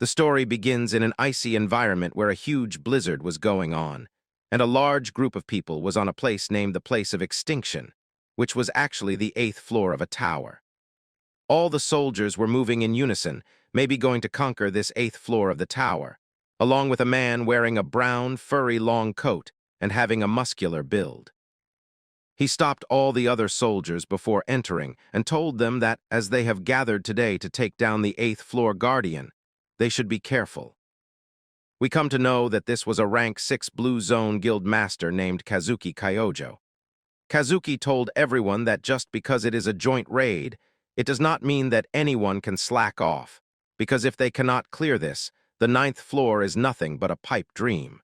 The story begins in an icy environment where a huge blizzard was going on, and a large group of people was on a place named the Place of Extinction, which was actually the 8th floor of a tower. All the soldiers were moving in unison, maybe going to conquer this 8th floor of the tower, along with a man wearing a brown, furry long coat and having a muscular build. He stopped all the other soldiers before entering and told them that, as they have gathered today to take down the 8th floor guardian, they should be careful. We come to know that this was a rank 6 Blue Zone guild master named Kazuki Kyojo. Kazuki told everyone that just because it is a joint raid, it does not mean that anyone can slack off, because if they cannot clear this, the 9th floor is nothing but a pipe dream.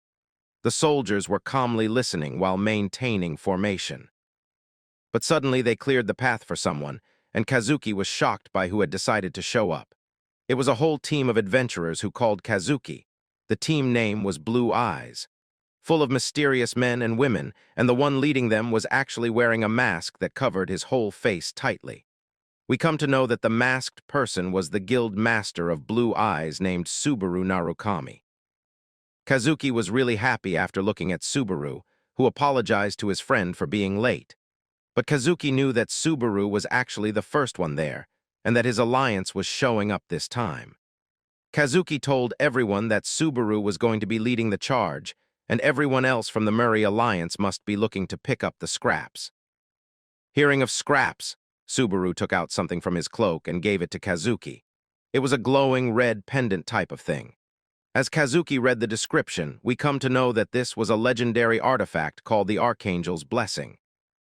The soldiers were calmly listening while maintaining formation. But suddenly they cleared the path for someone, and Kazuki was shocked by who had decided to show up. It was a whole team of adventurers who called Kazuki. The team name was Blue Eyes, full of mysterious men and women, and the one leading them was actually wearing a mask that covered his whole face tightly. We come to know that the masked person was the guild master of Blue Eyes named Subaru Narukami. Kazuki was really happy after looking at Subaru, who apologized to his friend for being late. But Kazuki knew that Subaru was actually the first one there, and that his alliance was showing up this time. Kazuki told everyone that Subaru was going to be leading the charge, and everyone else from the Murray Alliance must be looking to pick up the scraps. Hearing of scraps, Subaru took out something from his cloak and gave it to Kazuki. It was a glowing red pendant type of thing. As Kazuki read the description, we come to know that this was a legendary artifact called the Archangel's Blessing,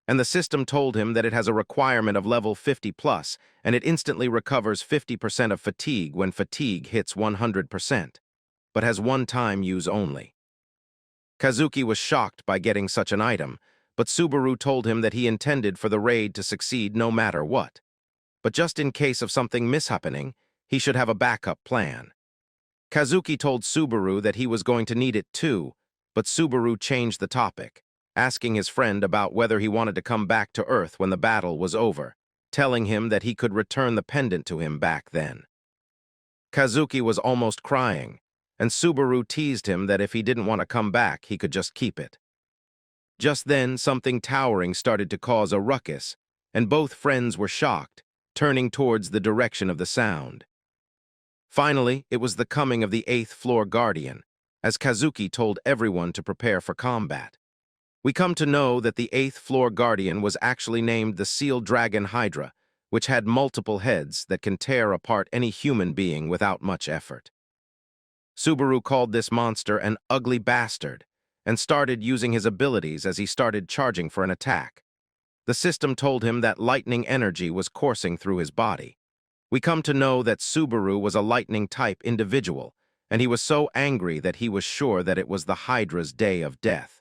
and the system told him that it has a requirement of level 50+, and it instantly recovers 50% of fatigue when fatigue hits 100%, but has one-time use only. Kazuki was shocked by getting such an item, but Subaru told him that he intended for the raid to succeed no matter what. But just in case of something mishappening, he should have a backup plan. Kazuki told Subaru that he was going to need it too, but Subaru changed the topic, asking his friend about whether he wanted to come back to Earth when the battle was over, telling him that he could return the pendant to him back then. Kazuki was almost crying, and Subaru teased him that if he didn't want to come back, he could just keep it. Just then, something towering started to cause a ruckus, and both friends were shocked, turning towards the direction of the sound. Finally, it was the coming of the 8th floor guardian, as Kazuki told everyone to prepare for combat. We come to know that the 8th floor guardian was actually named the Seal Dragon Hydra, which had multiple heads that can tear apart any human being without much effort. Subaru called this monster an ugly bastard, and started using his abilities as he started charging for an attack. The system told him that lightning energy was coursing through his body. We come to know that Subaru was a lightning-type individual, and he was so angry that he was sure that it was the Hydra's day of death.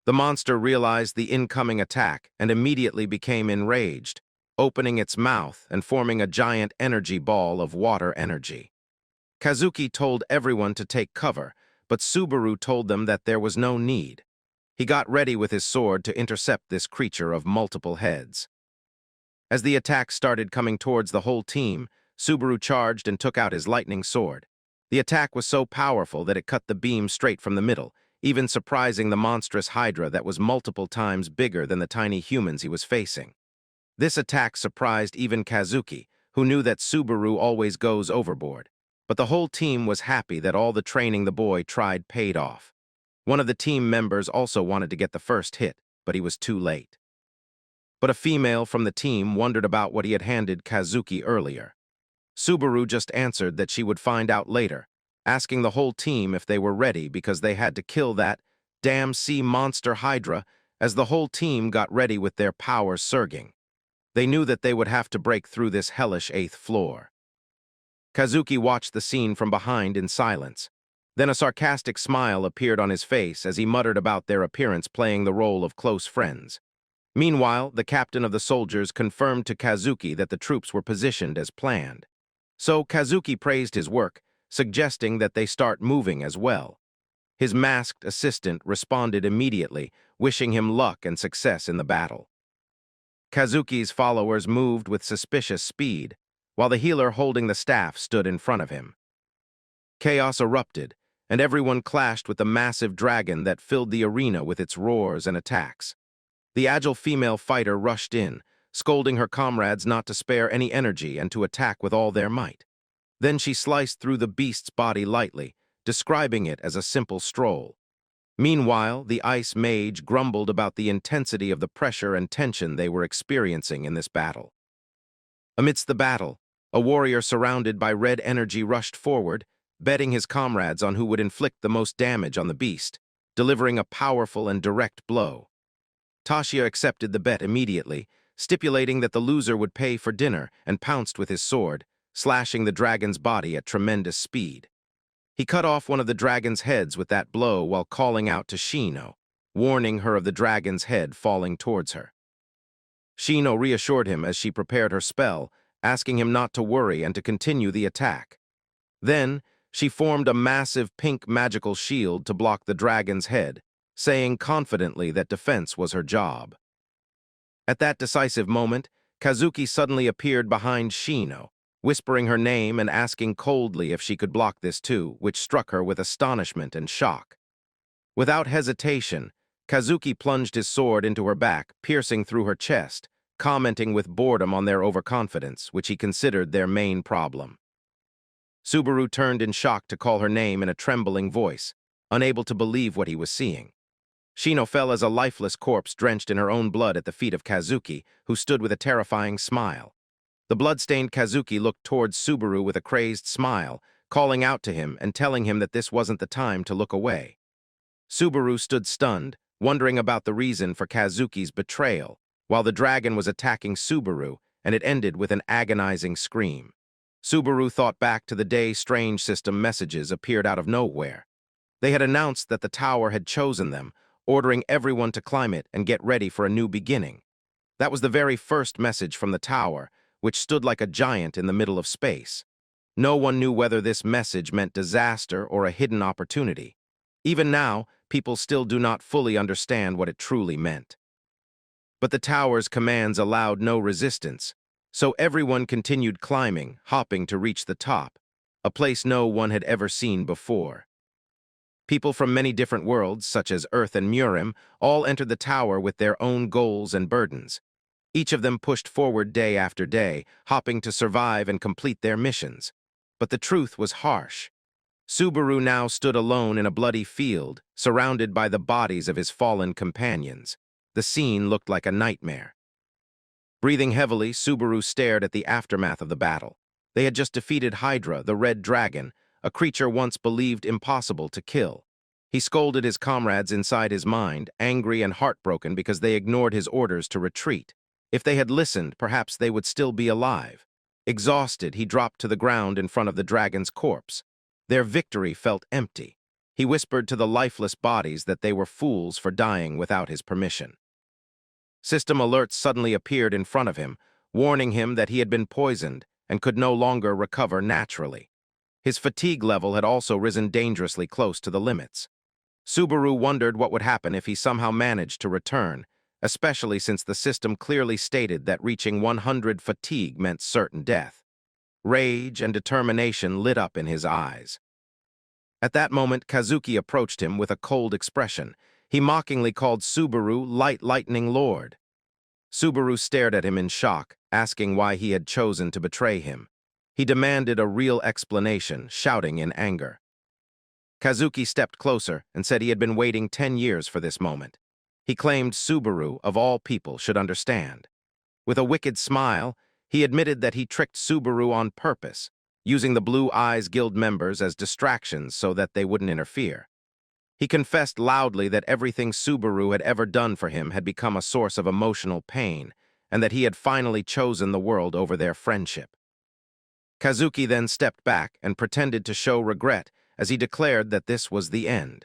The monster realized the incoming attack and immediately became enraged, opening its mouth and forming a giant energy ball of water energy. Kazuki told everyone to take cover, but Subaru told them that there was no need. He got ready with his sword to intercept this creature of multiple heads. As the attack started coming towards the whole team, Subaru charged and took out his lightning sword. The attack was so powerful that it cut the beam straight from the middle, even surprising the monstrous Hydra that was multiple times bigger than the tiny humans he was facing. This attack surprised even Kazuki, who knew that Subaru always goes overboard. But the whole team was happy that all the training the boy tried paid off. One of the team members also wanted to get the first hit, but he was too late. But a female from the team wondered about what he had handed Kazuki earlier. Subaru just answered that she would find out later, asking the whole team if they were ready because they had to kill that damn sea monster Hydra as the whole team got ready with their powers surging. They knew that they would have to break through this hellish 8th floor. Kazuki watched the scene from behind in silence. Then a sarcastic smile appeared on his face as he muttered about their appearance playing the role of close friends. Meanwhile, the captain of the soldiers confirmed to Kazuki that the troops were positioned as planned. So Kazuki praised his work, suggesting that they start moving as well. His masked assistant responded immediately, wishing him luck and success in the battle. Kazuki's followers moved with suspicious speed, while the healer holding the staff stood in front of him. Chaos erupted, and everyone clashed with the massive dragon that filled the arena with its roars and attacks. The agile female fighter rushed in, scolding her comrades not to spare any energy and to attack with all their might. Then she sliced through the beast's body lightly, describing it as a simple stroll. Meanwhile, the ice mage grumbled about the intensity of the pressure and tension they were experiencing in this battle. Amidst the battle, a warrior surrounded by red energy rushed forward, betting his comrades on who would inflict the most damage on the beast, delivering a powerful and direct blow. Tasha accepted the bet immediately, stipulating that the loser would pay for dinner, and pounced with his sword, slashing the dragon's body at tremendous speed. He cut off one of the dragon's heads with that blow while calling out to Shino, warning her of the dragon's head falling towards her. Shino reassured him as she prepared her spell, asking him not to worry and to continue the attack. Then, she formed a massive pink magical shield to block the dragon's head, saying confidently that defense was her job. At that decisive moment, Kazuki suddenly appeared behind Shino, whispering her name and asking coldly if she could block this too, which struck her with astonishment and shock. Without hesitation, Kazuki plunged his sword into her back, piercing through her chest, commenting with boredom on their overconfidence, which he considered their main problem. Subaru turned in shock to call her name in a trembling voice, unable to believe what he was seeing. Shino fell as a lifeless corpse drenched in her own blood at the feet of Kazuki, who stood with a terrifying smile. The blood-stained Kazuki looked towards Subaru with a crazed smile, calling out to him and telling him that this wasn't the time to look away. Subaru stood stunned, wondering about the reason for Kazuki's betrayal, while the dragon was attacking Subaru, and it ended with an agonizing scream. Subaru thought back to the day strange system messages appeared out of nowhere. They had announced that the tower had chosen them, ordering everyone to climb it and get ready for a new beginning. That was the very first message from the tower, which stood like a giant in the middle of space. No one knew whether this message meant disaster or a hidden opportunity. Even now, people still do not fully understand what it truly meant. But the tower's commands allowed no resistance, so everyone continued climbing, hopping to reach the top, a place no one had ever seen before. People from many different worlds, such as Earth and Murim, all entered the tower with their own goals and burdens. Each of them pushed forward day after day, hopping to survive and complete their missions. But the truth was harsh. Subaru now stood alone in a bloody field, surrounded by the bodies of his fallen companions. The scene looked like a nightmare. Breathing heavily, Subaru stared at the aftermath of the battle. They had just defeated Hydra, the red dragon, a creature once believed impossible to kill. He scolded his comrades inside his mind, angry and heartbroken because they ignored his orders to retreat. If they had listened, perhaps they would still be alive. Exhausted, he dropped to the ground in front of the dragon's corpse. Their victory felt empty. He whispered to the lifeless bodies that they were fools for dying without his permission. System alerts suddenly appeared in front of him, warning him that he had been poisoned and could no longer recover naturally. His fatigue level had also risen dangerously close to the limits. Subaru wondered what would happen if he somehow managed to return, especially since the system clearly stated that reaching 100 fatigue meant certain death. Rage and determination lit up in his eyes. At that moment, Kazuki approached him with a cold expression. He mockingly called Subaru Light Lightning Lord. Subaru stared at him in shock, asking why he had chosen to betray him. He demanded a real explanation, shouting in anger. Kazuki stepped closer and said he had been waiting 10 years for this moment. He claimed Subaru, of all people, should understand. With a wicked smile, he admitted that he tricked Subaru on purpose, using the Blue Eyes Guild members as distractions so that they wouldn't interfere. He confessed loudly that everything Subaru had ever done for him had become a source of emotional pain, and that he had finally chosen the world over their friendship. Kazuki then stepped back and pretended to show regret as he declared that this was the end.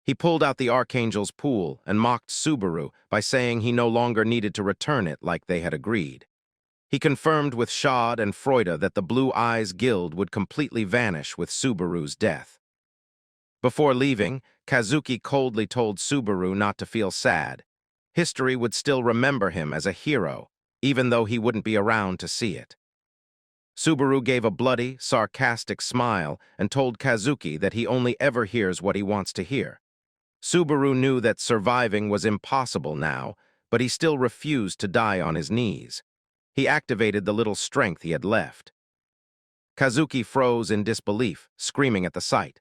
He pulled out the Archangel's pool and mocked Subaru by saying he no longer needed to return it like they had agreed. He confirmed with Shad and Freuda that the Blue Eyes Guild would completely vanish with Subaru's death. Before leaving, Kazuki coldly told Subaru not to feel sad. History would still remember him as a hero, even though he wouldn't be around to see it. Subaru gave a bloody, sarcastic smile and told Kazuki that he only ever hears what he wants to hear. Subaru knew that surviving was impossible now, but he still refused to die on his knees. He activated the little strength he had left. Kazuki froze in disbelief, screaming at the sight.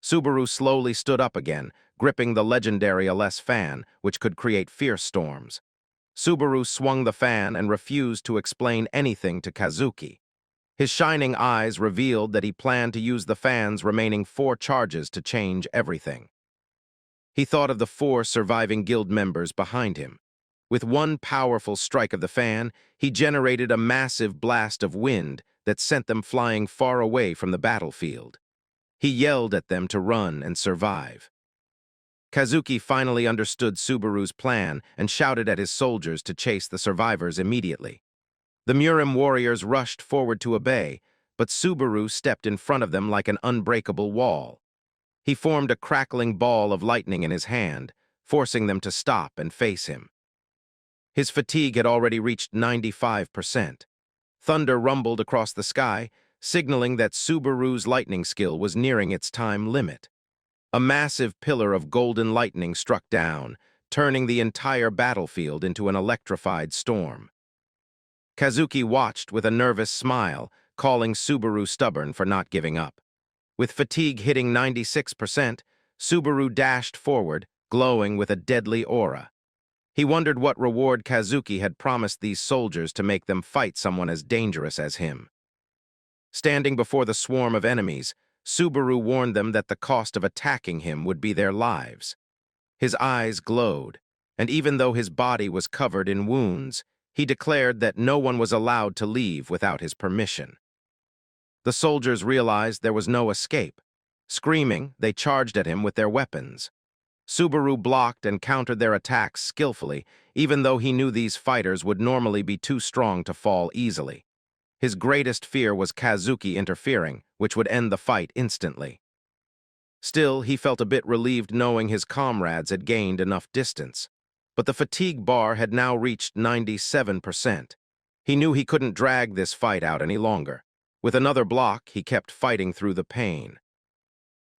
Subaru slowly stood up again, gripping the legendary LS fan, which could create fierce storms. Subaru swung the fan and refused to explain anything to Kazuki. His shining eyes revealed that he planned to use the fan's remaining 4 charges to change everything. He thought of the 4 surviving guild members behind him. With one powerful strike of the fan, he generated a massive blast of wind that sent them flying far away from the battlefield. He yelled at them to run and survive. Kazuki finally understood Subaru's plan and shouted at his soldiers to chase the survivors immediately. The Murim warriors rushed forward to obey, but Subaru stepped in front of them like an unbreakable wall. He formed a crackling ball of lightning in his hand, forcing them to stop and face him. His fatigue had already reached 95%. Thunder rumbled across the sky, signaling that Subaru's lightning skill was nearing its time limit. A massive pillar of golden lightning struck down, turning the entire battlefield into an electrified storm. Kazuki watched with a nervous smile, calling Subaru stubborn for not giving up. With fatigue hitting 96%, Subaru dashed forward, glowing with a deadly aura. He wondered what reward Kazuki had promised these soldiers to make them fight someone as dangerous as him. Standing before the swarm of enemies, Subaru warned them that the cost of attacking him would be their lives. His eyes glowed, and even though his body was covered in wounds, he declared that no one was allowed to leave without his permission. The soldiers realized there was no escape. Screaming, they charged at him with their weapons. Subaru blocked and countered their attacks skillfully, even though he knew these fighters would normally be too strong to fall easily. His greatest fear was Kazuki interfering, which would end the fight instantly. Still, he felt a bit relieved knowing his comrades had gained enough distance. But the fatigue bar had now reached 97%. He knew he couldn't drag this fight out any longer. With another block, he kept fighting through the pain.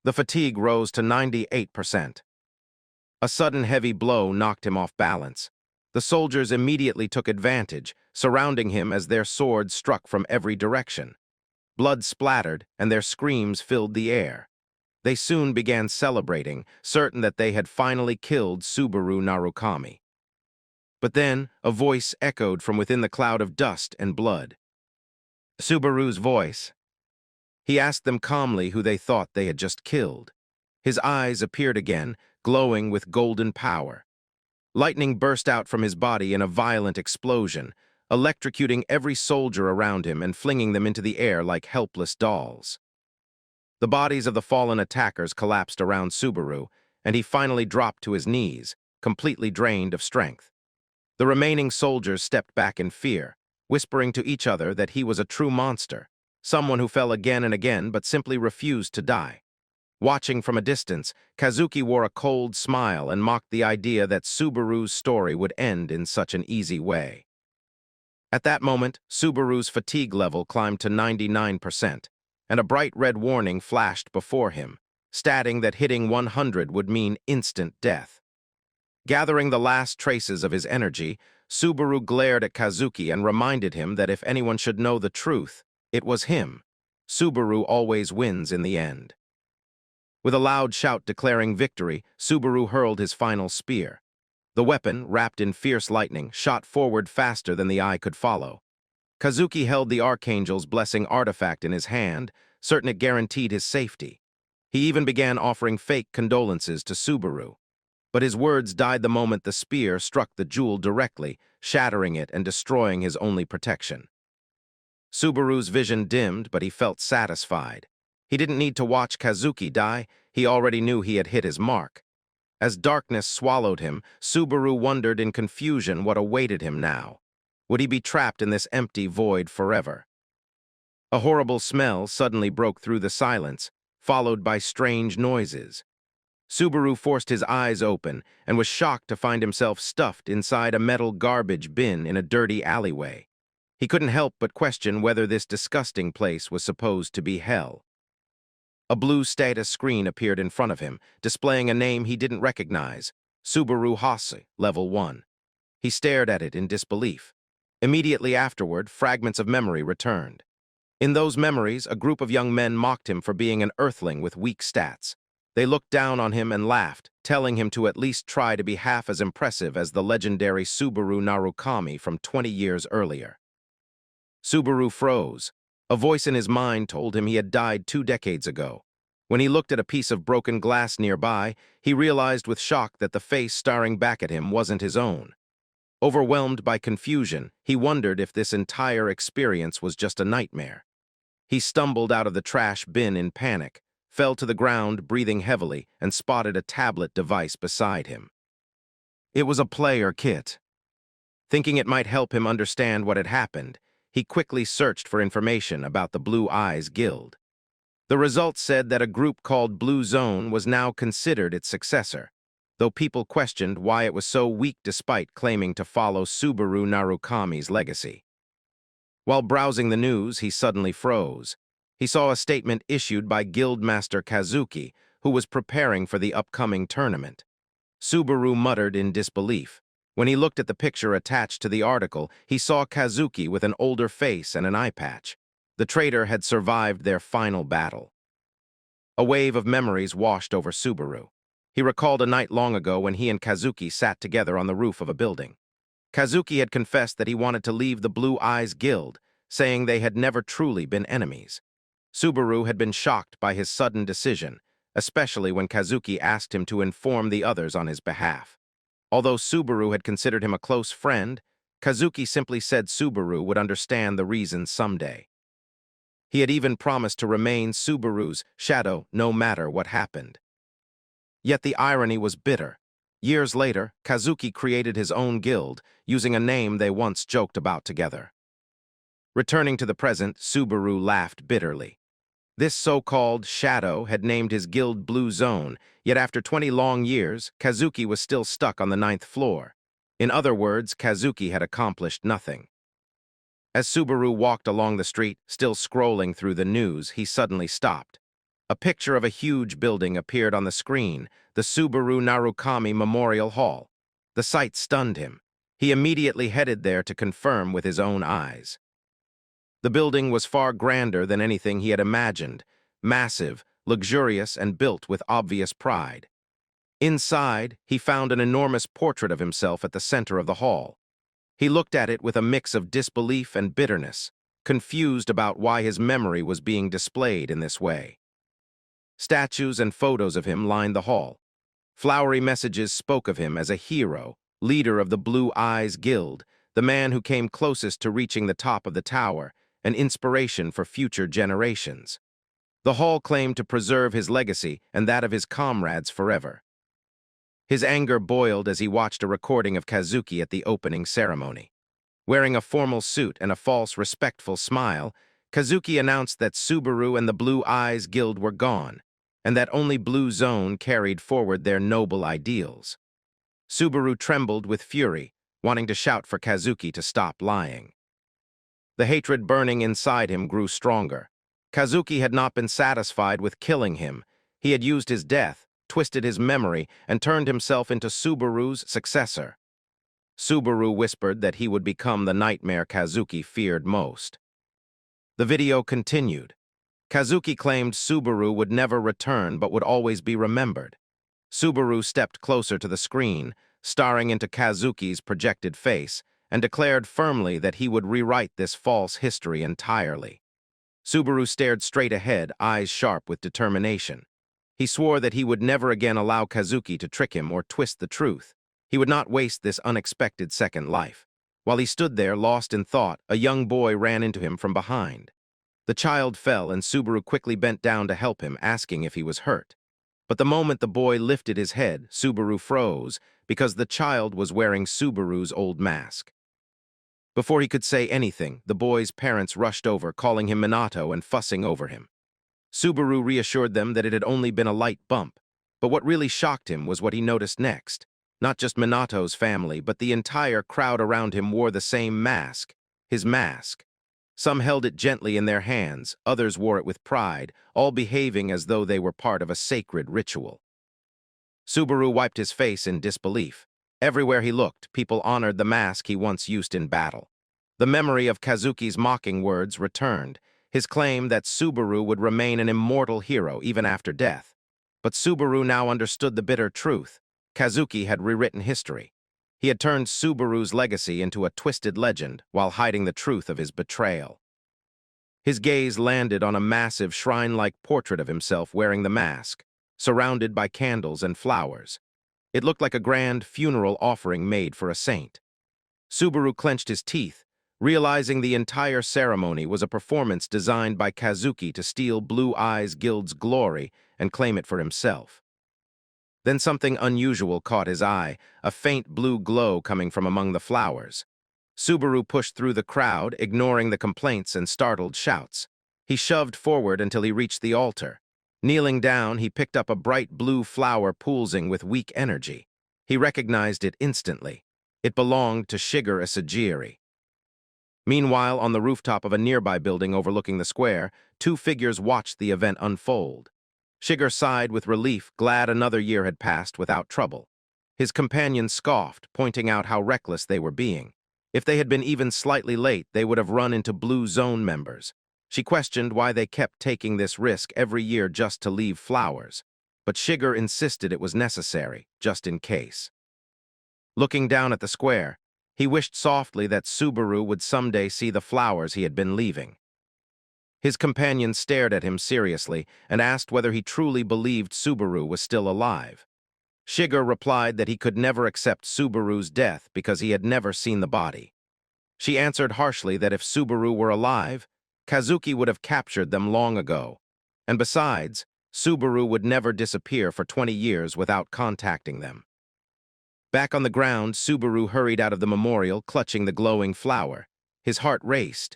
The fatigue rose to 98%. A sudden heavy blow knocked him off balance. The soldiers immediately took advantage, surrounding him as their swords struck from every direction. Blood splattered, and their screams filled the air. They soon began celebrating, certain that they had finally killed Subaru Narukami. But then, a voice echoed from within the cloud of dust and blood. Subaru's voice. He asked them calmly who they thought they had just killed. His eyes appeared again, glowing with golden power. Lightning burst out from his body in a violent explosion, electrocuting every soldier around him and flinging them into the air like helpless dolls. The bodies of the fallen attackers collapsed around Subaru, and he finally dropped to his knees, completely drained of strength. The remaining soldiers stepped back in fear, whispering to each other that he was a true monster, someone who fell again and again but simply refused to die. Watching from a distance, Kazuki wore a cold smile and mocked the idea that Subaru's story would end in such an easy way. At that moment, Subaru's fatigue level climbed to 99%, and a bright red warning flashed before him, stating that hitting 100 would mean instant death. Gathering the last traces of his energy, Subaru glared at Kazuki and reminded him that if anyone should know the truth, it was him. Subaru always wins in the end. With a loud shout declaring victory, Subaru hurled his final spear. The weapon, wrapped in fierce lightning, shot forward faster than the eye could follow. Kazuki held the Archangel's blessing artifact in his hand, certain it guaranteed his safety. He even began offering fake condolences to Subaru. But his words died the moment the spear struck the jewel directly, shattering it and destroying his only protection. Subaru's vision dimmed, but he felt satisfied. He didn't need to watch Kazuki die, he already knew he had hit his mark. As darkness swallowed him, Subaru wondered in confusion what awaited him now. Would he be trapped in this empty void forever? A horrible smell suddenly broke through the silence, followed by strange noises. Subaru forced his eyes open and was shocked to find himself stuffed inside a metal garbage bin in a dirty alleyway. He couldn't help but question whether this disgusting place was supposed to be hell. A blue status screen appeared in front of him, displaying a name he didn't recognize, Subaru Hase, Level 1. He stared at it in disbelief. Immediately afterward, fragments of memory returned. In those memories, a group of young men mocked him for being an earthling with weak stats. They looked down on him and laughed, telling him to at least try to be half as impressive as the legendary Subaru Narukami from 20 years earlier. Subaru froze. A voice in his mind told him he had died 2 decades ago. When he looked at a piece of broken glass nearby, he realized with shock that the face staring back at him wasn't his own. Overwhelmed by confusion, he wondered if this entire experience was just a nightmare. He stumbled out of the trash bin in panic, fell to the ground breathing heavily, and spotted a tablet device beside him. It was a player kit. Thinking it might help him understand what had happened, he quickly searched for information about the Blue Eyes Guild. The results said that a group called Blue Zone was now considered its successor, though people questioned why it was so weak despite claiming to follow Subaru Narukami's legacy. While browsing the news, he suddenly froze. He saw a statement issued by Guildmaster Kazuki, who was preparing for the upcoming tournament. Subaru muttered in disbelief. When he looked at the picture attached to the article, he saw Kazuki with an older face and an eye patch. The traitor had survived their final battle. A wave of memories washed over Subaru. He recalled a night long ago when he and Kazuki sat together on the roof of a building. Kazuki had confessed that he wanted to leave the Blue Eyes Guild, saying they had never truly been enemies. Subaru had been shocked by his sudden decision, especially when Kazuki asked him to inform the others on his behalf. Although Subaru had considered him a close friend, Kazuki simply said Subaru would understand the reason someday. He had even promised to remain Subaru's shadow no matter what happened. Yet the irony was bitter. Years later, Kazuki created his own guild, using a name they once joked about together. Returning to the present, Subaru laughed bitterly. This so-called shadow had named his guild Blue Zone, yet after 20 long years, Kazuki was still stuck on the 9th floor. In other words, Kazuki had accomplished nothing. As Subaru walked along the street, still scrolling through the news, he suddenly stopped. A picture of a huge building appeared on the screen, the Subaru Narukami Memorial Hall. The sight stunned him. He immediately headed there to confirm with his own eyes. The building was far grander than anything he had imagined, massive, luxurious, and built with obvious pride. Inside, he found an enormous portrait of himself at the center of the hall. He looked at it with a mix of disbelief and bitterness, confused about why his memory was being displayed in this way. Statues and photos of him lined the hall. Flowery messages spoke of him as a hero, leader of the Blue Eyes Guild, the man who came closest to reaching the top of the tower, an inspiration for future generations. The hall claimed to preserve his legacy and that of his comrades forever. His anger boiled as he watched a recording of Kazuki at the opening ceremony. Wearing a formal suit and a false, respectful smile, Kazuki announced that Subaru and the Blue Eyes Guild were gone, and that only Blue Zone carried forward their noble ideals. Subaru trembled with fury, wanting to shout for Kazuki to stop lying. The hatred burning inside him grew stronger. Kazuki had not been satisfied with killing him. He had used his death, twisted his memory, and turned himself into Subaru's successor. Subaru whispered that he would become the nightmare Kazuki feared most. The video continued. Kazuki claimed Subaru would never return but would always be remembered. Subaru stepped closer to the screen, staring into Kazuki's projected face, and declared firmly that he would rewrite this false history entirely. Subaru stared straight ahead, eyes sharp with determination. He swore that he would never again allow Kazuki to trick him or twist the truth. He would not waste this unexpected second life. While he stood there, lost in thought, a young boy ran into him from behind. The child fell, and Subaru quickly bent down to help him, asking if he was hurt. But the moment the boy lifted his head, Subaru froze, because the child was wearing Subaru's old mask. Before he could say anything, the boy's parents rushed over, calling him Minato and fussing over him. Subaru reassured them that it had only been a light bump, but what really shocked him was what he noticed next. Not just Minato's family, but the entire crowd around him wore the same mask. his mask. Some held it gently in their hands, others wore it with pride, all behaving as though they were part of a sacred ritual. Subaru wiped his face in disbelief. Everywhere he looked, people honored the mask he once used in battle. The memory of Kazuki's mocking words returned, his claim that Subaru would remain an immortal hero even after death. But Subaru now understood the bitter truth. Kazuki had rewritten history. He had turned Subaru's legacy into a twisted legend while hiding the truth of his betrayal. His gaze landed on a massive shrine-like portrait of himself wearing the mask, surrounded by candles and flowers. It looked like a grand funeral offering made for a saint. Subaru clenched his teeth, realizing the entire ceremony was a performance designed by Kazuki to steal Blue Eyes Guild's glory and claim it for himself. Then something unusual caught his eye, a faint blue glow coming from among the flowers. Subaru pushed through the crowd, ignoring the complaints and startled shouts. He shoved forward until he reached the altar. Kneeling down, he picked up a bright blue flower pulsing with weak energy. He recognized it instantly. It belonged to Shiger Asajiri. Meanwhile, on the rooftop of a nearby building overlooking the square, two figures watched the event unfold. Shiger sighed with relief, glad another year had passed without trouble. His companion scoffed, pointing out how reckless they were being. If they had been even slightly late, they would have run into Blue Zone members. She questioned why they kept taking this risk every year just to leave flowers. But Shiger insisted it was necessary, just in case. Looking down at the square, he wished softly that Subaru would someday see the flowers he had been leaving. His companion stared at him seriously and asked whether he truly believed Subaru was still alive. Shiger replied that he could never accept Subaru's death because he had never seen the body. She answered harshly that if Subaru were alive, Kazuki would have captured them long ago. And besides, Subaru would never disappear for 20 years without contacting them. Back on the ground, Subaru hurried out of the memorial, clutching the glowing flower. His heart raced.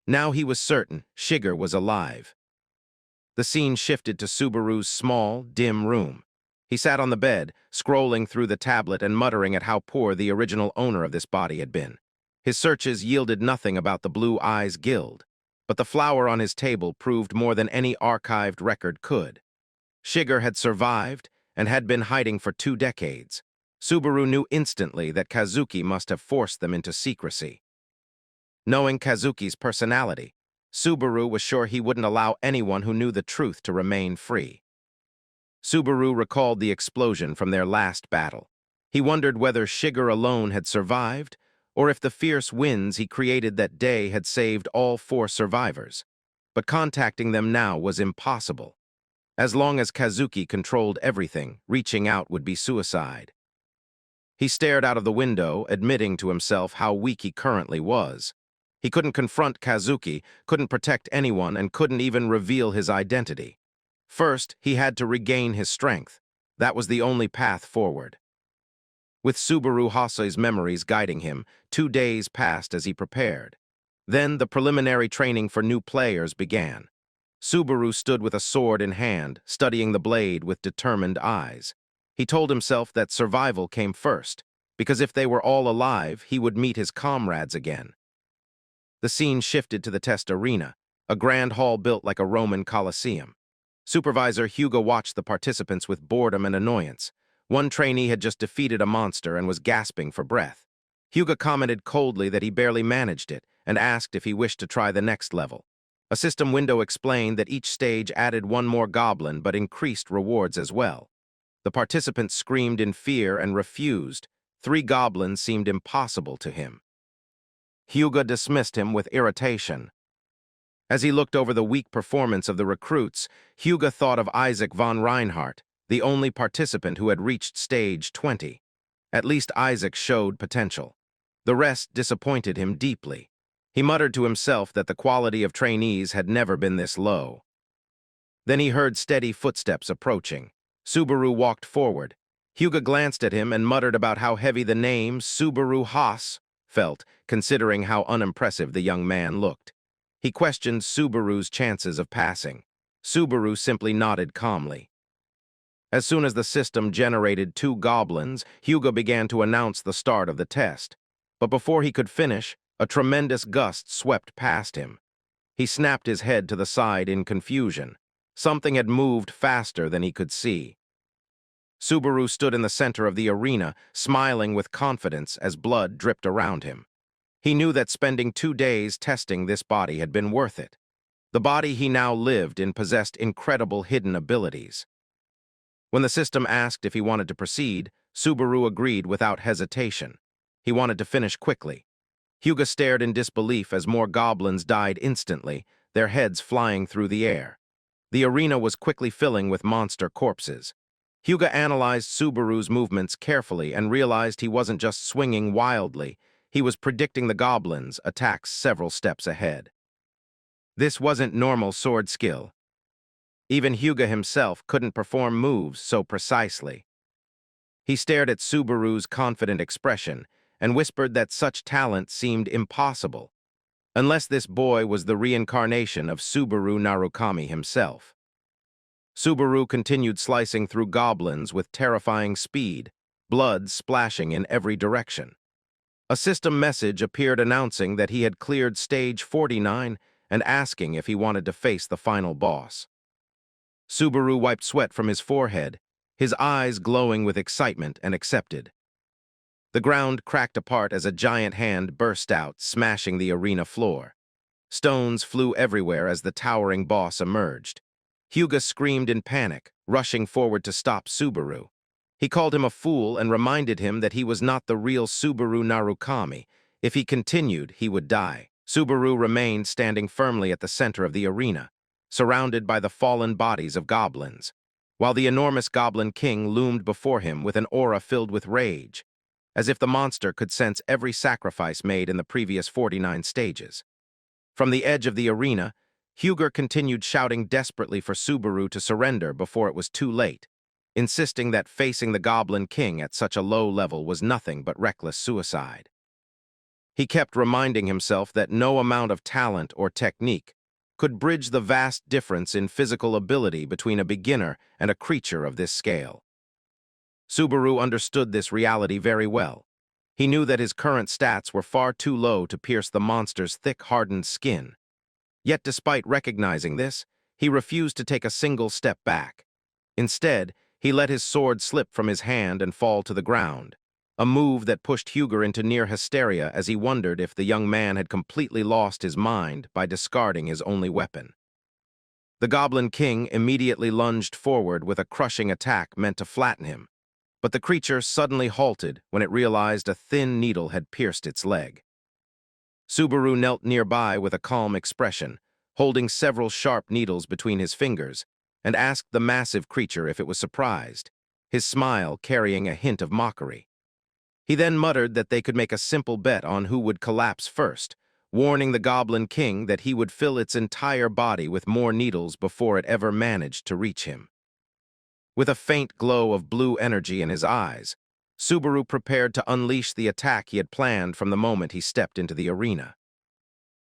Now he was certain Shiger was alive. The scene shifted to Subaru's small, dim room. He sat on the bed, scrolling through the tablet and muttering at how poor the original owner of this body had been. His searches yielded nothing about the Blue Eyes Guild, but the flower on his table proved more than any archived record could. Shiger had survived and had been hiding for 2 decades. Subaru knew instantly that Kazuki must have forced them into secrecy. Knowing Kazuki's personality, Subaru was sure he wouldn't allow anyone who knew the truth to remain free. Subaru recalled the explosion from their last battle. He wondered whether Shiger alone had survived, or if the fierce winds he created that day had saved all 4 survivors. But contacting them now was impossible. As long as Kazuki controlled everything, reaching out would be suicide. He stared out of the window, admitting to himself how weak he currently was. He couldn't confront Kazuki, couldn't protect anyone, and couldn't even reveal his identity. First, he had to regain his strength. That was the only path forward. With Subaru Hase's memories guiding him, 2 days passed as he prepared. Then the preliminary training for new players began. Subaru stood with a sword in hand, studying the blade with determined eyes. He told himself that survival came first, because if they were all alive, he would meet his comrades again. The scene shifted to the test arena, a grand hall built like a Roman Colosseum. Supervisor Hugo watched the participants with boredom and annoyance. One trainee had just defeated a monster and was gasping for breath. Hugo commented coldly that he barely managed it and asked if he wished to try the next level. A system window explained that each stage added 1 more goblin but increased rewards as well. The participants screamed in fear and refused. 3 goblins seemed impossible to him. Hugo dismissed him with irritation. As he looked over the weak performance of the recruits, Hugo thought of Isaac von Reinhardt, the only participant who had reached stage 20. At least Isaac showed potential. The rest disappointed him deeply. He muttered to himself that the quality of trainees had never been this low. Then he heard steady footsteps approaching. Subaru walked forward. Hugo glanced at him and muttered about how heavy the name Subaru Hase felt, considering how unimpressive the young man looked. He questioned Subaru's chances of passing. Subaru simply nodded calmly. As soon as the system generated 2 goblins, Hugo began to announce the start of the test. But before he could finish, A tremendous gust swept past him. He snapped his head to the side in confusion. Something had moved faster than he could see. Subaru stood in the center of the arena, smiling with confidence as blood dripped around him. He knew that spending 2 days testing this body had been worth it. The body he now lived in possessed incredible hidden abilities. When the system asked if he wanted to proceed, Subaru agreed without hesitation. He wanted to finish quickly. Hyuga stared in disbelief as more goblins died instantly, their heads flying through the air. The arena was quickly filling with monster corpses. Hyuga analyzed Subaru's movements carefully and realized he wasn't just swinging wildly, he was predicting the goblins' attacks several steps ahead. This wasn't normal sword skill. Even Hyuga himself couldn't perform moves so precisely. He stared at Subaru's confident expression and whispered that such talent seemed impossible, unless this boy was the reincarnation of Subaru Narukami himself. Subaru continued slicing through goblins with terrifying speed, blood splashing in every direction. A system message appeared announcing that he had cleared stage 49 and asking if he wanted to face the final boss. Subaru wiped sweat from his forehead, his eyes glowing with excitement, and accepted. The ground cracked apart as a giant hand burst out, smashing the arena floor. Stones flew everywhere as the towering boss emerged. Hyuga screamed in panic, rushing forward to stop Subaru. He called him a fool and reminded him that he was not the real Subaru Narukami. If he continued, he would die. Subaru remained standing firmly at the center of the arena, surrounded by the fallen bodies of goblins, while the enormous Goblin King loomed before him with an aura filled with rage, as if the monster could sense every sacrifice made in the previous 49 stages. From the edge of the arena, Hyuga continued shouting desperately for Subaru to surrender before it was too late, insisting that facing the Goblin King at such a low level was nothing but reckless suicide. He kept reminding himself that no amount of talent or technique could bridge the vast difference in physical ability between a beginner and a creature of this scale. Subaru understood this reality very well. He knew that his current stats were far too low to pierce the monster's thick, hardened skin. Yet despite recognizing this, he refused to take a single step back. Instead, he let his sword slip from his hand and fall to the ground, a move that pushed Hyuga into near hysteria as he wondered if the young man had completely lost his mind by discarding his only weapon. The Goblin King immediately lunged forward with a crushing attack meant to flatten him, but the creature suddenly halted when it realized a thin needle had pierced its leg. Subaru knelt nearby with a calm expression, holding several sharp needles between his fingers, and asked the massive creature if it was surprised, his smile carrying a hint of mockery. He then muttered that they could make a simple bet on who would collapse first, warning the Goblin King that he would fill its entire body with more needles before it ever managed to reach him. With a faint glow of blue energy in his eyes, Subaru prepared to unleash the attack he had planned from the moment he stepped into the arena.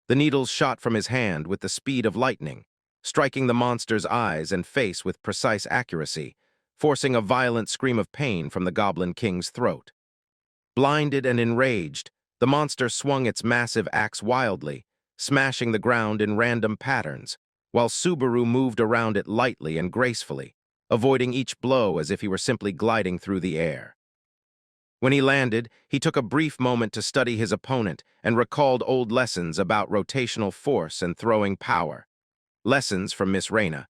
The needles shot from his hand with the speed of lightning, striking the monster's eyes and face with precise accuracy, forcing a violent scream of pain from the Goblin King's throat. Blinded and enraged, the monster swung its massive axe wildly, smashing the ground in random patterns, while Subaru moved around it lightly and gracefully, avoiding each blow as if he were simply gliding through the air. When he landed, he took a brief moment to study his opponent and recalled old lessons about rotational force and throwing power. Lessons from Miss Reina,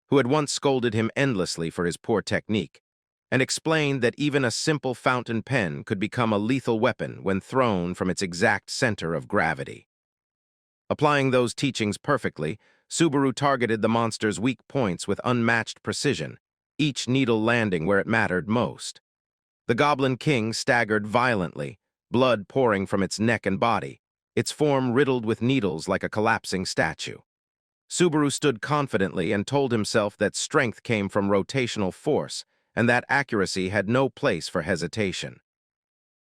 who had once scolded him endlessly for his poor technique, and explained that even a simple fountain pen could become a lethal weapon when thrown from its exact center of gravity. Applying those teachings perfectly, Subaru targeted the monster's weak points with unmatched precision, each needle landing where it mattered most. The Goblin King staggered violently, blood pouring from its neck and body, its form riddled with needles like a collapsing statue. Subaru stood confidently and told himself that strength came from rotational force, and that accuracy had no place for hesitation.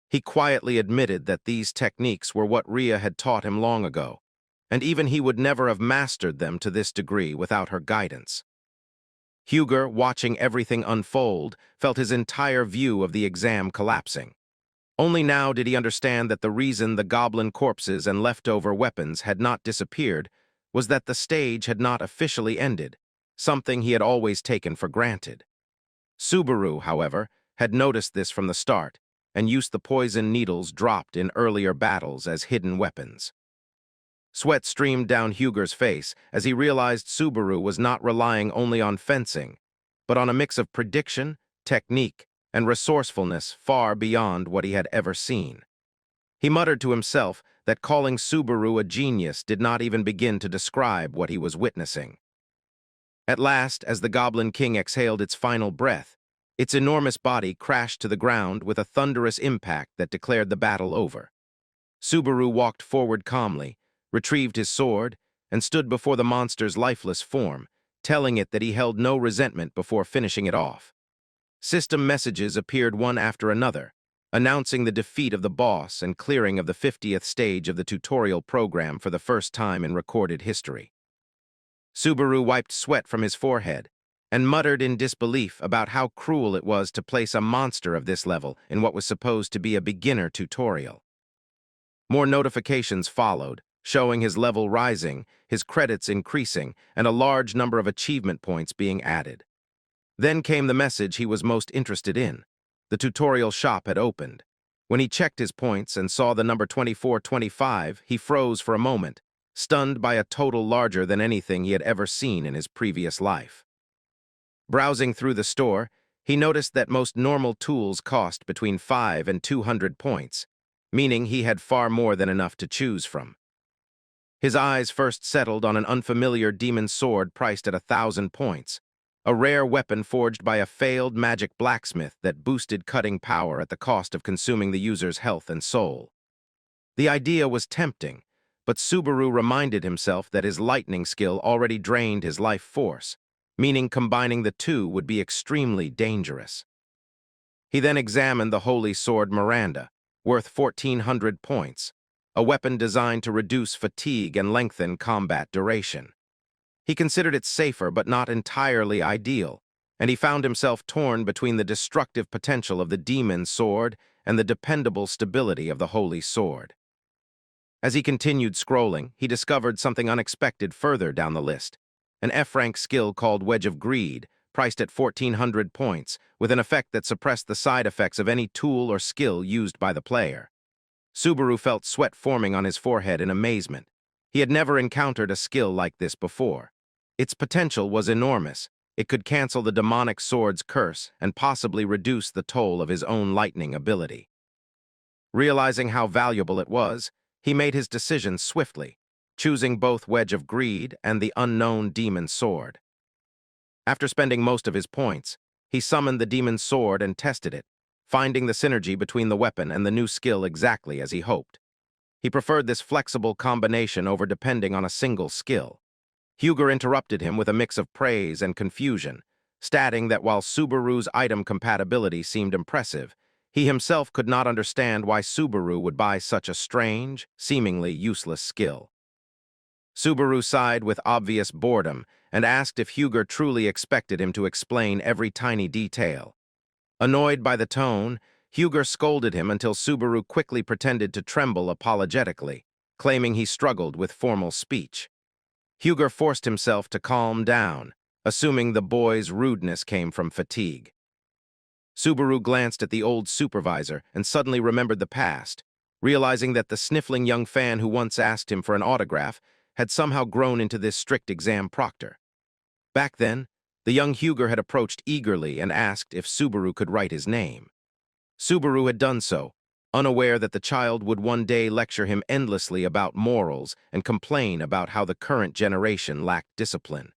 He quietly admitted that these techniques were what Rhea had taught him long ago, and even he would never have mastered them to this degree without her guidance. Hyuga, watching everything unfold, felt his entire view of the exam collapsing. Only now did he understand that the reason the goblin corpses and leftover weapons had not disappeared was that the stage had not officially ended, something he had always taken for granted. Subaru, however, had noticed this from the start and used the poison needles dropped in earlier battles as hidden weapons. Sweat streamed down Huger's face as he realized Subaru was not relying only on fencing, but on a mix of prediction, technique, and resourcefulness far beyond what he had ever seen. He muttered to himself that calling Subaru a genius did not even begin to describe what he was witnessing. At last, as the Goblin King exhaled its final breath, its enormous body crashed to the ground with a thunderous impact that declared the battle over. Subaru walked forward calmly, retrieved his sword, and stood before the monster's lifeless form, telling it that he held no resentment before finishing it off. System messages appeared one after another, announcing the defeat of the boss and clearing of the 50th stage of the tutorial program for the first time in recorded history. Subaru wiped sweat from his forehead and muttered in disbelief about how cruel it was to place a monster of this level in what was supposed to be a beginner tutorial. More notifications followed, showing his level rising, his credits increasing, and a large number of achievement points being added. Then came the message he was most interested in. The tutorial shop had opened. When he checked his points and saw the number 2425, he froze for a moment, stunned by a total larger than anything he had ever seen in his previous life. Browsing through the store, he noticed that most normal tools cost between 5 and 200 points, meaning he had far more than enough to choose from. His eyes first settled on an unfamiliar demon sword priced at 1,000 points, a rare weapon forged by a failed magic blacksmith that boosted cutting power at the cost of consuming the user's health and soul. The idea was tempting, but Subaru reminded himself that his lightning skill already drained his life force, meaning combining the two would be extremely dangerous. He then examined the holy sword Miranda, worth 1,400 points, a weapon designed to reduce fatigue and lengthen combat duration. He considered it safer but not entirely ideal, and he found himself torn between the destructive potential of the demon sword and the dependable stability of the holy sword. As he continued scrolling, he discovered something unexpected further down the list, an F-rank skill called Wedge of Greed, priced at 1,400 points, with an effect that suppressed the side effects of any tool or skill used by the player. Subaru felt sweat forming on his forehead in amazement. He had never encountered a skill like this before. Its potential was enormous. It could cancel the demonic sword's curse and possibly reduce the toll of his own lightning ability. Realizing how valuable it was, he made his decision swiftly, choosing both Wedge of Greed and the unknown demon sword. After spending most of his points, he summoned the demon sword and tested it, finding the synergy between the weapon and the new skill exactly as he hoped. He preferred this flexible combination over depending on a single skill. Huger interrupted him with a mix of praise and confusion, stating that while Subaru's item compatibility seemed impressive, he himself could not understand why Subaru would buy such a strange, seemingly useless skill. Subaru sighed with obvious boredom and asked if Huger truly expected him to explain every tiny detail. Annoyed by the tone, Huger scolded him until Subaru quickly pretended to tremble apologetically, claiming he struggled with formal speech. Huger forced himself to calm down, assuming the boy's rudeness came from fatigue. Subaru glanced at the old supervisor and suddenly remembered the past, realizing that the sniffling young fan who once asked him for an autograph had somehow grown into this strict exam proctor. Back then, the young Huger had approached eagerly and asked if Subaru could write his name. Subaru had done so, unaware that the child would one day lecture him endlessly about morals and complain about how the current generation lacked discipline.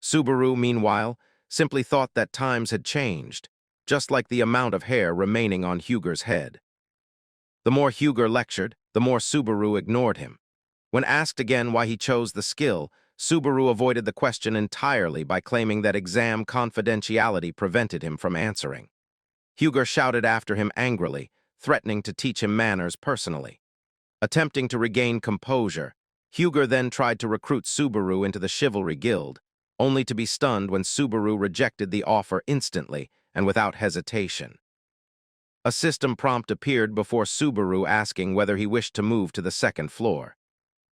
Subaru, meanwhile, simply thought that times had changed, just like the amount of hair remaining on Huger's head. The more Huger lectured, the more Subaru ignored him. When asked again why he chose the skill, Subaru avoided the question entirely by claiming that exam confidentiality prevented him from answering. Huger shouted after him angrily, threatening to teach him manners personally. Attempting to regain composure, Huger then tried to recruit Subaru into the Chivalry Guild, only to be stunned when Subaru rejected the offer instantly and without hesitation. A system prompt appeared before Subaru asking whether he wished to move to the second floor.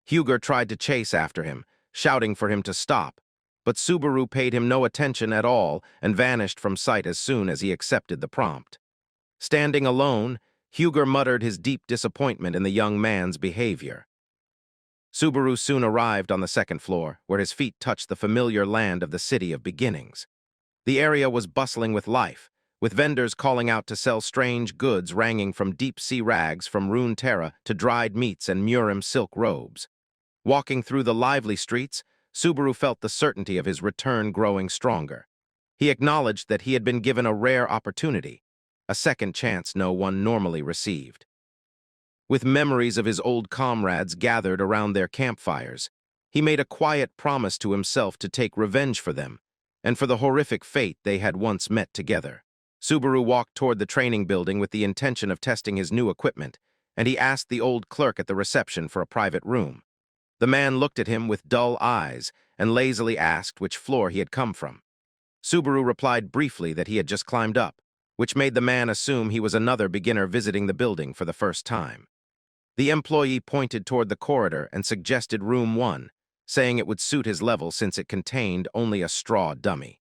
Huger tried to chase after him, shouting for him to stop, but Subaru paid him no attention at all and vanished from sight as soon as he accepted the prompt. Standing alone, Huger muttered his deep disappointment in the young man's behavior. Subaru soon arrived on the second floor, where his feet touched the familiar land of the City of Beginnings. The area was bustling with life, with vendors calling out to sell strange goods ranging from deep-sea rags from Runeterra to dried meats and Murim silk robes. Walking through the lively streets, Subaru felt the certainty of his return growing stronger. He acknowledged that he had been given a rare opportunity, a second chance no one normally received. With memories of his old comrades gathered around their campfires, he made a quiet promise to himself to take revenge for them, and for the horrific fate they had once met together. Subaru walked toward the training building with the intention of testing his new equipment, and he asked the old clerk at the reception for a private room. The man looked at him with dull eyes and lazily asked which floor he had come from. Subaru replied briefly that he had just climbed up, which made the man assume he was another beginner visiting the building for the first time. The employee pointed toward the corridor and suggested room 1, saying it would suit his level since it contained only a straw dummy.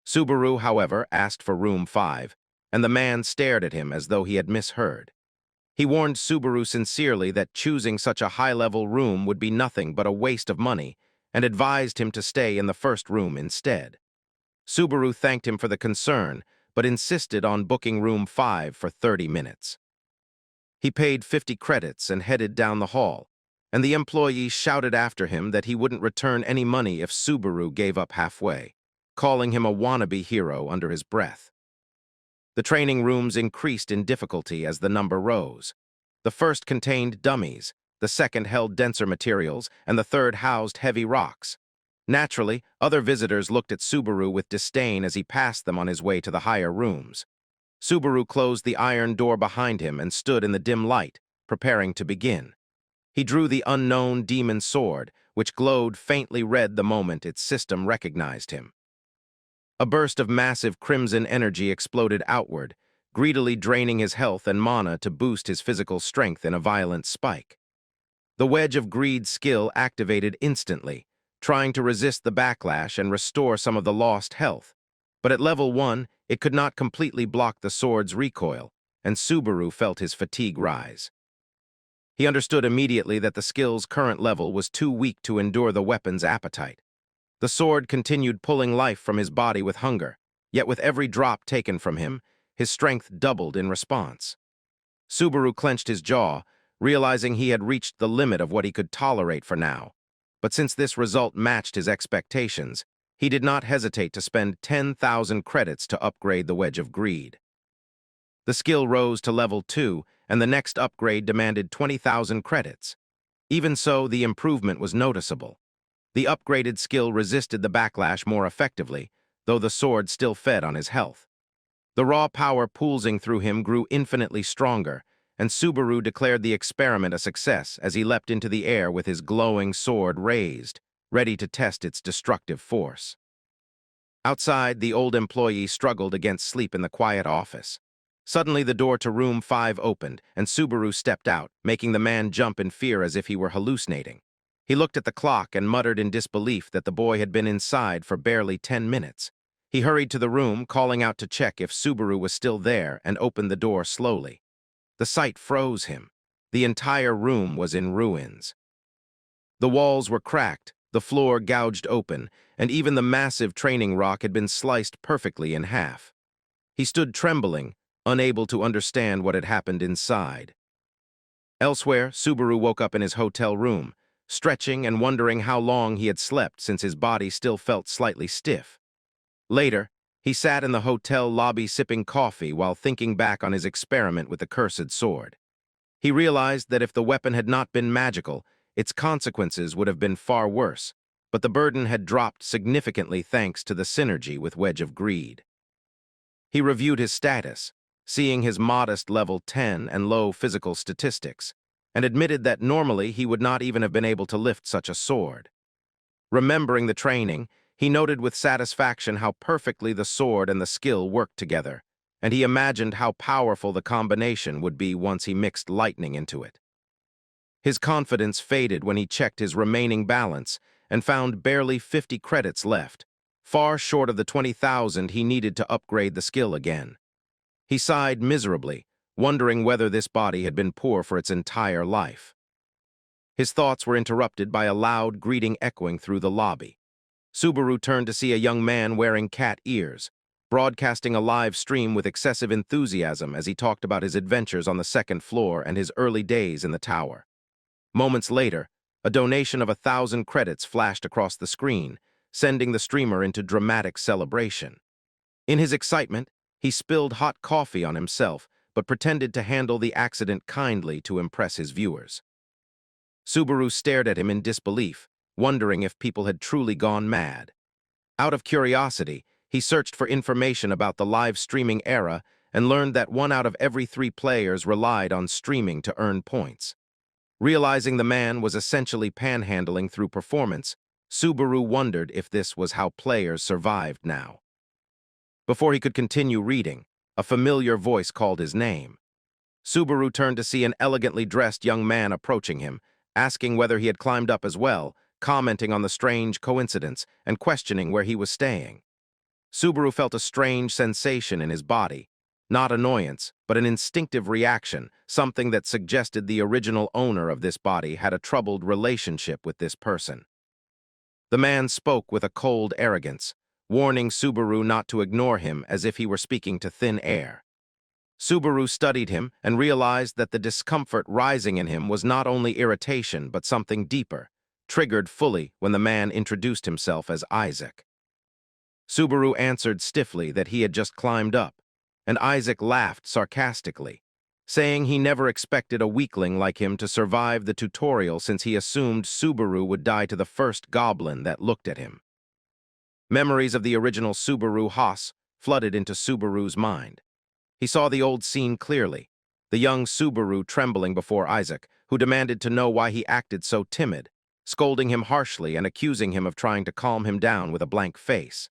Subaru, however, asked for room 5, and the man stared at him as though he had misheard. He warned Subaru sincerely that choosing such a high-level room would be nothing but a waste of money, and advised him to stay in the first room instead. Subaru thanked him for the concern, but insisted on booking room 5 for 30 minutes. He paid 50 credits and headed down the hall, and the employee shouted after him that he wouldn't return any money if Subaru gave up halfway, calling him a wannabe hero under his breath. The training rooms increased in difficulty as the number rose. The first contained dummies, the second held denser materials, and the third housed heavy rocks. Naturally, other visitors looked at Subaru with disdain as he passed them on his way to the higher rooms. Subaru closed the iron door behind him and stood in the dim light, preparing to begin. He drew the unknown demon sword, which glowed faintly red the moment its system recognized him. A burst of massive crimson energy exploded outward, greedily draining his health and mana to boost his physical strength in a violent spike. The Wedge of Greed skill activated instantly, trying to resist the backlash and restore some of the lost health. But at level 1, it could not completely block the sword's recoil, and Subaru felt his fatigue rise. He understood immediately that the skill's current level was too weak to endure the weapon's appetite. The sword continued pulling life from his body with hunger, yet with every drop taken from him, his strength doubled in response. Subaru clenched his jaw, realizing he had reached the limit of what he could tolerate for now. But since this result matched his expectations, he did not hesitate to spend 10,000 credits to upgrade the Wedge of Greed. The skill rose to level 2, and the next upgrade demanded 20,000 credits. Even so, the improvement was noticeable. The upgraded skill resisted the backlash more effectively, though the sword still fed on his health. The raw power pulsing through him grew infinitely stronger, and Subaru declared the experiment a success as he leapt into the air with his glowing sword raised, ready to test its destructive force. Outside, the old employee struggled against sleep in the quiet office. Suddenly, the door to room 5 opened, and Subaru stepped out, making the man jump in fear as if he were hallucinating. He looked at the clock and muttered in disbelief that the boy had been inside for barely 10 minutes. He hurried to the room, calling out to check if Subaru was still there, and opened the door slowly. The sight froze him. The entire room was in ruins. The walls were cracked, the floor gouged open, and even the massive training rock had been sliced perfectly in half. He stood trembling, unable to understand what had happened inside. Elsewhere, Subaru woke up in his hotel room, stretching and wondering how long he had slept since his body still felt slightly stiff. Later, he sat in the hotel lobby sipping coffee while thinking back on his experiment with the cursed sword. He realized that if the weapon had not been magical, its consequences would have been far worse, but the burden had dropped significantly thanks to the synergy with Wedge of Greed. He reviewed his status, seeing his modest level 10 and low physical statistics, and admitted that normally he would not even have been able to lift such a sword. Remembering the training, he noted with satisfaction how perfectly the sword and the skill worked together, and he imagined how powerful the combination would be once he mixed lightning into it. His confidence faded when he checked his remaining balance and found barely 50 credits left, far short of the 20,000 he needed to upgrade the skill again. He sighed miserably, wondering whether this body had been poor for its entire life. His thoughts were interrupted by a loud greeting echoing through the lobby. Subaru turned to see a young man wearing cat ears, broadcasting a live stream with excessive enthusiasm as he talked about his adventures on the second floor and his early days in the tower. Moments later, a donation of 1,000 credits flashed across the screen, sending the streamer into dramatic celebration. In his excitement, he spilled hot coffee on himself, but pretended to handle the accident kindly to impress his viewers. Subaru stared at him in disbelief, wondering if people had truly gone mad. Out of curiosity, he searched for information about the live streaming era and learned that 1 out of every 3 players relied on streaming to earn points. Realizing the man was essentially panhandling through performance, Subaru wondered if this was how players survived now. Before he could continue reading, a familiar voice called his name. Subaru turned to see an elegantly dressed young man approaching him, asking whether he had climbed up as well, commenting on the strange coincidence and questioning where he was staying. Subaru felt a strange sensation in his body, not annoyance, but an instinctive reaction, something that suggested the original owner of this body had a troubled relationship with this person. The man spoke with a cold arrogance, warning Subaru not to ignore him as if he were speaking to thin air. Subaru studied him and realized that the discomfort rising in him was not only irritation but something deeper, triggered fully when the man introduced himself as Isaac. Subaru answered stiffly that he had just climbed up, and Isaac laughed sarcastically, saying he never expected a weakling like him to survive the tutorial since he assumed Subaru would die to the first goblin that looked at him. Memories of the original Subaru Haas flooded into Subaru's mind. He saw the old scene clearly, the young Subaru trembling before Isaac, who demanded to know why he acted so timid, scolding him harshly and accusing him of trying to calm him down with a blank face.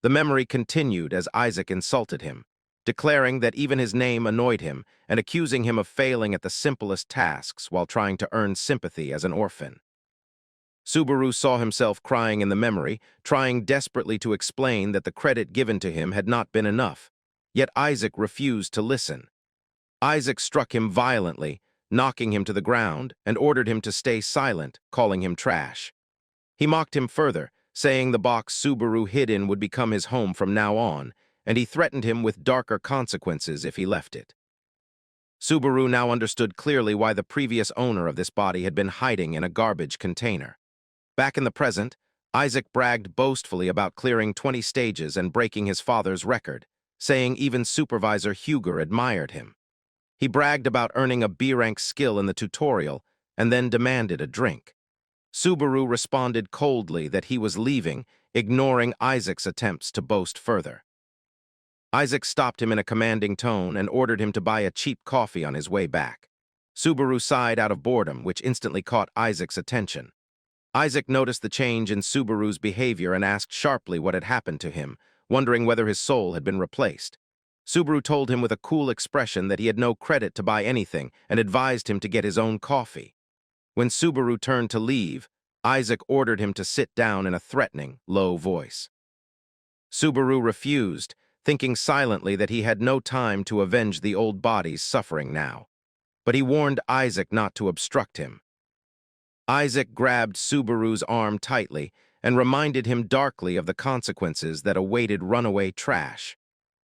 The memory continued as Isaac insulted him, declaring that even his name annoyed him and accusing him of failing at the simplest tasks while trying to earn sympathy as an orphan. Subaru saw himself crying in the memory, trying desperately to explain that the credit given to him had not been enough, yet Isaac refused to listen. Isaac struck him violently, knocking him to the ground, and ordered him to stay silent, calling him trash. He mocked him further, saying the box Subaru hid in would become his home from now on, and he threatened him with darker consequences if he left it. Subaru now understood clearly why the previous owner of this body had been hiding in a garbage container. Back in the present, Isaac bragged boastfully about clearing 20 stages and breaking his father's record, saying even Supervisor Huger admired him. He bragged about earning a B-rank skill in the tutorial and then demanded a drink. Subaru responded coldly that he was leaving, ignoring Isaac's attempts to boast further. Isaac stopped him in a commanding tone and ordered him to buy a cheap coffee on his way back. Subaru sighed out of boredom, which instantly caught Isaac's attention. Isaac noticed the change in Subaru's behavior and asked sharply what had happened to him, wondering whether his soul had been replaced. Subaru told him with a cool expression that he had no credit to buy anything and advised him to get his own coffee. When Subaru turned to leave, Isaac ordered him to sit down in a threatening, low voice. Subaru refused, thinking silently that he had no time to avenge the old body's suffering now. But he warned Isaac not to obstruct him. Isaac grabbed Subaru's arm tightly and reminded him darkly of the consequences that awaited runaway trash.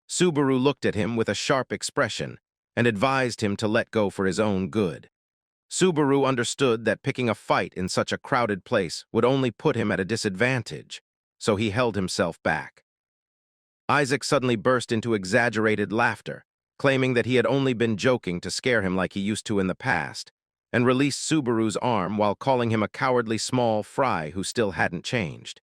Subaru looked at him with a sharp expression and advised him to let go for his own good. Subaru understood that picking a fight in such a crowded place would only put him at a disadvantage, so he held himself back. Isaac suddenly burst into exaggerated laughter, claiming that he had only been joking to scare him like he used to in the past, and released Subaru's arm while calling him a cowardly small fry who still hadn't changed.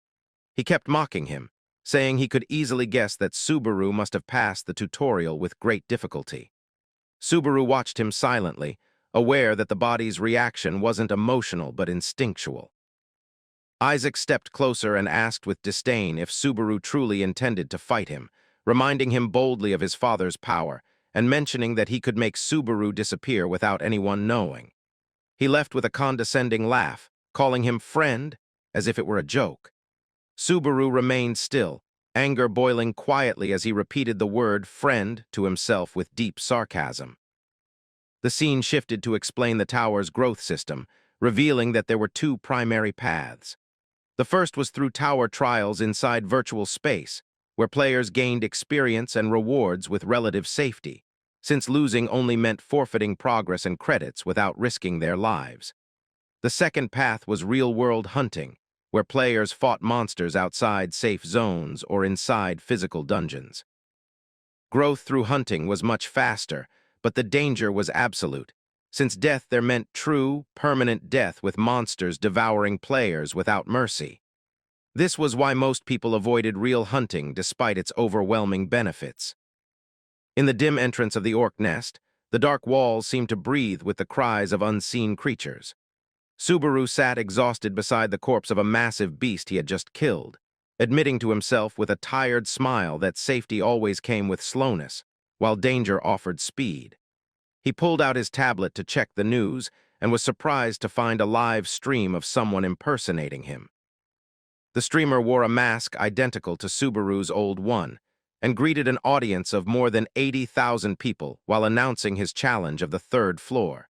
He kept mocking him, saying he could easily guess that Subaru must have passed the tutorial with great difficulty. Subaru watched him silently, aware that the body's reaction wasn't emotional but instinctual. Isaac stepped closer and asked with disdain if Subaru truly intended to fight him, reminding him boldly of his father's power and mentioning that he could make Subaru disappear without anyone knowing. He left with a condescending laugh, calling him friend as if it were a joke. Subaru remained still, anger boiling quietly as he repeated the word friend to himself with deep sarcasm. The scene shifted to explain the tower's growth system, revealing that there were two primary paths. The first was through tower trials inside virtual space, where players gained experience and rewards with relative safety, since losing only meant forfeiting progress and credits without risking their lives. The second path was real-world hunting, where players fought monsters outside safe zones or inside physical dungeons. Growth through hunting was much faster, but the danger was absolute, since death there meant true, permanent death with monsters devouring players without mercy. This was why most people avoided real hunting despite its overwhelming benefits. In the dim entrance of the orc nest, the dark walls seemed to breathe with the cries of unseen creatures. Subaru sat exhausted beside the corpse of a massive beast he had just killed, admitting to himself with a tired smile that safety always came with slowness, while danger offered speed. He pulled out his tablet to check the news and was surprised to find a live stream of someone impersonating him. The streamer wore a mask identical to Subaru's old one and greeted an audience of more than 80,000 people while announcing his challenge of the third floor.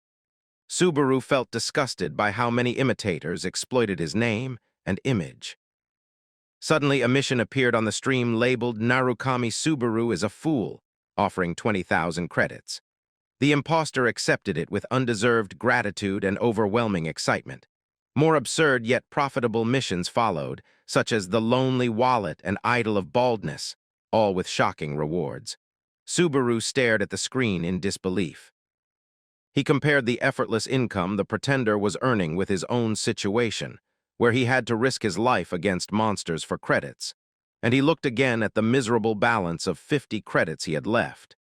Subaru felt disgusted by how many imitators exploited his name and image. Suddenly, a mission appeared on the stream labeled "Narukami Subaru is a fool," offering 20,000 credits. The imposter accepted it with undeserved gratitude and overwhelming excitement. More absurd yet profitable missions followed, such as the Lonely Wallet and Idol of Baldness, all with shocking rewards. Subaru stared at the screen in disbelief. He compared the effortless income the pretender was earning with his own situation, where he had to risk his life against monsters for credits, and he looked again at the miserable balance of 50 credits he had left.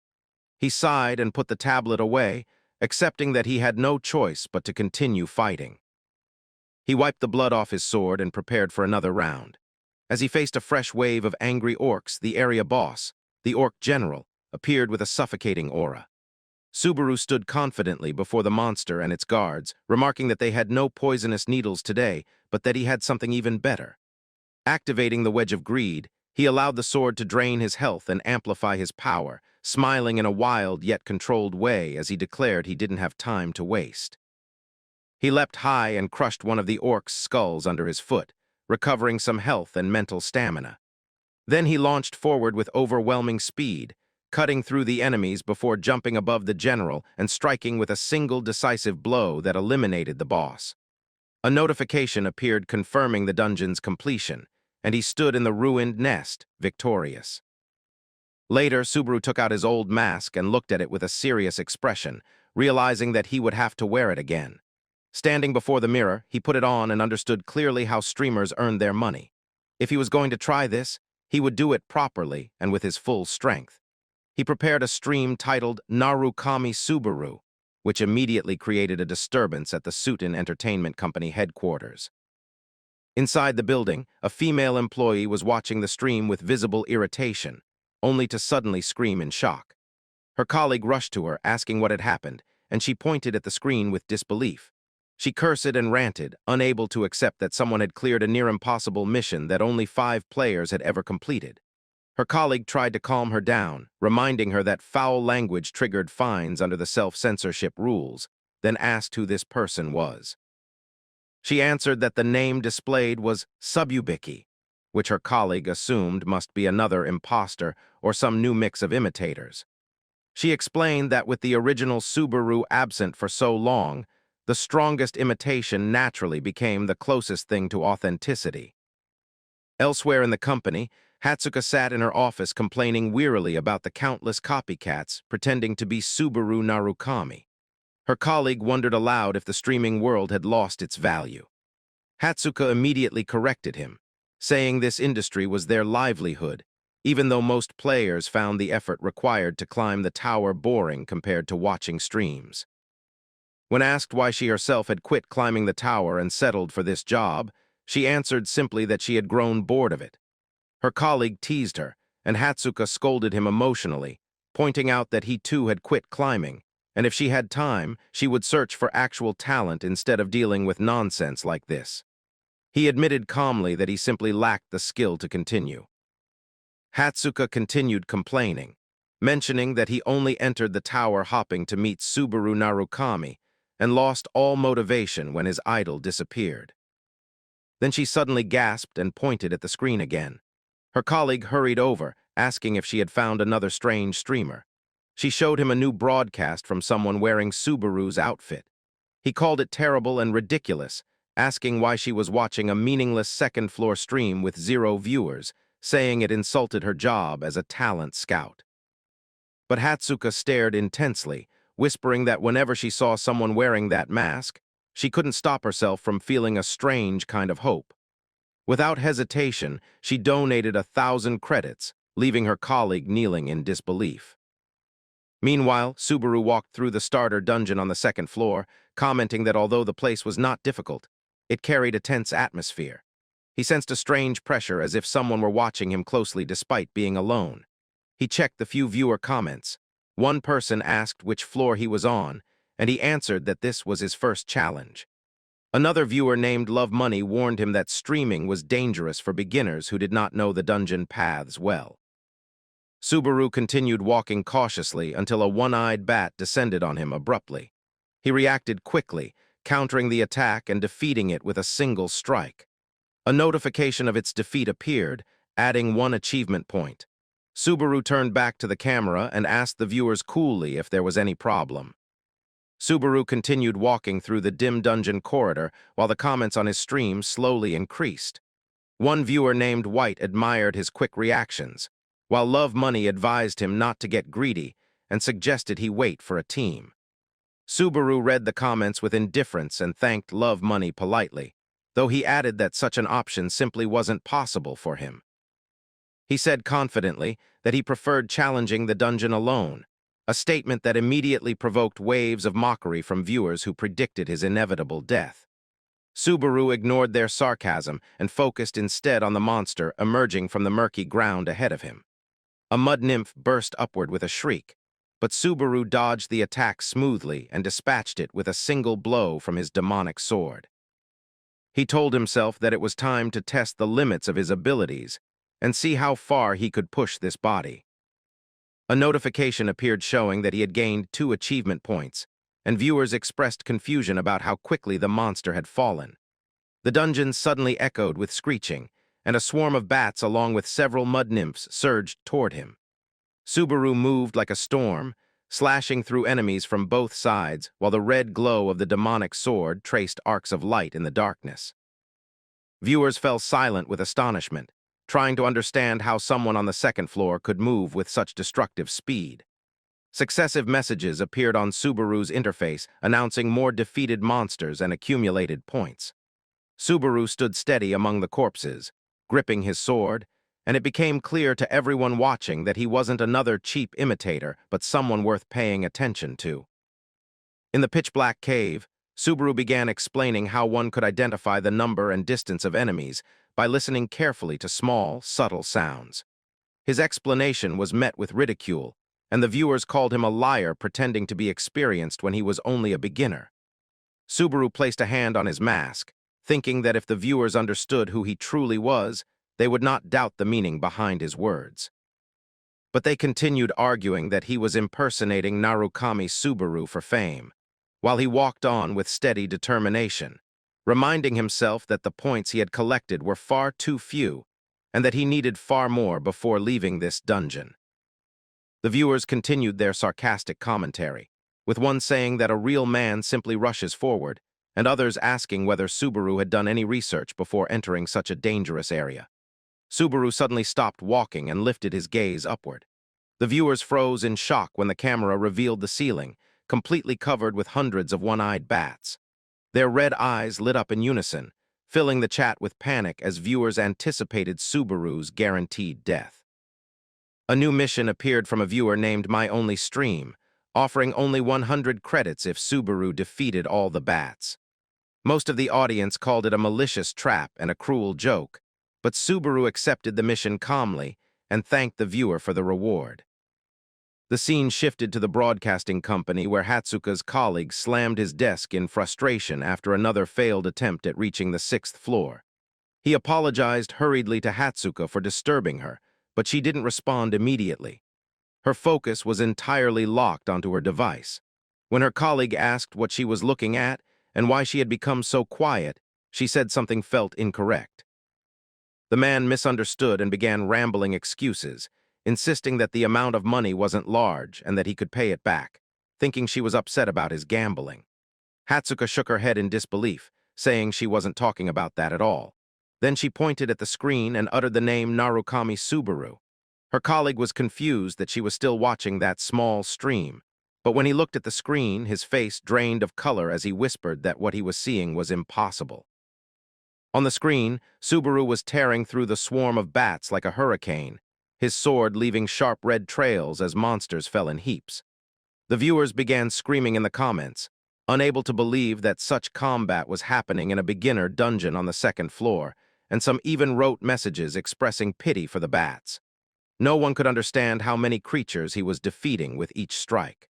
He sighed and put the tablet away, accepting that he had no choice but to continue fighting. He wiped the blood off his sword and prepared for another round. As he faced a fresh wave of angry orcs, the area boss, the Orc General, appeared with a suffocating aura. Subaru stood confidently before the monster and its guards, remarking that they had no poisonous needles today, but that he had something even better. Activating the Wedge of Greed, he allowed the sword to drain his health and amplify his power, smiling in a wild yet controlled way as he declared he didn't have time to waste. He leapt high and crushed one of the orc's skulls under his foot, recovering some health and mental stamina. Then he launched forward with overwhelming speed, cutting through the enemies before jumping above the general and striking with a single decisive blow that eliminated the boss. A notification appeared confirming the dungeon's completion, and he stood in the ruined nest, victorious. Later, Subaru took out his old mask and looked at it with a serious expression, realizing that he would have to wear it again. Standing before the mirror, he put it on and understood clearly how streamers earned their money. If he was going to try this, he would do it properly and with his full strength. He prepared a stream titled Narukami Subaru, which immediately created a disturbance at the Suiton Entertainment Company headquarters. Inside the building, a female employee was watching the stream with visible irritation, only to suddenly scream in shock. Her colleague rushed to her, asking what had happened, and she pointed at the screen with disbelief. She cursed and ranted, unable to accept that someone had cleared a near-impossible mission that only 5 players had ever completed. Her colleague tried to calm her down, reminding her that foul language triggered fines under the self-censorship rules, then asked who this person was. She answered that the name displayed was Sububiki, which her colleague assumed must be another imposter or some new mix of imitators. She explained that with the original Subaru absent for so long, the strongest imitation naturally became the closest thing to authenticity. Elsewhere in the company, Hatsuka sat in her office complaining wearily about the countless copycats pretending to be Subaru Narukami. Her colleague wondered aloud if the streaming world had lost its value. Hatsuka immediately corrected him, saying this industry was their livelihood, even though most players found the effort required to climb the tower boring compared to watching streams. When asked why she herself had quit climbing the tower and settled for this job, she answered simply that she had grown bored of it. Her colleague teased her, and Hatsuka scolded him emotionally, pointing out that he too had quit climbing, and if she had time, she would search for actual talent instead of dealing with nonsense like this. He admitted calmly that he simply lacked the skill to continue. Hatsuka continued complaining, mentioning that he only entered the tower hopping to meet Subaru Narukami and lost all motivation when his idol disappeared. Then she suddenly gasped and pointed at the screen again. Her colleague hurried over, asking if she had found another strange streamer. She showed him a new broadcast from someone wearing Subaru's outfit. He called it terrible and ridiculous, asking why she was watching a meaningless second-floor stream with 0 viewers, saying it insulted her job as a talent scout. But Hatsuka stared intensely, whispering that whenever she saw someone wearing that mask, she couldn't stop herself from feeling a strange kind of hope. Without hesitation, she donated 1,000 credits, leaving her colleague kneeling in disbelief. Meanwhile, Subaru walked through the starter dungeon on the second floor, commenting that although the place was not difficult, it carried a tense atmosphere. He sensed a strange pressure as if someone were watching him closely despite being alone. He checked the few viewer comments. One person asked which floor he was on, and he answered that this was his first challenge. Another viewer named Love Money warned him that streaming was dangerous for beginners who did not know the dungeon paths well. Subaru continued walking cautiously until a one-eyed bat descended on him abruptly. He reacted quickly, countering the attack and defeating it with a single strike. A notification of its defeat appeared, adding 1 achievement point. Subaru turned back to the camera and asked the viewers coolly if there was any problem. Subaru continued walking through the dim dungeon corridor while the comments on his stream slowly increased. One viewer named White admired his quick reactions, while Love Money advised him not to get greedy and suggested he wait for a team. Subaru read the comments with indifference and thanked Love Money politely, though he added that such an option simply wasn't possible for him. He said confidently that he preferred challenging the dungeon alone, a statement that immediately provoked waves of mockery from viewers who predicted his inevitable death. Subaru ignored their sarcasm and focused instead on the monster emerging from the murky ground ahead of him. A mud nymph burst upward with a shriek, but Subaru dodged the attack smoothly and dispatched it with a single blow from his demonic sword. He told himself that it was time to test the limits of his abilities and see how far he could push this body. A notification appeared showing that he had gained 2 achievement points, and viewers expressed confusion about how quickly the monster had fallen. The dungeon suddenly echoed with screeching, and a swarm of bats along with several mud nymphs surged toward him. Subaru moved like a storm, slashing through enemies from both sides while the red glow of the demonic sword traced arcs of light in the darkness. Viewers fell silent with astonishment, trying to understand how someone on the second floor could move with such destructive speed. Successive messages appeared on Subaru's interface announcing more defeated monsters and accumulated points. Subaru stood steady among the corpses, gripping his sword, and it became clear to everyone watching that he wasn't another cheap imitator but someone worth paying attention to. In the pitch-black cave, Subaru began explaining how one could identify the number and distance of enemies by listening carefully to small, subtle sounds. His explanation was met with ridicule, and the viewers called him a liar pretending to be experienced when he was only a beginner. Subaru placed a hand on his mask, thinking that if the viewers understood who he truly was, they would not doubt the meaning behind his words. But they continued arguing that he was impersonating Narukami Subaru for fame, while he walked on with steady determination, reminding himself that the points he had collected were far too few and that he needed far more before leaving this dungeon. The viewers continued their sarcastic commentary, with one saying that a real man simply rushes forward, and others asking whether Subaru had done any research before entering such a dangerous area. Subaru suddenly stopped walking and lifted his gaze upward. The viewers froze in shock when the camera revealed the ceiling, completely covered with hundreds of one-eyed bats. Their red eyes lit up in unison, filling the chat with panic as viewers anticipated Subaru's guaranteed death. A new mission appeared from a viewer named My Only Stream, offering only 100 credits if Subaru defeated all the bats. Most of the audience called it a malicious trap and a cruel joke, but Subaru accepted the mission calmly and thanked the viewer for the reward. The scene shifted to the broadcasting company where Hatsuka's colleague slammed his desk in frustration after another failed attempt at reaching the 6th floor. He apologized hurriedly to Hatsuka for disturbing her, but she didn't respond immediately. Her focus was entirely locked onto her device. When her colleague asked what she was looking at and why she had become so quiet, she said something felt incorrect. The man misunderstood and began rambling excuses, insisting that the amount of money wasn't large and that he could pay it back, thinking she was upset about his gambling. Hatsuka shook her head in disbelief, saying she wasn't talking about that at all. Then she pointed at the screen and uttered the name Narukami Subaru. Her colleague was confused that she was still watching that small stream, but when he looked at the screen, his face drained of color as he whispered that what he was seeing was impossible. On the screen, Subaru was tearing through the swarm of bats like a hurricane, his sword leaving sharp red trails as monsters fell in heaps. The viewers began screaming in the comments, unable to believe that such combat was happening in a beginner dungeon on the 2nd floor, and some even wrote messages expressing pity for the bats. No one could understand how many creatures he was defeating with each strike.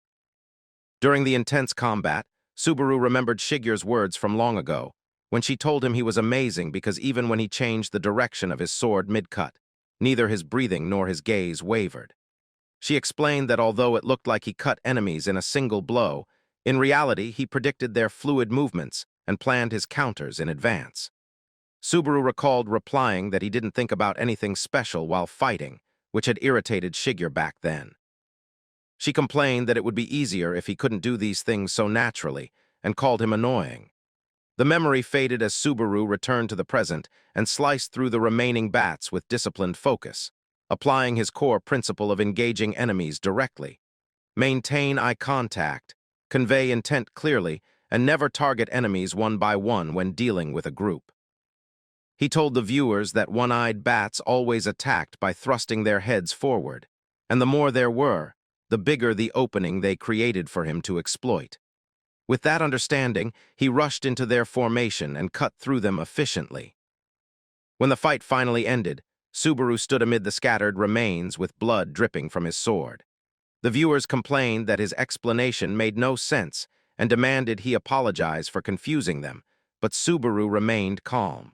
During the intense combat, Subaru remembered Shigeru's words from long ago, when she told him he was amazing because even when he changed the direction of his sword mid-cut, neither his breathing nor his gaze wavered. She explained that although it looked like he cut enemies in a single blow, in reality he predicted their fluid movements and planned his counters in advance. Subaru recalled replying that he didn't think about anything special while fighting, which had irritated Shigeru back then. She complained that it would be easier if he couldn't do these things so naturally, and called him annoying. The memory faded as Subaru returned to the present and sliced through the remaining bats with disciplined focus, applying his core principle of engaging enemies directly. Maintain eye contact, convey intent clearly, and never target enemies one by one when dealing with a group. He told the viewers that one-eyed bats always attacked by thrusting their heads forward, and the more there were, the bigger the opening they created for him to exploit. With that understanding, he rushed into their formation and cut through them efficiently. When the fight finally ended, Subaru stood amid the scattered remains with blood dripping from his sword. The viewers complained that his explanation made no sense and demanded he apologize for confusing them, but Subaru remained calm.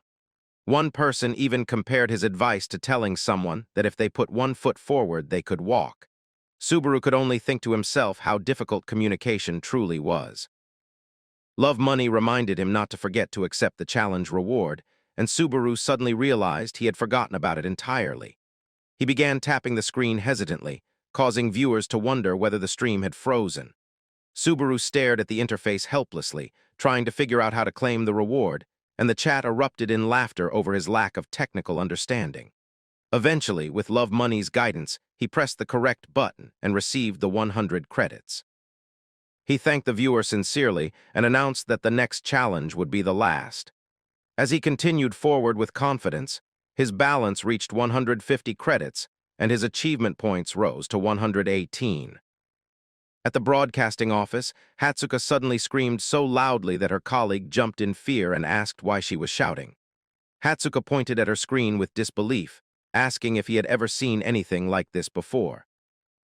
One person even compared his advice to telling someone that if they put one foot forward, they could walk. Subaru could only think to himself how difficult communication truly was. Love money reminded him not to forget to accept the challenge reward, and Subaru suddenly realized he had forgotten about it entirely. He began tapping the screen hesitantly, causing viewers to wonder whether the stream had frozen. Subaru stared at the interface helplessly, trying to figure out how to claim the reward, and the chat erupted in laughter over his lack of technical understanding. Eventually, with Love Money's guidance, he pressed the correct button and received the 100 credits. He thanked the viewer sincerely and announced that the next challenge would be the last. As he continued forward with confidence, his balance reached 150 credits, and his achievement points rose to 118. At the broadcasting office, Hatsuka suddenly screamed so loudly that her colleague jumped in fear and asked why she was shouting. Hatsuka pointed at her screen with disbelief, asking if he had ever seen anything like this before.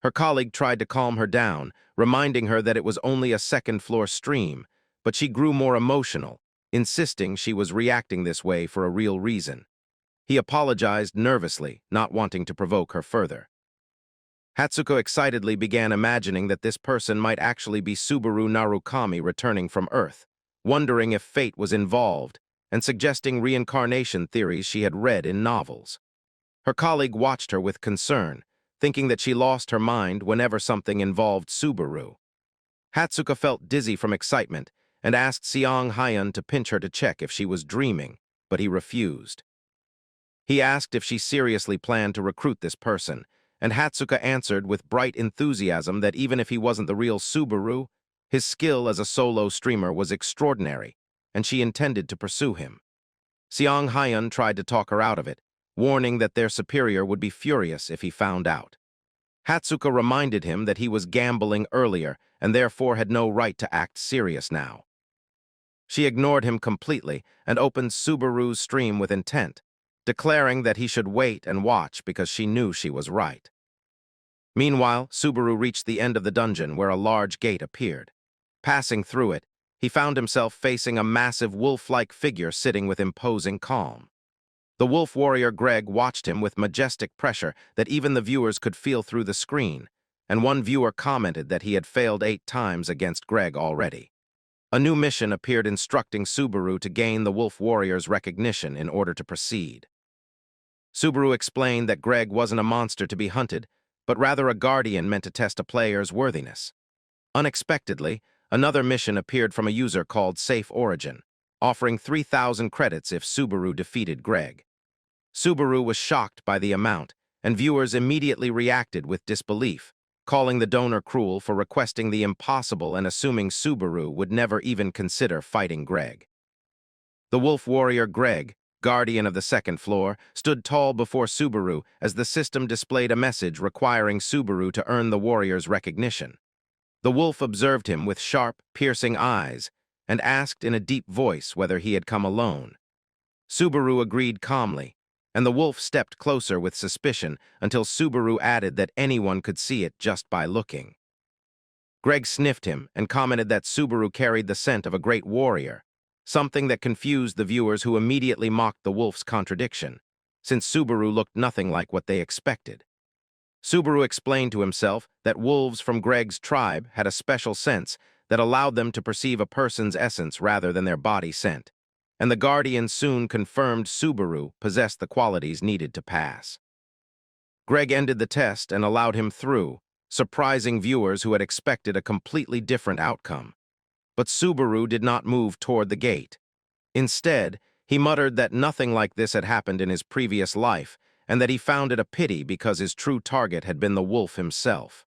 Her colleague tried to calm her down, reminding her that it was only a 2nd-floor stream, but she grew more emotional, insisting she was reacting this way for a real reason. He apologized nervously, not wanting to provoke her further. Hatsuka excitedly began imagining that this person might actually be Subaru Narukami returning from Earth, wondering if fate was involved, and suggesting reincarnation theories she had read in novels. Her colleague watched her with concern, thinking that she lost her mind whenever something involved Subaru. Hatsuka felt dizzy from excitement and asked Seong Hyun to pinch her to check if she was dreaming, but he refused. He asked if she seriously planned to recruit this person, and Hatsuka answered with bright enthusiasm that even if he wasn't the real Subaru, his skill as a solo streamer was extraordinary, and she intended to pursue him. Seong Hyun tried to talk her out of it, warning that their superior would be furious if he found out. Hatsuka reminded him that he was gambling earlier and therefore had no right to act serious now. She ignored him completely and opened Subaru's stream with intent, declaring that he should wait and watch because she knew she was right. Meanwhile, Subaru reached the end of the dungeon where a large gate appeared. Passing through it, he found himself facing a massive wolf-like figure sitting with imposing calm. The wolf warrior Greg watched him with majestic pressure that even the viewers could feel through the screen, and one viewer commented that he had failed 8 times against Greg already. A new mission appeared instructing Subaru to gain the wolf warrior's recognition in order to proceed. Subaru explained that Greg wasn't a monster to be hunted, but rather a guardian meant to test a player's worthiness. Unexpectedly, another mission appeared from a user called Safe Origin, offering 3,000 credits if Subaru defeated Greg. Subaru was shocked by the amount, and viewers immediately reacted with disbelief, calling the donor cruel for requesting the impossible and assuming Subaru would never even consider fighting Greg. The wolf warrior Greg, guardian of the second floor, stood tall before Subaru as the system displayed a message requiring Subaru to earn the warrior's recognition. The wolf observed him with sharp, piercing eyes and asked in a deep voice whether he had come alone. Subaru agreed calmly, and the wolf stepped closer with suspicion until Subaru added that anyone could see it just by looking. Greg sniffed him and commented that Subaru carried the scent of a great warrior, something that confused the viewers who immediately mocked the wolf's contradiction, since Subaru looked nothing like what they expected. Subaru explained to himself that wolves from Greg's tribe had a special sense that allowed them to perceive a person's essence rather than their body scent, and the Guardian soon confirmed Subaru possessed the qualities needed to pass. Greg ended the test and allowed him through, surprising viewers who had expected a completely different outcome. But Subaru did not move toward the gate. Instead, he muttered that nothing like this had happened in his previous life, and that he found it a pity because his true target had been the wolf himself.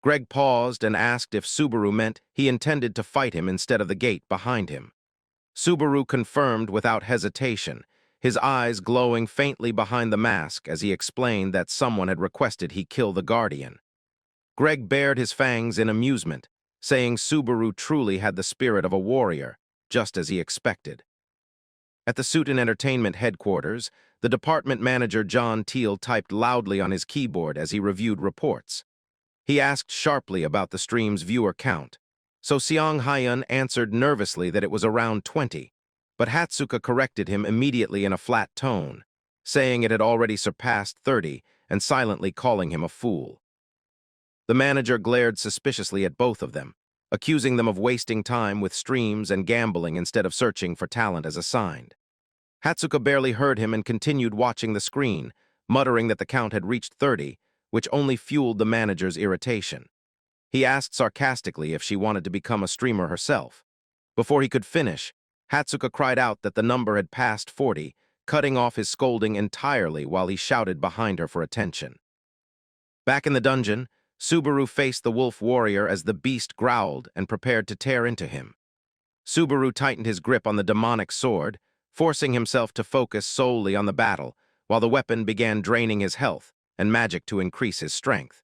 Greg paused and asked if Subaru meant he intended to fight him instead of the gate behind him. Subaru confirmed without hesitation, his eyes glowing faintly behind the mask as he explained that someone had requested he kill the Guardian. Greg bared his fangs in amusement, saying Subaru truly had the spirit of a warrior, just as he expected. At the Suit and Entertainment headquarters, the department manager John Teal typed loudly on his keyboard as he reviewed reports. He asked sharply about the stream's viewer count, so Seong Hyun answered nervously that it was around 20, but Hatsuka corrected him immediately in a flat tone, saying it had already surpassed 30 and silently calling him a fool. The manager glared suspiciously at both of them, accusing them of wasting time with streams and gambling instead of searching for talent as assigned. Hatsuka barely heard him and continued watching the screen, muttering that the count had reached 30, which only fueled the manager's irritation. He asked sarcastically if she wanted to become a streamer herself. Before he could finish, Hatsuka cried out that the number had passed 40, cutting off his scolding entirely while he shouted behind her for attention. Back in the dungeon, Subaru faced the wolf warrior as the beast growled and prepared to tear into him. Subaru tightened his grip on the demonic sword, forcing himself to focus solely on the battle, while the weapon began draining his health and magic to increase his strength.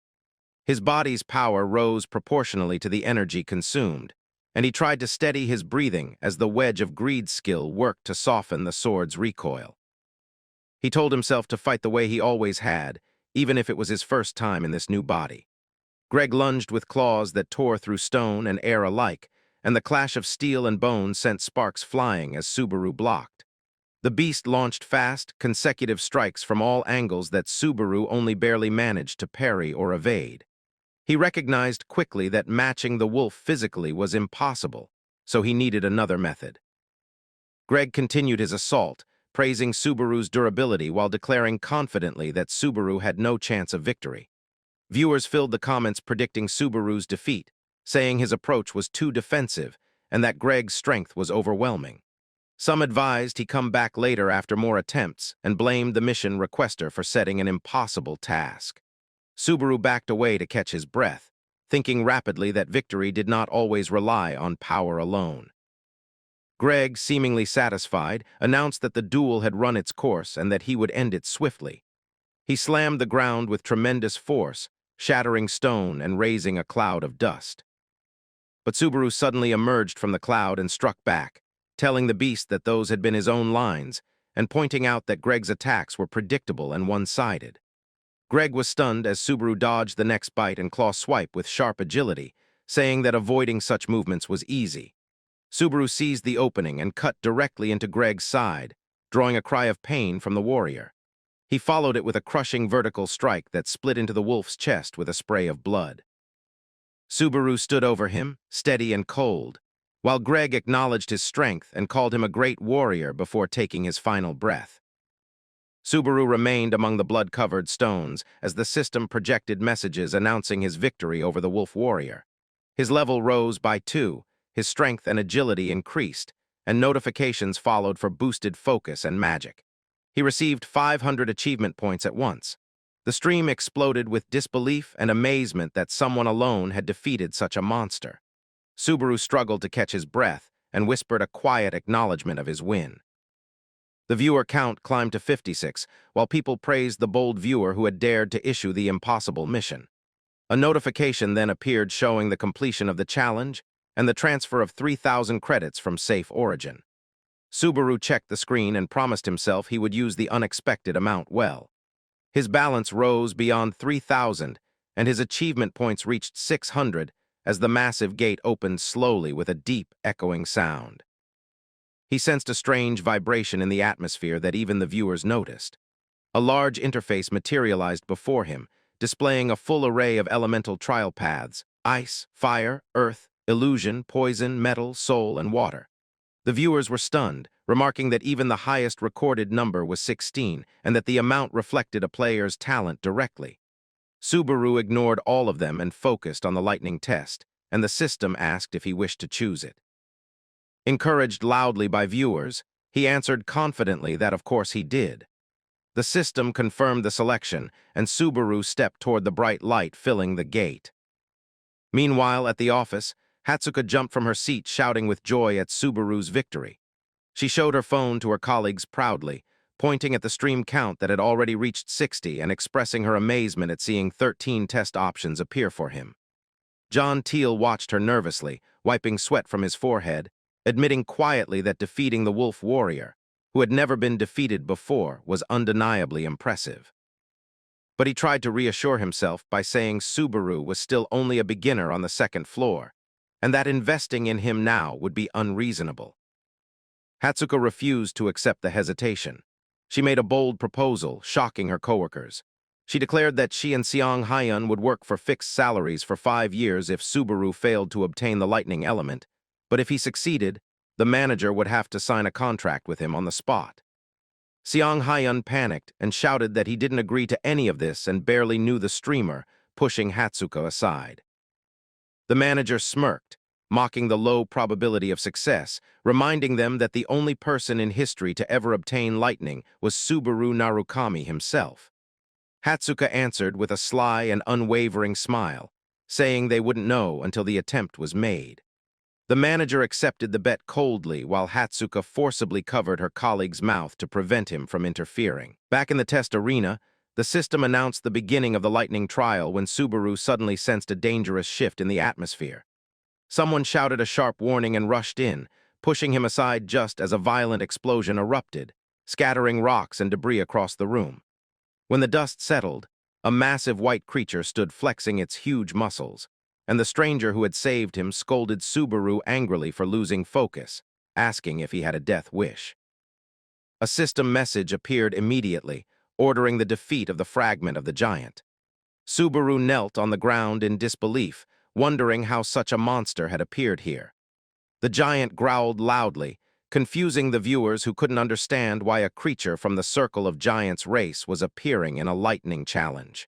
His body's power rose proportionally to the energy consumed, and he tried to steady his breathing as the Wedge of Greed skill worked to soften the sword's recoil. He told himself to fight the way he always had, even if it was his first time in this new body. Greg lunged with claws that tore through stone and air alike, and the clash of steel and bone sent sparks flying as Subaru blocked. The beast launched fast, consecutive strikes from all angles that Subaru only barely managed to parry or evade. He recognized quickly that matching the wolf physically was impossible, so he needed another method. Greg continued his assault, praising Subaru's durability while declaring confidently that Subaru had no chance of victory. Viewers filled the comments predicting Subaru's defeat, saying his approach was too defensive and that Greg's strength was overwhelming. Some advised he come back later after more attempts and blamed the mission requester for setting an impossible task. Subaru backed away to catch his breath, thinking rapidly that victory did not always rely on power alone. Greg, seemingly satisfied, announced that the duel had run its course and that he would end it swiftly. He slammed the ground with tremendous force, shattering stone and raising a cloud of dust. But Subaru suddenly emerged from the cloud and struck back, telling the beast that those had been his own lines, and pointing out that Greg's attacks were predictable and one-sided. Greg was stunned as Subaru dodged the next bite and claw swipe with sharp agility, saying that avoiding such movements was easy. Subaru seized the opening and cut directly into Greg's side, drawing a cry of pain from the warrior. He followed it with a crushing vertical strike that split into the wolf's chest with a spray of blood. Subaru stood over him, steady and cold, while Greg acknowledged his strength and called him a great warrior before taking his final breath. Subaru remained among the blood-covered stones as the system projected messages announcing his victory over the wolf warrior. His level rose by 2, his strength and agility increased, and notifications followed for boosted focus and magic. He received 500 achievement points at once. The stream exploded with disbelief and amazement that someone alone had defeated such a monster. Subaru struggled to catch his breath and whispered a quiet acknowledgement of his win. The viewer count climbed to 56, while people praised the bold viewer who had dared to issue the impossible mission. A notification then appeared showing the completion of the challenge and the transfer of 3,000 credits from Safe Origin. Subaru checked the screen and promised himself he would use the unexpected amount well. His balance rose beyond 3,000, and his achievement points reached 600 as the massive gate opened slowly with a deep, echoing sound. He sensed a strange vibration in the atmosphere that even the viewers noticed. A large interface materialized before him, displaying a full array of elemental trial paths: ice, fire, earth, illusion, poison, metal, soul, and water. The viewers were stunned, remarking that even the highest recorded number was 16 and that the amount reflected a player's talent directly. Subaru ignored all of them and focused on the lightning test, and the system asked if he wished to choose it. Encouraged loudly by viewers, he answered confidently that of course he did. The system confirmed the selection, and Subaru stepped toward the bright light filling the gate. Meanwhile, at the office, Hatsuka jumped from her seat shouting with joy at Subaru's victory. She showed her phone to her colleagues proudly, pointing at the stream count that had already reached 60 and expressing her amazement at seeing 13 test options appear for him. John Teal watched her nervously, wiping sweat from his forehead, admitting quietly that defeating the wolf warrior, who had never been defeated before, was undeniably impressive. But he tried to reassure himself by saying Subaru was still only a beginner on the second floor, and that investing in him now would be unreasonable. Hatsuka refused to accept the hesitation. She made a bold proposal, shocking her coworkers. She declared that she and Seong Hyun would work for fixed salaries for 5 years if Subaru failed to obtain the lightning element, but if he succeeded, the manager would have to sign a contract with him on the spot. Seong Hyun panicked and shouted that he didn't agree to any of this and barely knew the streamer, pushing Hatsuka aside. The manager smirked, mocking the low probability of success, reminding them that the only person in history to ever obtain lightning was Subaru Narukami himself. Hatsuka answered with a sly and unwavering smile, saying they wouldn't know until the attempt was made. The manager accepted the bet coldly while Hatsuka forcibly covered her colleague's mouth to prevent him from interfering. Back in the test arena, the system announced the beginning of the lightning trial when Subaru suddenly sensed a dangerous shift in the atmosphere. Someone shouted a sharp warning and rushed in, pushing him aside just as a violent explosion erupted, scattering rocks and debris across the room. When the dust settled, a massive white creature stood flexing its huge muscles, and the stranger who had saved him scolded Subaru angrily for losing focus, asking if he had a death wish. A system message appeared immediately, ordering the defeat of the fragment of the giant. Subaru knelt on the ground in disbelief, wondering how such a monster had appeared here. The giant growled loudly, confusing the viewers who couldn't understand why a creature from the Circle of Giants race was appearing in a lightning challenge.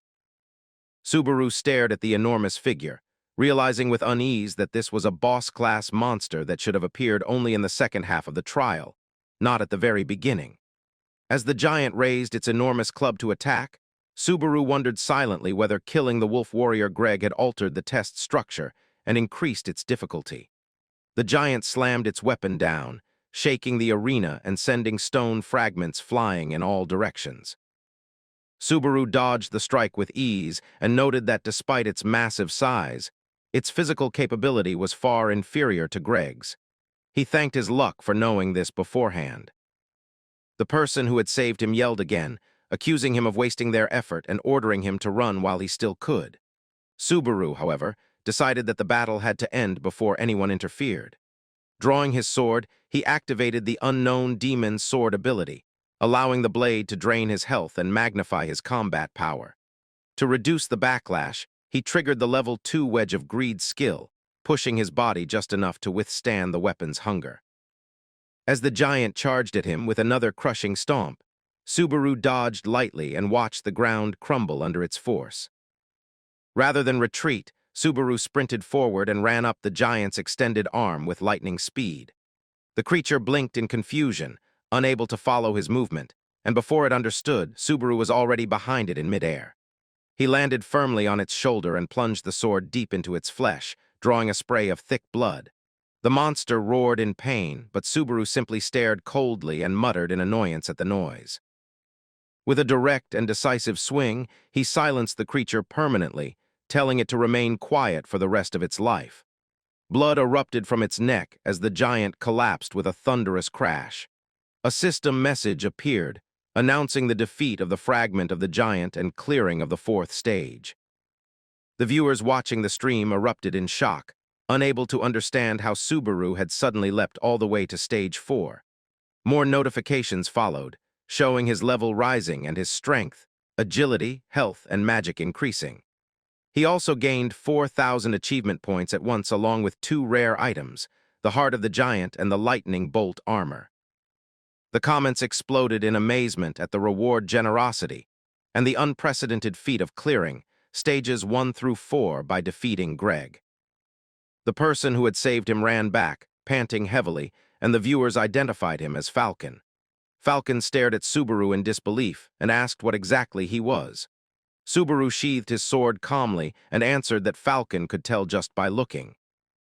Subaru stared at the enormous figure, realizing with unease that this was a boss-class monster that should have appeared only in the second half of the trial, not at the very beginning. As the giant raised its enormous club to attack, Subaru wondered silently whether killing the wolf warrior Greg had altered the test structure and increased its difficulty. The giant slammed its weapon down, shaking the arena and sending stone fragments flying in all directions. Subaru dodged the strike with ease and noted that despite its massive size, its physical capability was far inferior to Greg's. He thanked his luck for knowing this beforehand. The person who had saved him yelled again, accusing him of wasting their effort and ordering him to run while he still could. Subaru, however, decided that the battle had to end before anyone interfered. Drawing his sword, he activated the unknown demon's sword ability, allowing the blade to drain his health and magnify his combat power. To reduce the backlash, he triggered the level 2 Wedge of Greed skill, pushing his body just enough to withstand the weapon's hunger. As the giant charged at him with another crushing stomp, Subaru dodged lightly and watched the ground crumble under its force. Rather than retreat, Subaru sprinted forward and ran up the giant's extended arm with lightning speed. The creature blinked in confusion, unable to follow his movement, and before it understood, Subaru was already behind it in midair. He landed firmly on its shoulder and plunged the sword deep into its flesh, drawing a spray of thick blood. The monster roared in pain, but Subaru simply stared coldly and muttered in annoyance at the noise. With a direct and decisive swing, he silenced the creature permanently, telling it to remain quiet for the rest of its life. Blood erupted from its neck as the giant collapsed with a thunderous crash. A system message appeared, announcing the defeat of the fragment of the giant and clearing of the 4th stage. The viewers watching the stream erupted in shock, unable to understand how Subaru had suddenly leapt all the way to stage 4. More notifications followed, showing his level rising and his strength, agility, health, and magic increasing. He also gained 4,000 achievement points at once along with 2 rare items, the Heart of the Giant and the Lightning Bolt armor. The comments exploded in amazement at the reward generosity and the unprecedented feat of clearing stages 1 through 4 by defeating Greg. The person who had saved him ran back, panting heavily, and the viewers identified him as Falcon. Falcon stared at Subaru in disbelief and asked what exactly he was. Subaru sheathed his sword calmly and answered that Falcon could tell just by looking.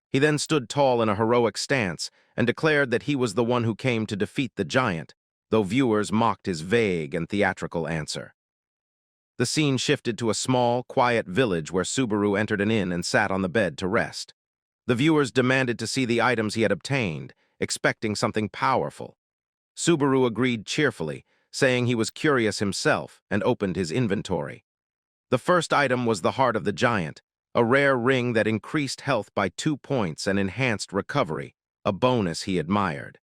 He then stood tall in a heroic stance and declared that he was the one who came to defeat the giant, though viewers mocked his vague and theatrical answer. The scene shifted to a small, quiet village where Subaru entered an inn and sat on the bed to rest. The viewers demanded to see the items he had obtained, expecting something powerful. Subaru agreed cheerfully, saying he was curious himself, and opened his inventory. The first item was the Heart of the Giant, a rare ring that increased health by 2 points and enhanced recovery, a bonus he admired.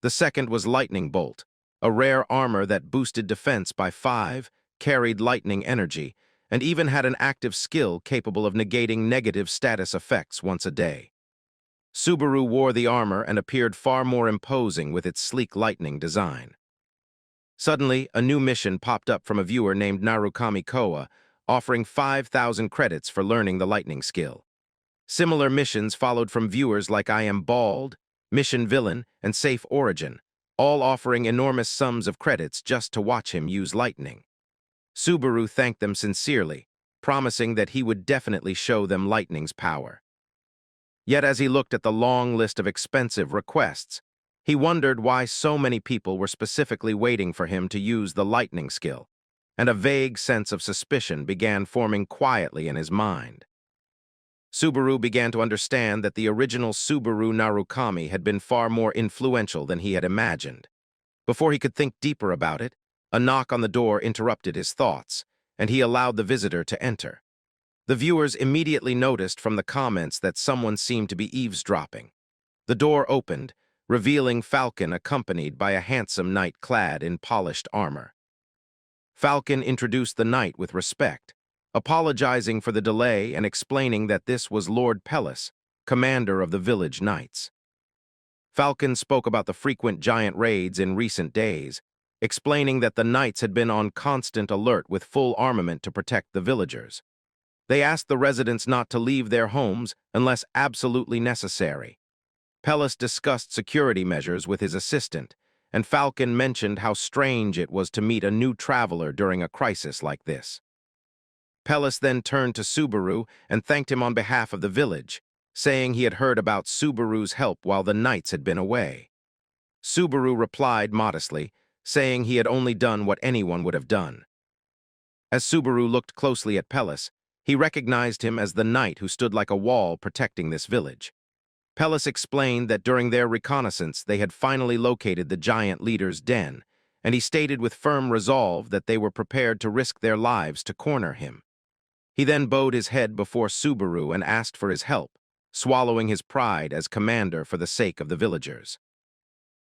The second was Lightning Bolt, a rare armor that boosted defense by 5, carried lightning energy, and even had an active skill capable of negating negative status effects once a day. Subaru wore the armor and appeared far more imposing with its sleek lightning design. Suddenly, a new mission popped up from a viewer named Narukami Koa, offering 5,000 credits for learning the lightning skill. Similar missions followed from viewers like I Am Bald, Mission Villain, and Safe Origin, all offering enormous sums of credits just to watch him use lightning. Subaru thanked them sincerely, promising that he would definitely show them lightning's power. Yet as he looked at the long list of expensive requests, he wondered why so many people were specifically waiting for him to use the lightning skill, and a vague sense of suspicion began forming quietly in his mind. Subaru began to understand that the original Subaru Narukami had been far more influential than he had imagined. Before he could think deeper about it, a knock on the door interrupted his thoughts, and he allowed the visitor to enter. The viewers immediately noticed from the comments that someone seemed to be eavesdropping. The door opened, revealing Falcon accompanied by a handsome knight clad in polished armor. Falcon introduced the knight with respect, apologizing for the delay and explaining that this was Lord Pellis, commander of the village knights. Falcon spoke about the frequent giant raids in recent days, explaining that the knights had been on constant alert with full armament to protect the villagers. They asked the residents not to leave their homes unless absolutely necessary. Pellis discussed security measures with his assistant, and Falcon mentioned how strange it was to meet a new traveler during a crisis like this. Pellis then turned to Subaru and thanked him on behalf of the village, saying he had heard about Subaru's help while the knights had been away. Subaru replied modestly, saying he had only done what anyone would have done. As Subaru looked closely at Pellis, he recognized him as the knight who stood like a wall protecting this village. Pellis explained that during their reconnaissance they had finally located the giant leader's den, and he stated with firm resolve that they were prepared to risk their lives to corner him. He then bowed his head before Subaru and asked for his help, swallowing his pride as commander for the sake of the villagers.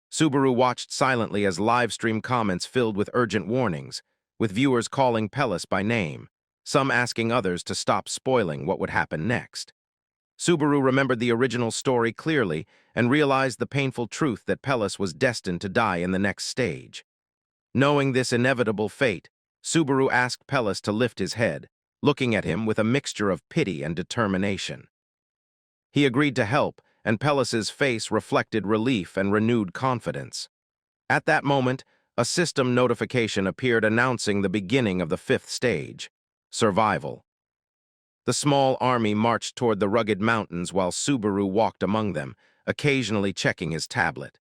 Subaru watched silently as livestream comments filled with urgent warnings, with viewers calling Pellis by name, some asking others to stop spoiling what would happen next. Subaru remembered the original story clearly and realized the painful truth that Pellis was destined to die in the next stage. Knowing this inevitable fate, Subaru asked Pellis to lift his head, looking at him with a mixture of pity and determination. He agreed to help, and Pellis's face reflected relief and renewed confidence. At that moment, a system notification appeared announcing the beginning of the fifth stage, survival. The small army marched toward the rugged mountains while Subaru walked among them, occasionally checking his tablet.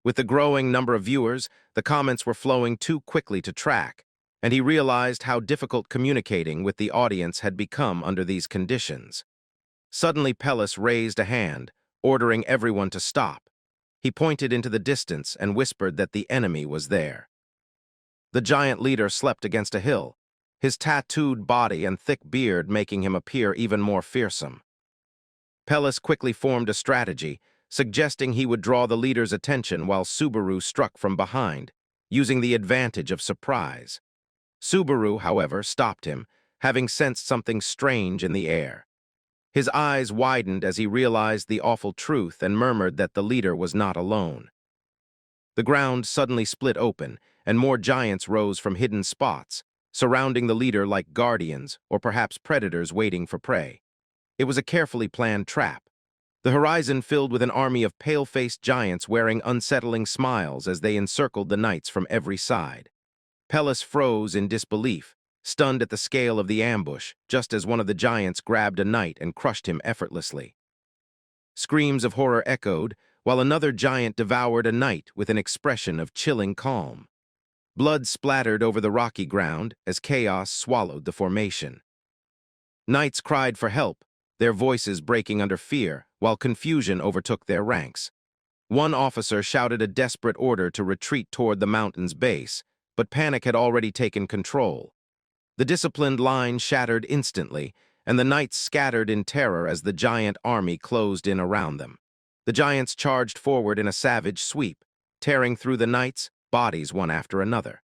With the growing number of viewers, the comments were flowing too quickly to track, and he realized how difficult communicating with the audience had become under these conditions. Suddenly, Pellis raised a hand, ordering everyone to stop. He pointed into the distance and whispered that the enemy was there. The giant leader slept against a hill, his tattooed body and thick beard making him appear even more fearsome. Pellis quickly formed a strategy, suggesting he would draw the leader's attention while Subaru struck from behind, using the advantage of surprise. Subaru, however, stopped him, having sensed something strange in the air. His eyes widened as he realized the awful truth and murmured that the leader was not alone. The ground suddenly split open, and more giants rose from hidden spots, surrounding the leader like guardians or perhaps predators waiting for prey. It was a carefully planned trap. The horizon filled with an army of pale-faced giants wearing unsettling smiles as they encircled the knights from every side. Pellis froze in disbelief, stunned at the scale of the ambush, just as one of the giants grabbed a knight and crushed him effortlessly. Screams of horror echoed, while another giant devoured a knight with an expression of chilling calm. Blood splattered over the rocky ground as chaos swallowed the formation. Knights cried for help, their voices breaking under fear, while confusion overtook their ranks. One officer shouted a desperate order to retreat toward the mountain's base, but panic had already taken control. The disciplined line shattered instantly, and the knights scattered in terror as the giant army closed in around them. The giants charged forward in a savage sweep, tearing through the knights, bodies one after another.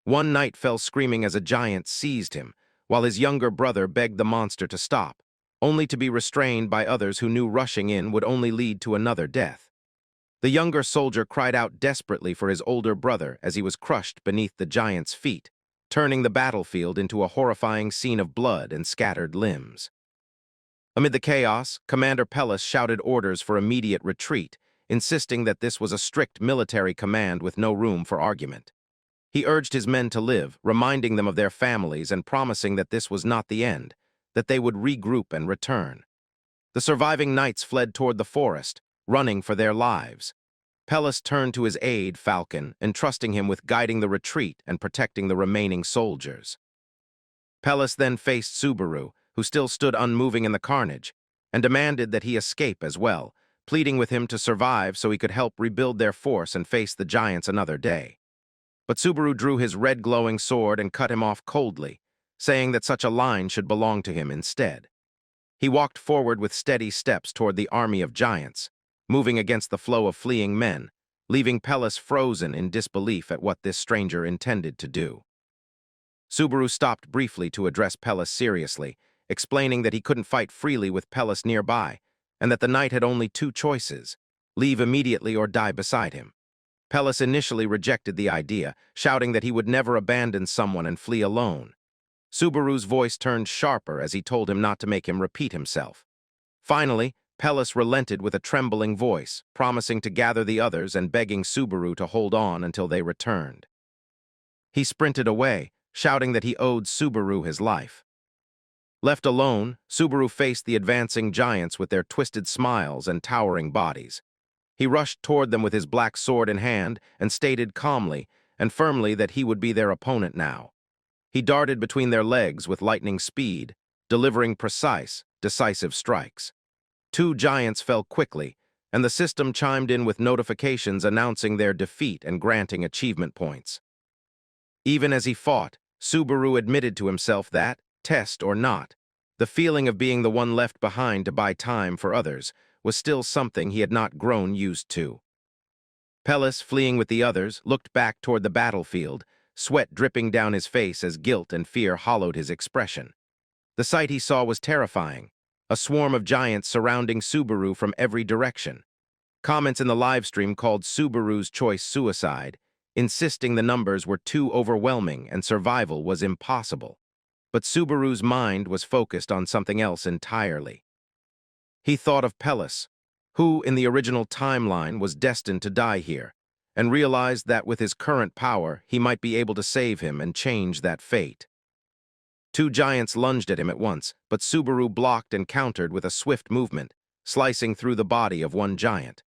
One knight fell screaming as a giant seized him, while his younger brother begged the monster to stop, only to be restrained by others who knew rushing in would only lead to another death. The younger soldier cried out desperately for his older brother as he was crushed beneath the giant's feet, turning the battlefield into a horrifying scene of blood and scattered limbs. Amid the chaos, Commander Pellis shouted orders for immediate retreat, insisting that this was a strict military command with no room for argument. He urged his men to live, reminding them of their families and promising that this was not the end, that they would regroup and return. The surviving knights fled toward the forest, running for their lives. Pellis turned to his aide, Falcon, entrusting him with guiding the retreat and protecting the remaining soldiers. Pellis then faced Subaru, who still stood unmoving in the carnage, and demanded that he escape as well, pleading with him to survive so he could help rebuild their force and face the giants another day. But Subaru drew his red glowing sword and cut him off coldly, saying that such a line should belong to him instead. He walked forward with steady steps toward the army of giants, moving against the flow of fleeing men, leaving Pellis frozen in disbelief at what this stranger intended to do. Subaru stopped briefly to address Pellis seriously, explaining that he couldn't fight freely with Pellis nearby, and that the knight had only two choices: leave immediately or die beside him. Pellis initially rejected the idea, shouting that he would never abandon someone and flee alone. Subaru's voice turned sharper as he told him not to make him repeat himself. Finally, Pellis relented with a trembling voice, promising to gather the others and begging Subaru to hold on until they returned. He sprinted away, shouting that he owed Subaru his life. Left alone, Subaru faced the advancing giants with their twisted smiles and towering bodies. He rushed toward them with his black sword in hand and stated calmly and firmly that he would be their opponent now. He darted between their legs with lightning speed, delivering precise, decisive strikes. Two giants fell quickly, and the system chimed in with notifications announcing their defeat and granting achievement points. Even as he fought, Subaru admitted to himself that, test or not, the feeling of being the one left behind to buy time for others was still something he had not grown used to. Pellis, fleeing with the others, looked back toward the battlefield, sweat dripping down his face as guilt and fear hollowed his expression. The sight he saw was terrifying, a swarm of giants surrounding Subaru from every direction. Comments in the livestream called Subaru's choice suicide, insisting the numbers were too overwhelming and survival was impossible. But Subaru's mind was focused on something else entirely. He thought of Pellis, who, in the original timeline, was destined to die here, and realized that with his current power, he might be able to save him and change that fate. Two giants lunged at him at once, but Subaru blocked and countered with a swift movement, slicing through the body of one giant.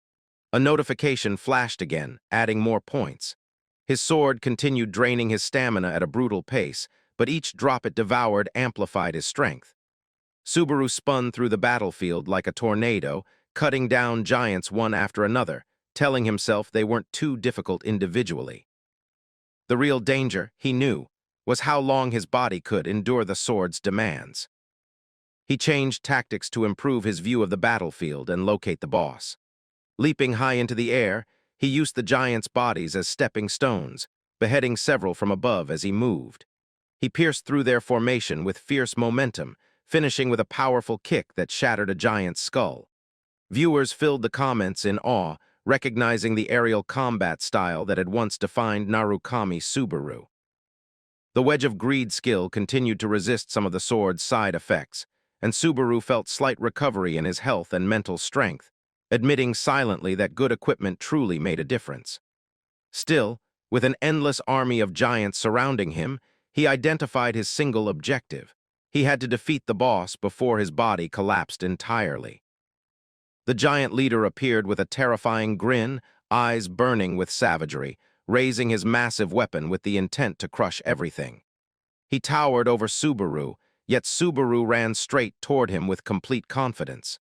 A notification flashed again, adding more points. His sword continued draining his stamina at a brutal pace, but each drop it devoured amplified his strength. Subaru spun through the battlefield like a tornado, cutting down giants one after another, telling himself they weren't too difficult individually. The real danger, he knew, was how long his body could endure the sword's demands. He changed tactics to improve his view of the battlefield and locate the boss. Leaping high into the air, he used the giants' bodies as stepping stones, beheading several from above as he moved. He pierced through their formation with fierce momentum, finishing with a powerful kick that shattered a giant's skull. Viewers filled the comments in awe, recognizing the aerial combat style that had once defined Narukami Subaru. The Wedge of Greed skill continued to resist some of the sword's side effects, and Subaru felt slight recovery in his health and mental strength, admitting silently that good equipment truly made a difference. Still, with an endless army of giants surrounding him, he identified his single objective. He had to defeat the boss before his body collapsed entirely. The giant leader appeared with a terrifying grin, eyes burning with savagery, raising his massive weapon with the intent to crush everything. He towered over Subaru, yet Subaru ran straight toward him with complete confidence.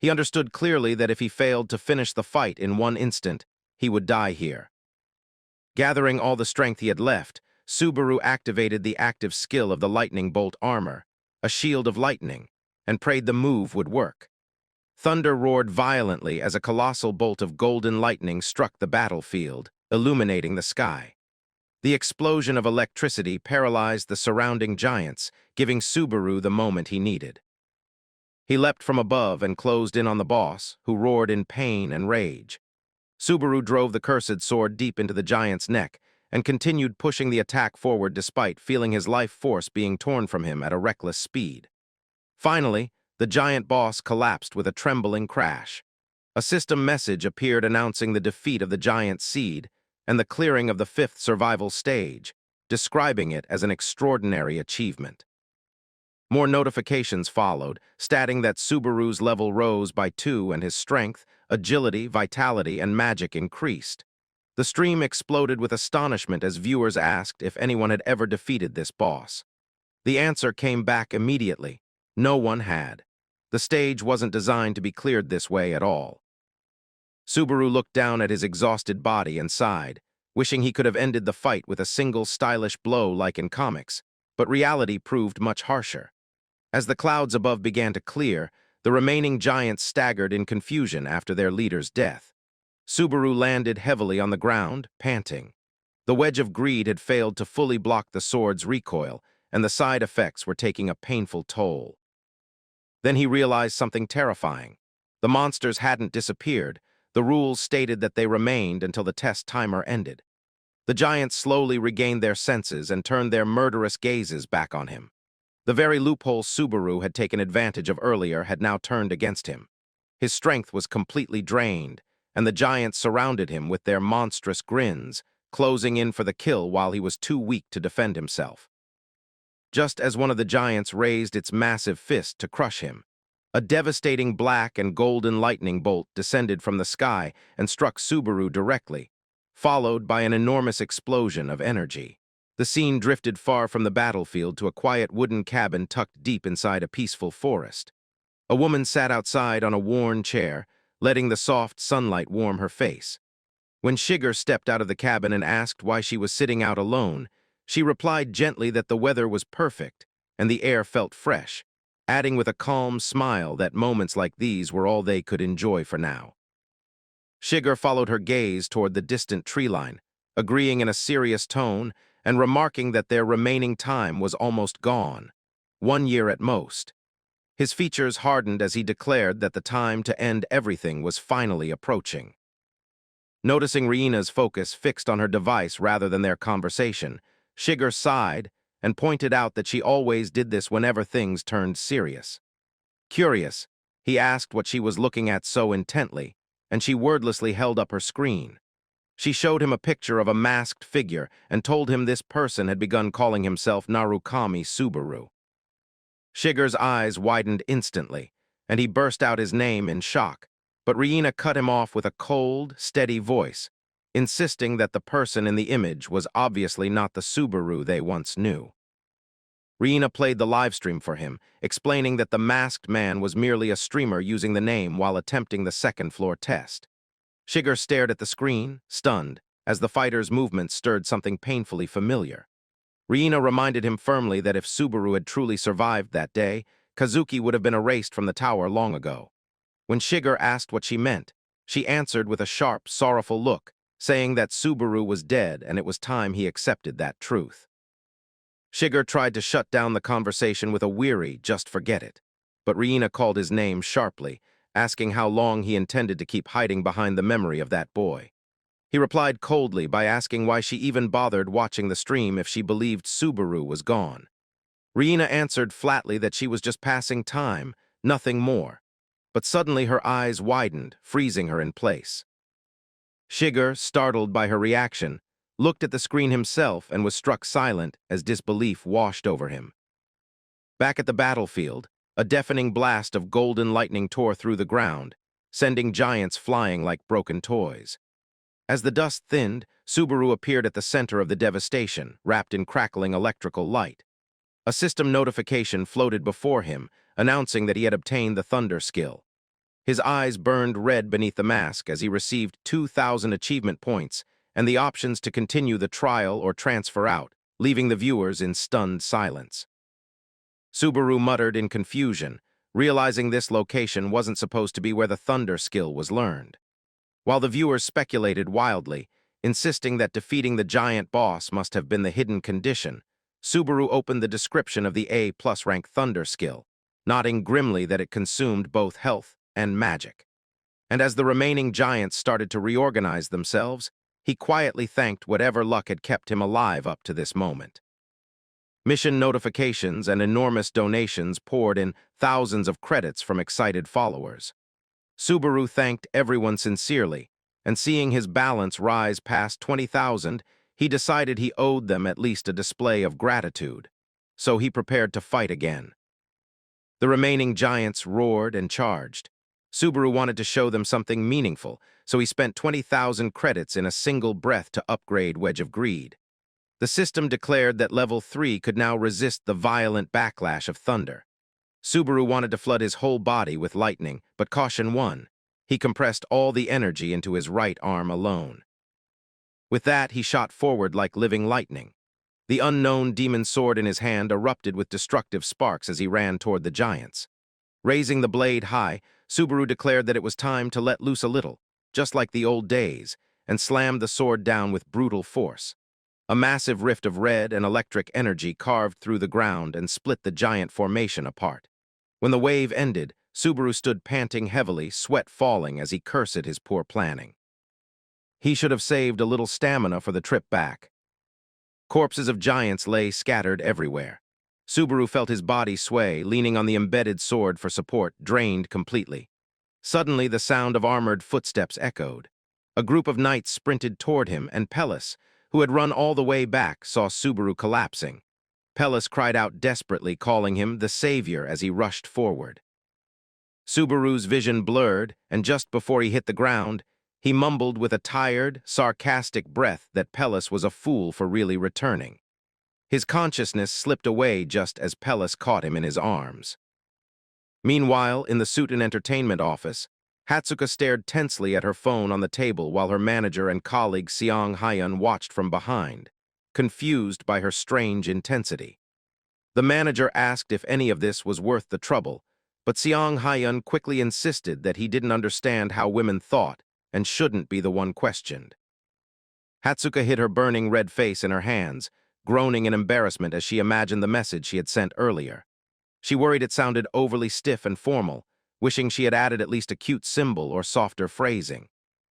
He understood clearly that if he failed to finish the fight in one instant, he would die here. Gathering all the strength he had left, Subaru activated the active skill of the lightning bolt armor, a shield of lightning, and prayed the move would work. Thunder roared violently as a colossal bolt of golden lightning struck the battlefield, illuminating the sky. The explosion of electricity paralyzed the surrounding giants, giving Subaru the moment he needed. He leapt from above and closed in on the boss, who roared in pain and rage. Subaru drove the cursed sword deep into the giant's neck and continued pushing the attack forward despite feeling his life force being torn from him at a reckless speed. Finally, the giant boss collapsed with a trembling crash. A system message appeared announcing the defeat of the giant seed and the clearing of the fifth survival stage, describing it as an extraordinary achievement. More notifications followed, stating that Subaru's level rose by 2 and his strength, agility, vitality, and magic increased. The stream exploded with astonishment as viewers asked if anyone had ever defeated this boss. The answer came back immediately. No one had. The stage wasn't designed to be cleared this way at all. Subaru looked down at his exhausted body and sighed, wishing he could have ended the fight with a single stylish blow like in comics, but reality proved much harsher. As the clouds above began to clear, the remaining giants staggered in confusion after their leader's death. Subaru landed heavily on the ground, panting. The Wedge of Greed had failed to fully block the sword's recoil, and the side effects were taking a painful toll. Then he realized something terrifying. The monsters hadn't disappeared. The rules stated that they remained until the test timer ended. The giants slowly regained their senses and turned their murderous gazes back on him. The very loophole Subaru had taken advantage of earlier had now turned against him. His strength was completely drained, and the giants surrounded him with their monstrous grins, closing in for the kill while he was too weak to defend himself. Just as one of the giants raised its massive fist to crush him, a devastating black and golden lightning bolt descended from the sky and struck Subaru directly, followed by an enormous explosion of energy. The scene drifted far from the battlefield to a quiet wooden cabin tucked deep inside a peaceful forest. A woman sat outside on a worn chair, letting the soft sunlight warm her face. When Shiger stepped out of the cabin and asked why she was sitting out alone, she replied gently that the weather was perfect and the air felt fresh, adding with a calm smile that moments like these were all they could enjoy for now. Shiger followed her gaze toward the distant tree line, agreeing in a serious tone and remarking that their remaining time was almost gone, 1 year at most. His features hardened as he declared that the time to end everything was finally approaching. Noticing Riena's focus fixed on her device rather than their conversation, Shiger sighed and pointed out that she always did this whenever things turned serious. Curious, he asked what she was looking at so intently, and she wordlessly held up her screen. She showed him a picture of a masked figure and told him this person had begun calling himself Narukami Subaru. Shiger's eyes widened instantly, and he burst out his name in shock, but Riina cut him off with a cold, steady voice, insisting that the person in the image was obviously not the Subaru they once knew. Riina played the livestream for him, explaining that the masked man was merely a streamer using the name while attempting the second-floor test. Shiger stared at the screen, stunned, as the fighter's movements stirred something painfully familiar. Riina reminded him firmly that if Subaru had truly survived that day, Kazuki would have been erased from the tower long ago. When Shiger asked what she meant, she answered with a sharp, sorrowful look, saying that Subaru was dead and it was time he accepted that truth. Shiger tried to shut down the conversation with a weary, just forget it, but Riina called his name sharply, asking how long he intended to keep hiding behind the memory of that boy. He replied coldly by asking why she even bothered watching the stream if she believed Subaru was gone. Riina answered flatly that she was just passing time, nothing more. But suddenly her eyes widened, freezing her in place. Shiger, startled by her reaction, looked at the screen himself and was struck silent as disbelief washed over him. Back at the battlefield, a deafening blast of golden lightning tore through the ground, sending giants flying like broken toys. As the dust thinned, Subaru appeared at the center of the devastation, wrapped in crackling electrical light. A system notification floated before him, announcing that he had obtained the Thunder skill. His eyes burned red beneath the mask as he received 2,000 achievement points and the options to continue the trial or transfer out, leaving the viewers in stunned silence. Subaru muttered in confusion, realizing this location wasn't supposed to be where the Thunder skill was learned. While the viewers speculated wildly, insisting that defeating the giant boss must have been the hidden condition, Subaru opened the description of the A+ rank Thunder skill, nodding grimly that it consumed both health and magic. And as the remaining giants started to reorganize themselves, he quietly thanked whatever luck had kept him alive up to this moment. Mission notifications and enormous donations poured in thousands of credits from excited followers. Subaru thanked everyone sincerely, and seeing his balance rise past 20,000, he decided he owed them at least a display of gratitude, so he prepared to fight again. The remaining giants roared and charged. Subaru wanted to show them something meaningful, so he spent 20,000 credits in a single breath to upgrade Wedge of Greed. The system declared that level 3 could now resist the violent backlash of thunder. Subaru wanted to flood his whole body with lightning, but caution won. He compressed all the energy into his right arm alone. With that, he shot forward like living lightning. The unknown demon sword in his hand erupted with destructive sparks as he ran toward the giants. Raising the blade high, Subaru declared that it was time to let loose a little, just like the old days, and slammed the sword down with brutal force. A massive rift of red and electric energy carved through the ground and split the giant formation apart. When the wave ended, Subaru stood panting heavily, sweat falling as he cursed his poor planning. He should have saved a little stamina for the trip back. Corpses of giants lay scattered everywhere. Subaru felt his body sway, leaning on the embedded sword for support, drained completely. Suddenly, the sound of armored footsteps echoed. A group of knights sprinted toward him, and Pellis, who had run all the way back, saw Subaru collapsing. Pellis cried out desperately, calling him the savior as he rushed forward. Subaru's vision blurred, and just before he hit the ground, he mumbled with a tired, sarcastic breath that Pellis was a fool for really returning. His consciousness slipped away just as Pellis caught him in his arms. Meanwhile, in the Suit and Entertainment office, Hatsuka stared tensely at her phone on the table while her manager and colleague Seong Hyun watched from behind, confused by her strange intensity. The manager asked if any of this was worth the trouble, but Seong Hyun quickly insisted that he didn't understand how women thought and shouldn't be the one questioned. Hatsuka hid her burning red face in her hands, groaning in embarrassment as she imagined the message she had sent earlier. She worried it sounded overly stiff and formal, wishing she had added at least a cute symbol or softer phrasing.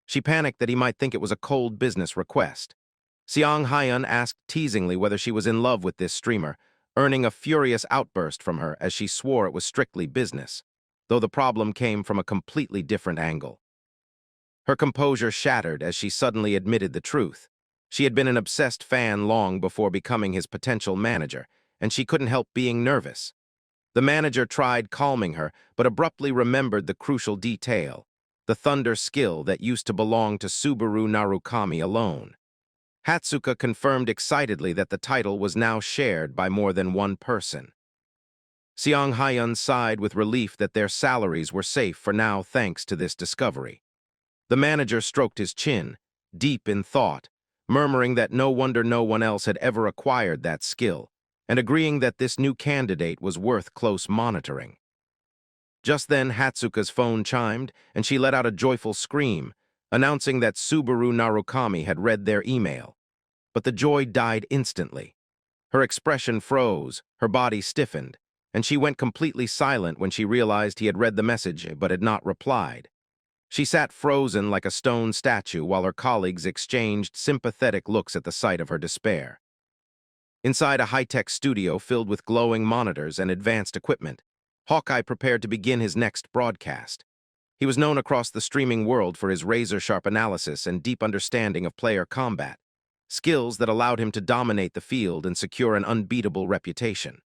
She panicked that he might think it was a cold business request. Seong Hyun asked teasingly whether she was in love with this streamer, earning a furious outburst from her as she swore it was strictly business, though the problem came from a completely different angle. Her composure shattered as she suddenly admitted the truth. She had been an obsessed fan long before becoming his potential manager, and she couldn't help being nervous. The manager tried calming her, but abruptly remembered the crucial detail, the thunder skill that used to belong to Subaru Narukami alone. Hatsuka confirmed excitedly that the title was now shared by more than one person. Seong Hyun sighed with relief that their salaries were safe for now thanks to this discovery. The manager stroked his chin, deep in thought, murmuring that no wonder no one else had ever acquired that skill, and agreeing that this new candidate was worth close monitoring. Just then, Hatsuka's phone chimed, and she let out a joyful scream, announcing that Subaru Narukami had read their email. But the joy died instantly. Her expression froze, her body stiffened, and she went completely silent when she realized he had read the message but had not replied. She sat frozen like a stone statue while her colleagues exchanged sympathetic looks at the sight of her despair. Inside a high-tech studio filled with glowing monitors and advanced equipment, Hawkeye prepared to begin his next broadcast. He was known across the streaming world for his razor-sharp analysis and deep understanding of player combat, skills that allowed him to dominate the field and secure an unbeatable reputation.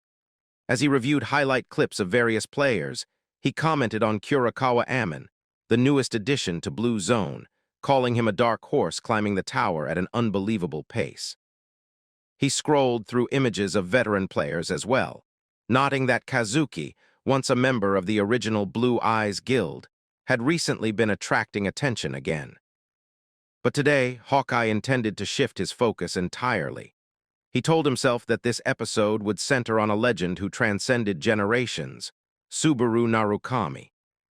As he reviewed highlight clips of various players, he commented on Kurakawa Ammon, the newest addition to Blue Zone, calling him a dark horse climbing the tower at an unbelievable pace. He scrolled through images of veteran players as well, noting that Kazuki, once a member of the original Blue Eyes Guild, had recently been attracting attention again. But today, Hawkeye intended to shift his focus entirely. He told himself that this episode would center on a legend who transcended generations, Subaru Narukami.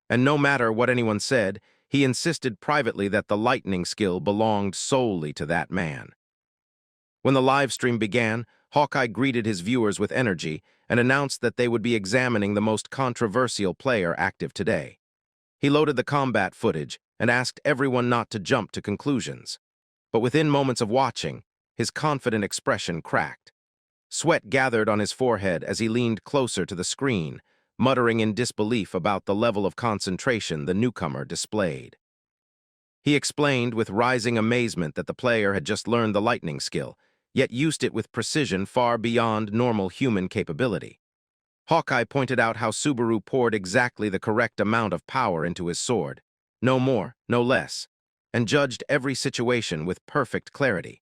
And no matter what anyone said, he insisted privately that the lightning skill belonged solely to that man. When the live stream began, Hawkeye greeted his viewers with energy and announced that they would be examining the most controversial player active today. He loaded the combat footage and asked everyone not to jump to conclusions. But within moments of watching, his confident expression cracked. Sweat gathered on his forehead as he leaned closer to the screen, muttering in disbelief about the level of concentration the newcomer displayed. He explained with rising amazement that the player had just learned the lightning skill, yet used it with precision far beyond normal human capability. Hawkeye pointed out how Subaru poured exactly the correct amount of power into his sword, no more, no less, and judged every situation with perfect clarity.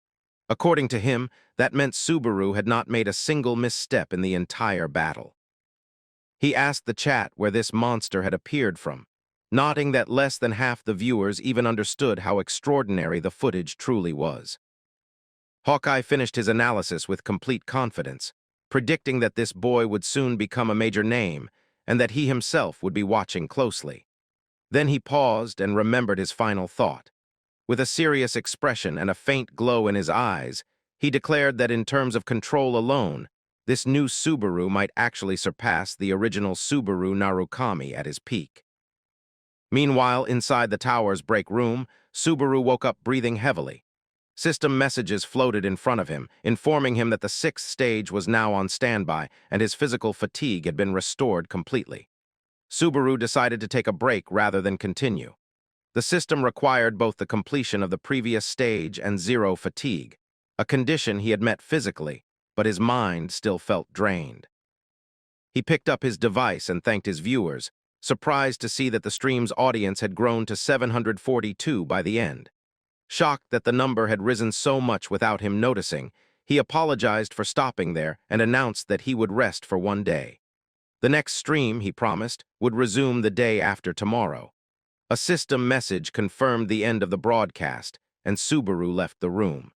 According to him, that meant Subaru had not made a single misstep in the entire battle. He asked the chat where this monster had appeared from, noting that less than half the viewers even understood how extraordinary the footage truly was. Hawkeye finished his analysis with complete confidence, predicting that this boy would soon become a major name and that he himself would be watching closely. Then he paused and remembered his final thought. With a serious expression and a faint glow in his eyes, he declared that in terms of control alone, this new Subaru might actually surpass the original Subaru Narukami at his peak. Meanwhile, inside the tower's break room, Subaru woke up breathing heavily. System messages floated in front of him, informing him that the 6th stage was now on standby and his physical fatigue had been restored completely. Subaru decided to take a break rather than continue. The system required both the completion of the previous stage and 0 fatigue, a condition he had met physically, but his mind still felt drained. He picked up his device and thanked his viewers, surprised to see that the stream's audience had grown to 742 by the end. Shocked that the number had risen so much without him noticing, he apologized for stopping there and announced that he would rest for one day. The next stream, he promised, would resume the day after tomorrow. A system message confirmed the end of the broadcast, and Subaru left the room.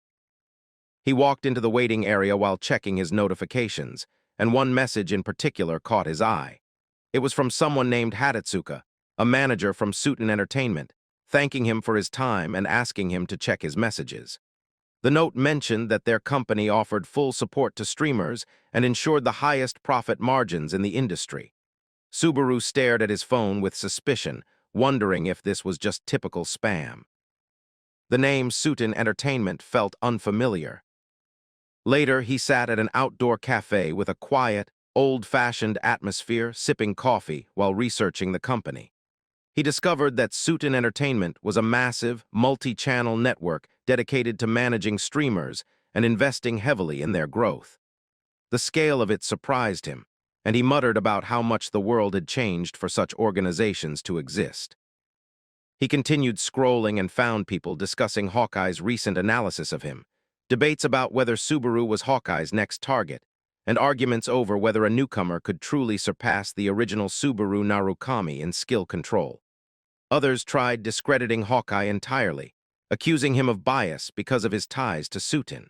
He walked into the waiting area while checking his notifications, and one message in particular caught his eye. It was from someone named Hatetsuka, a manager from Suiten Entertainment, thanking him for his time and asking him to check his messages. The note mentioned that their company offered full support to streamers and ensured the highest profit margins in the industry. Subaru stared at his phone with suspicion, wondering if this was just typical spam. The name Suiten Entertainment felt unfamiliar. Later, he sat at an outdoor cafe with a quiet, old-fashioned atmosphere, sipping coffee while researching the company. He discovered that Suiten Entertainment was a massive, multi-channel network dedicated to managing streamers and investing heavily in their growth. The scale of it surprised him, and he muttered about how much the world had changed for such organizations to exist. He continued scrolling and found people discussing Hawkeye's recent analysis of him, debates about whether Subaru was Hawkeye's next target, and arguments over whether a newcomer could truly surpass the original Subaru Narukami in skill control. Others tried discrediting Hawkeye entirely, accusing him of bias because of his ties to Suiten.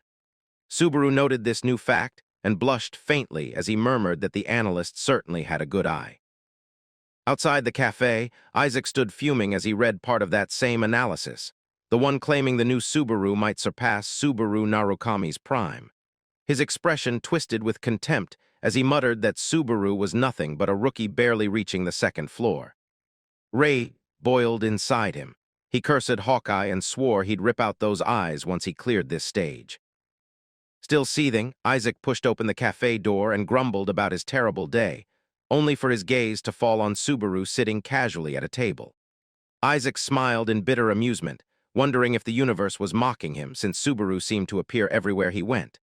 Subaru noted this new fact and blushed faintly as he murmured that the analyst certainly had a good eye. Outside the cafe, Isaac stood fuming as he read part of that same analysis, the one claiming the new Subaru might surpass Subaru Narukami's prime. His expression twisted with contempt as he muttered that Subaru was nothing but a rookie barely reaching the second floor. Rage boiled inside him. He cursed Hawkeye and swore he'd rip out those eyes once he cleared this stage. Still seething, Isaac pushed open the cafe door and grumbled about his terrible day, only for his gaze to fall on Subaru sitting casually at a table. Isaac smiled in bitter amusement, wondering if the universe was mocking him since Subaru seemed to appear everywhere he went.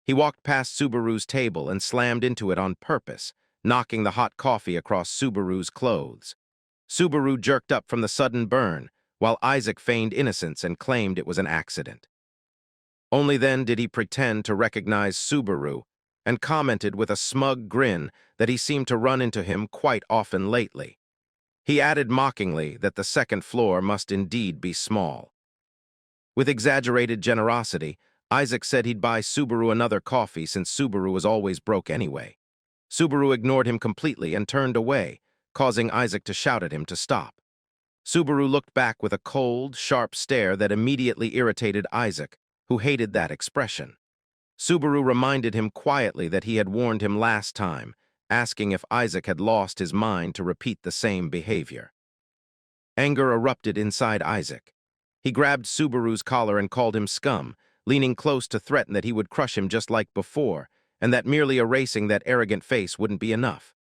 He walked past Subaru's table and slammed into it on purpose, knocking the hot coffee across Subaru's clothes. Subaru jerked up from the sudden burn, while Isaac feigned innocence and claimed it was an accident. Only then did he pretend to recognize Subaru and commented with a smug grin that he seemed to run into him quite often lately. He added mockingly that the second floor must indeed be small. With exaggerated generosity, Isaac said he'd buy Subaru another coffee since Subaru was always broke anyway. Subaru ignored him completely and turned away, causing Isaac to shout at him to stop. Subaru looked back with a cold, sharp stare that immediately irritated Isaac, who hated that expression. Subaru reminded him quietly that he had warned him last time, asking if Isaac had lost his mind to repeat the same behavior. Anger erupted inside Isaac. He grabbed Subaru's collar and called him scum, leaning close to threaten that he would crush him just like before, and that merely erasing that arrogant face wouldn't be enough.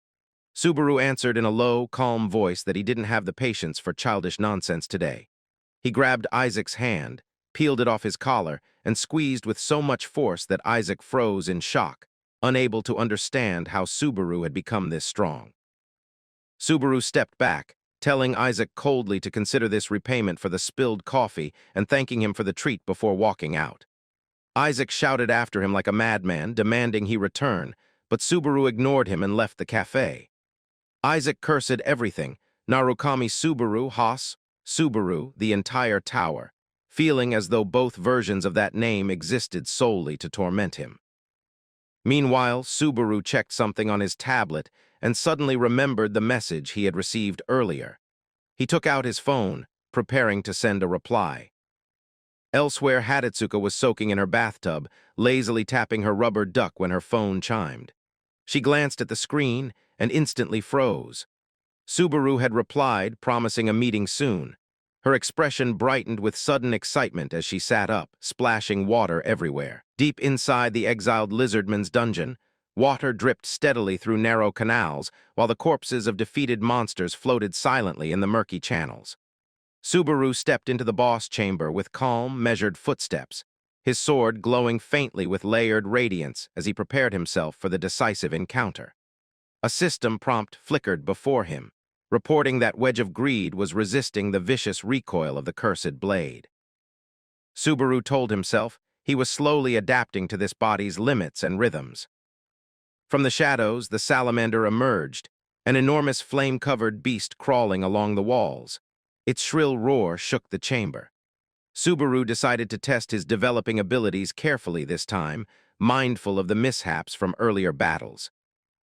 Subaru answered in a low, calm voice that he didn't have the patience for childish nonsense today. He grabbed Isaac's hand, peeled it off his collar, and squeezed with so much force that Isaac froze in shock, unable to understand how Subaru had become this strong. Subaru stepped back, telling Isaac coldly to consider this repayment for the spilled coffee and thanking him for the treat before walking out. Isaac shouted after him like a madman, demanding he return, but Subaru ignored him and left the cafe. Isaac cursed everything, Narukami Subaru, Haas, Subaru, the entire tower, feeling as though both versions of that name existed solely to torment him. Meanwhile, Subaru checked something on his tablet and suddenly remembered the message he had received earlier. He took out his phone, preparing to send a reply. Elsewhere, Hatetsuka was soaking in her bathtub, lazily tapping her rubber duck when her phone chimed. She glanced at the screen and instantly froze. Subaru had replied, promising a meeting soon. Her expression brightened with sudden excitement as she sat up, splashing water everywhere. Deep inside the exiled lizardman's dungeon, water dripped steadily through narrow canals, while the corpses of defeated monsters floated silently in the murky channels. Subaru stepped into the boss chamber with calm, measured footsteps, his sword glowing faintly with layered radiance as he prepared himself for the decisive encounter. A system prompt flickered before him, reporting that Wedge of Greed was resisting the vicious recoil of the cursed blade. Subaru told himself he was slowly adapting to this body's limits and rhythms. From the shadows, the salamander emerged, an enormous flame-covered beast crawling along the walls. Its shrill roar shook the chamber. Subaru decided to test his developing abilities carefully this time, mindful of the mishaps from earlier battles.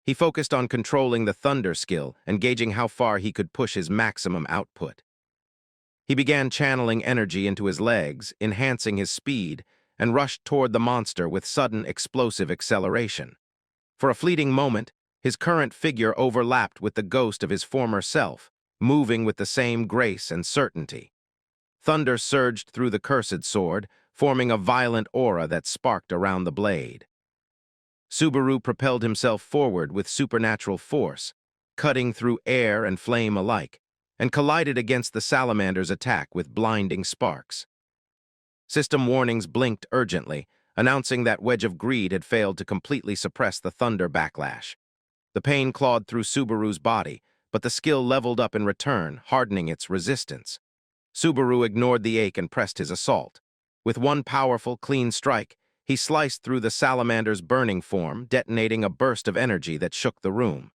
He focused on controlling the thunder skill and gauging how far he could push his maximum output. He began channeling energy into his legs, enhancing his speed, and rushed toward the monster with sudden explosive acceleration. For a fleeting moment, his current figure overlapped with the ghost of his former self, moving with the same grace and certainty. Thunder surged through the cursed sword, forming a violent aura that sparked around the blade. Subaru propelled himself forward with supernatural force, cutting through air and flame alike, and collided against the salamander's attack with blinding sparks. System warnings blinked urgently, announcing that Wedge of Greed had failed to completely suppress the thunder backlash. The pain clawed through Subaru's body, but the skill leveled up in return, hardening its resistance. Subaru ignored the ache and pressed his assault. With one powerful, clean strike, he sliced through the salamander's burning form, detonating a burst of energy that shook the room.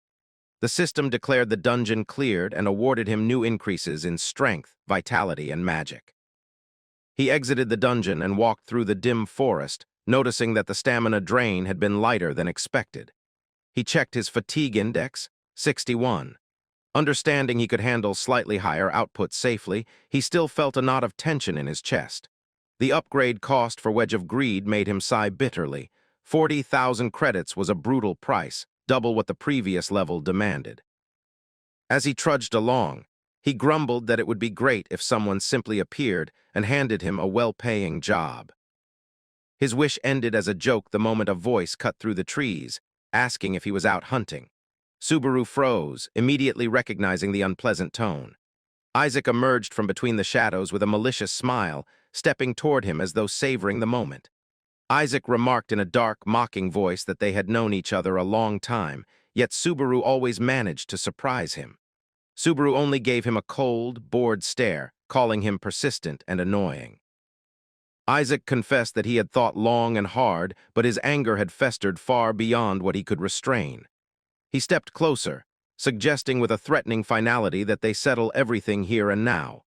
The system declared the dungeon cleared and awarded him new increases in strength, vitality, and magic. He exited the dungeon and walked through the dim forest, noticing that the stamina drain had been lighter than expected. He checked his fatigue index, 61. Understanding he could handle slightly higher output safely, he still felt a knot of tension in his chest. The upgrade cost for Wedge of Greed made him sigh bitterly. 40,000 credits was a brutal price, double what the previous level demanded. As he trudged along, he grumbled that it would be great if someone simply appeared and handed him a well-paying job. His wish ended as a joke the moment a voice cut through the trees, asking if he was out hunting. Subaru froze, immediately recognizing the unpleasant tone. Isaac emerged from between the shadows with a malicious smile, stepping toward him as though savoring the moment. Isaac remarked in a dark, mocking voice that they had known each other a long time, yet Subaru always managed to surprise him. Subaru only gave him a cold, bored stare, calling him persistent and annoying. Isaac confessed that he had thought long and hard, but his anger had festered far beyond what he could restrain. He stepped closer, suggesting with a threatening finality that they settle everything here and now.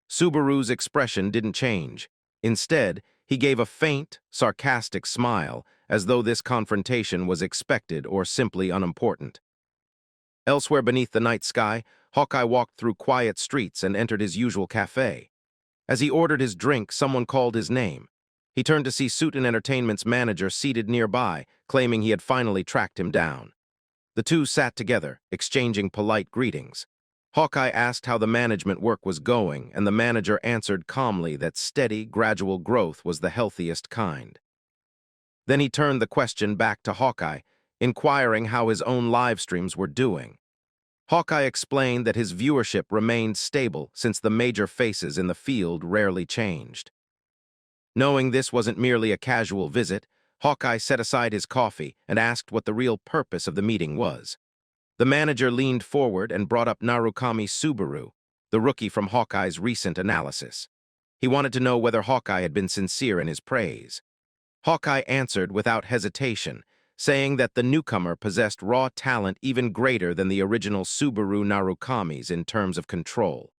Subaru's expression didn't change. Instead, he gave a faint, sarcastic smile, as though this confrontation was expected or simply unimportant. Elsewhere beneath the night sky, Hawkeye walked through quiet streets and entered his usual cafe. As he ordered his drink, someone called his name. He turned to see Suiton Entertainment's manager seated nearby, claiming he had finally tracked him down. The two sat together, exchanging polite greetings. Hawkeye asked how the management work was going, and the manager answered calmly that steady, gradual growth was the healthiest kind. Then he turned the question back to Hawkeye, inquiring how his own live streams were doing. Hawkeye explained that his viewership remained stable since the major faces in the field rarely changed. Knowing this wasn't merely a casual visit, Hawkeye set aside his coffee and asked what the real purpose of the meeting was. The manager leaned forward and brought up Narukami Subaru, the rookie from Hawkeye's recent analysis. He wanted to know whether Hawkeye had been sincere in his praise. Hawkeye answered without hesitation, saying that the newcomer possessed raw talent even greater than the original Subaru Narukami's in terms of control.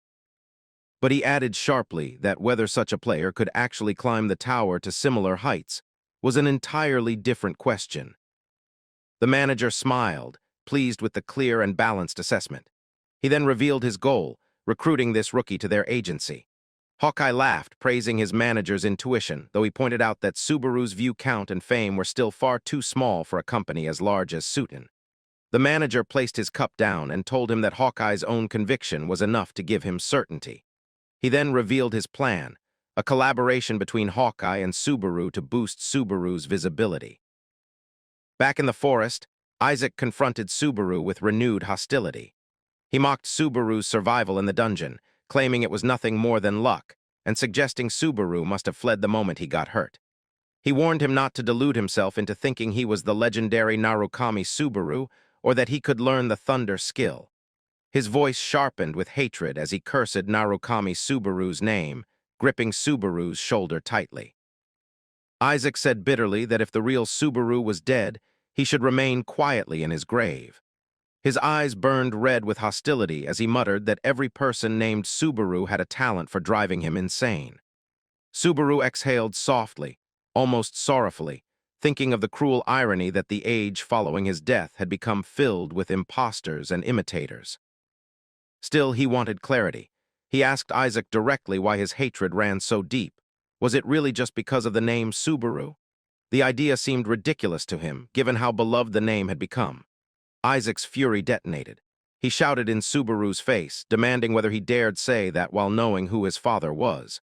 But he added sharply that whether such a player could actually climb the tower to similar heights was an entirely different question. The manager smiled, pleased with the clear and balanced assessment. He then revealed his goal, recruiting this rookie to their agency. Hawkeye laughed, praising his manager's intuition, though he pointed out that Subaru's view count and fame were still far too small for a company as large as Suiton. The manager placed his cup down and told him that Hawkeye's own conviction was enough to give him certainty. He then revealed his plan, a collaboration between Hawkeye and Subaru to boost Subaru's visibility. Back in the forest, Isaac confronted Subaru with renewed hostility. He mocked Subaru's survival in the dungeon, claiming it was nothing more than luck, and suggesting Subaru must have fled the moment he got hurt. He warned him not to delude himself into thinking he was the legendary Narukami Subaru or that he could learn the thunder skill. His voice sharpened with hatred as he cursed Narukami Subaru's name, gripping Subaru's shoulder tightly. Isaac said bitterly that if the real Subaru was dead, he should remain quietly in his grave. His eyes burned red with hostility as he muttered that every person named Subaru had a talent for driving him insane. Subaru exhaled softly, almost sorrowfully, thinking of the cruel irony that the age following his death had become filled with impostors and imitators. Still, he wanted clarity. He asked Isaac directly why his hatred ran so deep. Was it really just because of the name Subaru? The idea seemed ridiculous to him, given how beloved the name had become. Isaac's fury detonated. He shouted in Subaru's face, demanding whether he dared say that while knowing who his father was.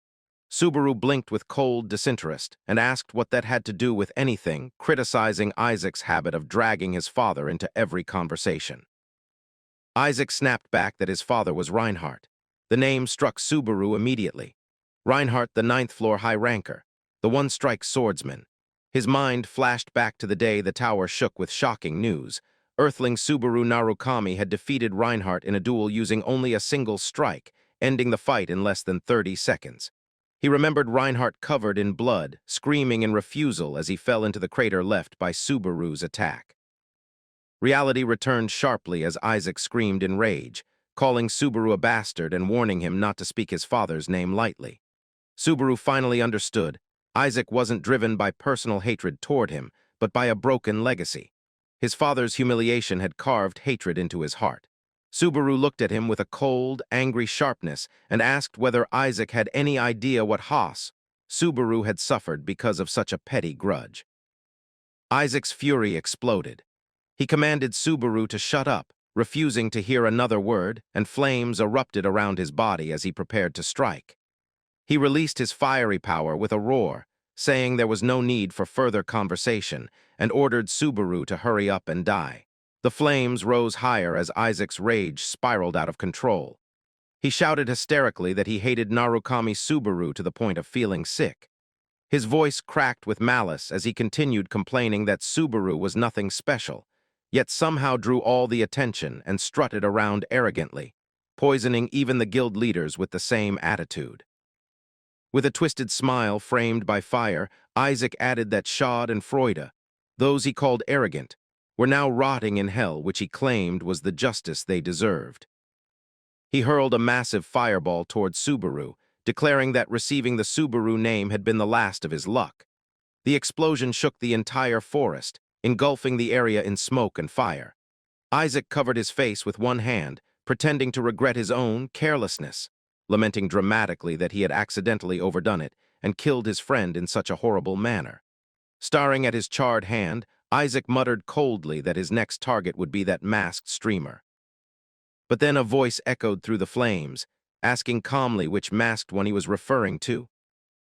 Subaru blinked with cold disinterest and asked what that had to do with anything, criticizing Isaac's habit of dragging his father into every conversation. Isaac snapped back that his father was Reinhardt. The name struck Subaru immediately. Reinhardt, the ninth-floor high-ranker, the one-strike swordsman. His mind flashed back to the day the tower shook with shocking news. Earthling Subaru Narukami had defeated Reinhardt in a duel using only a single strike, ending the fight in less than 30 seconds. He remembered Reinhardt covered in blood, screaming in refusal as he fell into the crater left by Subaru's attack. Reality returned sharply as Isaac screamed in rage, calling Subaru a bastard and warning him not to speak his father's name lightly. Subaru finally understood. Isaac wasn't driven by personal hatred toward him, but by a broken legacy. His father's humiliation had carved hatred into his heart. Subaru looked at him with a cold, angry sharpness and asked whether Isaac had any idea what Subaru had suffered because of such a petty grudge. Isaac's fury exploded. He commanded Subaru to shut up, refusing to hear another word, and flames erupted around his body as he prepared to strike. He released his fiery power with a roar, saying there was no need for further conversation, and ordered Subaru to hurry up and die. The flames rose higher as Isaac's rage spiraled out of control. He shouted hysterically that he hated Narukami Subaru to the point of feeling sick. His voice cracked with malice as he continued complaining that Subaru was nothing special, yet somehow drew all the attention and strutted around arrogantly, poisoning even the guild leaders with the same attitude. With a twisted smile framed by fire, Isaac added that Shad and Freude, those he called arrogant, were now rotting in hell, which he claimed was the justice they deserved. He hurled a massive fireball toward Subaru, declaring that receiving the Subaru name had been the last of his luck. The explosion shook the entire forest, engulfing the area in smoke and fire. Isaac covered his face with one hand, pretending to regret his own carelessness, lamenting dramatically that he had accidentally overdone it and killed his friend in such a horrible manner. Staring at his charred hand, Isaac muttered coldly that his next target would be that masked streamer. But then a voice echoed through the flames, asking calmly which masked one he was referring to.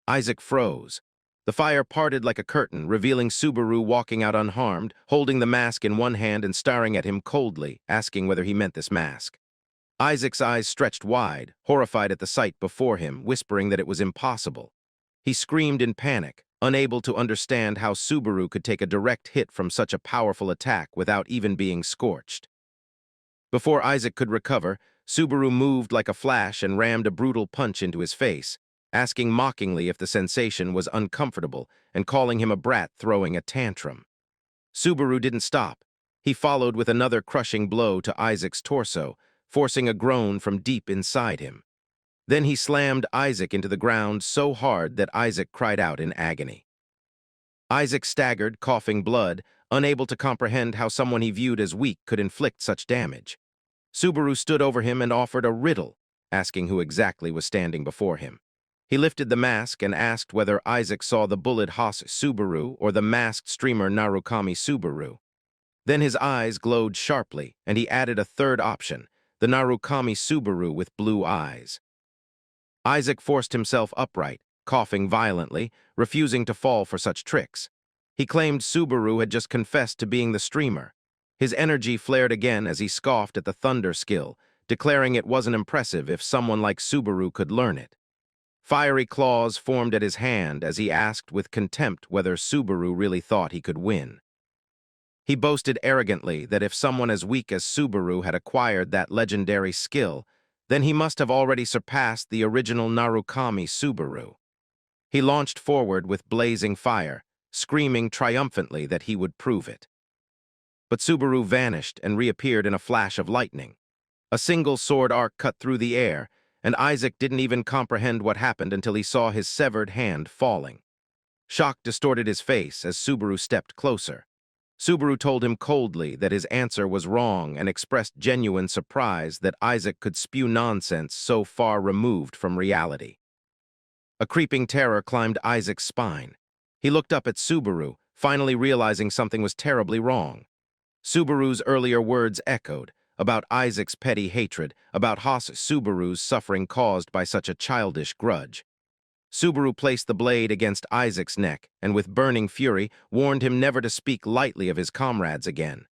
Isaac froze. The fire parted like a curtain, revealing Subaru walking out unharmed, holding the mask in one hand and staring at him coldly, asking whether he meant this mask. Isaac's eyes stretched wide, horrified at the sight before him, whispering that it was impossible. He screamed in panic, unable to understand how Subaru could take a direct hit from such a powerful attack without even being scorched. Before Isaac could recover, Subaru moved like a flash and rammed a brutal punch into his face, asking mockingly if the sensation was uncomfortable and calling him a brat throwing a tantrum. Subaru didn't stop. He followed with another crushing blow to Isaac's torso, forcing a groan from deep inside him. Then he slammed Isaac into the ground so hard that Isaac cried out in agony. Isaac staggered, coughing blood, unable to comprehend how someone he viewed as weak could inflict such damage. Subaru stood over him and offered a riddle, asking who exactly was standing before him. He lifted the mask and asked whether Isaac saw the bullet Subaru or the masked streamer Narukami Subaru. Then his eyes glowed sharply, and he added a third option, the Narukami Subaru with blue eyes. Isaac forced himself upright, coughing violently, refusing to fall for such tricks. He claimed Subaru had just confessed to being the streamer. His energy flared again as he scoffed at the thunder skill, declaring it wasn't impressive if someone like Subaru could learn it. Fiery claws formed at his hand as he asked with contempt whether Subaru really thought he could win. He boasted arrogantly that if someone as weak as Subaru had acquired that legendary skill, then he must have already surpassed the original Narukami Subaru. He launched forward with blazing fire, screaming triumphantly that he would prove it. but Subaru vanished and reappeared in a flash of lightning. A single sword arc cut through the air, and Isaac didn't even comprehend what happened until he saw his severed hand falling. Shock distorted his face as Subaru stepped closer. Subaru told him coldly that his answer was wrong and expressed genuine surprise that Isaac could spew nonsense so far removed from reality. A creeping terror climbed Isaac's spine. He looked up at Subaru, finally realizing something was terribly wrong. Subaru's earlier words echoed, about Isaac's petty hatred, about Subaru's suffering caused by such a childish grudge. Subaru placed the blade against Isaac's neck and with burning fury warned him never to speak lightly of his comrades again.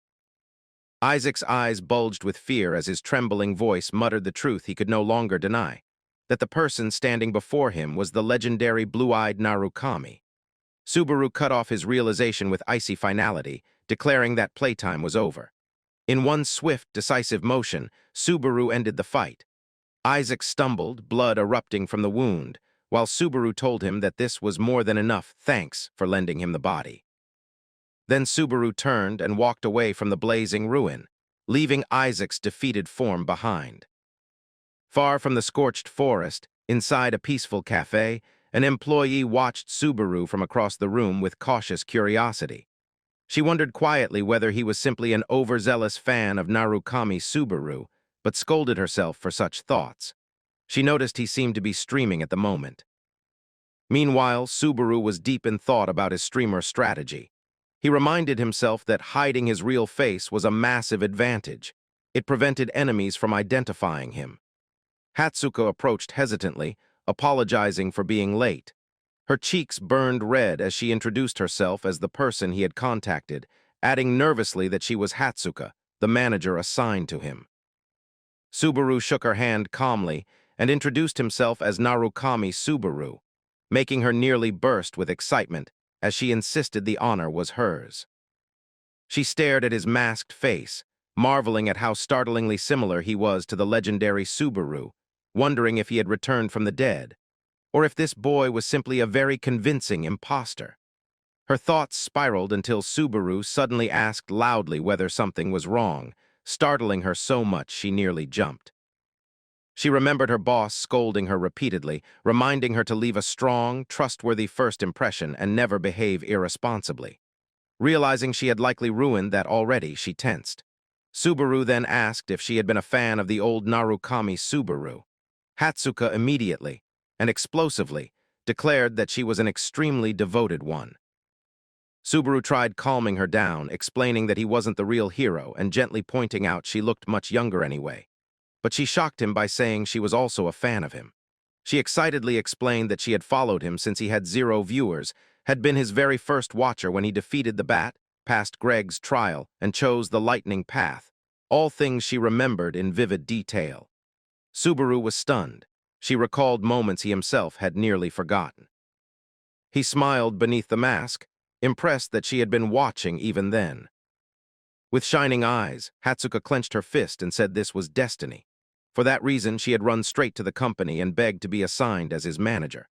Isaac's eyes bulged with fear as his trembling voice muttered the truth he could no longer deny, that the person standing before him was the legendary blue-eyed Narukami. Subaru cut off his realization with icy finality, declaring that playtime was over. In one swift, decisive motion, Subaru ended the fight. Isaac stumbled, blood erupting from the wound, while Subaru told him that this was more than enough thanks for lending him the body. Then Subaru turned and walked away from the blazing ruin, leaving Isaac's defeated form behind. Far from the scorched forest, inside a peaceful cafe, an employee watched Subaru from across the room with cautious curiosity. She wondered quietly whether he was simply an overzealous fan of Narukami Subaru, but scolded herself for such thoughts. She noticed he seemed to be streaming at the moment. Meanwhile, Subaru was deep in thought about his streamer strategy. He reminded himself that hiding his real face was a massive advantage. It prevented enemies from identifying him. Hatsuko approached hesitantly, apologizing for being late. Her cheeks burned red as she introduced herself as the person he had contacted, adding nervously that she was Hatsuka, the manager assigned to him. Subaru shook her hand calmly and introduced himself as Narukami Subaru, making her nearly burst with excitement as she insisted the honor was hers. She stared at his masked face, marveling at how startlingly similar he was to the legendary Subaru, wondering if he had returned from the dead, or if this boy was simply a very convincing imposter. Her thoughts spiraled until Subaru suddenly asked loudly whether something was wrong, startling her so much she nearly jumped. She remembered her boss scolding her repeatedly, reminding her to leave a strong, trustworthy first impression and never behave irresponsibly. Realizing she had likely ruined that already, she tensed. Subaru then asked if she had been a fan of the old Narukami Subaru. Hatsuka immediately, and explosively, declared that she was an extremely devoted one. Subaru tried calming her down, explaining that he wasn't the real hero and gently pointing out she looked much younger anyway. But she shocked him by saying she was also a fan of him. She excitedly explained that she had followed him since he had 0 viewers, had been his very first watcher when he defeated the Bat, passed Greg's trial, and chose the lightning path, all things she remembered in vivid detail. Subaru was stunned. She recalled moments he himself had nearly forgotten. He smiled beneath the mask, impressed that she had been watching even then. With shining eyes, Hatsuka clenched her fist and said this was destiny. For that reason, she had run straight to the company and begged to be assigned as his manager.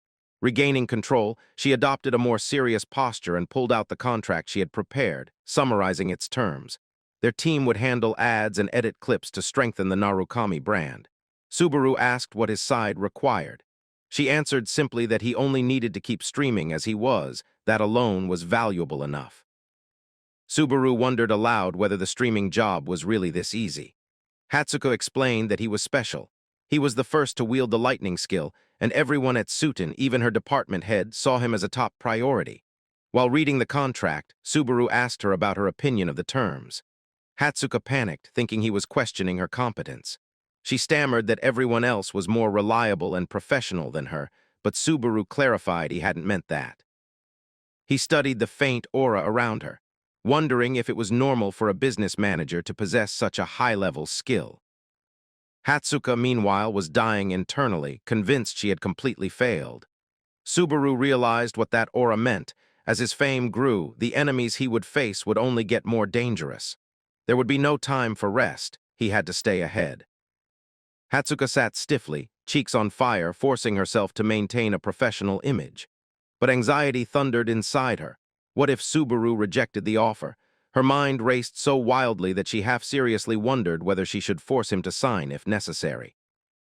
Regaining control, she adopted a more serious posture and pulled out the contract she had prepared, summarizing its terms. Their team would handle ads and edit clips to strengthen the Narukami brand. Subaru asked what his side required. She answered simply that he only needed to keep streaming as he was, that alone was valuable enough. Subaru wondered aloud whether the streaming job was really this easy. Hatsuko explained that he was special. He was the first to wield the lightning skill, and everyone at Suiten, even her department head, saw him as a top priority. While reading the contract, Subaru asked her about her opinion of the terms. Hatsuka panicked, thinking he was questioning her competence. She stammered that everyone else was more reliable and professional than her, but Subaru clarified he hadn't meant that. He studied the faint aura around her, wondering if it was normal for a business manager to possess such a high-level skill. Hatsuka, meanwhile, was dying internally, convinced she had completely failed. Subaru realized what that aura meant. As his fame grew, the enemies he would face would only get more dangerous. There would be no time for rest. He had to stay ahead. Hatsuka sat stiffly, cheeks on fire, forcing herself to maintain a professional image. But anxiety thundered inside her. What if Subaru rejected the offer? Her mind raced so wildly that she half-seriously wondered whether she should force him to sign if necessary.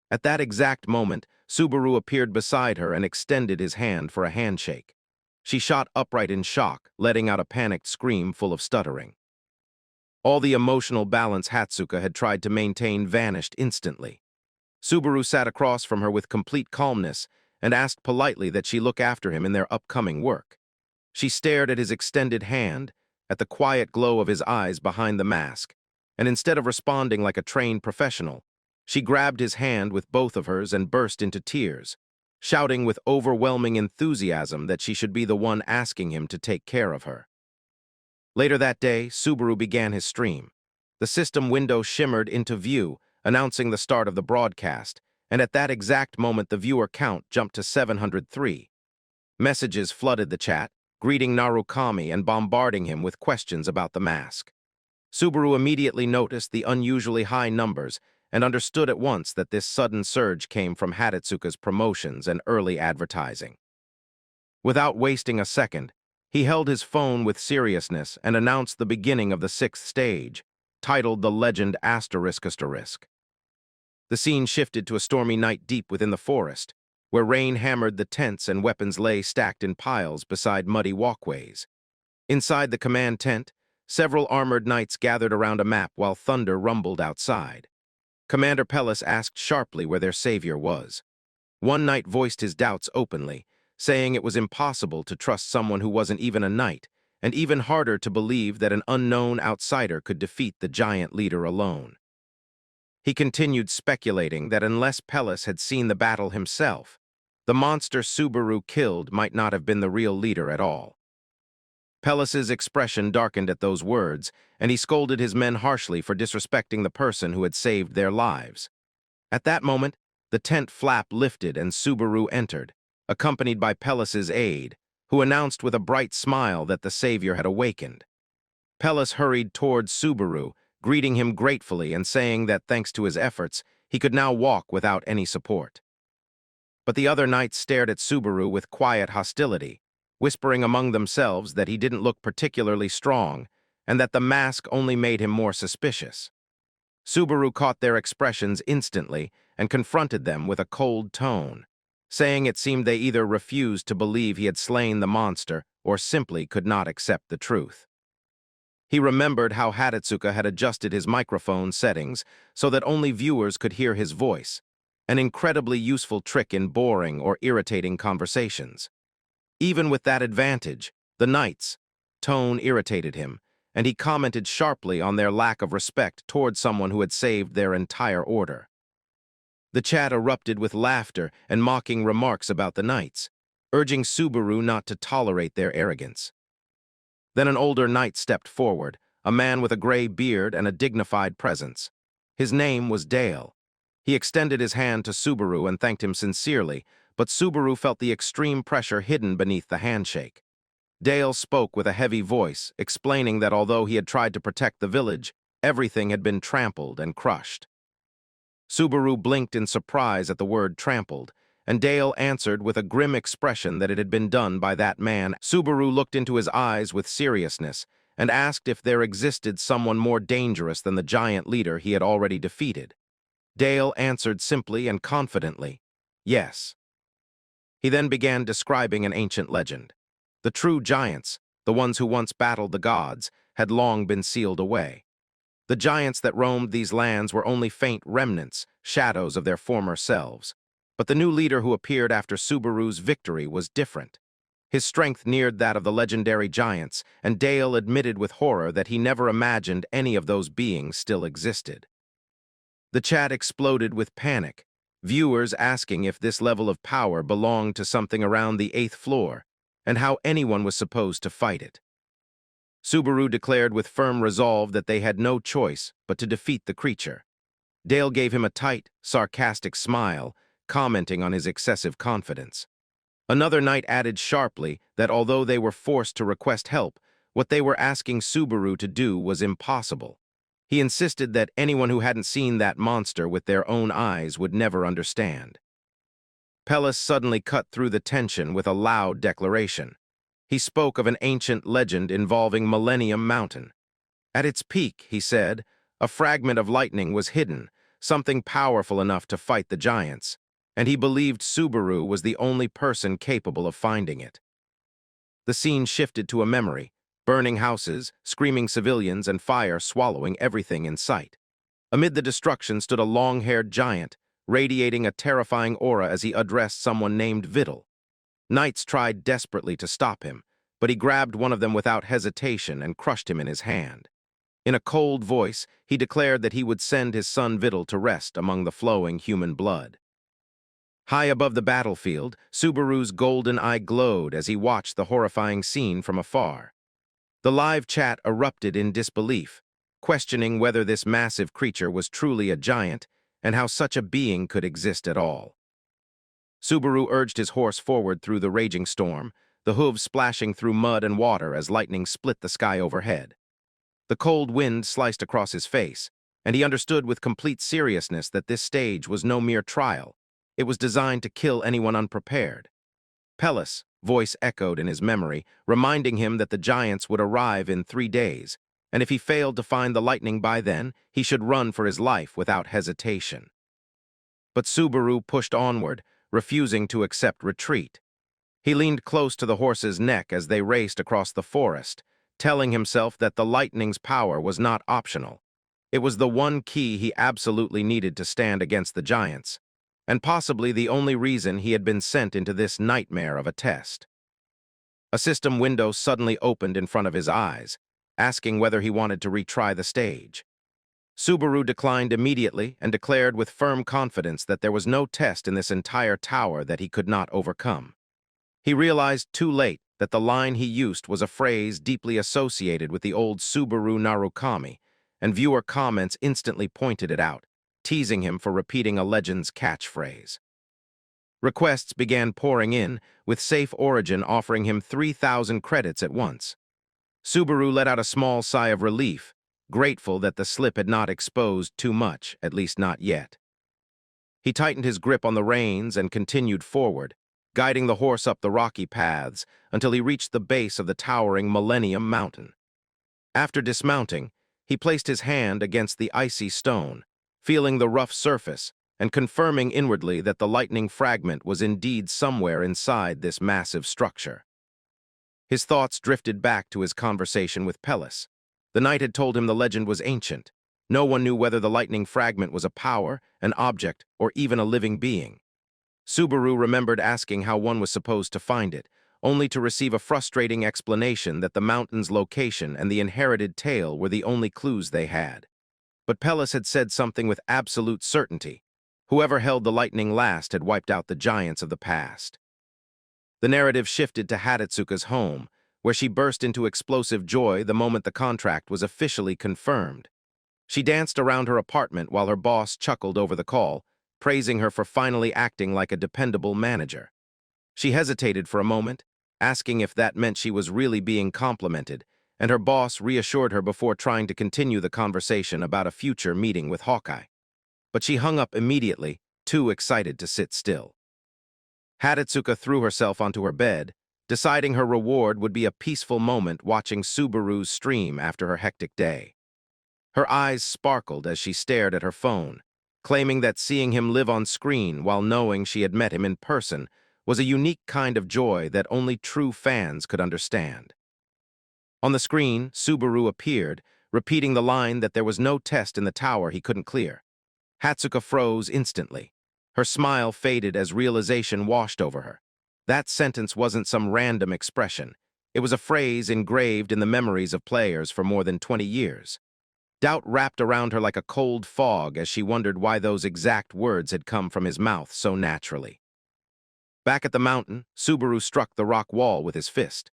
At that exact moment, Subaru appeared beside her and extended his hand for a handshake. She shot upright in shock, letting out a panicked scream full of stuttering. All the emotional balance Hatsuka had tried to maintain vanished instantly. Subaru sat across from her with complete calmness and asked politely that she look after him in their upcoming work. She stared at his extended hand, at the quiet glow of his eyes behind the mask, and instead of responding like a trained professional, she grabbed his hand with both of hers and burst into tears, shouting with overwhelming enthusiasm that she should be the one asking him to take care of her. Later that day, Subaru began his stream. The system window shimmered into view, announcing the start of the broadcast, and at that exact moment the viewer count jumped to 703. Messages flooded the chat, greeting Narukami and bombarding him with questions about the mask. Subaru immediately noticed the unusually high numbers and understood at once that this sudden surge came from Hatetsuka's promotions and early advertising. Without wasting a second, he held his phone with seriousness and announced the beginning of the 6th stage, titled The Legend ****. The scene shifted to a stormy night deep within the forest, where rain hammered the tents and weapons lay stacked in piles beside muddy walkways. Inside the command tent, several armored knights gathered around a map while thunder rumbled outside. Commander Pellis asked sharply where their savior was. One knight voiced his doubts openly, saying it was impossible to trust someone who wasn't even a knight, and even harder to believe that an unknown outsider could defeat the giant leader alone. He continued speculating that unless Pellis had seen the battle himself, the monster Subaru killed might not have been the real leader at all. Pellis's expression darkened at those words, and he scolded his men harshly for disrespecting the person who had saved their lives. At that moment, the tent flap lifted and Subaru entered, accompanied by Pellis's aide, who announced with a bright smile that the savior had awakened. Pellis hurried towards Subaru, greeting him gratefully and saying that thanks to his efforts, he could now walk without any support. But the other knights stared at Subaru with quiet hostility, whispering among themselves that he didn't look particularly strong and that the mask only made him more suspicious. Subaru caught their expressions instantly and confronted them with a cold tone, saying it seemed they either refused to believe he had slain the monster or simply could not accept the truth. He remembered how Hatetsuka had adjusted his microphone settings so that only viewers could hear his voice, an incredibly useful trick in boring or irritating conversations. Even with that advantage, the knights' tone irritated him, and he commented sharply on their lack of respect toward someone who had saved their entire order. The chat erupted with laughter and mocking remarks about the knights, urging Subaru not to tolerate their arrogance. Then an older knight stepped forward, a man with a gray beard and a dignified presence. His name was Dale. He extended his hand to Subaru and thanked him sincerely, but Subaru felt the extreme pressure hidden beneath the handshake. Dale spoke with a heavy voice, explaining that although he had tried to protect the village, everything had been trampled and crushed. Subaru blinked in surprise at the word trampled, and Dale answered with a grim expression that it had been done by that man. Subaru looked into his eyes with seriousness and asked if there existed someone more dangerous than the giant leader he had already defeated. Dale answered simply and confidently, yes. He then began describing an ancient legend. The true giants, the ones who once battled the gods, had long been sealed away. The giants that roamed these lands were only faint remnants, shadows of their former selves. But the new leader who appeared after Subaru's victory was different. His strength neared that of the legendary giants, and Dale admitted with horror that he never imagined any of those beings still existed. The chat exploded with panic, viewers asking if this level of power belonged to something around the 8th floor, and how anyone was supposed to fight it. Subaru declared with firm resolve that they had no choice but to defeat the creature. Dale gave him a tight, sarcastic smile, commenting on his excessive confidence. Another knight added sharply that although they were forced to request help, what they were asking Subaru to do was impossible. He insisted that anyone who hadn't seen that monster with their own eyes would never understand. Pellis suddenly cut through the tension with a loud declaration. He spoke of an ancient legend involving Millennium Mountain. At its peak, he said, a fragment of lightning was hidden, something powerful enough to fight the giants, and he believed Subaru was the only person capable of finding it. The scene shifted to a memory: burning houses, screaming civilians, and fire swallowing everything in sight. Amid the destruction stood a long-haired giant, radiating a terrifying aura as he addressed someone named Vidal. Knights tried desperately to stop him, but he grabbed one of them without hesitation and crushed him in his hand. In a cold voice, he declared that he would send his son Vidal to rest among the flowing human blood. High above the battlefield, Subaru's golden eye glowed as he watched the horrifying scene from afar. The live chat erupted in disbelief, questioning whether this massive creature was truly a giant and how such a being could exist at all. Subaru urged his horse forward through the raging storm, the hooves splashing through mud and water as lightning split the sky overhead. The cold wind sliced across his face, and he understood with complete seriousness that this stage was no mere trial. It was designed to kill anyone unprepared. Pellis' voice echoed in his memory, reminding him that the giants would arrive in 3 days, and if he failed to find the lightning by then, he should run for his life without hesitation. But Subaru pushed onward, refusing to accept retreat. He leaned close to the horse's neck as they raced across the forest, telling himself that the lightning's power was not optional. It was the one key he absolutely needed to stand against the giants, and possibly the only reason he had been sent into this nightmare of a test. A system window suddenly opened in front of his eyes, asking whether he wanted to retry the stage. Subaru declined immediately and declared with firm confidence that there was no test in this entire tower that he could not overcome. He realized too late that the line he used was a phrase deeply associated with the old Subaru Narukami, and viewer comments instantly pointed it out, teasing him for repeating a legend's catchphrase. Requests began pouring in, with Safe Origin offering him 3,000 credits at once. Subaru let out a small sigh of relief, grateful that the slip had not exposed too much, at least not yet. He tightened his grip on the reins and continued forward, guiding the horse up the rocky paths until he reached the base of the towering Millennium Mountain. After dismounting, he placed his hand against the icy stone, feeling the rough surface and confirming inwardly that the lightning fragment was indeed somewhere inside this massive structure. His thoughts drifted back to his conversation with Pellis. The knight had told him the legend was ancient. No one knew whether the lightning fragment was a power, an object, or even a living being. Subaru remembered asking how one was supposed to find it, only to receive a frustrating explanation that the mountain's location and the inherited tale were the only clues they had. But Pellis had said something with absolute certainty. Whoever held the lightning last had wiped out the giants of the past. The narrative shifted to Hatetsuka's home, where she burst into explosive joy the moment the contract was officially confirmed. She danced around her apartment while her boss chuckled over the call, praising her for finally acting like a dependable manager. She hesitated for a moment, asking if that meant she was really being complimented, and her boss reassured her before trying to continue the conversation about a future meeting with Hawkeye. But she hung up immediately, too excited to sit still. Hatetsuka threw herself onto her bed, deciding her reward would be a peaceful moment watching Subaru's stream after her hectic day. Her eyes sparkled as she stared at her phone, claiming that seeing him live on screen while knowing she had met him in person was a unique kind of joy that only true fans could understand. On the screen, Subaru appeared, repeating the line that there was no test in the tower he couldn't clear. Hatsuka froze instantly. Her smile faded as realization washed over her. That sentence wasn't some random expression. It was a phrase engraved in the memories of players for more than 20 years. Doubt wrapped around her like a cold fog as she wondered why those exact words had come from his mouth so naturally. Back at the mountain, Subaru struck the rock wall with his fist.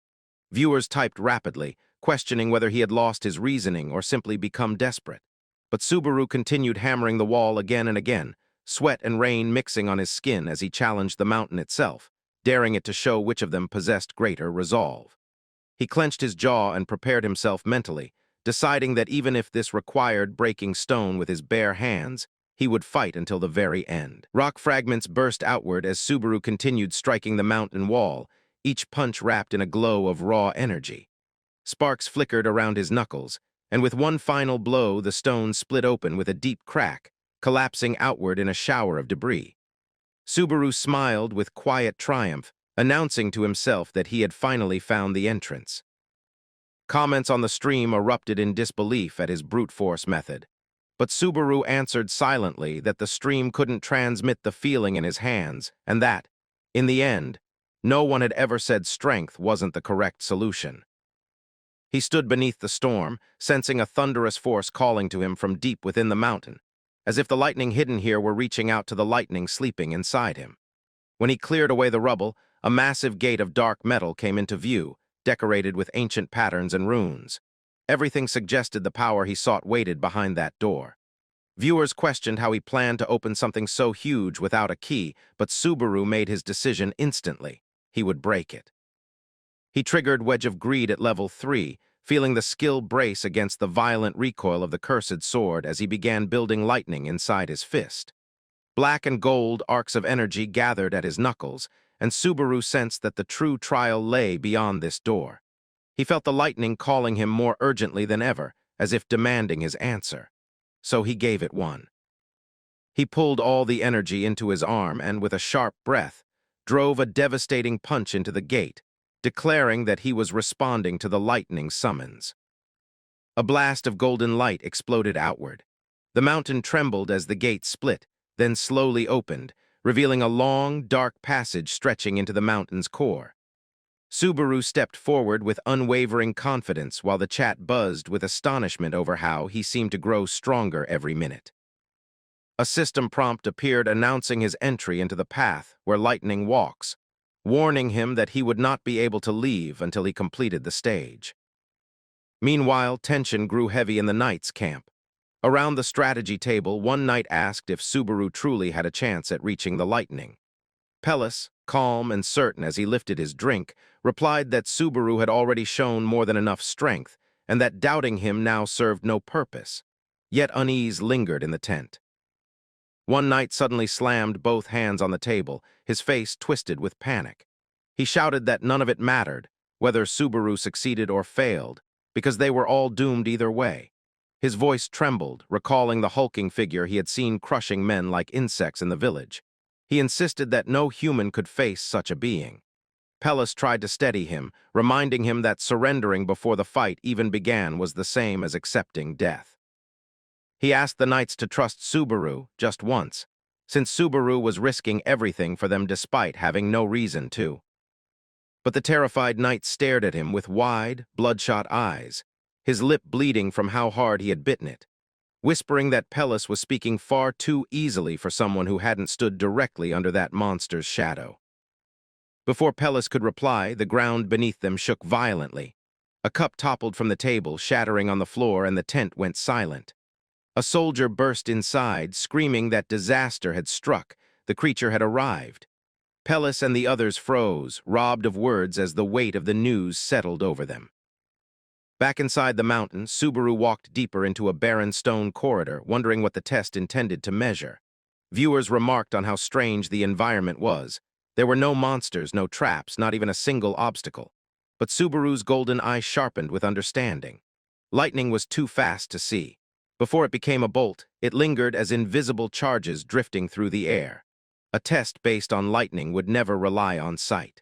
Viewers typed rapidly, questioning whether he had lost his reasoning or simply become desperate. But Subaru continued hammering the wall again and again, sweat and rain mixing on his skin as he challenged the mountain itself, daring it to show which of them possessed greater resolve. He clenched his jaw and prepared himself mentally, deciding that even if this required breaking stone with his bare hands, he would fight until the very end. Rock fragments burst outward as Subaru continued striking the mountain wall, each punch wrapped in a glow of raw energy. Sparks flickered around his knuckles, and with one final blow the stone split open with a deep crack, collapsing outward in a shower of debris. Subaru smiled with quiet triumph, announcing to himself that he had finally found the entrance. Comments on the stream erupted in disbelief at his brute force method, but Subaru answered silently that the stream couldn't transmit the feeling in his hands, and that, in the end, no one had ever said strength wasn't the correct solution. He stood beneath the storm, sensing a thunderous force calling to him from deep within the mountain, as if the lightning hidden here were reaching out to the lightning sleeping inside him. When he cleared away the rubble, a massive gate of dark metal came into view, decorated with ancient patterns and runes. Everything suggested the power he sought waited behind that door. Viewers questioned how he planned to open something so huge without a key, but Subaru made his decision instantly. He would break it. He triggered Wedge of Greed at level 3, feeling the skill brace against the violent recoil of the cursed sword as he began building lightning inside his fist. Black and gold arcs of energy gathered at his knuckles, and Subaru sensed that the true trial lay beyond this door. He felt the lightning calling him more urgently than ever, as if demanding his answer. So he gave it one. He pulled all the energy into his arm and, with a sharp breath, drove a devastating punch into the gate, declaring that he was responding to the lightning's summons. A blast of golden light exploded outward. The mountain trembled as the gate split, then slowly opened, revealing a long, dark passage stretching into the mountain's core. Subaru stepped forward with unwavering confidence while the chat buzzed with astonishment over how he seemed to grow stronger every minute. A system prompt appeared announcing his entry into the path where lightning walks, warning him that he would not be able to leave until he completed the stage. Meanwhile, tension grew heavy in the knights' camp. Around the strategy table, one knight asked if Subaru truly had a chance at reaching the lightning. Pellis, calm and certain as he lifted his drink, replied that Subaru had already shown more than enough strength, and that doubting him now served no purpose. Yet unease lingered in the tent. One knight suddenly slammed both hands on the table, his face twisted with panic. He shouted that none of it mattered, whether Subaru succeeded or failed, because they were all doomed either way. His voice trembled, recalling the hulking figure he had seen crushing men like insects in the village. He insisted that no human could face such a being. Pellis tried to steady him, reminding him that surrendering before the fight even began was the same as accepting death. He asked the knights to trust Subaru just once, since Subaru was risking everything for them despite having no reason to. But the terrified knight stared at him with wide, bloodshot eyes, his lip bleeding from how hard he had bitten it, whispering that Pellis was speaking far too easily for someone who hadn't stood directly under that monster's shadow. Before Pellis could reply, the ground beneath them shook violently. A cup toppled from the table, shattering on the floor, and the tent went silent. A soldier burst inside, screaming that disaster had struck, the creature had arrived. Pellis and the others froze, robbed of words as the weight of the news settled over them. Back inside the mountain, Subaru walked deeper into a barren stone corridor, wondering what the test intended to measure. Viewers remarked on how strange the environment was. There were no monsters, no traps, not even a single obstacle. But Subaru's golden eye sharpened with understanding. Lightning was too fast to see. Before it became a bolt, it lingered as invisible charges drifting through the air. A test based on lightning would never rely on sight.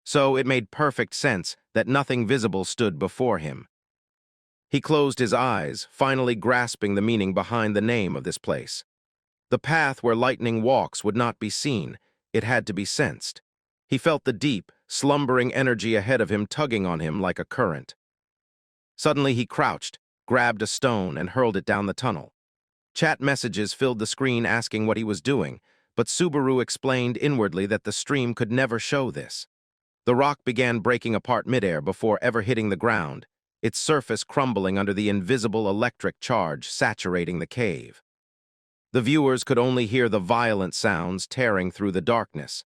So it made perfect sense that nothing visible stood before him. He closed his eyes, finally grasping the meaning behind the name of this place. The path where lightning walks would not be seen, it had to be sensed. He felt the deep, slumbering energy ahead of him tugging on him like a current. Suddenly he crouched, grabbed a stone, and hurled it down the tunnel. Chat messages filled the screen asking what he was doing, but Subaru explained inwardly that the stream could never show this. The rock began breaking apart midair before ever hitting the ground, its surface crumbling under the invisible electric charge saturating the cave. The viewers could only hear the violent sounds tearing through the darkness,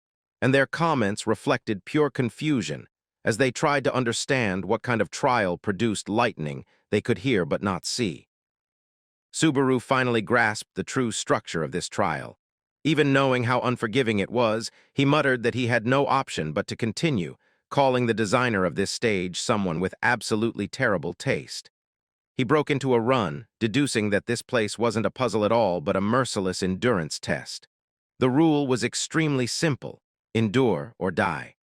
and their comments reflected pure confusion as they tried to understand what kind of trial produced lightning they could hear but not see. Subaru finally grasped the true structure of this trial. Even knowing how unforgiving it was, he muttered that he had no option but to continue, calling the designer of this stage someone with absolutely terrible taste. He broke into a run, deducing that this place wasn't a puzzle at all but a merciless endurance test. The rule was extremely simple: endure or die.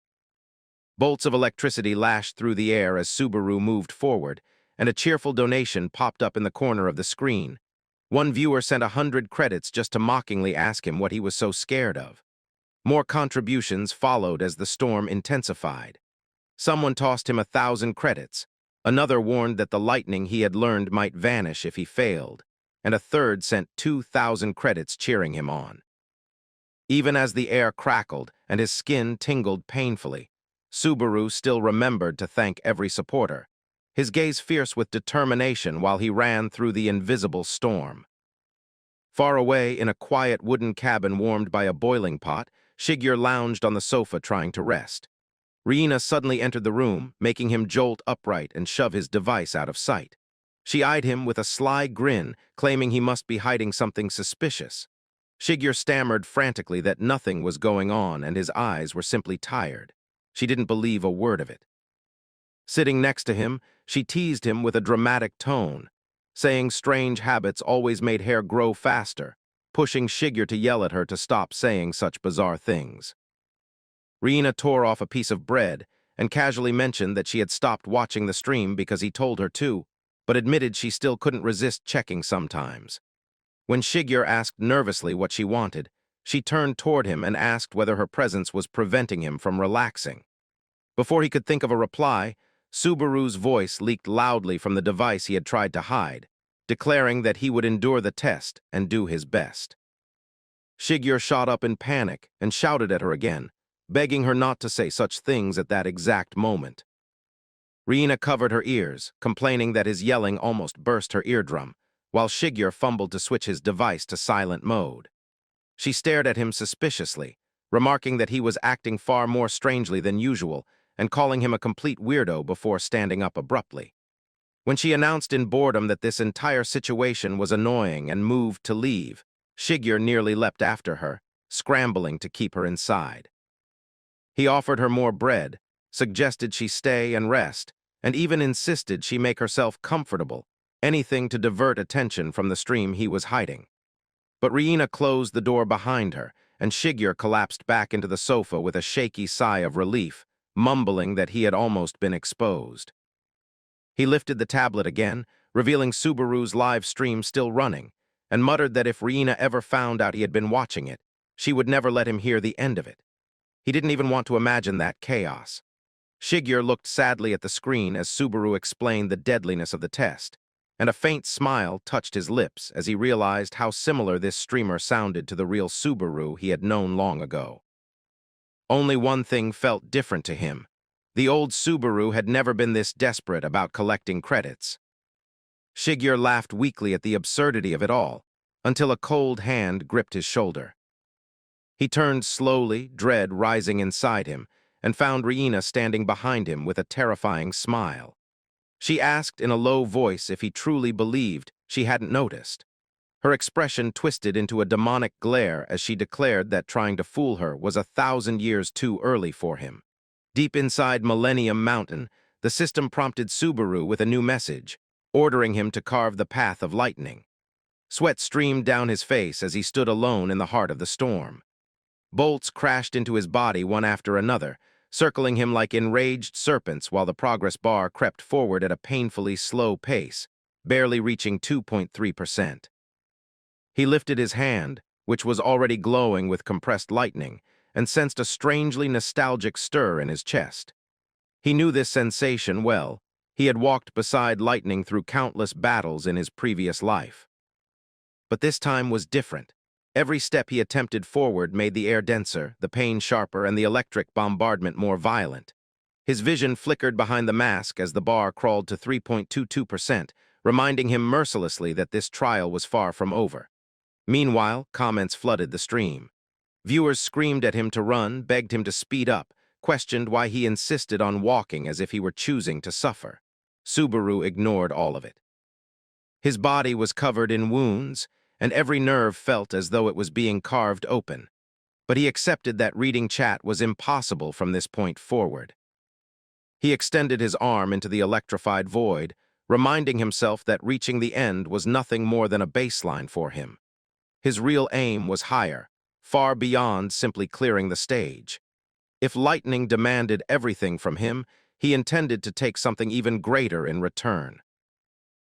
Bolts of electricity lashed through the air as Subaru moved forward, and a cheerful donation popped up in the corner of the screen. One viewer sent 100 credits just to mockingly ask him what he was so scared of. More contributions followed as the storm intensified. Someone tossed him 1,000 credits. Another warned that the lightning he had learned might vanish if he failed, and a third sent 2,000 credits cheering him on. Even as the air crackled and his skin tingled painfully, Subaru still remembered to thank every supporter, his gaze fierce with determination while he ran through the invisible storm. Far away, in a quiet wooden cabin warmed by a boiling pot, Shigyur lounged on the sofa trying to rest. Riina suddenly entered the room, making him jolt upright and shove his device out of sight. She eyed him with a sly grin, claiming he must be hiding something suspicious. Shigyur stammered frantically that nothing was going on and his eyes were simply tired. She didn't believe a word of it. Sitting next to him, she teased him with a dramatic tone, saying strange habits always made hair grow faster, pushing Shigyur to yell at her to stop saying such bizarre things. Riina tore off a piece of bread and casually mentioned that she had stopped watching the stream because he told her to, but admitted she still couldn't resist checking sometimes. When Shigyur asked nervously what she wanted, she turned toward him and asked whether her presence was preventing him from relaxing. Before he could think of a reply, Subaru's voice leaked loudly from the device he had tried to hide, declaring that he would endure the test and do his best. Shigyur shot up in panic and shouted at her again, begging her not to say such things at that exact moment. Riina covered her ears, complaining that his yelling almost burst her eardrum, while Shigyur fumbled to switch his device to silent mode. She stared at him suspiciously, remarking that he was acting far more strangely than usual and calling him a complete weirdo before standing up abruptly. When she announced in boredom that this entire situation was annoying and moved to leave, Shigyur nearly leapt after her, scrambling to keep her inside. He offered her more bread, suggested she stay and rest, and even insisted she make herself comfortable, anything to divert attention from the stream he was hiding. But Riina closed the door behind her, and Shigyur collapsed back into the sofa with a shaky sigh of relief, mumbling that he had almost been exposed. He lifted the tablet again, revealing Subaru's live stream still running, and muttered that if Riina ever found out he had been watching it, she would never let him hear the end of it. He didn't even want to imagine that chaos. Shigyur looked sadly at the screen as Subaru explained the deadliness of the test, and a faint smile touched his lips as he realized how similar this streamer sounded to the real Subaru he had known long ago. Only one thing felt different to him. The old Subaru had never been this desperate about collecting credits. Shigyur laughed weakly at the absurdity of it all, until a cold hand gripped his shoulder. He turned slowly, dread rising inside him, and found Riina standing behind him with a terrifying smile. She asked in a low voice if he truly believed she hadn't noticed. Her expression twisted into a demonic glare as she declared that trying to fool her was 1,000 years too early for him. Deep inside Millennium Mountain, the system prompted Subaru with a new message, ordering him to carve the path of lightning. Sweat streamed down his face as he stood alone in the heart of the storm. Bolts crashed into his body one after another, circling him like enraged serpents while the progress bar crept forward at a painfully slow pace, barely reaching 2.3%. He lifted his hand, which was already glowing with compressed lightning, and sensed a strangely nostalgic stir in his chest. He knew this sensation well. He had walked beside lightning through countless battles in his previous life. But this time was different. Every step he attempted forward made the air denser, the pain sharper, and the electric bombardment more violent. His vision flickered behind the mask as the bar crawled to 3.22%, reminding him mercilessly that this trial was far from over. Meanwhile, comments flooded the stream. Viewers screamed at him to run, begged him to speed up, questioned why he insisted on walking as if he were choosing to suffer. Subaru ignored all of it. His body was covered in wounds, and every nerve felt as though it was being carved open. But he accepted that reading chat was impossible from this point forward. He extended his arm into the electrified void, reminding himself that reaching the end was nothing more than a baseline for him. His real aim was higher, far beyond simply clearing the stage. If lightning demanded everything from him, he intended to take something even greater in return.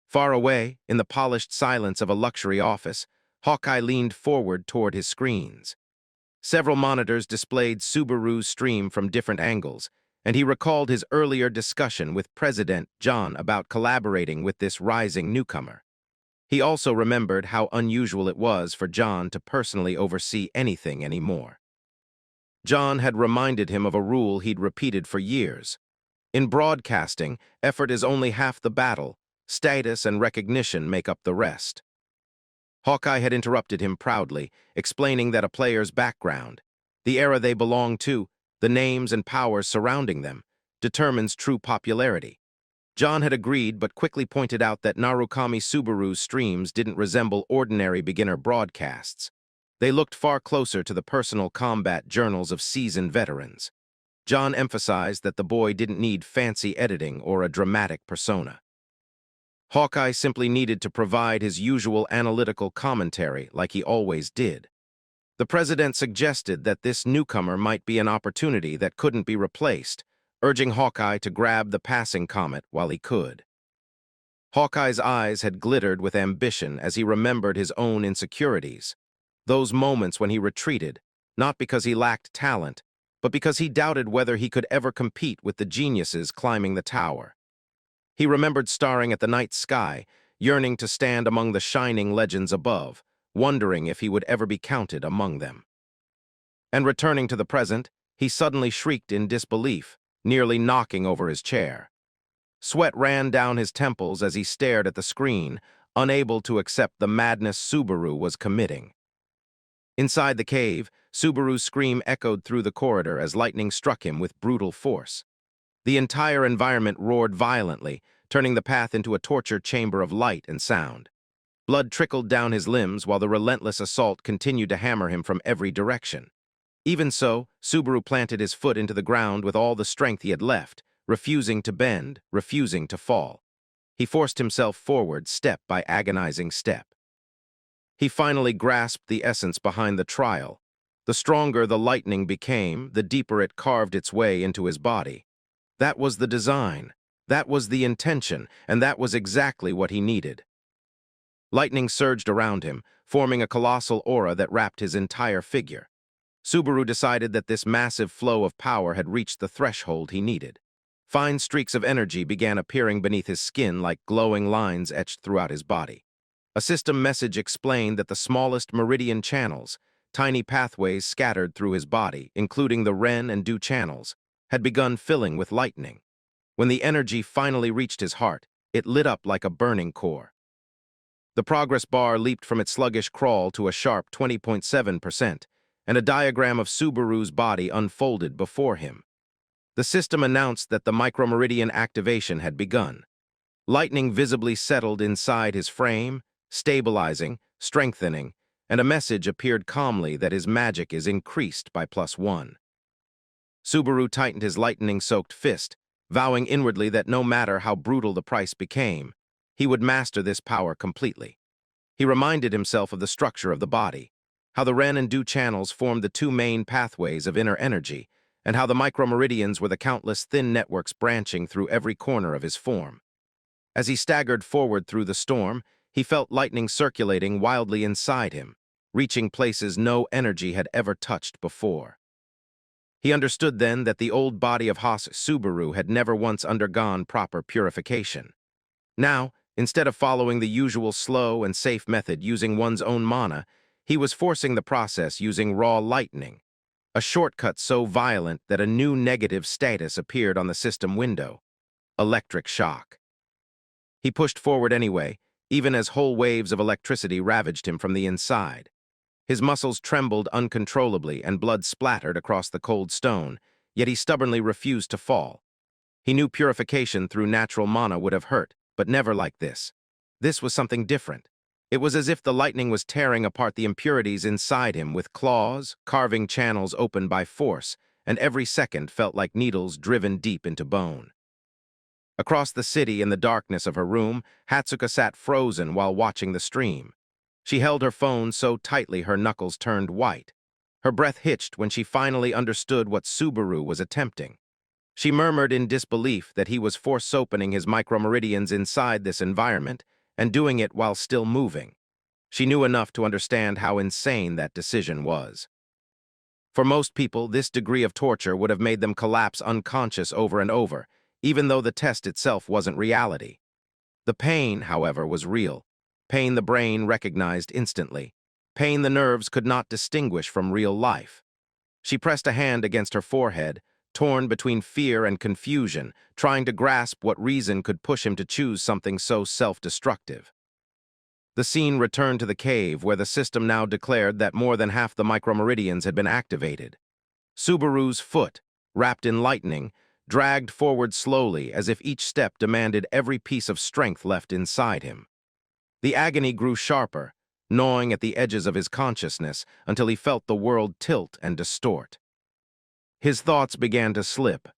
Far away, in the polished silence of a luxury office, Hawkeye leaned forward toward his screens. Several monitors displayed Subaru's stream from different angles, and he recalled his earlier discussion with President John about collaborating with this rising newcomer. He also remembered how unusual it was for John to personally oversee anything anymore. John had reminded him of a rule he'd repeated for years. In broadcasting, effort is only half the battle. Status and recognition make up the rest. Hawkeye had interrupted him proudly, explaining that a player's background, the era they belong to, the names and powers surrounding them, determines true popularity. John had agreed but quickly pointed out that Narukami Subaru's streams didn't resemble ordinary beginner broadcasts. They looked far closer to the personal combat journals of seasoned veterans. John emphasized that the boy didn't need fancy editing or a dramatic persona. Hawkeye simply needed to provide his usual analytical commentary like he always did. The president suggested that this newcomer might be an opportunity that couldn't be replaced, urging Hawkeye to grab the passing comet while he could. Hawkeye's eyes had glittered with ambition as he remembered his own insecurities, those moments when he retreated, not because he lacked talent, but because he doubted whether he could ever compete with the geniuses climbing the tower. He remembered staring at the night sky, yearning to stand among the shining legends above, wondering if he would ever be counted among them. And returning to the present, he suddenly shrieked in disbelief, nearly knocking over his chair. Sweat ran down his temples as he stared at the screen, unable to accept the madness Subaru was committing. Inside the cave, Subaru's scream echoed through the corridor as lightning struck him with brutal force. The entire environment roared violently, turning the path into a torture chamber of light and sound. Blood trickled down his limbs while the relentless assault continued to hammer him from every direction. Even so, Subaru planted his foot into the ground with all the strength he had left, refusing to bend, refusing to fall. He forced himself forward step by agonizing step. He finally grasped the essence behind the trial. The stronger the lightning became, the deeper it carved its way into his body. That was the design, that was the intention, and that was exactly what he needed. Lightning surged around him, forming a colossal aura that wrapped his entire figure. Subaru decided that this massive flow of power had reached the threshold he needed. Fine streaks of energy began appearing beneath his skin like glowing lines etched throughout his body. A system message explained that the smallest meridian channels, tiny pathways scattered through his body, including the Ren and Du channels, had begun filling with lightning. When the energy finally reached his heart, it lit up like a burning core. The progress bar leaped from its sluggish crawl to a sharp 20.7%, and a diagram of Subaru's body unfolded before him. The system announced that the micromeridian activation had begun. Lightning visibly settled inside his frame, stabilizing, strengthening, and a message appeared calmly that his magic is increased by +1. Subaru tightened his lightning-soaked fist, vowing inwardly that no matter how brutal the price became, he would master this power completely. He reminded himself of the structure of the body, how the Ren and Du channels formed the two main pathways of inner energy, and how the micromeridians were the countless thin networks branching through every corner of his form. As he staggered forward through the storm, he felt lightning circulating wildly inside him, reaching places no energy had ever touched before. He understood then that the old body of Haas Subaru had never once undergone proper purification. Now, instead of following the usual slow and safe method using one's own mana, he was forcing the process using raw lightning, a shortcut so violent that a new negative status appeared on the system window: electric shock. He pushed forward anyway, even as whole waves of electricity ravaged him from the inside. His muscles trembled uncontrollably and blood splattered across the cold stone, yet he stubbornly refused to fall. He knew purification through natural mana would have hurt, but never like this. This was something different. It was as if the lightning was tearing apart the impurities inside him with claws, carving channels open by force, and every second felt like needles driven deep into bone. Across the city in the darkness of her room, Hatsuka sat frozen while watching the stream. She held her phone so tightly her knuckles turned white. Her breath hitched when she finally understood what Subaru was attempting. She murmured in disbelief that he was force-opening his micromeridians inside this environment and doing it while still moving. She knew enough to understand how insane that decision was. For most people, this degree of torture would have made them collapse unconscious over and over, even though the test itself wasn't reality. The pain, however, was real. Pain the brain recognized instantly. Pain the nerves could not distinguish from real life. She pressed a hand against her forehead, torn between fear and confusion, trying to grasp what reason could push him to choose something so self-destructive. The scene returned to the cave, where the system now declared that more than half the micromeridians had been activated. Subaru's foot, wrapped in lightning, dragged forward slowly as if each step demanded every piece of strength left inside him. The agony grew sharper, gnawing at the edges of his consciousness until he felt the world tilt and distort. His thoughts began to slip.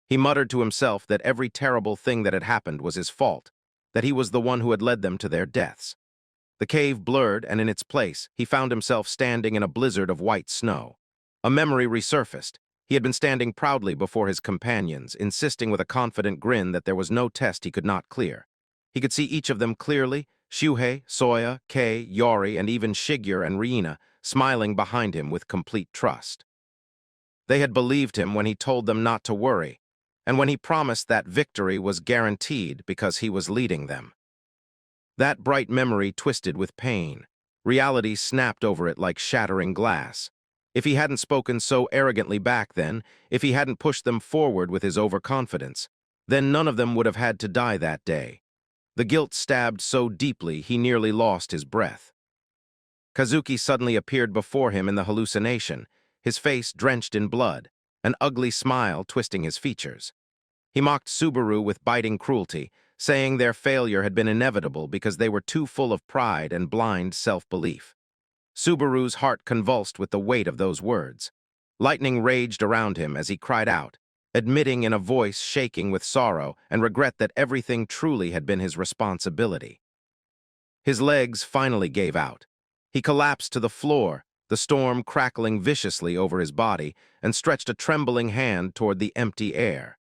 He muttered to himself that every terrible thing that had happened was his fault, that he was the one who had led them to their deaths. The cave blurred, and in its place, he found himself standing in a blizzard of white snow. A memory resurfaced. He had been standing proudly before his companions, insisting with a confident grin that there was no test he could not clear. He could see each of them clearly, Shuhei, Soya, Kei, Yori, and even Shigeru and Riina, smiling behind him with complete trust. They had believed him when he told them not to worry, and when he promised that victory was guaranteed because he was leading them. That bright memory twisted with pain. Reality snapped over it like shattering glass. If he hadn't spoken so arrogantly back then, if he hadn't pushed them forward with his overconfidence, then none of them would have had to die that day. The guilt stabbed so deeply he nearly lost his breath. Kazuki suddenly appeared before him in the hallucination, his face drenched in blood, an ugly smile twisting his features. He mocked Subaru with biting cruelty, saying their failure had been inevitable because they were too full of pride and blind self-belief. Subaru's heart convulsed with the weight of those words. Lightning raged around him as he cried out, admitting in a voice shaking with sorrow and regret that everything truly had been his responsibility. His legs finally gave out. He collapsed to the floor, the storm crackling viciously over his body, and stretched a trembling hand toward the empty air.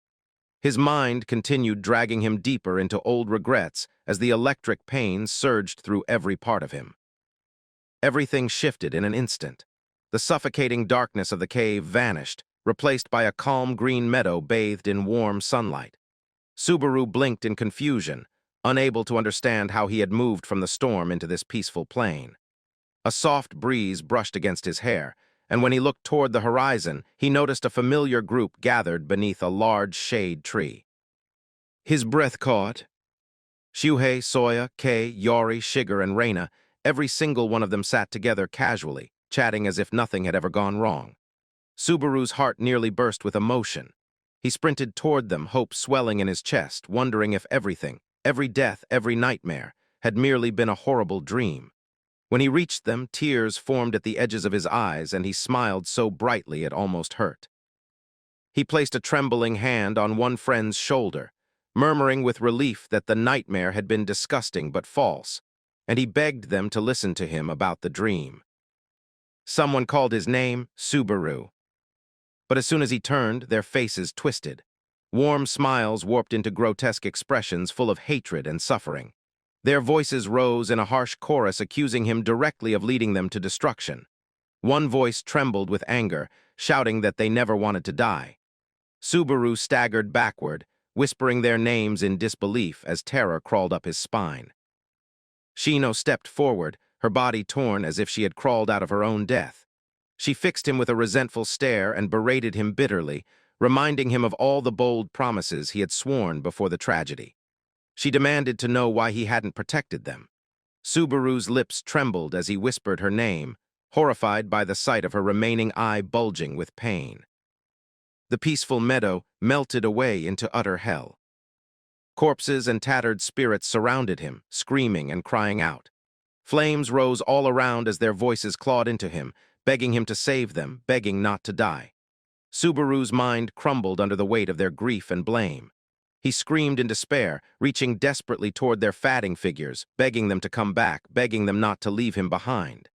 His mind continued dragging him deeper into old regrets as the electric pain surged through every part of him. Everything shifted in an instant. The suffocating darkness of the cave vanished, replaced by a calm green meadow bathed in warm sunlight. Subaru blinked in confusion, unable to understand how he had moved from the storm into this peaceful plain. A soft breeze brushed against his hair, and when he looked toward the horizon, he noticed a familiar group gathered beneath a large shade tree. His breath caught. Shuhei, Soya, Kei, Yori, Shigeru, and Reina, every single one of them sat together casually, chatting as if nothing had ever gone wrong. Subaru's heart nearly burst with emotion. He sprinted toward them, hope swelling in his chest, wondering if everything, every death, every nightmare, had merely been a horrible dream. When he reached them, tears formed at the edges of his eyes, and he smiled so brightly it almost hurt. He placed a trembling hand on one friend's shoulder, murmuring with relief that the nightmare had been disgusting but false, and he begged them to listen to him about the dream. Someone called his name, Subaru. But as soon as he turned, their faces twisted. Warm smiles warped into grotesque expressions full of hatred and suffering. Their voices rose in a harsh chorus accusing him directly of leading them to destruction. One voice trembled with anger, shouting that they never wanted to die. Subaru staggered backward, whispering their names in disbelief as terror crawled up his spine. Shino stepped forward, her body torn as if she had crawled out of her own death. She fixed him with a resentful stare and berated him bitterly, reminding him of all the bold promises he had sworn before the tragedy. She demanded to know why he hadn't protected them. Subaru's lips trembled as he whispered her name, horrified by the sight of her remaining eye bulging with pain. The peaceful meadow melted away into utter hell. Corpses and tattered spirits surrounded him, screaming and crying out. Flames rose all around as their voices clawed into him, begging him to save them, begging not to die. Subaru's mind crumbled under the weight of their grief and blame. He screamed in despair, reaching desperately toward their fatting figures, begging them to come back, begging them not to leave him behind.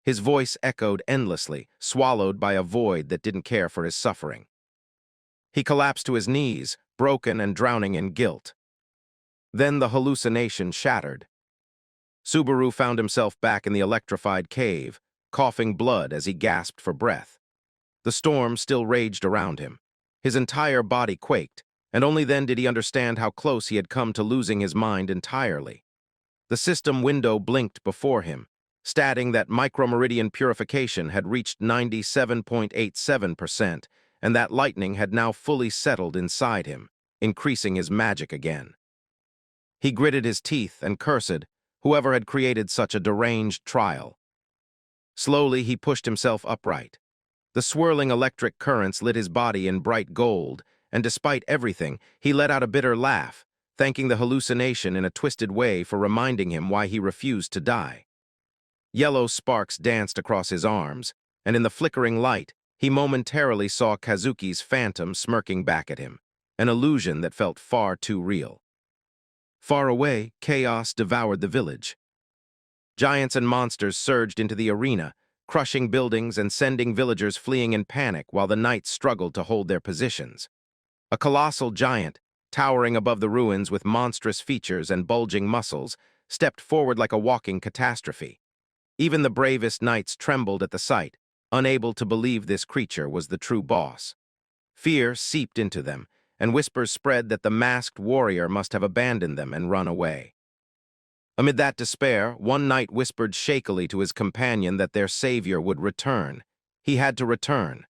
His voice echoed endlessly, swallowed by a void that didn't care for his suffering. He collapsed to his knees, broken and drowning in guilt. Then the hallucination shattered. Subaru found himself back in the electrified cave, coughing blood as he gasped for breath. The storm still raged around him. His entire body quaked, and only then did he understand how close he had come to losing his mind entirely. The system window blinked before him, stating that micromeridian purification had reached 97.87%, and that lightning had now fully settled inside him, increasing his magic again. He gritted his teeth and cursed whoever had created such a deranged trial. Slowly, he pushed himself upright. The swirling electric currents lit his body in bright gold, and despite everything, he let out a bitter laugh, thanking the hallucination in a twisted way for reminding him why he refused to die. Yellow sparks danced across his arms, and in the flickering light, he momentarily saw Kazuki's phantom smirking back at him, an illusion that felt far too real. Far away, chaos devoured the village. Giants and monsters surged into the arena, crushing buildings and sending villagers fleeing in panic while the knights struggled to hold their positions. A colossal giant, towering above the ruins with monstrous features and bulging muscles, stepped forward like a walking catastrophe. Even the bravest knights trembled at the sight, unable to believe this creature was the true boss. Fear seeped into them, and whispers spread that the masked warrior must have abandoned them and run away. Amid that despair, one knight whispered shakily to his companion that their savior would return. He had to return.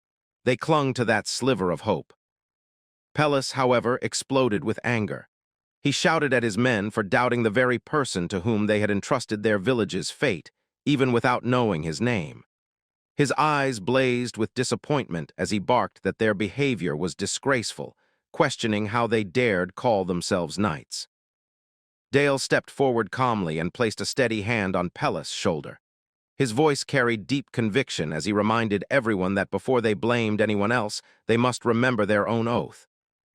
They clung to that sliver of hope. Pellis, however, exploded with anger. He shouted at his men for doubting the very person to whom they had entrusted their village's fate, even without knowing his name. His eyes blazed with disappointment as he barked that their behavior was disgraceful, questioning how they dared call themselves knights. Dale stepped forward calmly and placed a steady hand on Pellis' shoulder. His voice carried deep conviction as he reminded everyone that before they blamed anyone else, they must remember their own oath.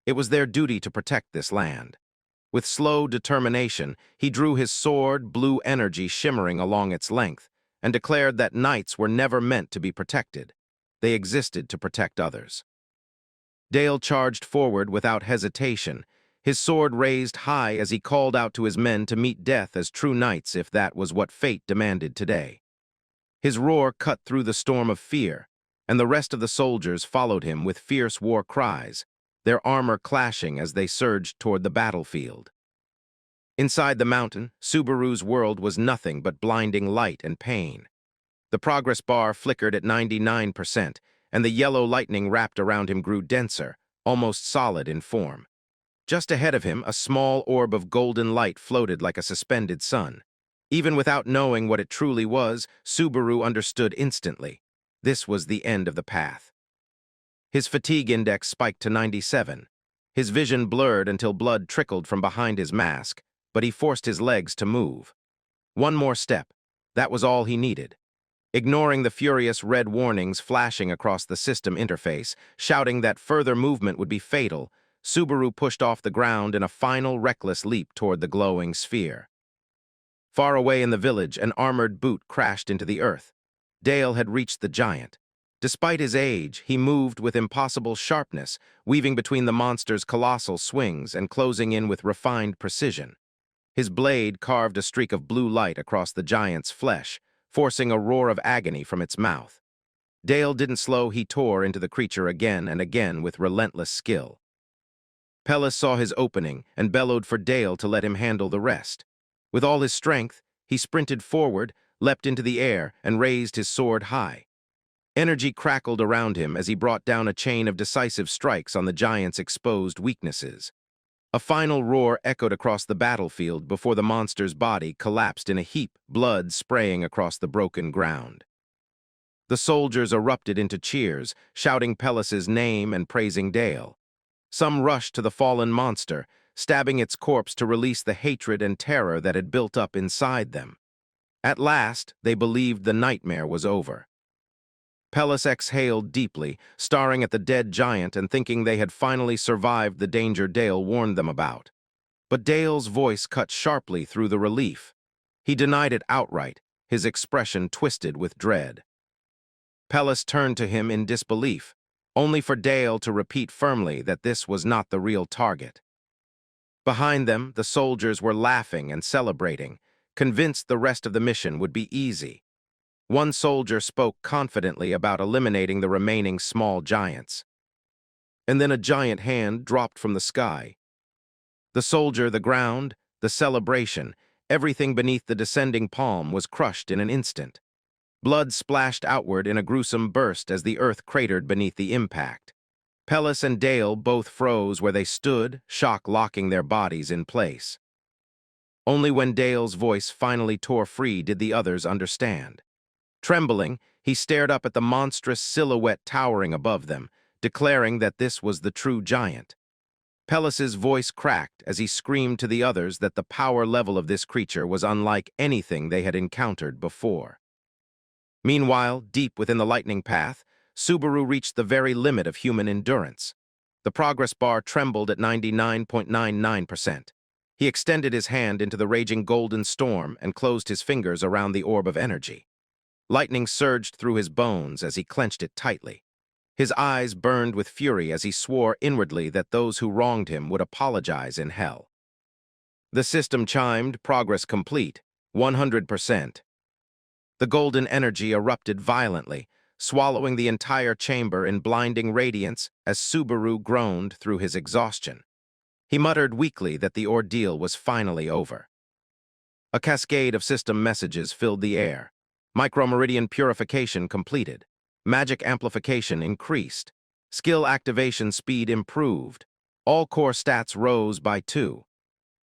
It was their duty to protect this land. With slow determination, he drew his sword, blue energy shimmering along its length, and declared that knights were never meant to be protected. They existed to protect others. Dale charged forward without hesitation, his sword raised high as he called out to his men to meet death as true knights if that was what fate demanded today. His roar cut through the storm of fear, and the rest of the soldiers followed him with fierce war cries, their armor clashing as they surged toward the battlefield. Inside the mountain, Subaru's world was nothing but blinding light and pain. The progress bar flickered at 99%, and the yellow lightning wrapped around him grew denser, almost solid in form. Just ahead of him, a small orb of golden light floated like a suspended sun. Even without knowing what it truly was, Subaru understood instantly. This was the end of the path. His fatigue index spiked to 97. His vision blurred until blood trickled from behind his mask, but he forced his legs to move. One more step. That was all he needed. Ignoring the furious red warnings flashing across the system interface, shouting that further movement would be fatal, Subaru pushed off the ground in a final reckless leap toward the glowing sphere. Far away in the village, an armored boot crashed into the earth. Dale had reached the giant. Despite his age, he moved with impossible sharpness, weaving between the monster's colossal swings and closing in with refined precision. His blade carved a streak of blue light across the giant's flesh, forcing a roar of agony from its mouth. Dale didn't slow, he tore into the creature again and again with relentless skill. Pellis saw his opening and bellowed for Dale to let him handle the rest. With all his strength, he sprinted forward, leapt into the air, and raised his sword high. Energy crackled around him as he brought down a chain of decisive strikes on the giant's exposed weaknesses. A final roar echoed across the battlefield before the monster's body collapsed in a heap, blood spraying across the broken ground. The soldiers erupted into cheers, shouting Pellis's name and praising Dale. Some rushed to the fallen monster, stabbing its corpse to release the hatred and terror that had built up inside them. At last, they believed the nightmare was over. Pellis exhaled deeply, staring at the dead giant and thinking they had finally survived the danger Dale warned them about. But Dale's voice cut sharply through the relief. He denied it outright, his expression twisted with dread. Pellis turned to him in disbelief, only for Dale to repeat firmly that this was not the real target. Behind them, the soldiers were laughing and celebrating, convinced the rest of the mission would be easy. One soldier spoke confidently about eliminating the remaining small giants. And then a giant hand dropped from the sky. The soldier, the ground, the celebration, everything beneath the descending palm was crushed in an instant. Blood splashed outward in a gruesome burst as the earth cratered beneath the impact. Pellis and Dale both froze where they stood, shock locking their bodies in place. Only when Dale's voice finally tore free did the others understand. Trembling, he stared up at the monstrous silhouette towering above them, declaring that this was the true giant. Pellis's voice cracked as he screamed to the others that the power level of this creature was unlike anything they had encountered before. Meanwhile, deep within the lightning path, Subaru reached the very limit of human endurance. The progress bar trembled at 99.99%. He extended his hand into the raging golden storm and closed his fingers around the orb of energy. Lightning surged through his bones as he clenched it tightly. His eyes burned with fury as he swore inwardly that those who wronged him would apologize in hell. The system chimed, progress complete, 100%. The golden energy erupted violently, swallowing the entire chamber in blinding radiance as Subaru groaned through his exhaustion. He muttered weakly that the ordeal was finally over. A cascade of system messages filled the air. Micromeridian purification completed. Magic amplification increased. Skill activation speed improved. All core stats rose by 2.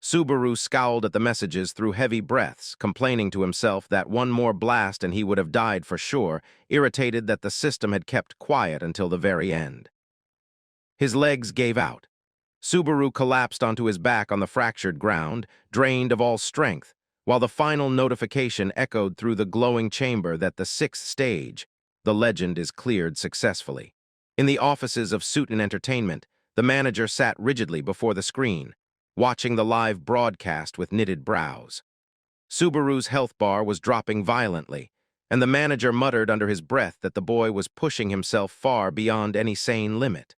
Subaru scowled at the messages through heavy breaths, complaining to himself that one more blast and he would have died for sure, irritated that the system had kept quiet until the very end. His legs gave out. Subaru collapsed onto his back on the fractured ground, drained of all strength, while the final notification echoed through the glowing chamber that the 6th stage, the legend is cleared successfully. In the offices of Suit and Entertainment, the manager sat rigidly before the screen, watching the live broadcast with knitted brows. Subaru's health bar was dropping violently, and the manager muttered under his breath that the boy was pushing himself far beyond any sane limit.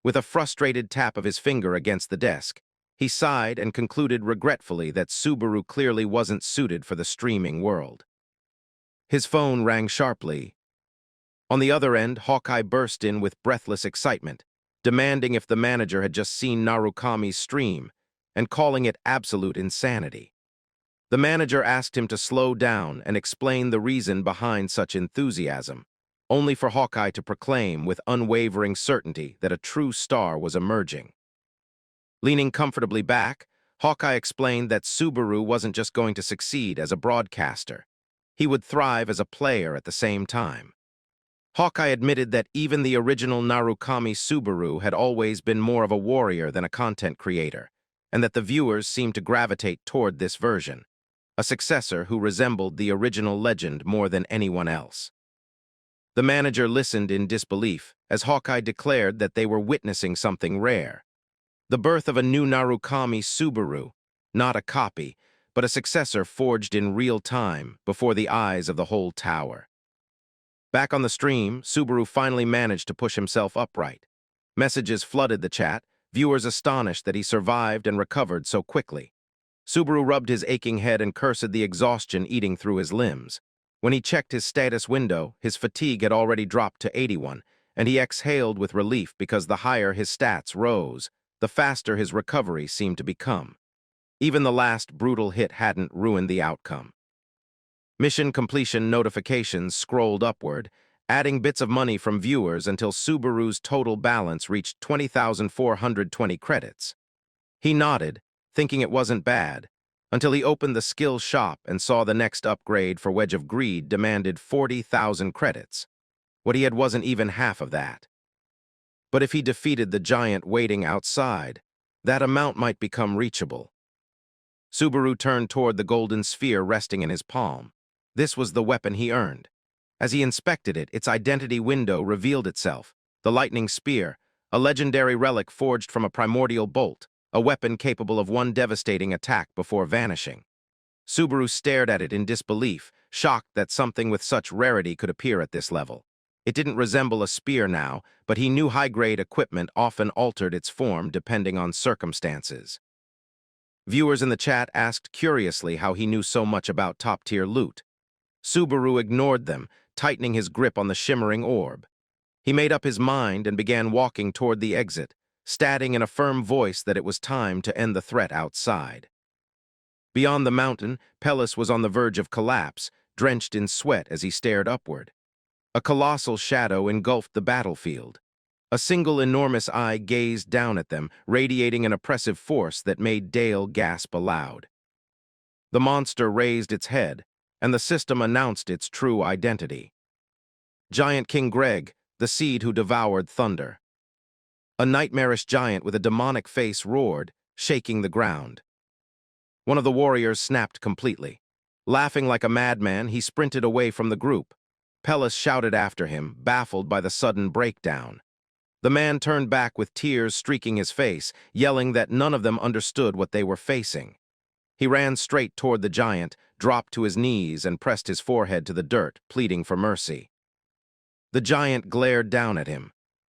With a frustrated tap of his finger against the desk, he sighed and concluded regretfully that Subaru clearly wasn't suited for the streaming world. His phone rang sharply. On the other end, Hawkeye burst in with breathless excitement, demanding if the manager had just seen Narukami's stream, and calling it absolute insanity. The manager asked him to slow down and explain the reason behind such enthusiasm, only for Hawkeye to proclaim with unwavering certainty that a true star was emerging. Leaning comfortably back, Hawkeye explained that Subaru wasn't just going to succeed as a broadcaster. He would thrive as a player at the same time. Hawkeye admitted that even the original Narukami Subaru had always been more of a warrior than a content creator, and that the viewers seemed to gravitate toward this version, a successor who resembled the original legend more than anyone else. The manager listened in disbelief as Hawkeye declared that they were witnessing something rare. The birth of a new Narukami Subaru, not a copy, but a successor forged in real time before the eyes of the whole tower. Back on the stream, Subaru finally managed to push himself upright. Messages flooded the chat, viewers astonished that he survived and recovered so quickly. Subaru rubbed his aching head and cursed the exhaustion eating through his limbs. When he checked his status window, his fatigue had already dropped to 81, and he exhaled with relief because the higher his stats rose, the faster his recovery seemed to become. Even the last brutal hit hadn't ruined the outcome. Mission completion notifications scrolled upward, adding bits of money from viewers until Subaru's total balance reached 20,420 credits. He nodded, thinking it wasn't bad, until he opened the skill shop and saw the next upgrade for Wedge of Greed demanded 40,000 credits. What he had wasn't even half of that. But if he defeated the giant waiting outside, that amount might become reachable. Subaru turned toward the golden sphere resting in his palm. This was the weapon he earned. As he inspected it, its identity window revealed itself. The lightning spear, a legendary relic forged from a primordial bolt, a weapon capable of one devastating attack before vanishing. Subaru stared at it in disbelief, shocked that something with such rarity could appear at this level. It didn't resemble a spear now, but he knew high-grade equipment often altered its form depending on circumstances. Viewers in the chat asked curiously how he knew so much about top-tier loot. Subaru ignored them, tightening his grip on the shimmering orb. He made up his mind and began walking toward the exit, stating in a firm voice that it was time to end the threat outside. Beyond the mountain, Pellis was on the verge of collapse, drenched in sweat as he stared upward. A colossal shadow engulfed the battlefield. A single enormous eye gazed down at them, radiating an oppressive force that made Dale gasp aloud. The monster raised its head, and the system announced its true identity. Giant King Greg, the seed who devoured thunder. A nightmarish giant with a demonic face roared, shaking the ground. One of the warriors snapped completely. Laughing like a madman, he sprinted away from the group. Pellis shouted after him, baffled by the sudden breakdown. The man turned back with tears streaking his face, yelling that none of them understood what they were facing. He ran straight toward the giant, dropped to his knees, and pressed his forehead to the dirt, pleading for mercy. The giant glared down at him.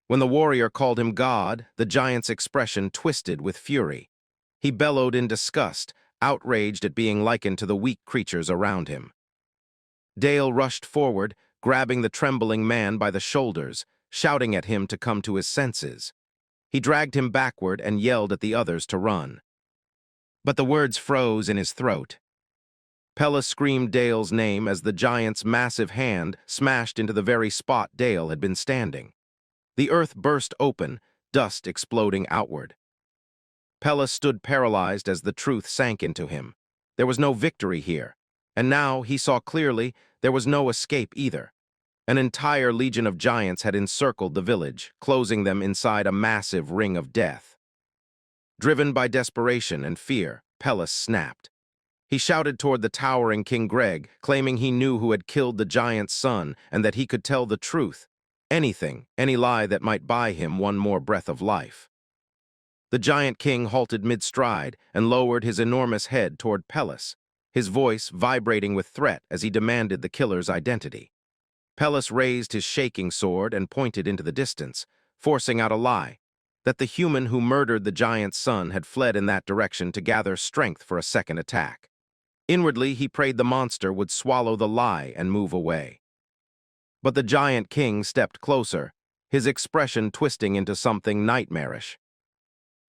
When the warrior called him God, the giant's expression twisted with fury. He bellowed in disgust, outraged at being likened to the weak creatures around him. Dale rushed forward, grabbing the trembling man by the shoulders, shouting at him to come to his senses. He dragged him backward and yelled at the others to run. But the words froze in his throat. Pellis screamed Dale's name as the giant's massive hand smashed into the very spot Dale had been standing. The earth burst open, dust exploding outward. Pellis stood paralyzed as the truth sank into him. There was no victory here, and now he saw clearly there was no escape either. An entire legion of giants had encircled the village, closing them inside a massive ring of death. Driven by desperation and fear, Pellis snapped. He shouted toward the towering King Greg, claiming he knew who had killed the giant's son and that he could tell the truth. Anything, any lie that might buy him one more breath of life. The giant king halted mid-stride and lowered his enormous head toward Pellis, his voice vibrating with threat as he demanded the killer's identity. Pellis raised his shaking sword and pointed into the distance, forcing out a lie, that the human who murdered the giant's son had fled in that direction to gather strength for a second attack. Inwardly, he prayed the monster would swallow the lie and move away. But the giant king stepped closer, his expression twisting into something nightmarish.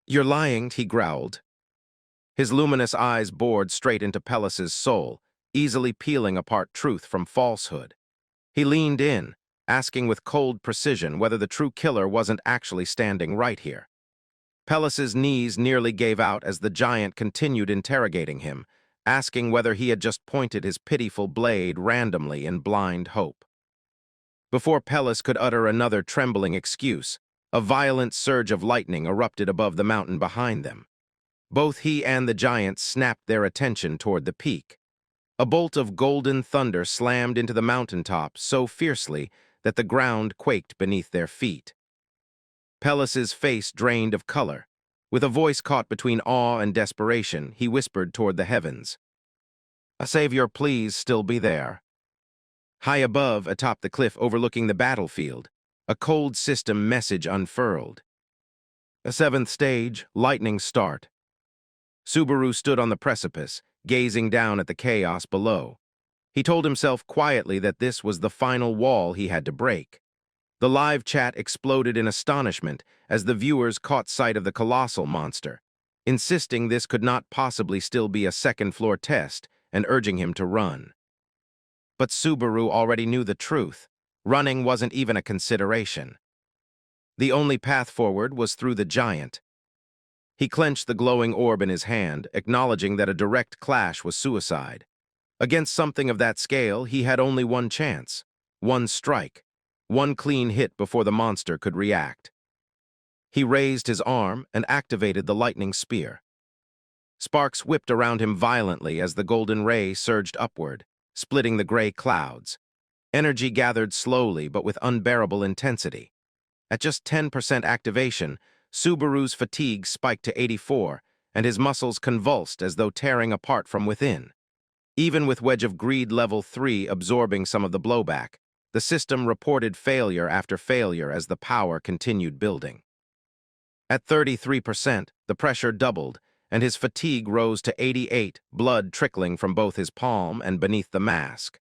"You're lying," he growled. His luminous eyes bored straight into Pellis's soul, easily peeling apart truth from falsehood. He leaned in, asking with cold precision whether the true killer wasn't actually standing right here. Pellis's knees nearly gave out as the giant continued interrogating him, asking whether he had just pointed his pitiful blade randomly in blind hope. Before Pellis could utter another trembling excuse, a violent surge of lightning erupted above the mountain behind them. Both he and the giant snapped their attention toward the peak. A bolt of golden thunder slammed into the mountaintop so fiercely that the ground quaked beneath their feet. Pellis's face drained of color. With a voice caught between awe and desperation, he whispered toward the heavens, "A savior, please still be there." High above, atop the cliff overlooking the battlefield, a cold system message unfurled. "A seventh stage, lightning start." Subaru stood on the precipice, gazing down at the chaos below. He told himself quietly that this was the final wall he had to break. The live chat exploded in astonishment as the viewers caught sight of the colossal monster, insisting this could not possibly still be a second-floor test and urging him to run. But Subaru already knew the truth. Running wasn't even a consideration. The only path forward was through the giant. He clenched the glowing orb in his hand, acknowledging that a direct clash was suicide. Against something of that scale, he had only one chance, one strike, one clean hit before the monster could react. He raised his arm and activated the lightning spear. Sparks whipped around him violently as the golden ray surged upward, splitting the gray clouds. Energy gathered slowly but with unbearable intensity. At just 10% activation, Subaru's fatigue spiked to 84, and his muscles convulsed as though tearing apart from within. Even with Wedge of Greed level 3 absorbing some of the blowback, the system reported failure after failure as the power continued building. At 33%, the pressure doubled, and his fatigue rose to 88, blood trickling from both his palm and beneath the mask.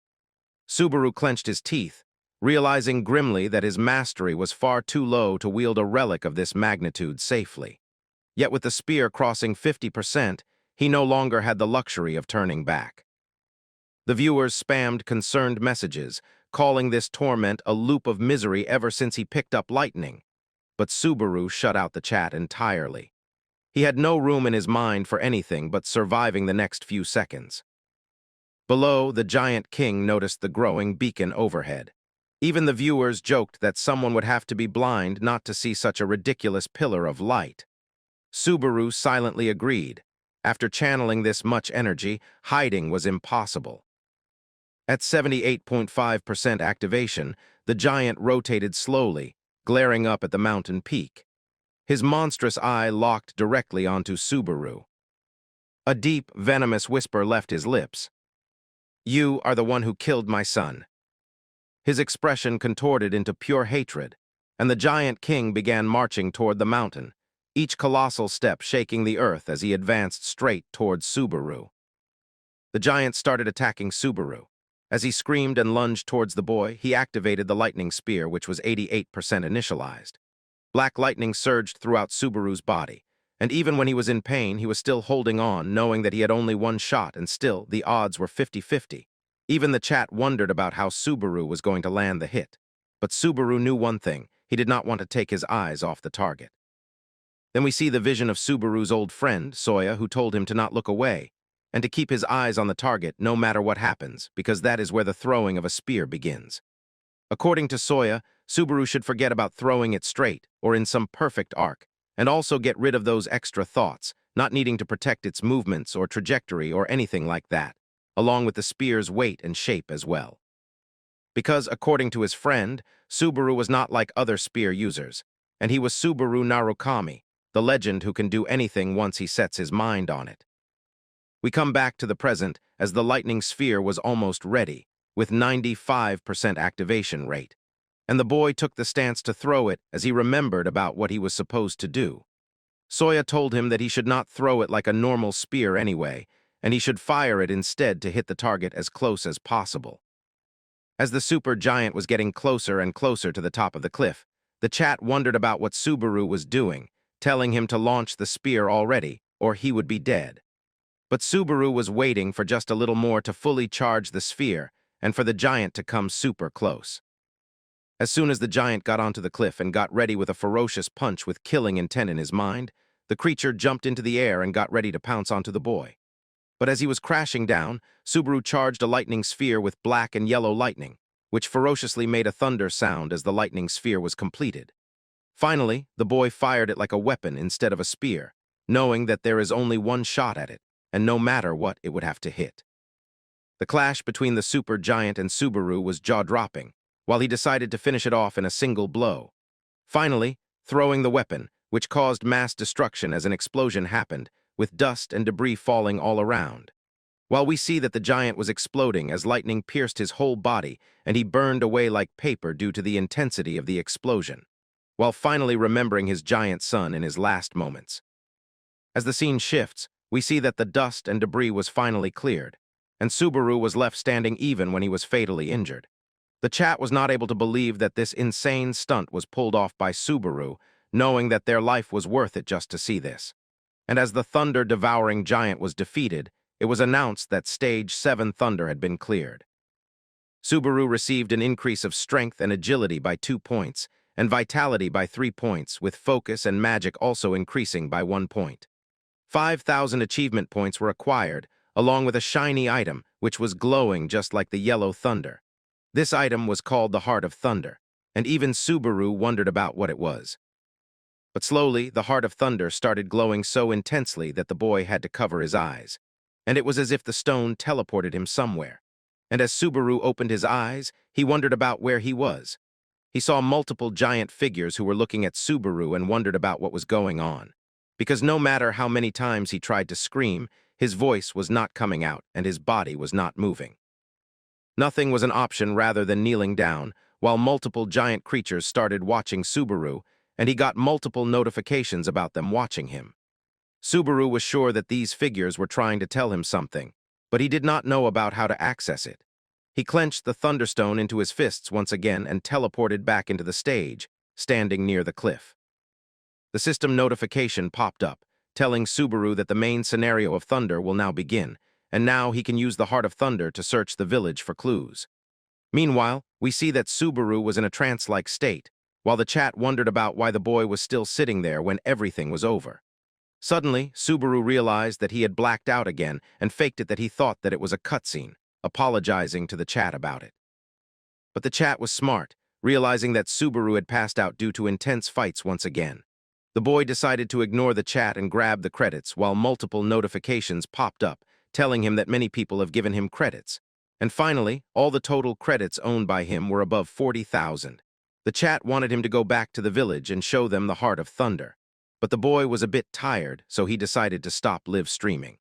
Subaru clenched his teeth, realizing grimly that his mastery was far too low to wield a relic of this magnitude safely. Yet with the spear crossing 50%, he no longer had the luxury of turning back. The viewers spammed concerned messages, calling this torment a loop of misery ever since he picked up lightning. But Subaru shut out the chat entirely. He had no room in his mind for anything but surviving the next few seconds. Below, the giant king noticed the growing beacon overhead. Even the viewers joked that someone would have to be blind not to see such a ridiculous pillar of light. Subaru silently agreed. After channeling this much energy, hiding was impossible. At 78.5% activation, the giant rotated slowly, glaring up at the mountain peak. His monstrous eye locked directly onto Subaru. A deep, venomous whisper left his lips. "You are the one who killed my son." His expression contorted into pure hatred, and the giant king began marching toward the mountain, each colossal step shaking the earth as he advanced straight towards Subaru. The giant started attacking Subaru. As he screamed and lunged towards the boy, he activated the lightning spear, which was 88% initialized. Black lightning surged throughout Subaru's body, and even when he was in pain, he was still holding on, knowing that he had only one shot, and still, the odds were 50-50. Even the chat wondered about how Subaru was going to land the hit. But Subaru knew one thing: he did not want to take his eyes off the target. Then we see the vision of Subaru's old friend, Soya, who told him to not look away, and to keep his eyes on the target no matter what happens, because that is where the throwing of a spear begins. According to Soya, Subaru should forget about throwing it straight, or in some perfect arc, and also get rid of those extra thoughts, not needing to protect its movements or trajectory or anything like that, along with the spear's weight and shape as well. Because, according to his friend, Subaru was not like other spear users, and he was Subaru Narukami, the legend who can do anything once he sets his mind on it. We come back to the present as the lightning sphere was almost ready, with 95% activation rate, and the boy took the stance to throw it as he remembered about what he was supposed to do. Soya told him that he should not throw it like a normal spear anyway, and he should fire it instead to hit the target as close as possible. As the super giant was getting closer and closer to the top of the cliff, the chat wondered about what Subaru was doing, telling him to launch the spear already, or he would be dead. But Subaru was waiting for just a little more to fully charge the sphere and for the giant to come super close. As soon as the giant got onto the cliff and got ready with a ferocious punch with killing intent in his mind, the creature jumped into the air and got ready to pounce onto the boy. But as he was crashing down, Subaru charged a lightning sphere with black and yellow lightning, which ferociously made a thunder sound as the lightning sphere was completed. Finally, the boy fired it like a weapon instead of a spear, knowing that there is only one shot at it, and no matter what, it would have to hit. The clash between the super giant and Subaru was jaw-dropping, while he decided to finish it off in a single blow. Finally, throwing the weapon, which caused mass destruction as an explosion happened, with dust and debris falling all around. While we see that the giant was exploding as lightning pierced his whole body and he burned away like paper due to the intensity of the explosion, while finally remembering his giant son in his last moments. As the scene shifts, we see that the dust and debris was finally cleared, and Subaru was left standing even when he was fatally injured. The chat was not able to believe that this insane stunt was pulled off by Subaru, knowing that their life was worth it just to see this. And as the thunder-devouring giant was defeated, it was announced that Stage 7 Thunder had been cleared. Subaru received an increase of strength and agility by 2 points, and vitality by 3 points, with focus and magic also increasing by 1 point. 5,000 achievement points were acquired, along with a shiny item, which was glowing just like the yellow thunder. This item was called the Heart of Thunder, and even Subaru wondered about what it was. But slowly, the Heart of Thunder started glowing so intensely that the boy had to cover his eyes, and it was as if the stone teleported him somewhere. And as Subaru opened his eyes, he wondered about where he was. He saw multiple giant figures who were looking at Subaru and wondered about what was going on. Because no matter how many times he tried to scream, his voice was not coming out and his body was not moving. Nothing was an option rather than kneeling down, while multiple giant creatures started watching Subaru, and he got multiple notifications about them watching him. Subaru was sure that these figures were trying to tell him something, but he did not know about how to access it. He clenched the Thunderstone into his fists once again and teleported back into the stage, standing near the cliff. The system notification popped up, telling Subaru that the main scenario of Thunder will now begin, and now he can use the Heart of Thunder to search the village for clues. Meanwhile, we see that Subaru was in a trance-like state, while the chat wondered about why the boy was still sitting there when everything was over. Suddenly, Subaru realized that he had blacked out again and faked it that he thought that it was a cutscene, apologizing to the chat about it. But the chat was smart, realizing that Subaru had passed out due to intense fights once again. The boy decided to ignore the chat and grab the credits while multiple notifications popped up, telling him that many people have given him credits. And finally, all the total credits owned by him were above 40,000. The chat wanted him to go back to the village and show them the Heart of Thunder. But the boy was a bit tired, so he decided to stop live streaming.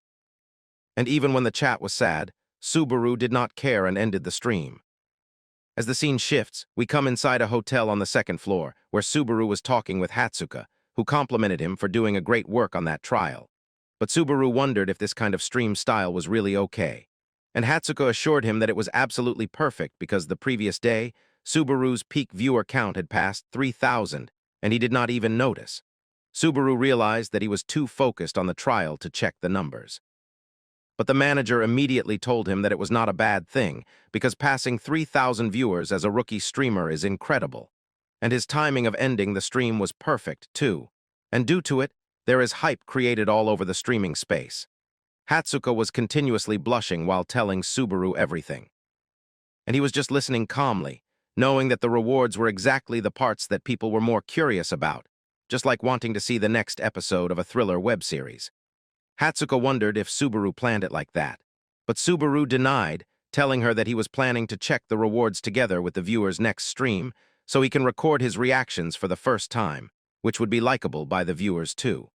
And even when the chat was sad, Subaru did not care and ended the stream. As the scene shifts, we come inside a hotel on the second floor, where Subaru was talking with Hatsuka, who complimented him for doing a great work on that trial. But Subaru wondered if this kind of stream style was really okay. And Hatsuka assured him that it was absolutely perfect because the previous day, Subaru's peak viewer count had passed 3,000, and he did not even notice. Subaru realized that he was too focused on the trial to check the numbers. But the manager immediately told him that it was not a bad thing, because passing 3,000 viewers as a rookie streamer is incredible. And his timing of ending the stream was perfect, too. And due to it, there is hype created all over the streaming space. Hatsuka was continuously blushing while telling Subaru everything. And he was just listening calmly, knowing that the rewards were exactly the parts that people were more curious about, just like wanting to see the next episode of a thriller web series. Hatsuka wondered if Subaru planned it like that, but Subaru denied, telling her that he was planning to check the rewards together with the viewer's next stream so he can record his reactions for the first time, which would be likable by the viewers too.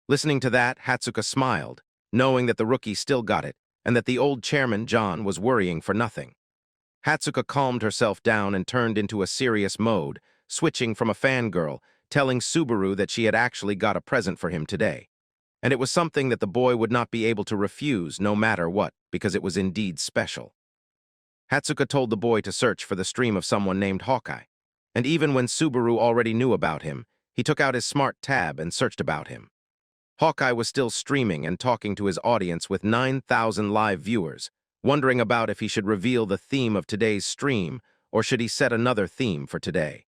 Listening to that, Hatsuka smiled, knowing that the rookie still got it and that the old chairman, John, was worrying for nothing. Hatsuka calmed herself down and turned into a serious mode, switching from a fangirl, telling Subaru that she had actually got a present for him today. And it was something that the boy would not be able to refuse no matter what, because it was indeed special. Hatsuka told the boy to search for the stream of someone named Hawkeye. And even when Subaru already knew about him, he took out his smart tab and searched about him. Hawkeye was still streaming and talking to his audience with 9,000 live viewers, wondering about if he should reveal the theme of today's stream or should he set another theme for today.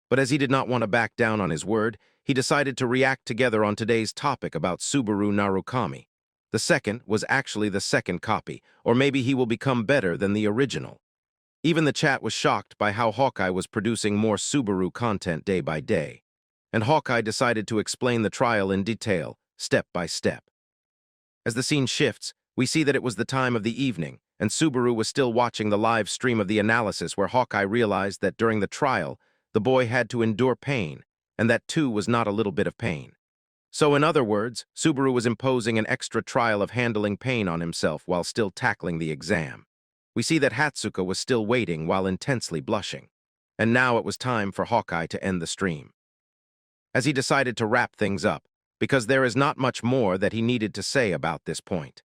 But as he did not want to back down on his word, he decided to react together on today's topic about Subaru Narukami. The second was actually the second copy, or maybe he will become better than the original. Even the chat was shocked by how Hawkeye was producing more Subaru content day by day. And Hawkeye decided to explain the trial in detail, step by step. As the scene shifts, we see that it was the time of the evening, and Subaru was still watching the live stream of the analysis where Hawkeye realized that during the trial, the boy had to endure pain, and that too was not a little bit of pain. So in other words, Subaru was imposing an extra trial of handling pain on himself while still tackling the exam. We see that Hatsuka was still waiting while intensely blushing. And now it was time for Hawkeye to end the stream. As he decided to wrap things up, because there is not much more that he needed to say about this point.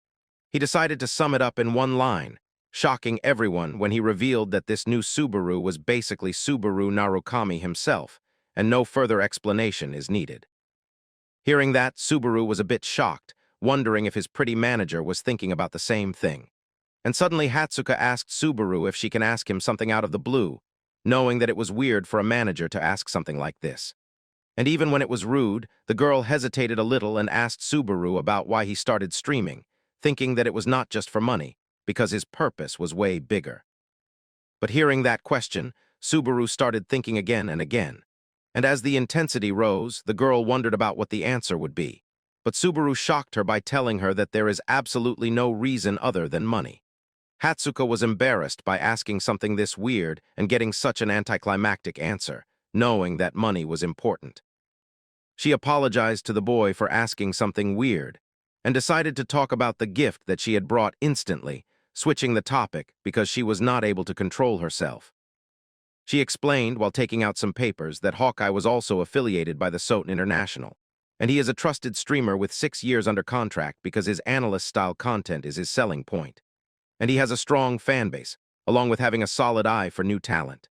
He decided to sum it up in one line, shocking everyone when he revealed that this new Subaru was basically Subaru Narukami himself, and no further explanation is needed. Hearing that, Subaru was a bit shocked, wondering if his pretty manager was thinking about the same thing. And suddenly Hatsuka asked Subaru if she can ask him something out of the blue, knowing that it was weird for a manager to ask something like this. And even when it was rude, the girl hesitated a little and asked Subaru about why he started streaming, thinking that it was not just for money, because his purpose was way bigger. But hearing that question, Subaru started thinking again and again. And as the intensity rose, the girl wondered about what the answer would be. But Subaru shocked her by telling her that there is absolutely no reason other than money. Hatsuko was embarrassed by asking something this weird and getting such an anticlimactic answer, knowing that money was important. She apologized to the boy for asking something weird and decided to talk about the gift that she had brought instantly, switching the topic because she was not able to control herself. She explained while taking out some papers that Hawkeye was also affiliated by the Soten International, and he is a trusted streamer with 6 years under contract because his analyst-style content is his selling point. And he has a strong fan base, along with having a solid eye for new talent.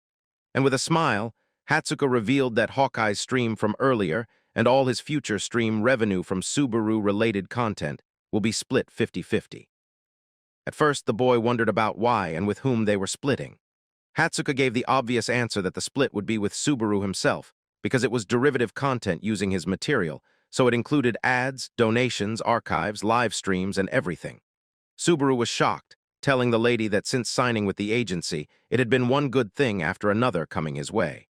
And with a smile, Hatsuko revealed that Hawkeye's stream from earlier and all his future stream revenue from Subaru-related content will be split 50-50. At first, the boy wondered about why and with whom they were splitting. Hatsuko gave the obvious answer that the split would be with Subaru himself, because it was derivative content using his material, so it included ads, donations, archives, live streams, and everything. Subaru was shocked, telling the lady that since signing with the agency, it had been one good thing after another coming his way.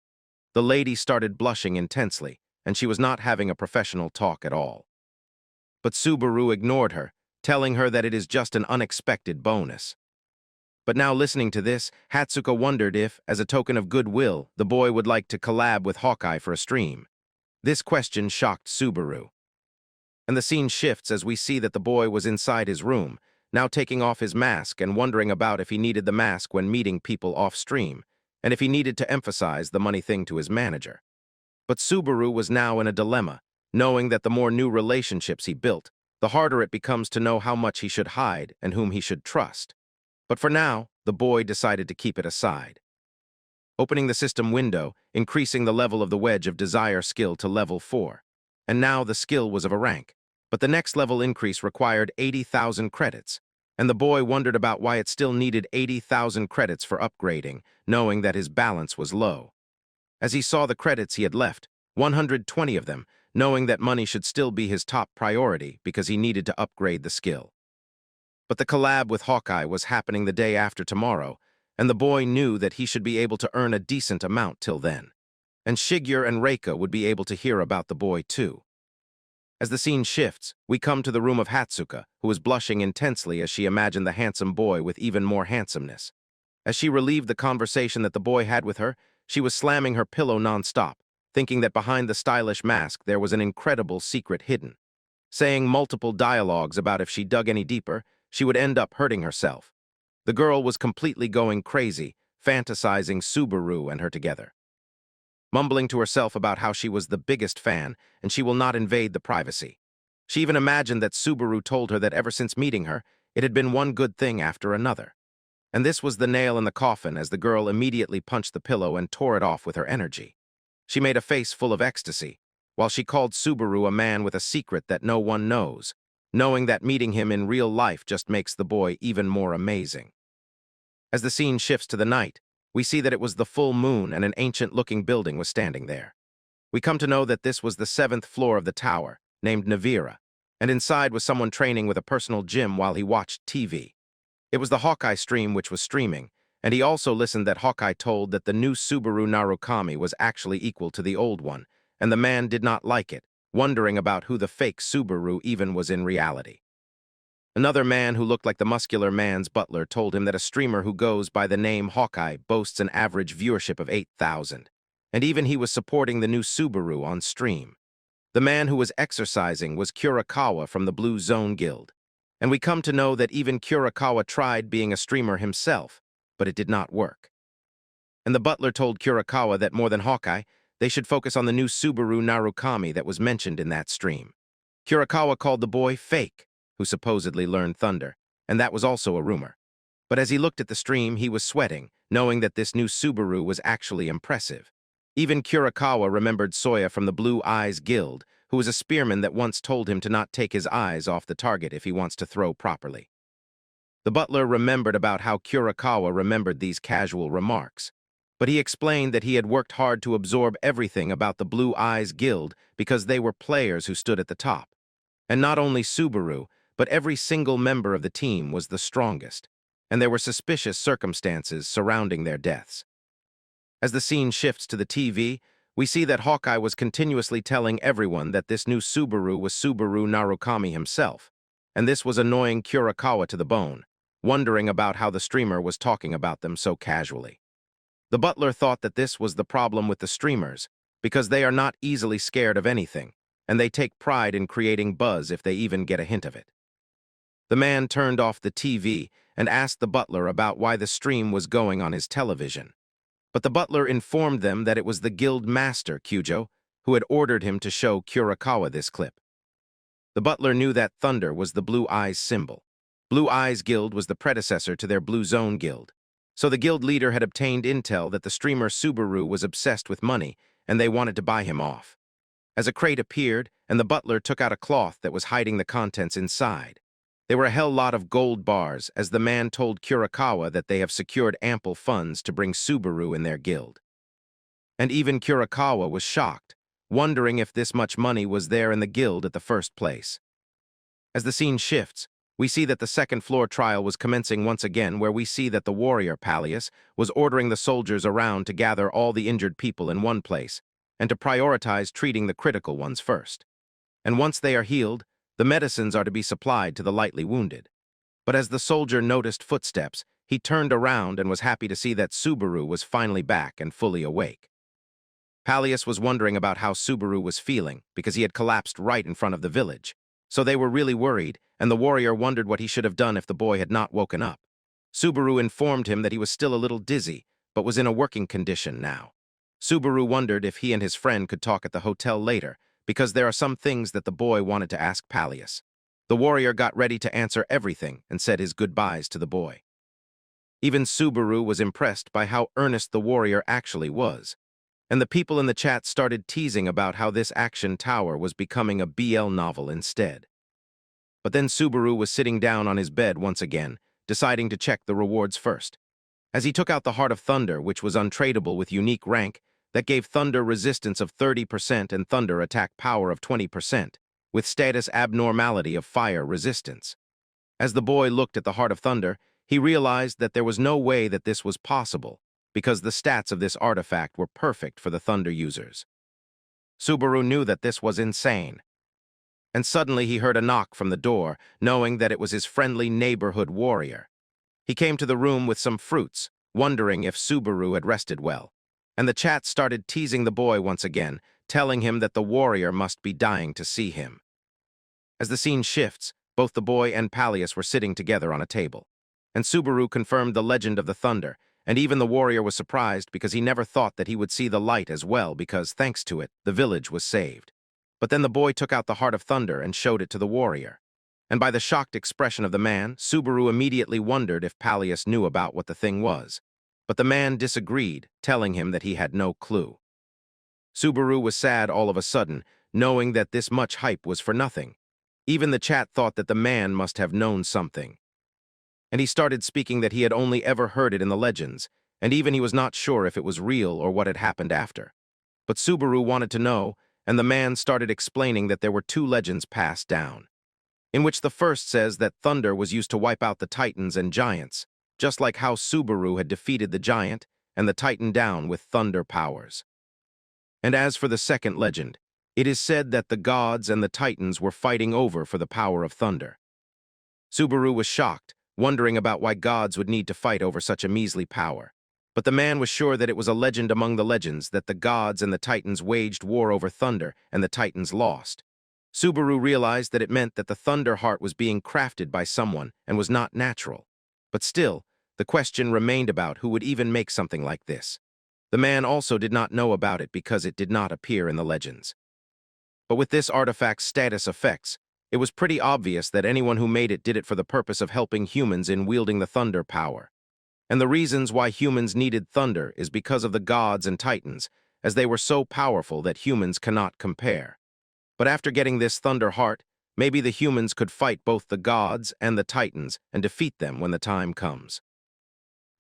The lady started blushing intensely, and she was not having a professional talk at all. But Subaru ignored her, telling her that it is just an unexpected bonus. But now listening to this, Hatsuko wondered if, as a token of goodwill, the boy would like to collab with Hawkeye for a stream. This question shocked Subaru. And the scene shifts as we see that the boy was inside his room, now taking off his mask and wondering about if he needed the mask when meeting people off-stream, and if he needed to emphasize the money thing to his manager. But Subaru was now in a dilemma, knowing that the more new relationships he built, the harder it becomes to know how much he should hide and whom he should trust. But for now, the boy decided to keep it aside. Opening the system window, increasing the level of the Wedge of Desire skill to level 4. And now the skill was of a rank, but the next level increase required 80,000 credits, and the boy wondered about why it still needed 80,000 credits for upgrading, knowing that his balance was low. As he saw the credits he had left, 120 of them, knowing that money should still be his top priority because he needed to upgrade the skill. But the collab with Hawkeye was happening the day after tomorrow, and the boy knew that he should be able to earn a decent amount till then. And Shigeru and Reika would be able to hear about the boy too. As the scene shifts, we come to the room of Hatsuko, who is blushing intensely as she imagined the handsome boy with even more handsomeness. As she relieved the conversation that the boy had with her, she was slamming her pillow non-stop, thinking that behind the stylish mask there was an incredible secret hidden. Saying multiple dialogues about if she dug any deeper, she would end up hurting herself. The girl was completely going crazy, fantasizing Subaru and her together. Mumbling to herself about how she was the biggest fan and she will not invade the privacy. She even imagined that Subaru told her that ever since meeting her, it had been one good thing after another. And this was the nail in the coffin as the girl immediately punched the pillow and tore it off with her energy. She made a face full of ecstasy, while she called Subaru a man with a secret that no one knows, knowing that meeting him in real life just makes the boy even more amazing. As the scene shifts to the night, we see that it was the full moon and an ancient-looking building was standing there. We come to know that this was the 7th floor of the tower, named Navira, and inside was someone training with a personal gym while he watched TV. It was the Hawkeye stream which was streaming, and he also listened that Hawkeye told that the new Subaru Narukami was actually equal to the old one, and the man did not like it, wondering about who the fake Subaru even was in reality. Another man who looked like the muscular man's butler told him that a streamer who goes by the name Hawkeye boasts an average viewership of 8,000, and even he was supporting the new Subaru on stream. The man who was exercising was Kurakawa from the Blue Zone Guild, and we come to know that even Kurakawa tried being a streamer himself, but it did not work. And the butler told Kurakawa that more than Hawkeye, they should focus on the new Subaru Narukami that was mentioned in that stream. Kurakawa called the boy fake, who supposedly learned thunder, and that was also a rumor. But as he looked at the stream, he was sweating, knowing that this new Subaru was actually impressive. Even Kurakawa remembered Soya from the Blue Eyes Guild, who was a spearman that once told him to not take his eyes off the target if he wants to throw properly. The butler remembered about how Kurakawa remembered these casual remarks, but he explained that he had worked hard to absorb everything about the Blue Eyes Guild because they were players who stood at the top. And not only Subaru, but every single member of the team was the strongest, and there were suspicious circumstances surrounding their deaths. As the scene shifts to the TV, we see that Hawkeye was continuously telling everyone that this new Subaru was Subaru Narukami himself, and this was annoying Kurakawa to the bone, wondering about how the streamer was talking about them so casually. The butler thought that this was the problem with the streamers, because they are not easily scared of anything, and they take pride in creating buzz if they even get a hint of it. The man turned off the TV and asked the butler about why the stream was going on his television. But the butler informed them that it was the guild master, Kyujo, who had ordered him to show Kurakawa this clip. The butler knew that thunder was the Blue Eyes symbol. Blue Eyes Guild was the predecessor to their Blue Zone Guild. So the guild leader had obtained intel that the streamer Subaru was obsessed with money, and they wanted to buy him off. As a crate appeared, and the butler took out a cloth that was hiding the contents inside. They were a hell lot of gold bars, as the man told Kurakawa that they have secured ample funds to bring Subaru in their guild. And even Kurakawa was shocked, wondering if this much money was there in the guild at the first place. As the scene shifts, we see that the second-floor trial was commencing once again, where we see that the warrior, Pallius, was ordering the soldiers around to gather all the injured people in one place, and to prioritize treating the critical ones first. And once they are healed, the medicines are to be supplied to the lightly wounded. But as the soldier noticed footsteps, he turned around and was happy to see that Subaru was finally back and fully awake. Pallius was wondering about how Subaru was feeling, because he had collapsed right in front of the village. So they were really worried, and the warrior wondered what he should have done if the boy had not woken up. Subaru informed him that he was still a little dizzy, but was in a working condition now. Subaru wondered if he and his friend could talk at the hotel later, because there are some things that the boy wanted to ask Pallius. The warrior got ready to answer everything and said his goodbyes to the boy. Even Subaru was impressed by how earnest the warrior actually was. And the people in the chat started teasing about how this action tower was becoming a BL novel instead. But then Subaru was sitting down on his bed once again, deciding to check the rewards first. As he took out the Heart of Thunder, which was untradeable with unique rank, that gave Thunder resistance of 30% and Thunder attack power of 20%, with status abnormality of fire resistance. As the boy looked at the Heart of Thunder, he realized that there was no way that this was possible, because the stats of this artifact were perfect for the Thunder users. Subaru knew that this was insane. And suddenly he heard a knock from the door, knowing that it was his friendly neighborhood warrior. He came to the room with some fruits, wondering if Subaru had rested well. And the chat started teasing the boy once again, telling him that the warrior must be dying to see him. As the scene shifts, both the boy and Pallius were sitting together on a table. And Subaru confirmed the legend of the Thunder, and even the warrior was surprised because he never thought that he would see the light as well because, thanks to it, the village was saved. But then the boy took out the Heart of Thunder and showed it to the warrior. And by the shocked expression of the man, Subaru immediately wondered if Pallius knew about what the thing was. But the man disagreed, telling him that he had no clue. Subaru was sad all of a sudden, knowing that this much hype was for nothing. Even the chat thought that the man must have known something. And he started speaking that he had only ever heard it in the legends, and even he was not sure if it was real or what had happened after. But Subaru wanted to know, and the man started explaining that there were two legends passed down, in which the first says that thunder was used to wipe out the titans and giants, just like how Subaru had defeated the giant and the titan down with thunder powers. And as for the second legend, it is said that the gods and the titans were fighting over for the power of thunder. Subaru was shocked, wondering about why gods would need to fight over such a measly power. But the man was sure that it was a legend among the legends that the gods and the titans waged war over thunder and the titans lost. Subaru realized that it meant that the thunder heart was being crafted by someone and was not natural. But still, the question remained about who would even make something like this. The man also did not know about it because it did not appear in the legends. But with this artifact's status effects, it was pretty obvious that anyone who made it did it for the purpose of helping humans in wielding the thunder power. And the reasons why humans needed thunder is because of the gods and titans, as they were so powerful that humans cannot compare. But after getting this thunder heart, maybe the humans could fight both the gods and the titans and defeat them when the time comes.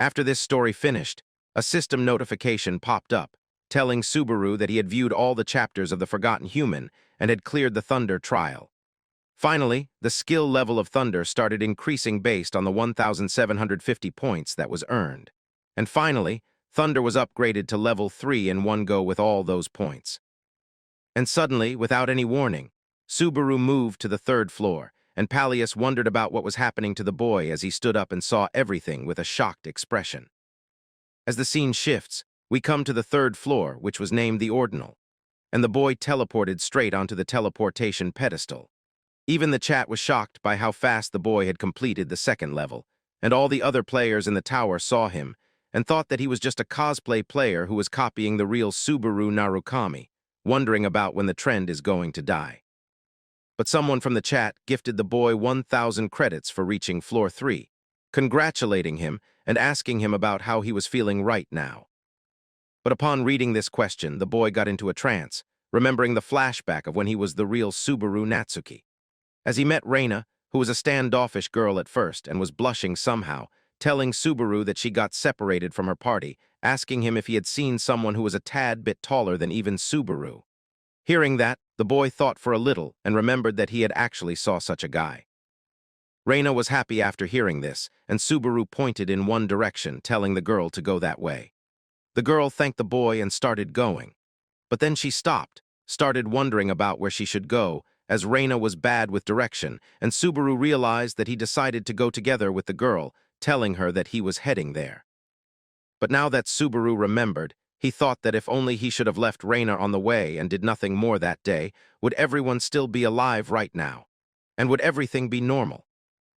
After this story finished, a system notification popped up, telling Subaru that he had viewed all the chapters of The Forgotten Human and had cleared the thunder trial. Finally, the skill level of thunder started increasing based on the 1,750 points that was earned. And finally, thunder was upgraded to level 3 in one go with all those points. And suddenly, without any warning, Subaru moved to the third floor, and Pallius wondered about what was happening to the boy as he stood up and saw everything with a shocked expression. As the scene shifts, we come to the third floor, which was named the Ordinal, and the boy teleported straight onto the teleportation pedestal. Even the chat was shocked by how fast the boy had completed the second level, and all the other players in the tower saw him and thought that he was just a cosplay player who was copying the real Subaru Narukami, wondering about when the trend is going to die. But someone from the chat gifted the boy 1,000 credits for reaching floor 3, congratulating him and asking him about how he was feeling right now. But upon reading this question, the boy got into a trance, remembering the flashback of when he was the real Subaru Natsuki. As he met Reina, who was a standoffish girl at first and was blushing somehow, telling Subaru that she got separated from her party, asking him if he had seen someone who was a tad bit taller than even Subaru. Hearing that, the boy thought for a little and remembered that he had actually saw such a guy. Reina was happy after hearing this, and Subaru pointed in one direction, telling the girl to go that way. The girl thanked the boy and started going. But then she stopped, started wondering about where she should go, as Reina was bad with direction, and Subaru realized that he decided to go together with the girl, telling her that he was heading there. But now that Subaru remembered, he thought that if only he should have left Reina on the way and did nothing more that day, would everyone still be alive right now? And would everything be normal?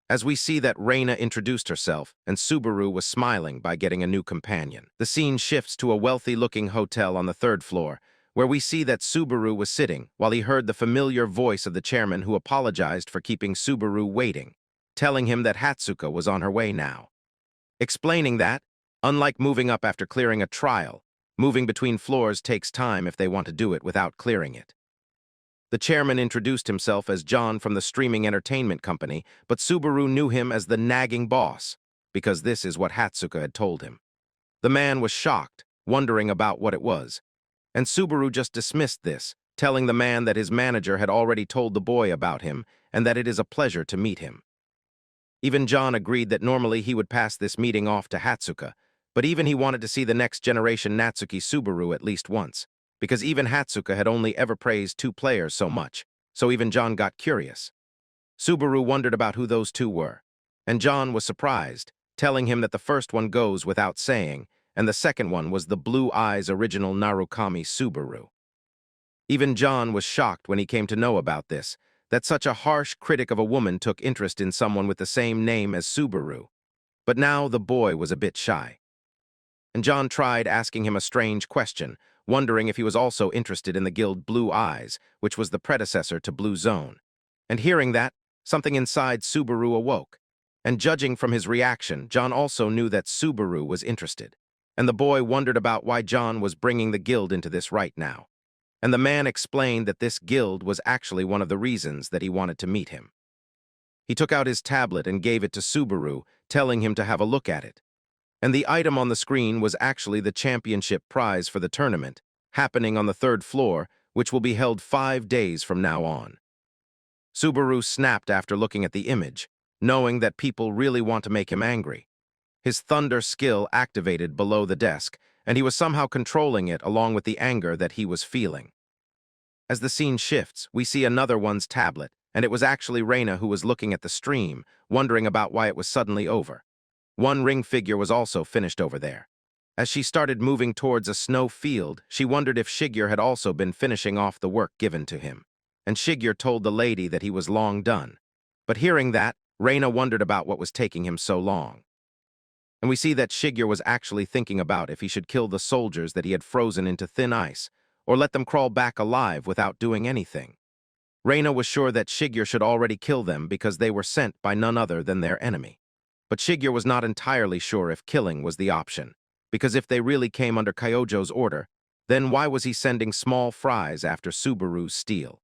As we see that Reina introduced herself, and Subaru was smiling by getting a new companion. The scene shifts to a wealthy-looking hotel on the third floor, where we see that Subaru was sitting while he heard the familiar voice of the chairman who apologized for keeping Subaru waiting, telling him that Hatsuka was on her way now. Explaining that, unlike moving up after clearing a trial, moving between floors takes time if they want to do it without clearing it. The chairman introduced himself as John from the streaming entertainment company, but Subaru knew him as the nagging boss, because this is what Hatsuka had told him. The man was shocked, wondering about what it was, and Subaru just dismissed this, telling the man that his manager had already told the boy about him and that it is a pleasure to meet him. Even John agreed that normally he would pass this meeting off to Hatsuka, but even he wanted to see the next generation Natsuki Subaru at least once, because even Hatsuka had only ever praised 2 players so much, so even John got curious. Subaru wondered about who those 2 were, and John was surprised, telling him that the first one goes without saying, and the second one was the Blue Eyes original Narukami Subaru. Even John was shocked when he came to know about this, that such a harsh critic of a woman took interest in someone with the same name as Subaru. But now the boy was a bit shy. And John tried asking him a strange question, wondering if he was also interested in the guild Blue Eyes, which was the predecessor to Blue Zone. And hearing that, something inside Subaru awoke. And judging from his reaction, John also knew that Subaru was interested. And the boy wondered about why John was bringing the guild into this right now. And the man explained that this guild was actually one of the reasons that he wanted to meet him. He took out his tablet and gave it to Subaru, telling him to have a look at it. And the item on the screen was actually the championship prize for the tournament, happening on the third floor, which will be held 5 days from now on. Subaru snapped after looking at the image, knowing that people really want to make him angry. His thunder skill activated below the desk, and he was somehow controlling it along with the anger that he was feeling. As the scene shifts, we see another one's tablet, and it was actually Reina who was looking at the stream, wondering about why it was suddenly over. One ring figure was also finished over there. As she started moving towards a snow field, she wondered if Shigeru had also been finishing off the work given to him. And Shigeru told the lady that he was long done. But hearing that, Reina wondered about what was taking him so long. And we see that Shigeru was actually thinking about if he should kill the soldiers that he had frozen into thin ice, or let them crawl back alive without doing anything. Reina was sure that Shigeru should already kill them because they were sent by none other than their enemy. But Shigeru was not entirely sure if killing was the option, because if they really came under Kyojo's order, then why was he sending small fries after Subaru's steel?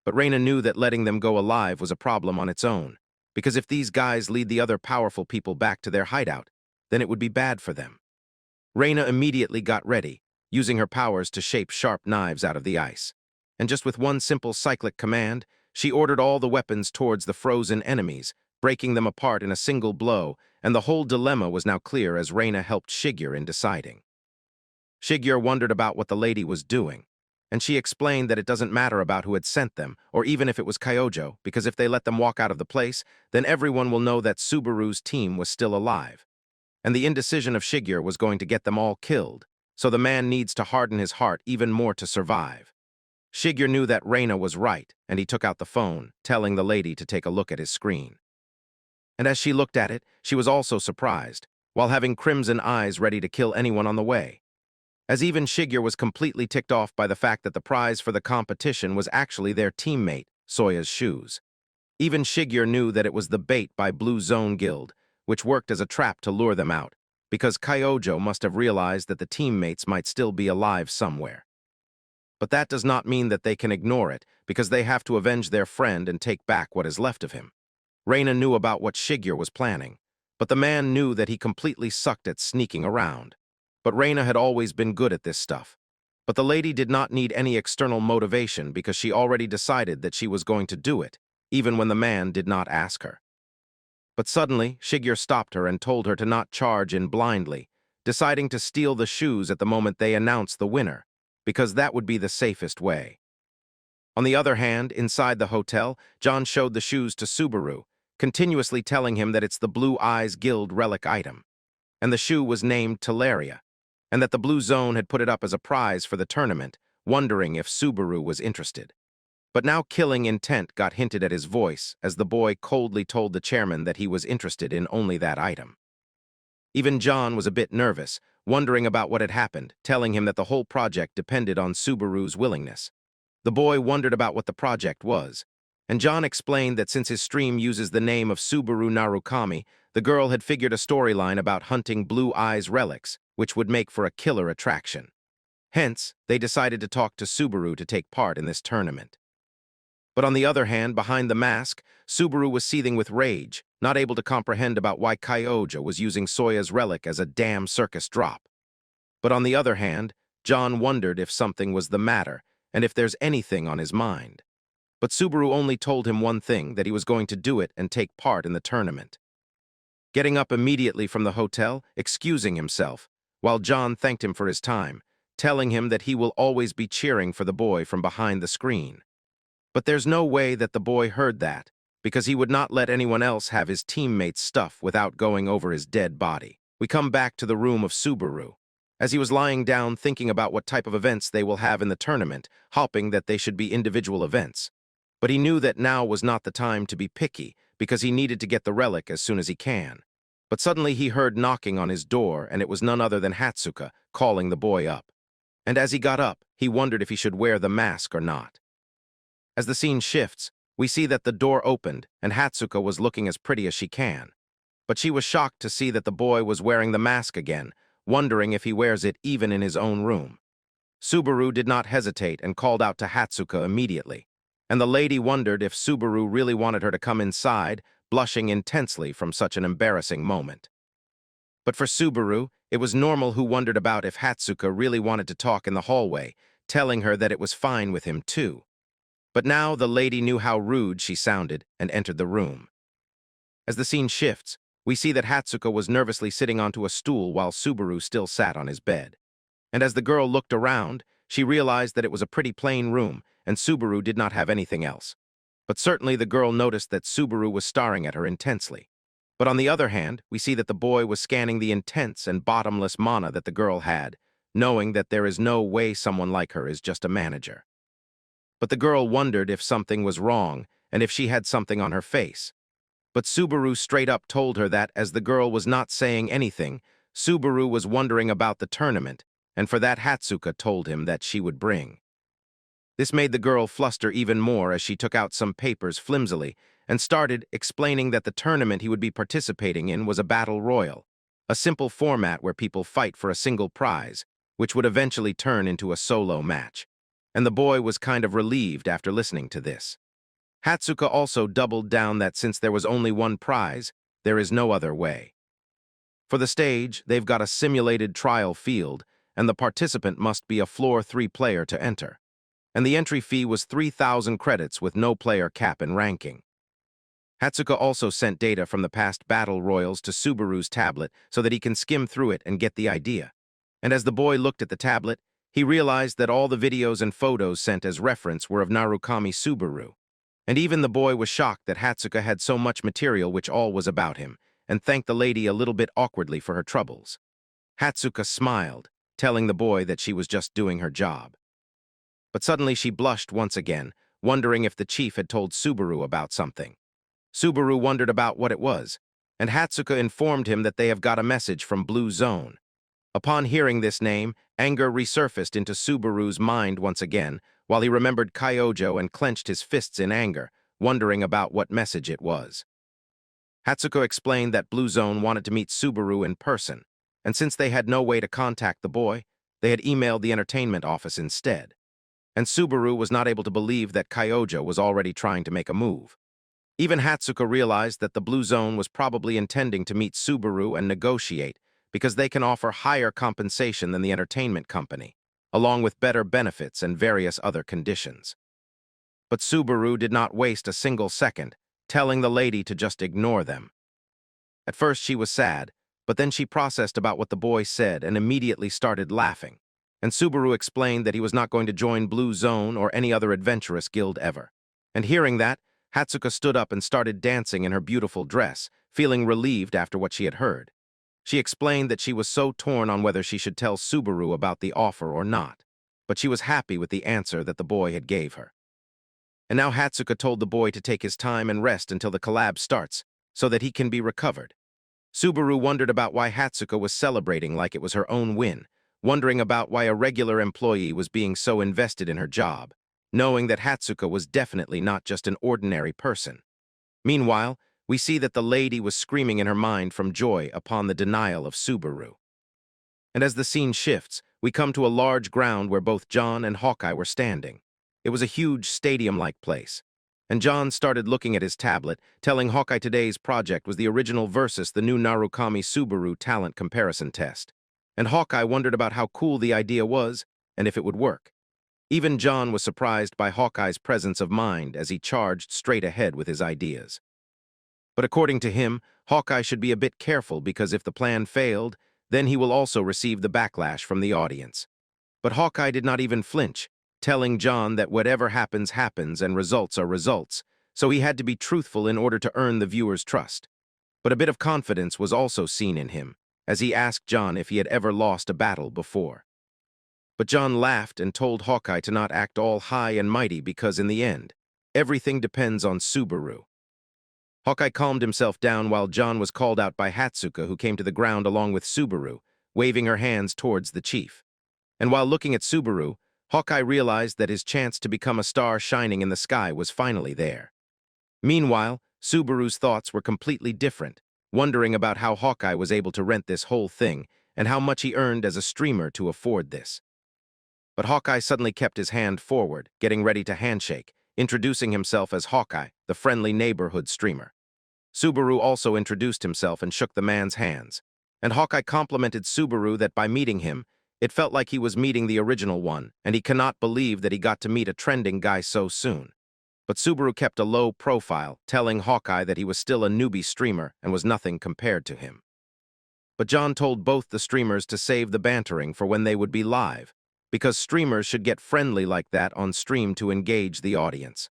But Reina knew that letting them go alive was a problem on its own, because if these guys lead the other powerful people back to their hideout, then it would be bad for them. Reina immediately got ready, using her powers to shape sharp knives out of the ice. And just with one simple cyclic command, she ordered all the weapons towards the frozen enemies, breaking them apart in a single blow, and the whole dilemma was now clear as Reina helped Shigeru in deciding. Shigeru wondered about what the lady was doing, and she explained that it doesn't matter about who had sent them, or even if it was Kyojo, because if they let them walk out of the place, then everyone will know that Subaru's team was still alive. And the indecision of Shigeru was going to get them all killed, so the man needs to harden his heart even more to survive. Shigeru knew that Reina was right, and he took out the phone, telling the lady to take a look at his screen. And as she looked at it, she was also surprised, while having crimson eyes ready to kill anyone on the way. As even Shigeru was completely ticked off by the fact that the prize for the competition was actually their teammate, Soya's shoes. Even Shigeru knew that it was the bait by Blue Zone Guild, which worked as a trap to lure them out, because Kyojo must have realized that the teammates might still be alive somewhere. But that does not mean that they can ignore it, because they have to avenge their friend and take back what is left of him. Reina knew about what Shigeru was planning, but the man knew that he completely sucked at sneaking around. But Reina had always been good at this stuff. But the lady did not need any external motivation because she already decided that she was going to do it, even when the man did not ask her. But suddenly, Shigeru stopped her and told her to not charge in blindly, deciding to steal the shoes at the moment they announced the winner, because that would be the safest way. On the other hand, inside the hotel, John showed the shoes to Subaru, continuously telling him that it's the Blue Eyes Guild relic item, and the shoe was named Teleria, and that the Blue Zone had put it up as a prize for the tournament, wondering if Subaru was interested. But now killing intent got hinted at his voice as the boy coldly told the chairman that he was interested in only that item. Even John was a bit nervous, wondering about what had happened, telling him that the whole project depended on Subaru's willingness. The boy wondered about what the project was, and John explained that since his stream uses the name of Subaru Narukami, the girl had figured a storyline about hunting Blue Eyes relics, which would make for a killer attraction. Hence, they decided to talk to Subaru to take part in this tournament. But on the other hand, behind the mask, Subaru was seething with rage, not able to comprehend about why Kyojo was using Soya's relic as a damn circus drop. But on the other hand, John wondered if something was the matter, and if there's anything on his mind. But Subaru only told him one thing, that he was going to do it and take part in the tournament. Getting up immediately from the hotel, excusing himself, while John thanked him for his time, telling him that he will always be cheering for the boy from behind the screen. But there's no way that the boy heard that, because he would not let anyone else have his teammate's stuff without going over his dead body. We come back to the room of Subaru. As he was lying down thinking about what type of events they will have in the tournament, hoping that they should be individual events. But he knew that now was not the time to be picky, because he needed to get the relic as soon as he can. But suddenly he heard knocking on his door, and it was none other than Hatsuka calling the boy up. And as he got up, he wondered if he should wear the mask or not. As the scene shifts, we see that the door opened, and Hatsuka was looking as pretty as she can. But she was shocked to see that the boy was wearing the mask again, wondering if he wears it even in his own room. Subaru did not hesitate and called out to Hatsuka immediately, and the lady wondered if Subaru really wanted her to come inside, blushing intensely from such an embarrassing moment. But for Subaru, it was Normal who wondered about if Hatsuka really wanted to talk in the hallway, telling her that it was fine with him too. But now the lady knew how rude she sounded and entered the room. As the scene shifts, we see that Hatsuka was nervously sitting onto a stool while Subaru still sat on his bed. And as the girl looked around, she realized that it was a pretty plain room, and Subaru did not have anything else. But certainly the girl noticed that Subaru was staring at her intensely. But on the other hand, we see that the boy was scanning the intense and bottomless mana that the girl had, knowing that there is no way someone like her is just a manager. But the girl wondered if something was wrong, and if she had something on her face. But Subaru straight up told her that, as the girl was not saying anything, Subaru was wondering about the tournament, and for that Hatsuka told him that she would bring. This made the girl fluster even more as she took out some papers flimsily and started explaining that the tournament he would be participating in was a battle royal, a simple format where people fight for a single prize, which would eventually turn into a solo match. And the boy was kind of relieved after listening to this. Hatsuka also doubled down that since there was only one prize, there is no other way. For the stage, they've got a simulated trial field, and the participant must be a floor 3 player to enter. And the entry fee was 3,000 credits with no player cap in ranking. Hatsuka also sent data from the past battle royals to Subaru's tablet so that he can skim through it and get the idea. And as the boy looked at the tablet, he realized that all the videos and photos sent as reference were of Narukami Subaru. And even the boy was shocked that Hatsuka had so much material which all was about him, and thanked the lady a little bit awkwardly for her troubles. Hatsuka smiled, telling the boy that she was just doing her job. But suddenly she blushed once again, wondering if the chief had told Subaru about something. Subaru wondered about what it was, and Hatsuka informed him that they have got a message from Blue Zone. Upon hearing this name, anger resurfaced into Subaru's mind once again, while he remembered Kyojo and clenched his fists in anger, wondering about what message it was. Hatsuka explained that Blue Zone wanted to meet Subaru in person, and since they had no way to contact the boy, they had emailed the entertainment office instead. And Subaru was not able to believe that Kyojo was already trying to make a move. Even Hatsuka realized that the Blue Zone was probably intending to meet Subaru and negotiate because they can offer higher compensation than the entertainment company, along with better benefits and various other conditions. But Subaru did not waste a single second, telling the lady to just ignore them. At first she was sad, but then she processed about what the boy said and immediately started laughing. And Subaru explained that he was not going to join Blue Zone or any other adventurous guild ever. And hearing that, Hatsuka stood up and started dancing in her beautiful dress, feeling relieved after what she had heard. She explained that she was so torn on whether she should tell Subaru about the offer or not, but she was happy with the answer that the boy had gave her. And now Hatsuka told the boy to take his time and rest until the collab starts, so that he can be recovered. Subaru wondered about why Hatsuka was celebrating like it was her own win, wondering about why a regular employee was being so invested in her job, knowing that Hatsuka was definitely not just an ordinary person. Meanwhile, we see that the lady was screaming in her mind from joy upon the denial of Subaru. And as the scene shifts, we come to a large ground where both John and Hawkeye were standing. It was a huge stadium-like place. And John started looking at his tablet, telling Hawkeye today's project was the original versus the new Narukami Subaru talent comparison test. And Hawkeye wondered about how cool the idea was and if it would work. Even John was surprised by Hawkeye's presence of mind as he charged straight ahead with his ideas. But according to him, Hawkeye should be a bit careful because if the plan failed, then he will also receive the backlash from the audience. But Hawkeye did not even flinch, telling John that whatever happens happens and results are results, so he had to be truthful in order to earn the viewer's trust. But a bit of confidence was also seen in him, as he asked John if he had ever lost a battle before. But John laughed and told Hawkeye to not act all high and mighty because in the end, everything depends on Subaru. Hawkeye calmed himself down while John was called out by Hatsuka, who came to the ground along with Subaru, waving her hands towards the chief. And while looking at Subaru, Hawkeye realized that his chance to become a star shining in the sky was finally there. Meanwhile, Subaru's thoughts were completely different, wondering about how Hawkeye was able to rent this whole thing and how much he earned as a streamer to afford this. But Hawkeye suddenly kept his hand forward, getting ready to handshake, introducing himself as Hawkeye, the friendly neighborhood streamer. Subaru also introduced himself and shook the man's hands, and Hawkeye complimented Subaru that by meeting him, it felt like he was meeting the original one, and he cannot believe that he got to meet a trending guy so soon. But Subaru kept a low profile, telling Hawkeye that he was still a newbie streamer and was nothing compared to him. But John told both the streamers to save the bantering for when they would be live, because streamers should get friendly like that on stream to engage the audience.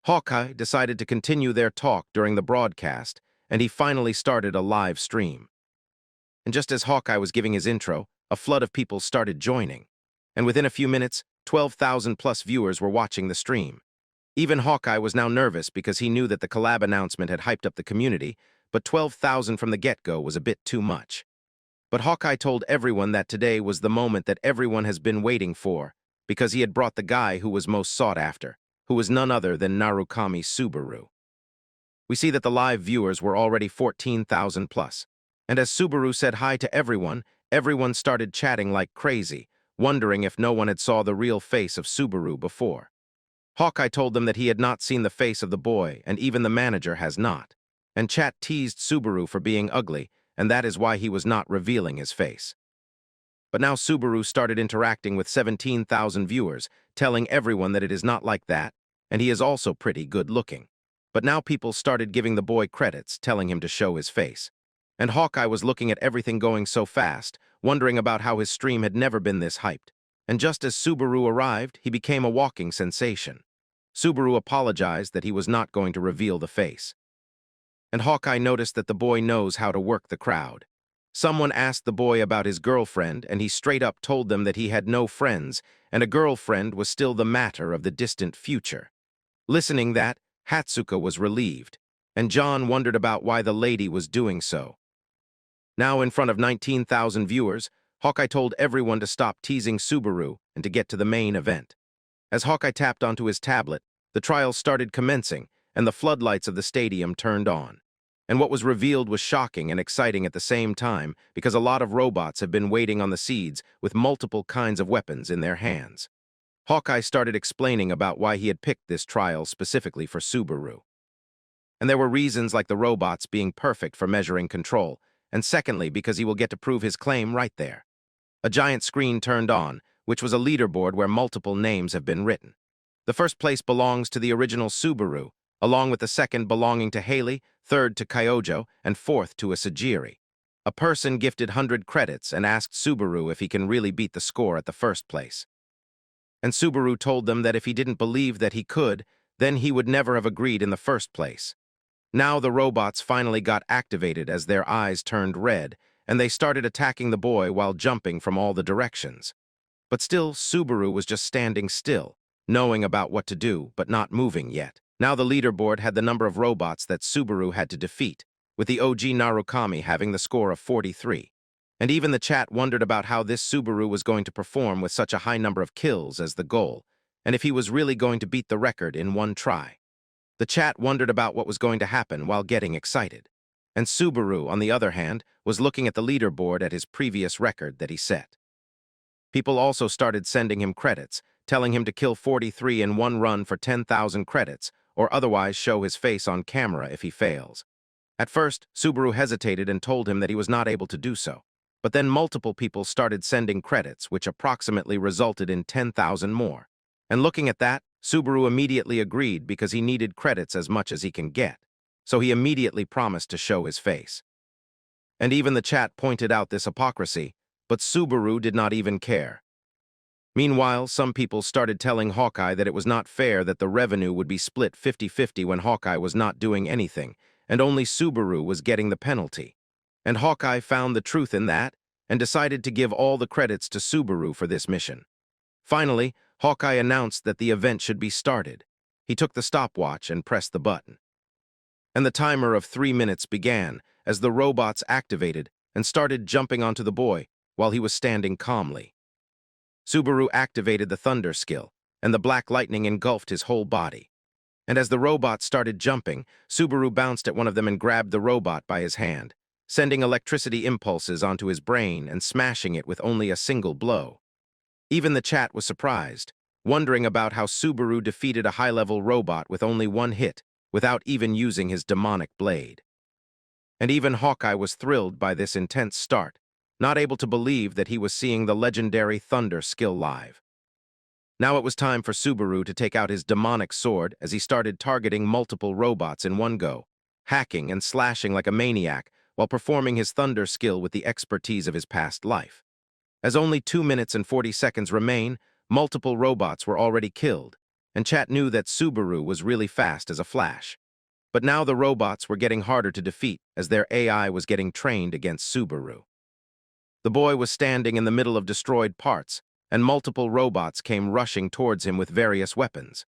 Hawkeye decided to continue their talk during the broadcast, and he finally started a live stream. And just as Hawkeye was giving his intro, a flood of people started joining. And within a few minutes, 12,000 plus viewers were watching the stream. Even Hawkeye was now nervous because he knew that the collab announcement had hyped up the community, but 12,000 from the get-go was a bit too much. But Hawkeye told everyone that today was the moment that everyone has been waiting for, because he had brought the guy who was most sought after, who was none other than Narukami Subaru. We see that the live viewers were already 14,000 plus, and as Subaru said hi to everyone, everyone started chatting like crazy, wondering if no one had saw the real face of Subaru before. Hawkeye told them that he had not seen the face of the boy, and even the manager has not, and chat teased Subaru for being ugly, and that is why he was not revealing his face. But now Subaru started interacting with 17,000 viewers, telling everyone that it is not like that, and he is also pretty good looking. But now people started giving the boy credits, telling him to show his face. And Hawkeye was looking at everything going so fast, wondering about how his stream had never been this hyped. and just as Subaru arrived, he became a walking sensation. Subaru apologized that he was not going to reveal the face. And Hawkeye noticed that the boy knows how to work the crowd. Someone asked the boy about his girlfriend, and he straight up told them that he had no friends, and a girlfriend was still the matter of the distant future. Listening that, Hatsuka was relieved, and John wondered about why the lady was doing so. Now in front of 19,000 viewers, Hawkeye told everyone to stop teasing Subaru and to get to the main event. As Hawkeye tapped onto his tablet, the trial started commencing, and the floodlights of the stadium turned on. And what was revealed was shocking and exciting at the same time because a lot of robots have been waiting on the seeds with multiple kinds of weapons in their hands. Hawkeye started explaining about why he had picked this trial specifically for Subaru. And there were reasons like the robots being perfect for measuring control, and secondly because he will get to prove his claim right there. A giant screen turned on, which was a leaderboard where multiple names have been written. The first place belongs to the original Subaru, along with the second belonging to Haley, third to Kyojo, and fourth to a Sajiri. A person gifted 100 credits and asked Subaru if he can really beat the score at the first place. And Subaru told them that if he didn't believe that he could, then he would never have agreed in the first place. Now the robots finally got activated as their eyes turned red, and they started attacking the boy while jumping from all the directions. But still, Subaru was just standing still, knowing about what to do, but not moving yet. Now the leaderboard had the number of robots that Subaru had to defeat, with the OG Narukami having the score of 43. And even the chat wondered about how this Subaru was going to perform with such a high number of kills as the goal, and if he was really going to beat the record in one try. The chat wondered about what was going to happen while getting excited. And Subaru, on the other hand, was looking at the leaderboard at his previous record that he set. People also started sending him credits, telling him to kill 43 in one run for 10,000 credits, or otherwise show his face on camera if he fails. At first, Subaru hesitated and told him that he was not able to do so. But then multiple people started sending credits, which approximately resulted in 10,000 more. And looking at that, Subaru immediately agreed because he needed credits as much as he can get. So he immediately promised to show his face. And even the chat pointed out this hypocrisy, but Subaru did not even care. Meanwhile, some people started telling Hawkeye that it was not fair that the revenue would be split 50-50 when Hawkeye was not doing anything, and only Subaru was getting the penalty. And Hawkeye found the truth in that, and decided to give all the credits to Subaru for this mission. Finally, Hawkeye announced that the event should be started. He took the stopwatch and pressed the button. And the timer of 3 minutes began as the robots activated and started jumping onto the boy while he was standing calmly. Subaru activated the thunder skill, and the black lightning engulfed his whole body. And as the robots started jumping, Subaru bounced at one of them and grabbed the robot by his hand, sending electricity impulses onto his brain and smashing it with only a single blow. Even the chat was surprised, wondering about how Subaru defeated a high-level robot with only one hit, without even using his demonic blade. And even Hawkeye was thrilled by this intense start, not able to believe that he was seeing the legendary Thunder skill live. Now it was time for Subaru to take out his demonic sword as he started targeting multiple robots in one go, hacking and slashing like a maniac while performing his Thunder skill with the expertise of his past life. As only 2 minutes and 40 seconds remain, multiple robots were already killed, and chat knew that Subaru was really fast as a flash. But now the robots were getting harder to defeat as their AI was getting trained against Subaru. The boy was standing in the middle of destroyed parts, and multiple robots came rushing towards him with various weapons.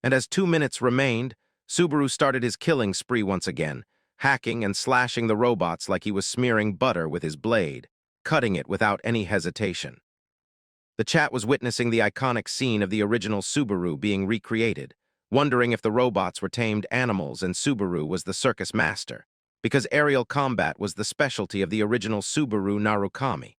And as 2 minutes remained, Subaru started his killing spree once again, hacking and slashing the robots like he was smearing butter with his blade, cutting it without any hesitation. The chat was witnessing the iconic scene of the original Subaru being recreated, wondering if the robots were tamed animals and Subaru was the circus master, because aerial combat was the specialty of the original Subaru Narukami.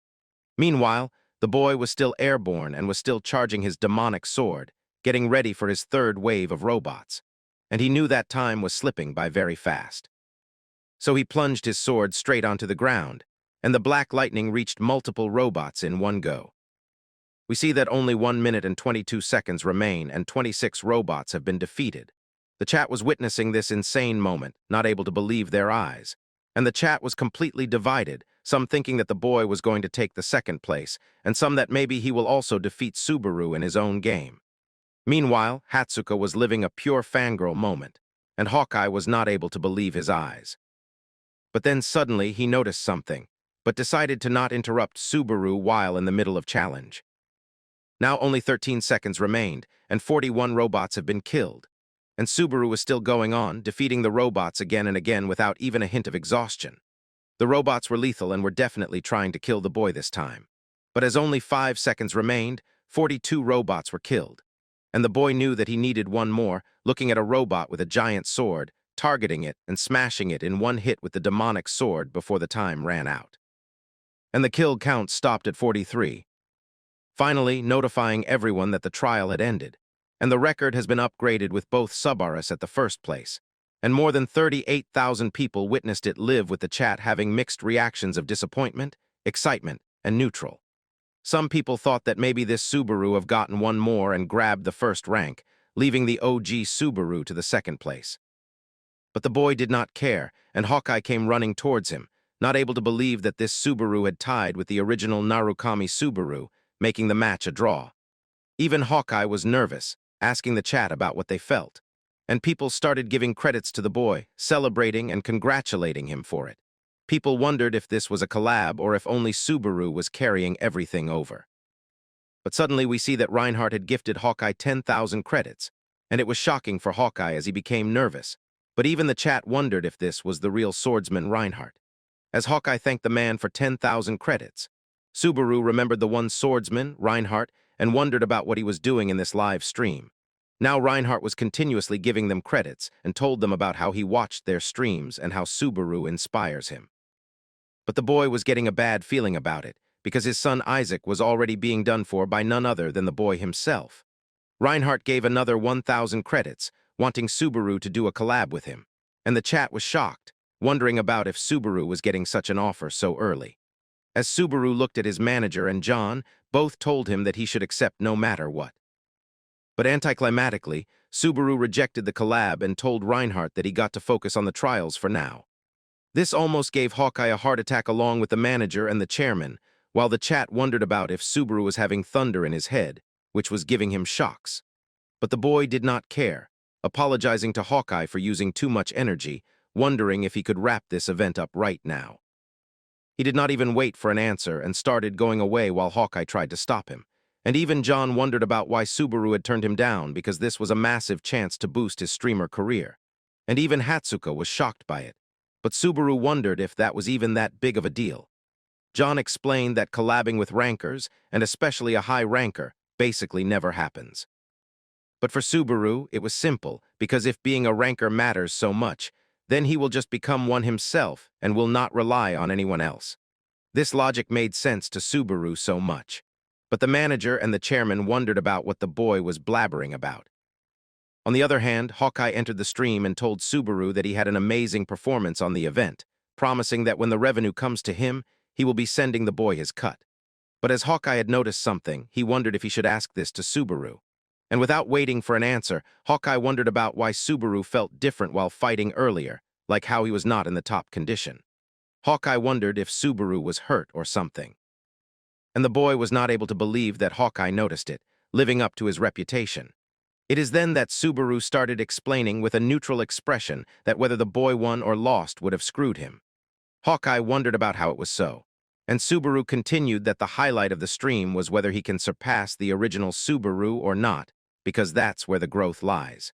Meanwhile, the boy was still airborne and was still charging his demonic sword, getting ready for his third wave of robots, and he knew that time was slipping by very fast. So he plunged his sword straight onto the ground, and the black lightning reached multiple robots in one go. We see that only 1 minute and 22 seconds remain and 26 robots have been defeated. The chat was witnessing this insane moment, not able to believe their eyes. And the chat was completely divided. some thinking that the boy was going to take the second place, and some that maybe he will also defeat Subaru in his own game. Meanwhile, Hatsuka was living a pure fangirl moment, and Hawkeye was not able to believe his eyes. But then suddenly he noticed something, but decided to not interrupt Subaru while in the middle of challenge. Now only 13 seconds remained, and 41 robots have been killed. And Subaru was still going on, defeating the robots again and again without even a hint of exhaustion. The robots were lethal and were definitely trying to kill the boy this time. But as only 5 seconds remained, 42 robots were killed. And the boy knew that he needed one more, looking at a robot with a giant sword, targeting it and smashing it in one hit with the demonic sword before the time ran out. And the kill count stopped at 43. Finally notifying everyone that the trial had ended, and the record has been upgraded with both Subarus at the first place, and more than 38,000 people witnessed it live with the chat having mixed reactions of disappointment, excitement, and neutral. Some people thought that maybe this Subaru have gotten one more and grabbed the first rank, leaving the OG Subaru to the second place. But the boy did not care, and Hawkeye came running towards him, not able to believe that this Subaru had tied with the original Narukami Subaru, making the match a draw. Even Hawkeye was nervous, asking the chat about what they felt, and people started giving credits to the boy, celebrating and congratulating him for it. People wondered if this was a collab or if only Subaru was carrying everything over. But suddenly we see that Reinhardt had gifted Hawkeye 10,000 credits, and it was shocking for Hawkeye as he became nervous, but even the chat wondered if this was the real swordsman Reinhardt. As Hawkeye thanked the man for 10,000 credits, Subaru remembered the one swordsman, Reinhardt, and wondered about what he was doing in this live stream. Now Reinhardt was continuously giving them credits and told them about how he watched their streams and how Subaru inspires him. But the boy was getting a bad feeling about it, because his son Isaac was already being done for by none other than the boy himself. Reinhardt gave another 1,000 credits, wanting Subaru to do a collab with him, and the chat was shocked, wondering about if Subaru was getting such an offer so early. As Subaru looked at his manager and John, both told him that he should accept no matter what. But anticlimactically, Subaru rejected the collab and told Reinhardt that he got to focus on the trials for now. This almost gave Hawkeye a heart attack along with the manager and the chairman, while the chat wondered about if Subaru was having thunder in his head, which was giving him shocks. But the boy did not care, apologizing to Hawkeye for using too much energy, wondering if he could wrap this event up right now. He did not even wait for an answer and started going away while Hawkeye tried to stop him. And even John wondered about why Subaru had turned him down, because this was a massive chance to boost his streamer career. And even Hatsuka was shocked by it. But Subaru wondered if that was even that big of a deal. John explained that collabing with rankers, and especially a high ranker, basically never happens. But for Subaru, it was simple, because if being a ranker matters so much, then he will just become one himself and will not rely on anyone else. This logic made sense to Subaru so much. But the manager and the chairman wondered about what the boy was blabbering about. On the other hand, Hawkeye entered the stream and told Subaru that he had an amazing performance on the event, promising that when the revenue comes to him, he will be sending the boy his cut. But as Hawkeye had noticed something, he wondered if he should ask this to Subaru. And without waiting for an answer, Hawkeye wondered about why Subaru felt different while fighting earlier, like how he was not in the top condition. Hawkeye wondered if Subaru was hurt or something. And the boy was not able to believe that Hawkeye noticed it, living up to his reputation. It is then that Subaru started explaining with a neutral expression that whether the boy won or lost would have screwed him. Hawkeye wondered about how it was so, and Subaru continued that the highlight of the stream was whether he can surpass the original Subaru or not, because that's where the growth lies.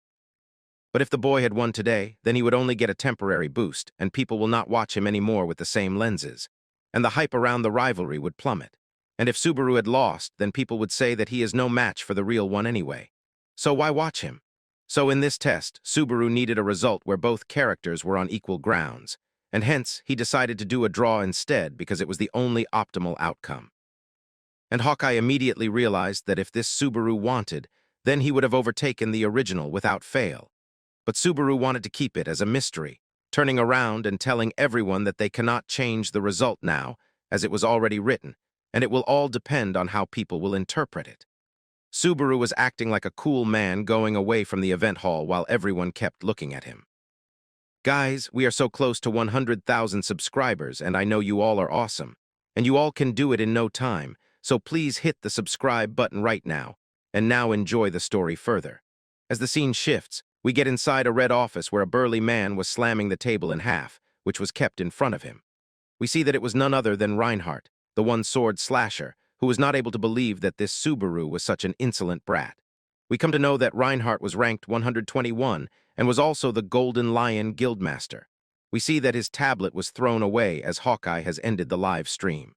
But if the boy had won today, then he would only get a temporary boost, and people will not watch him anymore with the same lenses, and the hype around the rivalry would plummet. And if Subaru had lost, then people would say that he is no match for the real one anyway. So why watch him? So in this test, Subaru needed a result where both characters were on equal grounds, and hence he decided to do a draw instead because it was the only optimal outcome. And Hawkeye immediately realized that if this Subaru wanted, then he would have overtaken the original without fail. But Subaru wanted to keep it as a mystery, turning around and telling everyone that they cannot change the result now, as it was already written, and it will all depend on how people will interpret it. Subaru was acting like a cool man going away from the event hall while everyone kept looking at him. Guys, we are so close to 100,000 subscribers, and I know you all are awesome. And you all can do it in no time, so please hit the subscribe button right now. And now enjoy the story further. As the scene shifts, we get inside a red office where a burly man was slamming the table in half, which was kept in front of him. We see that it was none other than Reinhardt, the one-sword slasher, who was not able to believe that this Subaru was such an insolent brat. We come to know that Reinhardt was ranked 121 and was also the Golden Lion Guildmaster. We see that his tablet was thrown away as Hawkeye has ended the live stream.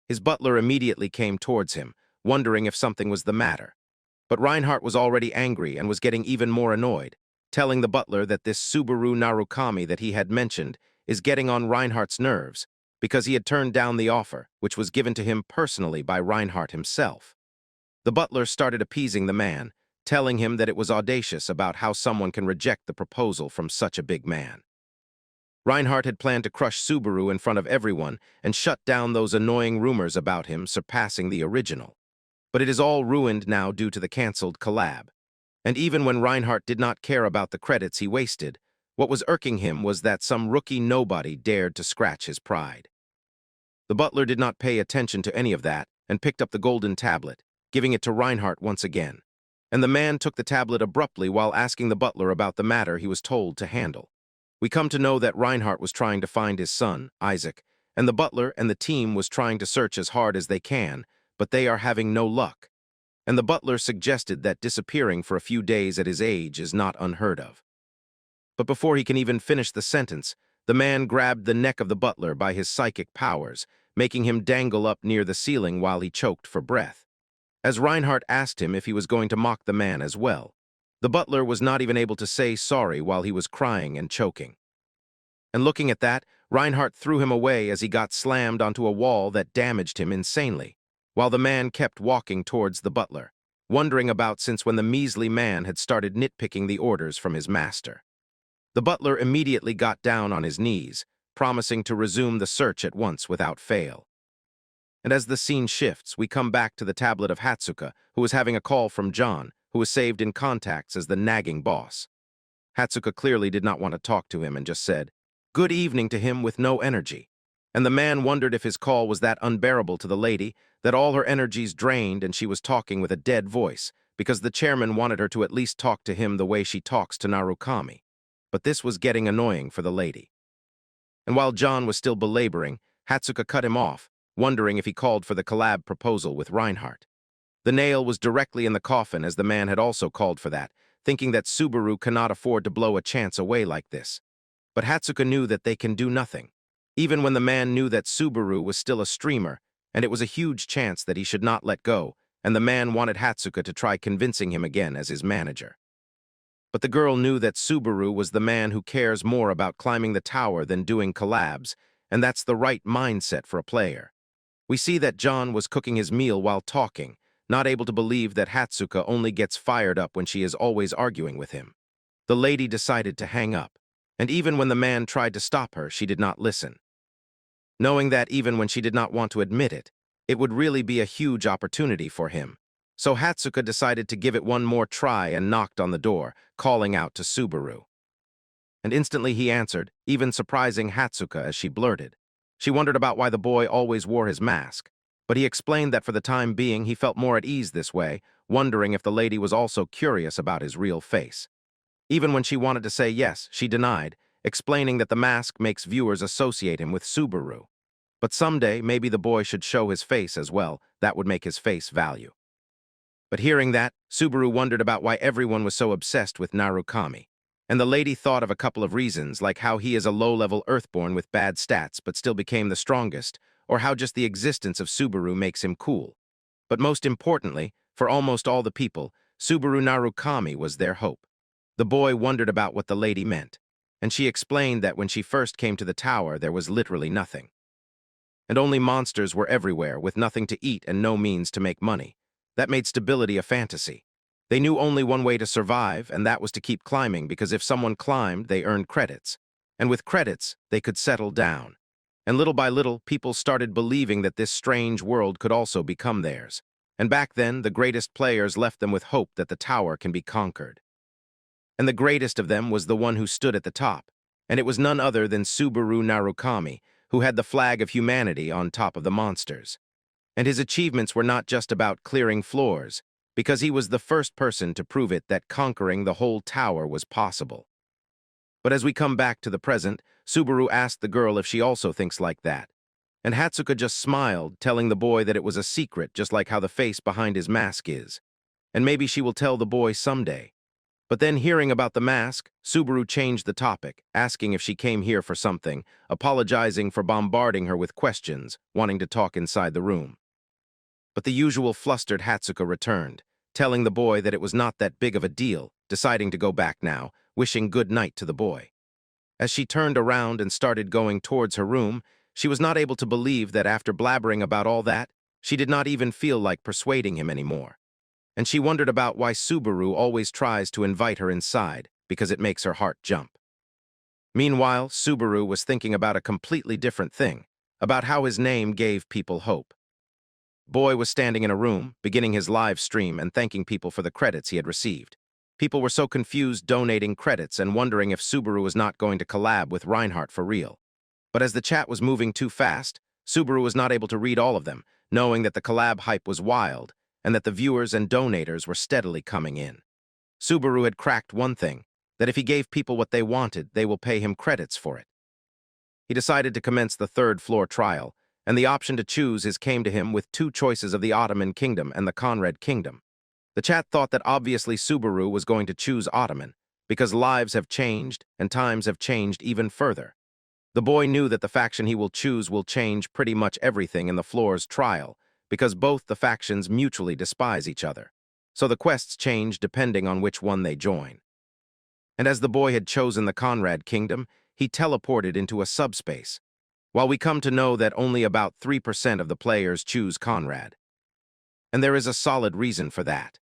His butler immediately came towards him, wondering if something was the matter. But Reinhardt was already angry and was getting even more annoyed, telling the butler that this Subaru Narukami that he had mentioned is getting on Reinhardt's nerves because he had turned down the offer, which was given to him personally by Reinhardt himself. The butler started appeasing the man, telling him that it was audacious about how someone can reject the proposal from such a big man. Reinhardt had planned to crush Subaru in front of everyone and shut down those annoying rumors about him surpassing the original. But it is all ruined now due to the cancelled collab. And even when Reinhardt did not care about the credits he wasted, what was irking him was that some rookie nobody dared to scratch his pride. The butler did not pay attention to any of that and picked up the golden tablet, giving it to Reinhardt once again. And the man took the tablet abruptly while asking the butler about the matter he was told to handle. We come to know that Reinhardt was trying to find his son, Isaac, and the butler and the team was trying to search as hard as they can, but they are having no luck. And the butler suggested that disappearing for a few days at his age is not unheard of. But before he can even finish the sentence, the man grabbed the neck of the butler by his psychic powers, making him dangle up near the ceiling while he choked for breath. As Reinhardt asked him if he was going to mock the man as well, the butler was not even able to say sorry while he was crying and choking. And looking at that, Reinhardt threw him away as he got slammed onto a wall that damaged him insanely, while the man kept walking towards the butler, wondering about since when the measly man had started nitpicking the orders from his master. The butler immediately got down on his knees, promising to resume the search at once without fail. And as the scene shifts, we come back to the tablet of Hatsuka, who was having a call from John, who was saved in contacts as the nagging boss. Hatsuka clearly did not want to talk to him and just said, "Good evening" to him with no energy. And the man wondered if his call was that unbearable to the lady, that all her energies drained and she was talking with a dead voice, because the chairman wanted her to at least talk to him the way she talks to Narukami. But this was getting annoying for the lady. And while John was still belaboring, Hatsuka cut him off, wondering if he called for the collab proposal with Reinhardt. The nail was directly in the coffin as the man had also called for that, thinking that Subaru cannot afford to blow a chance away like this. But Hatsuka knew that they can do nothing, even when the man knew that Subaru was still a streamer, and it was a huge chance that he should not let go, and the man wanted Hatsuka to try convincing him again as his manager. But the girl knew that Subaru was the man who cares more about climbing the tower than doing collabs, and that's the right mindset for a player. We see that John was cooking his meal while talking, not able to believe that Hatsuka only gets fired up when she is always arguing with him. The lady decided to hang up, and even when the man tried to stop her, she did not listen. Knowing that even when she did not want to admit it, it would really be a huge opportunity for him. So Hatsuka decided to give it one more try and knocked on the door, calling out to Subaru. And instantly he answered, even surprising Hatsuka as she blurted. She wondered about why the boy always wore his mask, but he explained that for the time being he felt more at ease this way, wondering if the lady was also curious about his real face. Even when she wanted to say yes, she denied, explaining that the mask makes viewers associate him with Subaru. But someday, maybe the boy should show his face as well, that would make his face value. But hearing that, Subaru wondered about why everyone was so obsessed with Narukami. And the lady thought of a couple of reasons, like how he is a low-level Earthborn with bad stats but still became the strongest, or how just the existence of Subaru makes him cool. But most importantly, for almost all the people, Subaru Narukami was their hope. The boy wondered about what the lady meant, and she explained that when she first came to the tower there was literally nothing. And only monsters were everywhere, with nothing to eat and no means to make money. That made stability a fantasy. They knew only one way to survive, and that was to keep climbing, because if someone climbed, they earned credits. And with credits, they could settle down. And little by little, people started believing that this strange world could also become theirs. And back then, the greatest players left them with hope that the tower can be conquered. And the greatest of them was the one who stood at the top, And it was none other than Subaru Narukami, who had the flag of humanity on top of the monsters. And his achievements were not just about clearing floors, because he was the first person to prove it that conquering the whole tower was possible. But as we come back to the present, Subaru asked the girl if she also thinks like that. And Hatsuka just smiled, telling the boy that it was a secret, just like how the face behind his mask is. And maybe she will tell the boy someday. But then, hearing about the mask, Subaru changed the topic, asking if she came here for something, apologizing for bombarding her with questions, wanting to talk inside the room. But the usual flustered Hatsuka returned, telling the boy that it was not that big of a deal, deciding to go back now, wishing good night to the boy. As she turned around and started going towards her room, she was not able to believe that after blabbering about all that, she did not even feel like persuading him anymore. And she wondered about why Subaru always tries to invite her inside, because it makes her heart jump. Meanwhile, Subaru was thinking about a completely different thing, about how his name gave people hope. Boy was standing in a room, beginning his live stream and thanking people for the credits he had received. People were so confused donating credits and wondering if Subaru was not going to collab with Reinhardt for real. But as the chat was moving too fast, Subaru was not able to read all of them, knowing that the collab hype was wild, and that the viewers and donators were steadily coming in. Subaru had cracked one thing, that if he gave people what they wanted, they will pay him credits for it. He decided to commence the third-floor trial, and the option to choose came to him with two choices of the Ottoman Kingdom and the Conrad Kingdom. The chat thought that obviously Subaru was going to choose Ottoman, because lives have changed and times have changed even further. The boy knew that the faction he will choose will change pretty much everything in the floor's trial, because both the factions mutually despise each other. So the quests change depending on which one they join. And as the boy had chosen the Conrad Kingdom, he teleported into a subspace, while we come to know that only about 3% of the players choose Conrad. And there is a solid reason for that.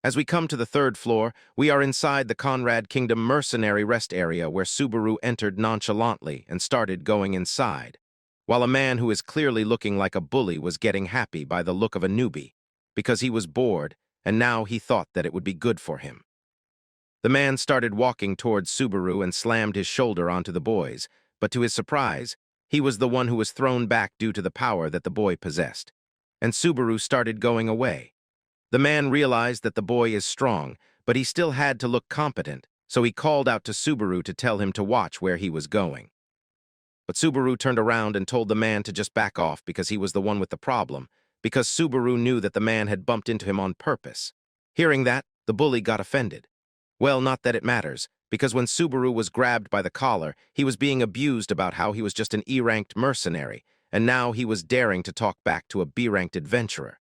As we come to the third floor, we are inside the Conrad Kingdom mercenary rest area where Subaru entered nonchalantly and started going inside, while a man who is clearly looking like a bully was getting happy by the look of a newbie, because he was bored, and now he thought that it would be good for him. The man started walking towards Subaru and slammed his shoulder onto the boy's, but to his surprise, he was the one who was thrown back due to the power that the boy possessed. And Subaru started going away. The man realized that the boy is strong, but he still had to look competent, so he called out to Subaru to tell him to watch where he was going. But Subaru turned around and told the man to just back off because he was the one with the problem, because Subaru knew that the man had bumped into him on purpose. Hearing that, the bully got offended. Well, not that it matters, because when Subaru was grabbed by the collar, he was being abused about how he was just an E-ranked mercenary, and now he was daring to talk back to a B-ranked adventurer.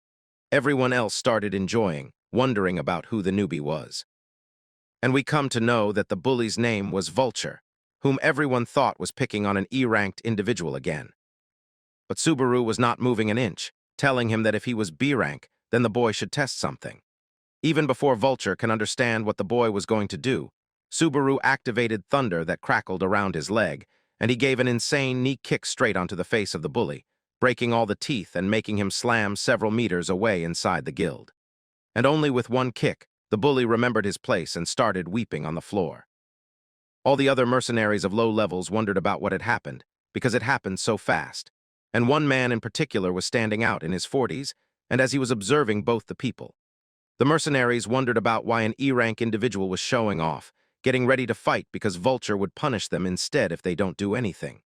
Everyone else started enjoying, wondering about who the newbie was. And we come to know that the bully's name was Vulture, whom everyone thought was picking on an E-ranked individual again. But Subaru was not moving an inch, telling him that if he was B-rank, then the boy should test something. Even before Vulture can understand what the boy was going to do, Subaru activated thunder that crackled around his leg, and he gave an insane knee kick straight onto the face of the bully, breaking all the teeth and making him slam several meters away inside the guild. And only with one kick, the bully remembered his place and started weeping on the floor. All the other mercenaries of low levels wondered about what had happened, because it happened so fast. And one man in particular was standing out in his 40s, and as he was observing both the people, the mercenaries wondered about why an E-rank individual was showing off, getting ready to fight because Vulture would punish them instead if they don't do anything.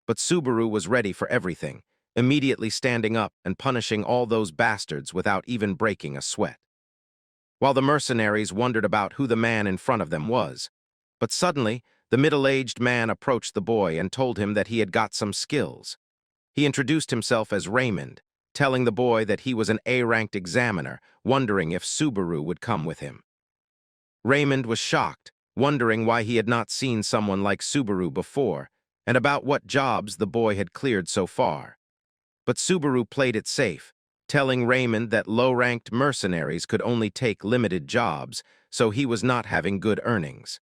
But Subaru was ready for everything, immediately standing up and punishing all those bastards without even breaking a sweat. While the mercenaries wondered about who the man in front of them was, but suddenly, the middle-aged man approached the boy and told him that he had got some skills. He introduced himself as Raymond, telling the boy that he was an A-ranked examiner, wondering if Subaru would come with him. Raymond was shocked, wondering why he had not seen someone like Subaru before, and about what jobs the boy had cleared so far. But Subaru played it safe, telling Raymond that low-ranked mercenaries could only take limited jobs, so he was not having good earnings.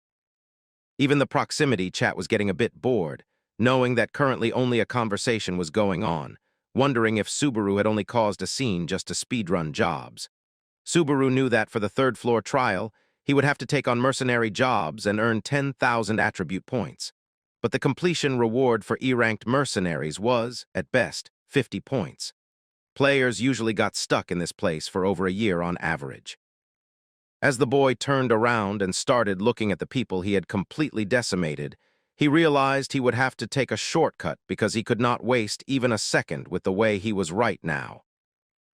Even the proximity chat was getting a bit bored, knowing that currently only a conversation was going on, wondering if Subaru had only caused a scene just to speedrun jobs. Subaru knew that for the third-floor trial, he would have to take on mercenary jobs and earn 10,000 attribute points. but the completion reward for E-ranked mercenaries was, at best, 50 points. Players usually got stuck in this place for over a year on average. As the boy turned around and started looking at the people he had completely decimated, he realized he would have to take a shortcut because he could not waste even a second with the way he was right now.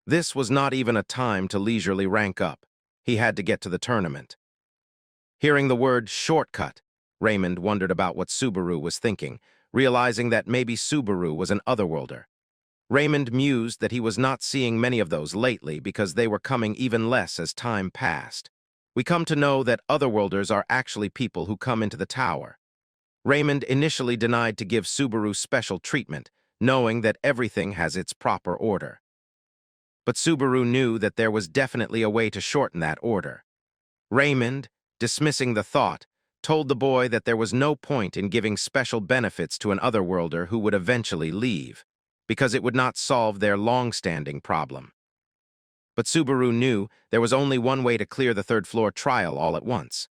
This was not even a time to leisurely rank up. He had to get to the tournament. Hearing the word shortcut, Raymond wondered about what Subaru was thinking, realizing that maybe Subaru was an otherworlder. Raymond mused that he was not seeing many of those lately because they were coming even less as time passed. We come to know that otherworlders are actually people who come into the tower. Raymond initially denied to give Subaru special treatment, knowing that everything has its proper order. But Subaru knew that there was definitely a way to shorten that order. Raymond, dismissing the thought, told the boy that there was no point in giving special benefits to an otherworlder who would eventually leave, because it would not solve their long-standing problem. But Subaru knew there was only one way to clear the third-floor trial all at once.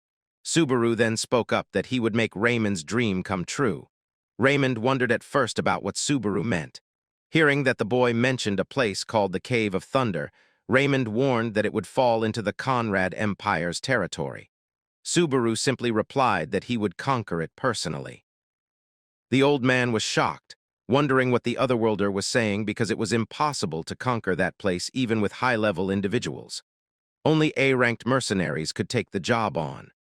Subaru then spoke up that he would make Raymond's dream come true. Raymond wondered at first about what Subaru meant. Hearing that the boy mentioned a place called the Cave of Thunder, Raymond warned that it would fall into the Conrad Empire's territory. Subaru simply replied that he would conquer it personally. The old man was shocked, wondering what the otherworlder was saying because it was impossible to conquer that place even with high-level individuals. Only A-ranked mercenaries could take the job on.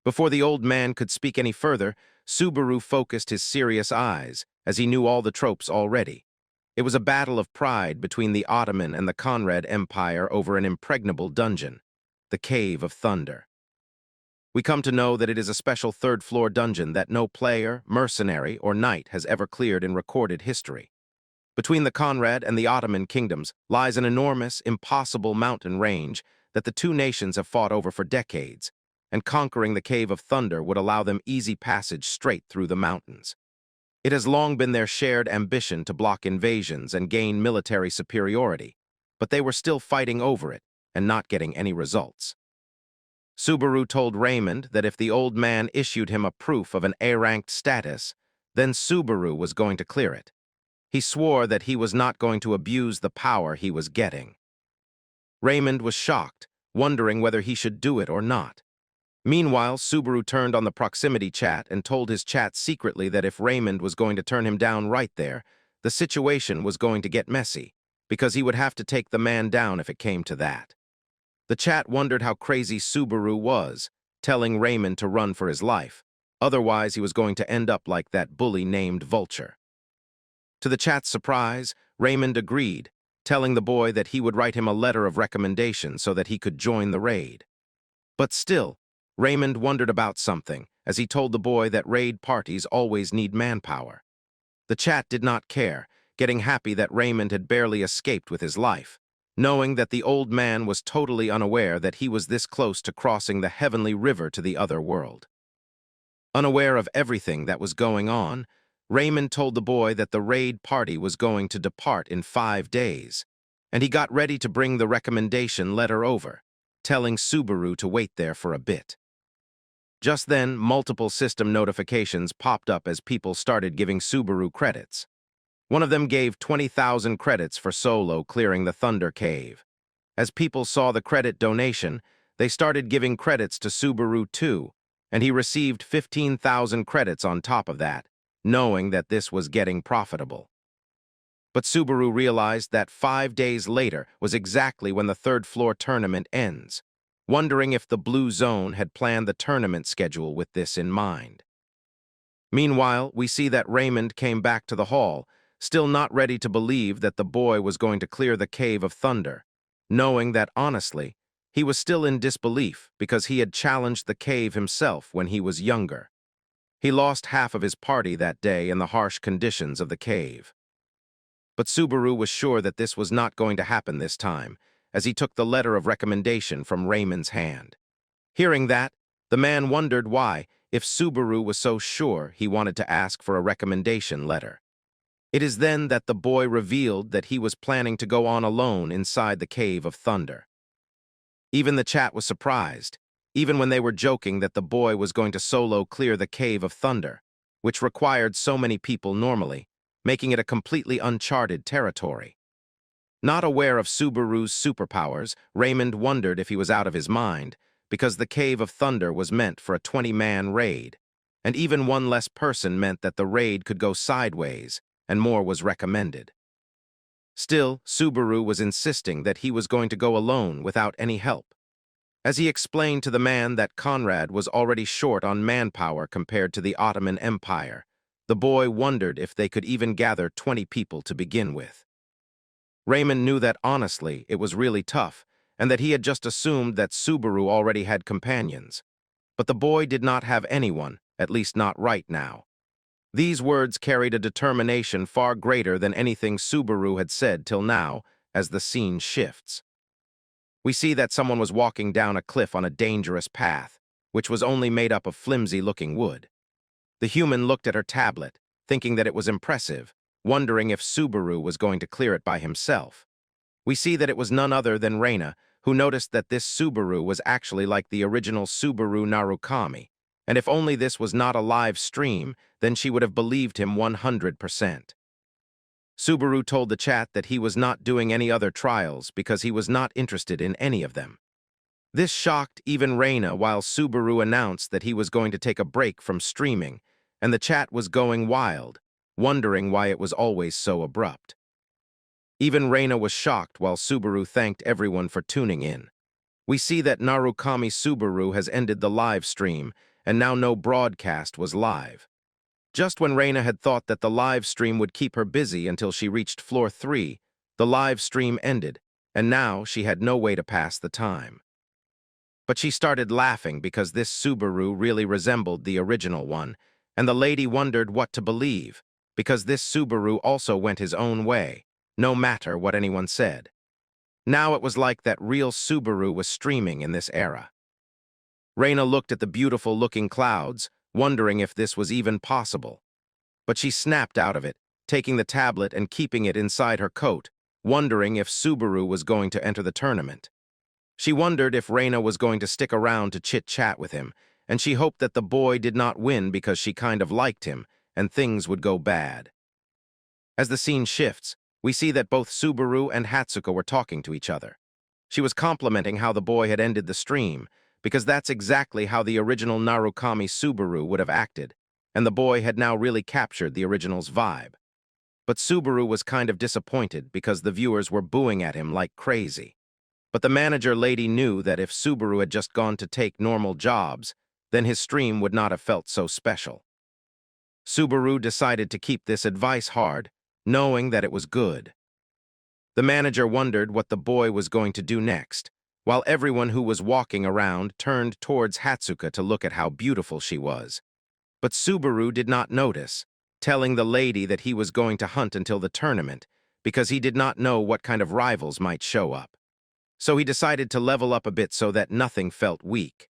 Before the old man could speak any further, Subaru focused his serious eyes, as he knew all the tropes already. It was a battle of pride between the Ottoman and the Conrad Empire over an impregnable dungeon, the Cave of Thunder. We come to know that it is a special third-floor dungeon that no player, mercenary, or knight has ever cleared in recorded history. Between the Conrad and the Ottoman kingdoms lies an enormous, impossible mountain range that the two nations have fought over for decades, and conquering the Cave of Thunder would allow them easy passage straight through the mountains. It has long been their shared ambition to block invasions and gain military superiority, but they were still fighting over it and not getting any results. Subaru told Raymond that if the old man issued him a proof of an A-ranked status, then Subaru was going to clear it. He swore that he was not going to abuse the power he was getting. Raymond was shocked, wondering whether he should do it or not. Meanwhile, Subaru turned on the proximity chat and told his chat secretly that if Raymond was going to turn him down right there, the situation was going to get messy, because he would have to take the man down if it came to that. The chat wondered how crazy Subaru was, telling Raymond to run for his life. Otherwise, he was going to end up like that bully named Vulture. To the chat's surprise, Raymond agreed, telling the boy that he would write him a letter of recommendation so that he could join the raid. But still, Raymond wondered about something, as he told the boy that raid parties always need manpower. The chat did not care, getting happy that Raymond had barely escaped with his life, knowing that the old man was totally unaware that he was this close to crossing the heavenly river to the other world. Unaware of everything that was going on, Raymond told the boy that the raid party was going to depart in 5 days, and he got ready to bring the recommendation letter over, telling Subaru to wait there for a bit. Just then, multiple system notifications popped up as people started giving Subaru credits. One of them gave 20,000 credits for solo clearing the Thunder Cave. As people saw the credit donation, they started giving credits to Subaru too, and he received 15,000 credits on top of that, knowing that this was getting profitable. But Subaru realized that 5 days later was exactly when the third-floor tournament ends, wondering if the Blue Zone had planned the tournament schedule with this in mind. Meanwhile, we see that Raymond came back to the hall, still not ready to believe that the boy was going to clear the Cave of Thunder, knowing that, honestly, he was still in disbelief because he had challenged the cave himself when he was younger. He lost half of his party that day in the harsh conditions of the cave. But Subaru was sure that this was not going to happen this time, as he took the letter of recommendation from Raymond's hand. Hearing that, the man wondered why, if Subaru was so sure, he wanted to ask for a recommendation letter. It is then that the boy revealed that he was planning to go on alone inside the Cave of Thunder. Even the chat was surprised, even when they were joking that the boy was going to solo clear the Cave of Thunder. which required so many people normally, making it a completely uncharted territory. Not aware of Subaru's superpowers, Raymond wondered if he was out of his mind, because the Cave of Thunder was meant for a 20-man raid, and even one less person meant that the raid could go sideways, and more was recommended. Still, Subaru was insisting that he was going to go alone without any help. As he explained to the man that Conrad was already short on manpower compared to the Ottoman Empire, the boy wondered if they could even gather 20 people to begin with. Raymond knew that honestly it was really tough, and that he had just assumed that Subaru already had companions. But the boy did not have anyone, at least not right now. These words carried a determination far greater than anything Subaru had said till now, as the scene shifts. We see that someone was walking down a cliff on a dangerous path, which was only made up of flimsy-looking wood. The human looked at her tablet, thinking that it was impressive, wondering if Subaru was going to clear it by himself. We see that it was none other than Reina, who noticed that this Subaru was actually like the original Subaru Narukami, and if only this was not a live stream, then she would have believed him 100%. Subaru told the chat that he was not doing any other trials because he was not interested in any of them. This shocked even Reina while Subaru announced that he was going to take a break from streaming, and the chat was going wild, wondering why it was always so abrupt. Even Reina was shocked while Subaru thanked everyone for tuning in. We see that Narukami Subaru has ended the live stream, and now no broadcast was live. Just when Reina had thought that the live stream would keep her busy until she reached floor 3, the live stream ended, and now she had no way to pass the time. But she started laughing because this Subaru really resembled the original one, and the lady wondered what to believe, because this Subaru also went his own way, no matter what anyone said. Now it was like that real Subaru was streaming in this era. Reina looked at the beautiful-looking clouds, wondering if this was even possible. But she snapped out of it, taking the tablet and keeping it inside her coat, wondering if Subaru was going to enter the tournament. She wondered if Reina was going to stick around to chit-chat with him, and she hoped that the boy did not win because she kind of liked him, and things would go bad. As the scene shifts, we see that both Subaru and Hatsuko were talking to each other. She was complimenting how the boy had ended the stream, because that's exactly how the original Narukami Subaru would have acted, and the boy had now really captured the original's vibe. But Subaru was kind of disappointed because the viewers were booing at him like crazy. But the manager lady knew that if Subaru had just gone to take normal jobs, then his stream would not have felt so special. Subaru decided to keep this advice hard, knowing that it was good. The manager wondered what the boy was going to do next, while everyone who was walking around turned towards Hatsuka to look at how beautiful she was. But Subaru did not notice, telling the lady that he was going to hunt until the tournament because he did not know what kind of rivals might show up. So he decided to level up a bit so that nothing felt weak.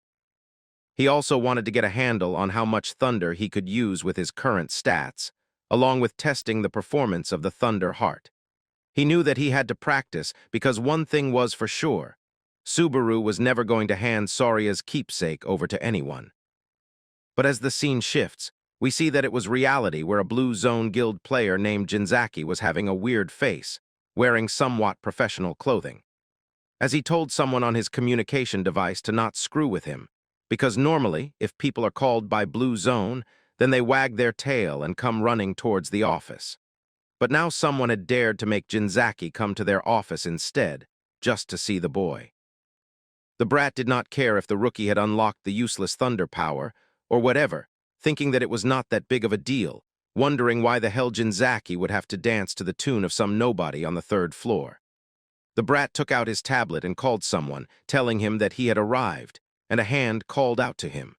He also wanted to get a handle on how much thunder he could use with his current stats, along with testing the performance of the Thunder Heart. He knew that he had to practice because one thing was for sure: Subaru was never going to hand Soria's keepsake over to anyone. But as the scene shifts, we see that it was reality where a Blue Zone Guild player named Jinzaki was having a weird face, wearing somewhat professional clothing. As he told someone on his communication device to not screw with him, because normally, if people are called by Blue Zone, then they wag their tail and come running towards the office. But now someone had dared to make Jinzaki come to their office instead, just to see the boy. The brat did not care if the rookie had unlocked the useless thunder power, or whatever, thinking that it was not that big of a deal, wondering why the hell Jinzaki would have to dance to the tune of some nobody on the 3rd floor. The brat took out his tablet and called someone, telling him that he had arrived, and a hand called out to him.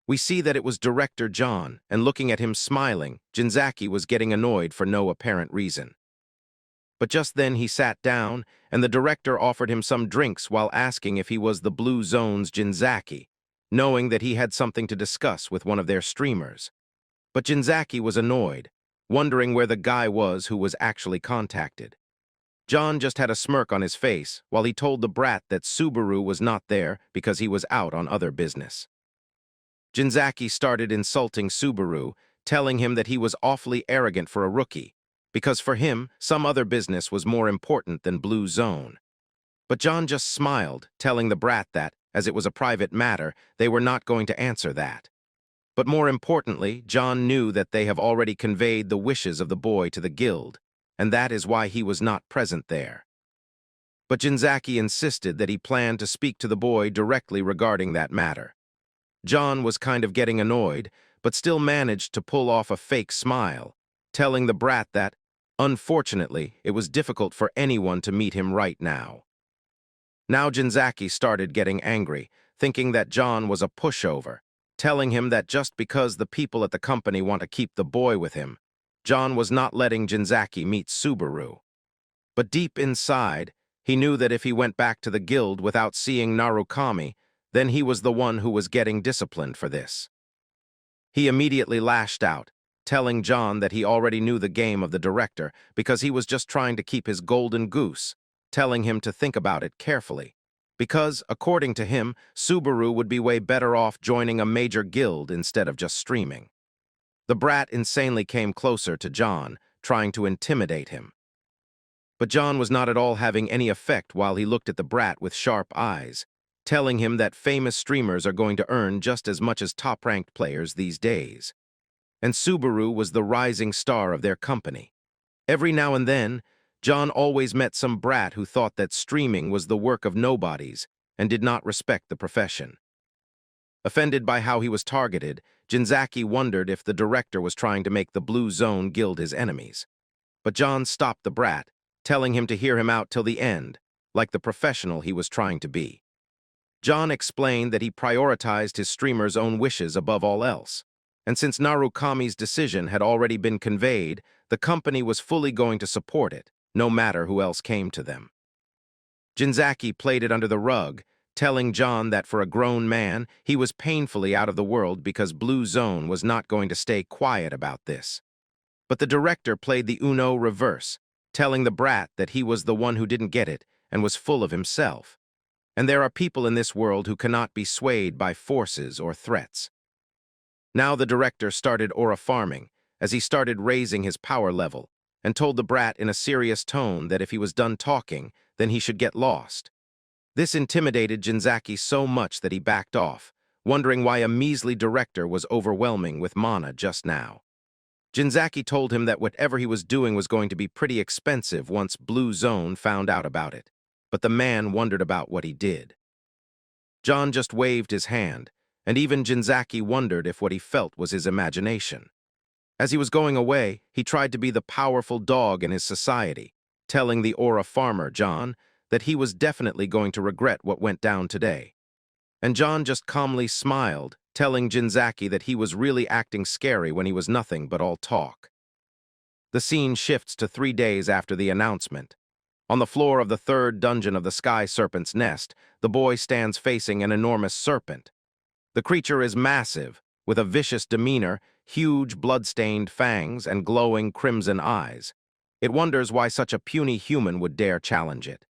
We see that it was Director John, and looking at him smiling, Jinzaki was getting annoyed for no apparent reason. But just then he sat down, and the director offered him some drinks while asking if he was the Blue Zone's Jinzaki, knowing that he had something to discuss with one of their streamers. But Jinzaki was annoyed, wondering where the guy was who was actually contacted. John just had a smirk on his face while he told the brat that Subaru was not there because he was out on other business. Jinzaki started insulting Subaru, telling him that he was awfully arrogant for a rookie, because for him, some other business was more important than Blue Zone. But John just smiled, telling the brat that, as it was a private matter, they were not going to answer that. But more importantly, John knew that they have already conveyed the wishes of the boy to the guild, and that is why he was not present there. But Jinzaki insisted that he planned to speak to the boy directly regarding that matter. John was kind of getting annoyed, but still managed to pull off a fake smile, telling the brat that, unfortunately, it was difficult for anyone to meet him right now. Now Jinzaki started getting angry, thinking that John was a pushover, telling him that just because the people at the company want to keep the boy with him, John was not letting Jinzaki meet Subaru. But deep inside, he knew that if he went back to the guild without seeing Narukami, then he was the one who was getting disciplined for this. He immediately lashed out, telling John that he already knew the game of the director because he was just trying to keep his golden goose, telling him to think about it carefully. Because, according to him, Subaru would be way better off joining a major guild instead of just streaming. The brat insanely came closer to John, trying to intimidate him. But John was not at all having any effect while he looked at the brat with sharp eyes, telling him that famous streamers are going to earn just as much as top-ranked players these days. And Subaru was the rising star of their company. Every now and then, John always met some brat who thought that streaming was the work of nobodies and did not respect the profession. Offended by how he was targeted, Jinzaki wondered if the director was trying to make the Blue Zone Guild his enemies. But John stopped the brat, telling him to hear him out till the end, like the professional he was trying to be. John explained that he prioritized his streamer's own wishes above all else, and since Narukami's decision had already been conveyed, the company was fully going to support it, no matter who else came to them. Jinzaki played it under the rug, telling John that for a grown man, he was painfully out of the world because Blue Zone was not going to stay quiet about this. But the director played the Uno reverse, telling the brat that he was the one who didn't get it and was full of himself. And there are people in this world who cannot be swayed by forces or threats. Now the director started aura farming, as he started raising his power level, and told the brat in a serious tone that if he was done talking, then he should get lost. This intimidated Jinzaki so much that he backed off, wondering why a measly director was overwhelming with mana just now. Jinzaki told him that whatever he was doing was going to be pretty expensive once Blue Zone found out about it, but the man wondered about what he did. John just waved his hand, and even Jinzaki wondered if what he felt was his imagination. As he was going away, he tried to be the powerful dog in his society, telling the aura farmer, John, that he was definitely going to regret what went down today. And John just calmly smiled, telling Jinzaki that he was really acting scary when he was nothing but all talk. The scene shifts to 3 days after the announcement. On the floor of the 3rd dungeon of the Sky Serpent's Nest, the boy stands facing an enormous serpent. The creature is massive, with a vicious demeanor, huge blood-stained fangs, and glowing crimson eyes. It wonders why such a puny human would dare challenge it.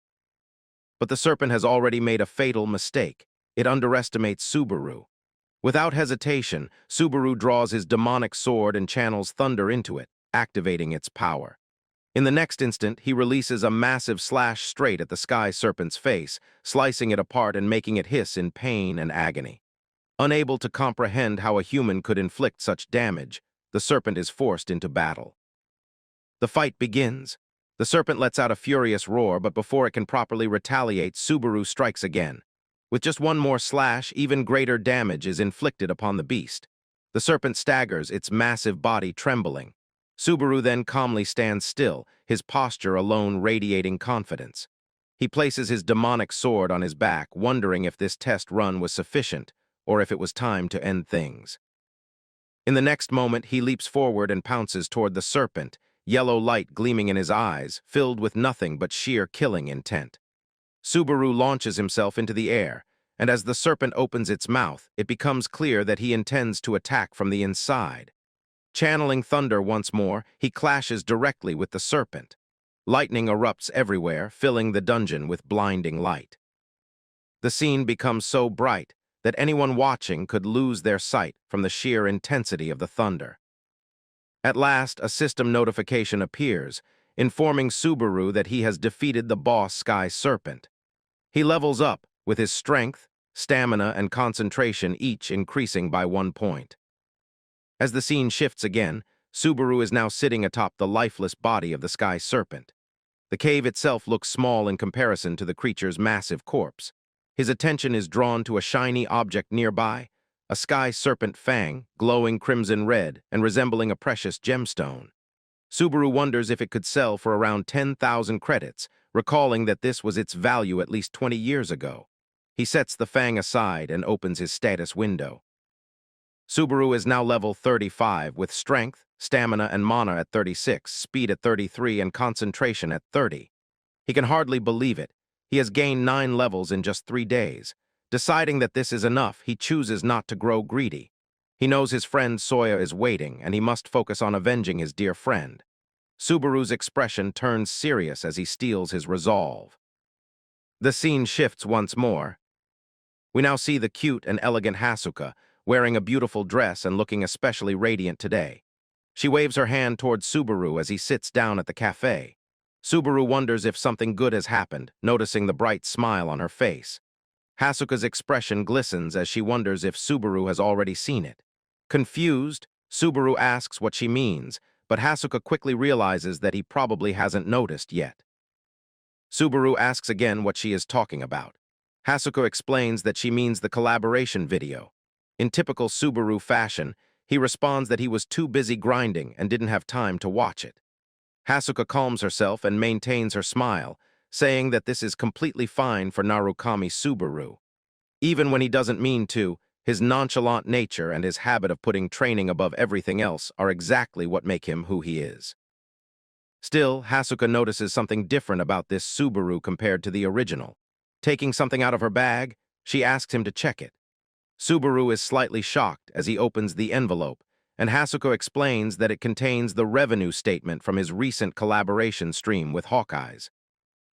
But the serpent has already made a fatal mistake. It underestimates Subaru. Without hesitation, Subaru draws his demonic sword and channels thunder into it, activating its power. In the next instant, he releases a massive slash straight at the Sky Serpent's face, slicing it apart and making it hiss in pain and agony. Unable to comprehend how a human could inflict such damage, the serpent is forced into battle. The fight begins. The serpent lets out a furious roar, but before it can properly retaliate, Subaru strikes again. With just one more slash, even greater damage is inflicted upon the beast. The serpent staggers, its massive body trembling. Subaru then calmly stands still, his posture alone radiating confidence. He places his demonic sword on his back, wondering if this test run was sufficient, or if it was time to end things. In the next moment, he leaps forward and pounces toward the serpent, yellow light gleaming in his eyes, filled with nothing but sheer killing intent. Subaru launches himself into the air, and as the serpent opens its mouth, it becomes clear that he intends to attack from the inside. Channeling thunder once more, he clashes directly with the serpent. Lightning erupts everywhere, filling the dungeon with blinding light. The scene becomes so bright that anyone watching could lose their sight from the sheer intensity of the thunder. At last, a system notification appears, informing Subaru that he has defeated the boss Sky Serpent. He levels up, with his strength, stamina, and concentration each increasing by 1 point. As the scene shifts again, Subaru is now sitting atop the lifeless body of the Sky Serpent. The cave itself looks small in comparison to the creature's massive corpse. His attention is drawn to a shiny object nearby, a Sky Serpent fang, glowing crimson red and resembling a precious gemstone. Subaru wonders if it could sell for around 10,000 credits, recalling that this was its value at least 20 years ago. He sets the fang aside and opens his status window. Subaru is now level 35 with strength, stamina, and mana at 36, speed at 33, and concentration at 30. He can hardly believe it. He has gained 9 levels in just 3 days. Deciding that this is enough, he chooses not to grow greedy. He knows his friend Soya is waiting, and he must focus on avenging his dear friend. Subaru's expression turns serious as he steels his resolve. The scene shifts once more. We now see the cute and elegant Hasuka, wearing a beautiful dress and looking especially radiant today. She waves her hand towards Subaru as he sits down at the cafe. Subaru wonders if something good has happened, noticing the bright smile on her face. Hasuka's expression glistens as she wonders if Subaru has already seen it. Confused, Subaru asks what she means, but Hasuka quickly realizes that he probably hasn't noticed yet. Subaru asks again what she is talking about. Hasuka explains that she means the collaboration video. In typical Subaru fashion, he responds that he was too busy grinding and didn't have time to watch it. Hasuka calms herself and maintains her smile, saying that this is completely fine for Narukami Subaru. Even when he doesn't mean to, his nonchalant nature and his habit of putting training above everything else are exactly what make him who he is. Still, Hasuka notices something different about this Subaru compared to the original. Taking something out of her bag, she asks him to check it. Subaru is slightly shocked as he opens the envelope, and Hasuka explains that it contains the revenue statement from his recent collaboration stream with Hawkeyes.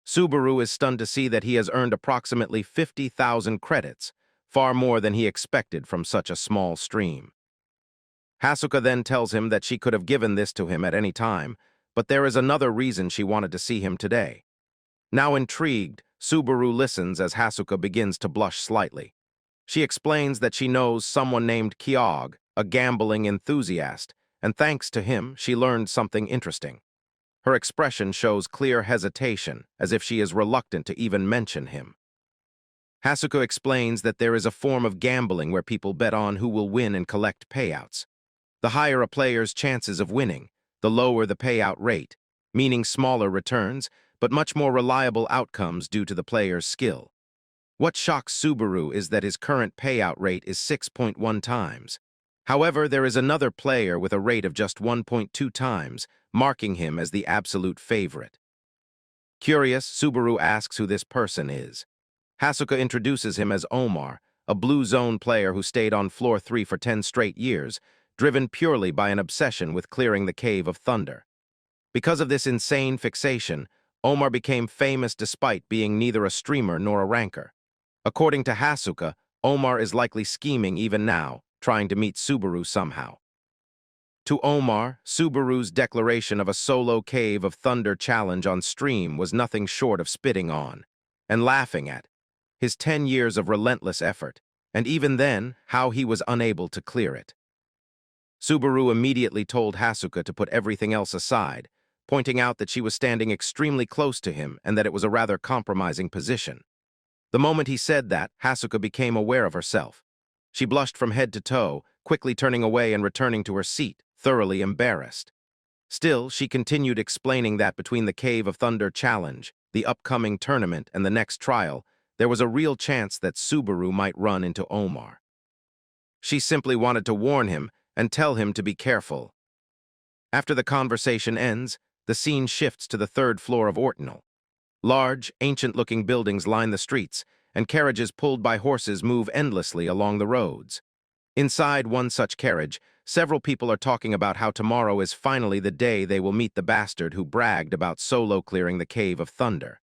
Subaru is stunned to see that he has earned approximately 50,000 credits, far more than he expected from such a small stream. Hasuka then tells him that she could have given this to him at any time, but there is another reason she wanted to see him today. Now intrigued, Subaru listens as Hasuka begins to blush slightly. She explains that she knows someone named Kyog, a gambling enthusiast, and thanks to him, she learned something interesting. Her expression shows clear hesitation, as if she is reluctant to even mention him. Hasuka explains that there is a form of gambling where people bet on who will win and collect payouts. The higher a player's chances of winning, the lower the payout rate, meaning smaller returns, but much more reliable outcomes due to the player's skill. What shocks Subaru is that his current payout rate is 6.1 times. However, there is another player with a rate of just 1.2 times, marking him as the absolute favorite. Curious, Subaru asks who this person is. Hasuka introduces him as Omar, a Blue Zone player who stayed on floor 3 for 10 straight years, driven purely by an obsession with clearing the Cave of Thunder. Because of this insane fixation, Omar became famous despite being neither a streamer nor a ranker. According to Hasuka, Omar is likely scheming even now, trying to meet Subaru somehow. To Omar, Subaru's declaration of a solo Cave of Thunder challenge on stream was nothing short of spitting on, and laughing at, his 10 years of relentless effort, and even then, how he was unable to clear it. Subaru immediately told Hasuka to put everything else aside, pointing out that she was standing extremely close to him and that it was a rather compromising position. The moment he said that, Hasuka became aware of herself. She blushed from head to toe, quickly turning away and returning to her seat, thoroughly embarrassed. Still, she continued explaining that between the Cave of Thunder challenge, the upcoming tournament, and the next trial, there was a real chance that Subaru might run into Omar. She simply wanted to warn him and tell him to be careful. After the conversation ends, the scene shifts to the 3rd floor of Ortonal. Large, ancient-looking buildings line the streets, and carriages pulled by horses move endlessly along the roads. Inside one such carriage, several people are talking about how tomorrow is finally the day they will meet the bastard who bragged about solo clearing the Cave of Thunder.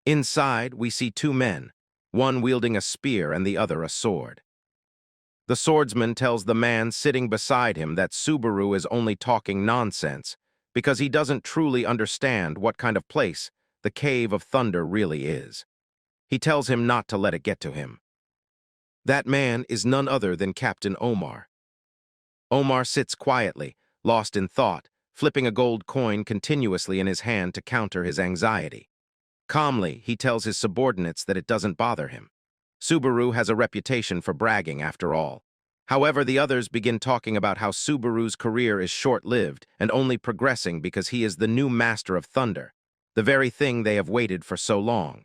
Inside, we see 2 men, one wielding a spear and the other a sword. The swordsman tells the man sitting beside him that Subaru is only talking nonsense because he doesn't truly understand what kind of place the Cave of Thunder really is. He tells him not to let it get to him. That man is none other than Captain Omar. Omar sits quietly, lost in thought, flipping a gold coin continuously in his hand to counter his anxiety. Calmly, he tells his subordinates that it doesn't bother him. Subaru has a reputation for bragging, after all. However, the others begin talking about how Subaru's career is short-lived and only progressing because he is the new master of thunder, the very thing they have waited for so long.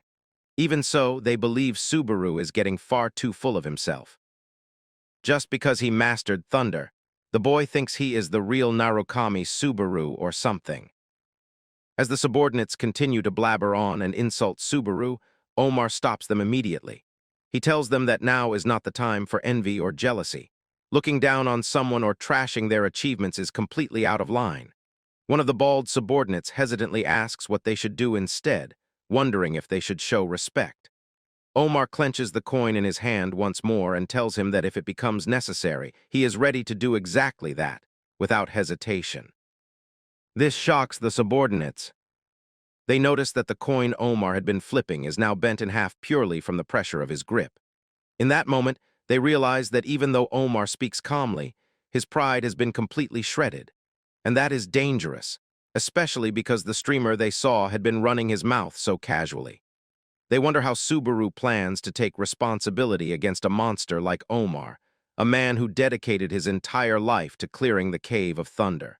Even so, they believe Subaru is getting far too full of himself. Just because he mastered thunder, the boy thinks he is the real Narukami Subaru or something. As the subordinates continue to blabber on and insult Subaru, Omar stops them immediately. He tells them that now is not the time for envy or jealousy. Looking down on someone or trashing their achievements is completely out of line. One of the bald subordinates hesitantly asks what they should do instead, wondering if they should show respect. Omar clenches the coin in his hand once more and tells him that if it becomes necessary, he is ready to do exactly that, without hesitation. This shocks the subordinates. They notice that the coin Omar had been flipping is now bent in half purely from the pressure of his grip. In that moment, they realize that even though Omar speaks calmly, his pride has been completely shredded. And that is dangerous, especially because the streamer they saw had been running his mouth so casually. They wonder how Subaru plans to take responsibility against a monster like Omar, a man who dedicated his entire life to clearing the Cave of Thunder.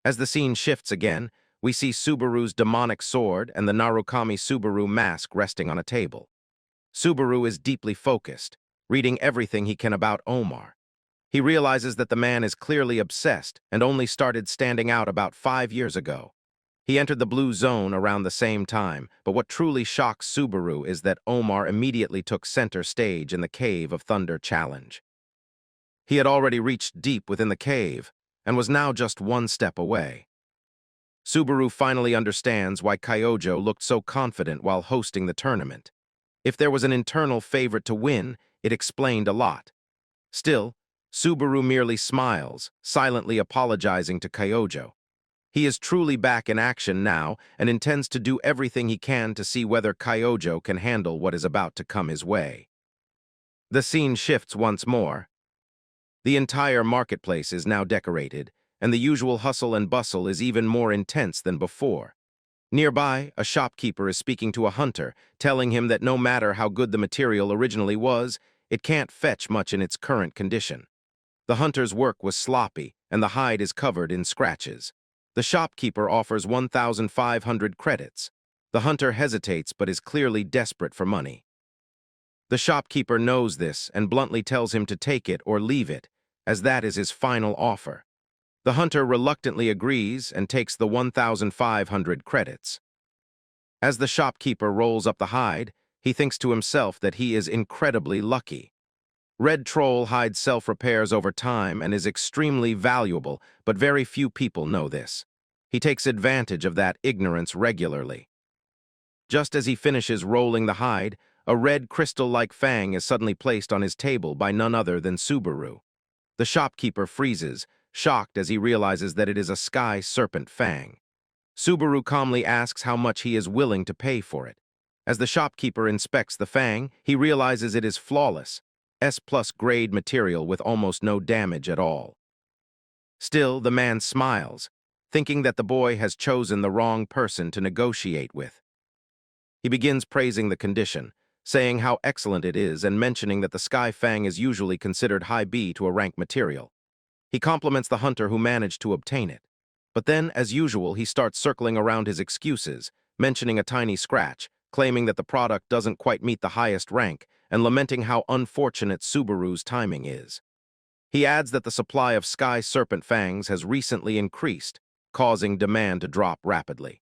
As the scene shifts again, we see Subaru's demonic sword and the Narukami Subaru mask resting on a table. Subaru is deeply focused, reading everything he can about Omar. He realizes that the man is clearly obsessed and only started standing out about 5 years ago. He entered the blue zone around the same time, but what truly shocks Subaru is that Omar immediately took center stage in the Cave of Thunder challenge. He had already reached deep within the cave and was now just one step away. Subaru finally understands why Kyojo looked so confident while hosting the tournament. If there was an internal favorite to win, it explained a lot. Still, Subaru merely smiles, silently apologizing to Kyojo. He is truly back in action now and intends to do everything he can to see whether Kyojo can handle what is about to come his way. The scene shifts once more. The entire marketplace is now decorated, and the usual hustle and bustle is even more intense than before. Nearby, a shopkeeper is speaking to a hunter, telling him that no matter how good the material originally was, it can't fetch much in its current condition. The hunter's work was sloppy, and the hide is covered in scratches. The shopkeeper offers 1,500 credits. The hunter hesitates but is clearly desperate for money. The shopkeeper knows this and bluntly tells him to take it or leave it, as that is his final offer. The hunter reluctantly agrees and takes the 1,500 credits. As the shopkeeper rolls up the hide, he thinks to himself that he is incredibly lucky. Red Troll hide self-repairs over time and is extremely valuable, but very few people know this. He takes advantage of that ignorance regularly. Just as he finishes rolling the hide, a red crystal-like fang is suddenly placed on his table by none other than Subaru. The shopkeeper freezes, shocked as he realizes that it is a sky serpent fang. Subaru calmly asks how much he is willing to pay for it. As the shopkeeper inspects the fang, he realizes it is flawless, S+ grade material with almost no damage at all. Still, the man smiles, thinking that the boy has chosen the wrong person to negotiate with. He begins praising the condition, saying how excellent it is and mentioning that the sky fang is usually considered high B to a rank material. He compliments the hunter who managed to obtain it. But then, as usual, he starts circling around his excuses, mentioning a tiny scratch, claiming that the product doesn't quite meet the highest rank, and lamenting how unfortunate Subaru's timing is. He adds that the supply of sky serpent fangs has recently increased, causing demand to drop rapidly.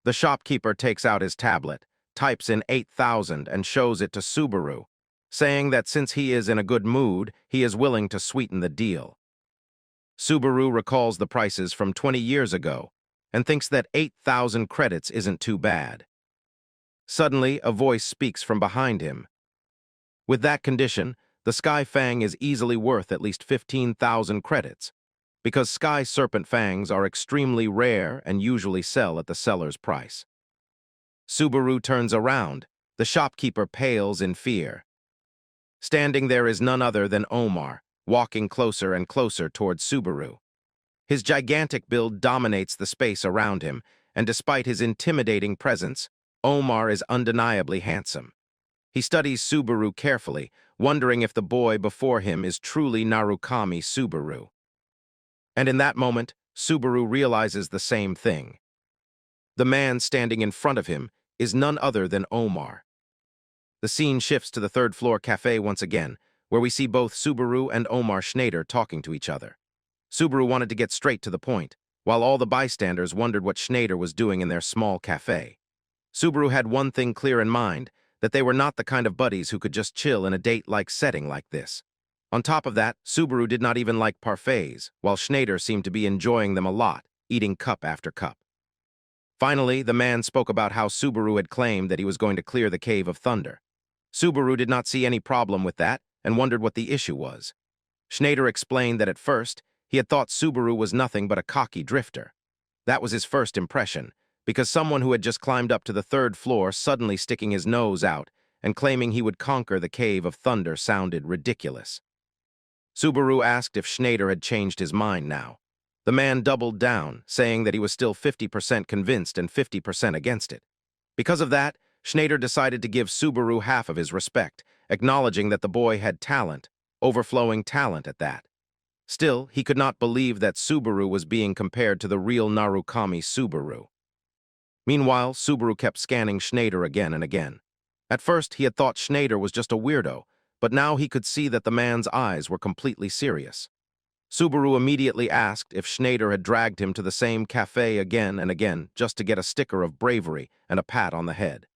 The shopkeeper takes out his tablet, types in 8,000 and shows it to Subaru, saying that since he is in a good mood, he is willing to sweeten the deal. Subaru recalls the prices from 20 years ago and thinks that 8,000 credits isn't too bad. Suddenly, a voice speaks from behind him. With that condition, the Sky Fang is easily worth at least 15,000 credits, because Sky Serpent Fangs are extremely rare and usually sell at the seller's price. Subaru turns around. The shopkeeper pales in fear. Standing there is none other than Omar, walking closer and closer towards Subaru. His gigantic build dominates the space around him, and despite his intimidating presence, Omar is undeniably handsome. He studies Subaru carefully, wondering if the boy before him is truly Narukami Subaru. And in that moment, Subaru realizes the same thing. The man standing in front of him is none other than Omar. The scene shifts to the third-floor cafe once again, where we see both Subaru and Omar Snyder talking to each other. Subaru wanted to get straight to the point, while all the bystanders wondered what Snyder was doing in their small cafe. Subaru had one thing clear in mind, that they were not the kind of buddies who could just chill in a date-like setting like this. On top of that, Subaru did not even like parfaits, while Snyder seemed to be enjoying them a lot, eating cup after cup. Finally, the man spoke about how Subaru had claimed that he was going to clear the Cave of Thunder. Subaru did not see any problem with that and wondered what the issue was. Snyder explained that at first, he had thought Subaru was nothing but a cocky drifter. That was his first impression, because someone who had just climbed up to the third floor suddenly sticking his nose out and claiming he would conquer the Cave of Thunder sounded ridiculous. Subaru asked if Snyder had changed his mind now. The man doubled down, saying that he was still 50% convinced and 50% against it. Because of that, Snyder decided to give Subaru half of his respect, acknowledging that the boy had talent, overflowing talent at that. Still, he could not believe that Subaru was being compared to the real Narukami Subaru. Meanwhile, Subaru kept scanning Snyder again and again. At first, he had thought Snyder was just a weirdo, but now he could see that the man's eyes were completely serious. Subaru immediately asked if Snyder had dragged him to the same cafe again and again just to get a sticker of bravery and a pat on the head.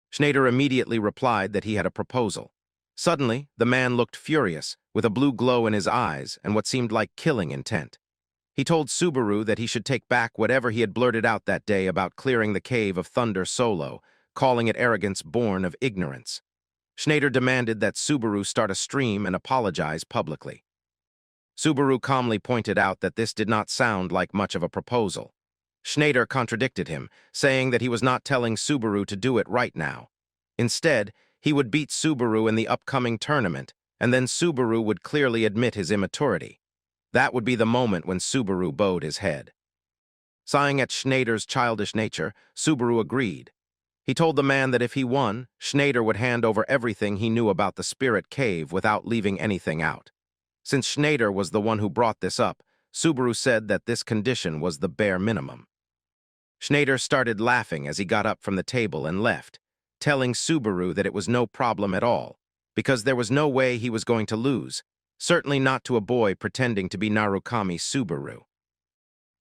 Snyder immediately replied that he had a proposal. Suddenly, the man looked furious, with a blue glow in his eyes and what seemed like killing intent. He told Subaru that he should take back whatever he had blurted out that day about clearing the Cave of Thunder solo, calling it arrogance born of ignorance. Snyder demanded that Subaru start a stream and apologize publicly. Subaru calmly pointed out that this did not sound like much of a proposal. Snyder contradicted him, saying that he was not telling Subaru to do it right now. Instead, he would beat Subaru in the upcoming tournament, and then Subaru would clearly admit his immaturity. That would be the moment when Subaru bowed his head. Sighing at Snyder's childish nature, Subaru agreed. He told the man that if he won, Snyder would hand over everything he knew about the Spirit Cave without leaving anything out. Since Snyder was the one who brought this up, Subaru said that this condition was the bare minimum. Snyder started laughing as he got up from the table and left, telling Subaru that it was no problem at all, because there was no way he was going to lose, certainly not to a boy pretending to be Narukami Subaru.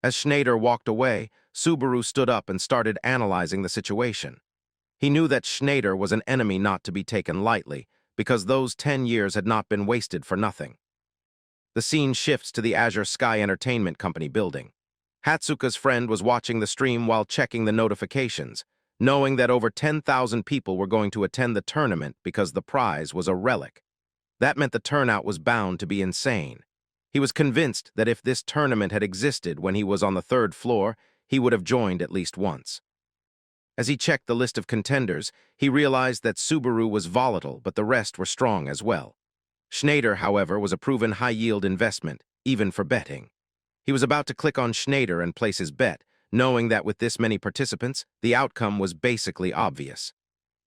As Snyder walked away, Subaru stood up and started analyzing the situation. He knew that Snyder was an enemy not to be taken lightly, because those 10 years had not been wasted for nothing. The scene shifts to the Azure Sky Entertainment Company building. Hatsuka's friend was watching the stream while checking the notifications, knowing that over 10,000 people were going to attend the tournament because the prize was a relic. That meant the turnout was bound to be insane. He was convinced that if this tournament had existed when he was on the third floor, he would have joined at least once. As he checked the list of contenders, he realized that Subaru was volatile, but the rest were strong as well. Snyder, however, was a proven high-yield investment, even for betting. He was about to click on Snyder and place his bet, knowing that with this many participants, the outcome was basically obvious.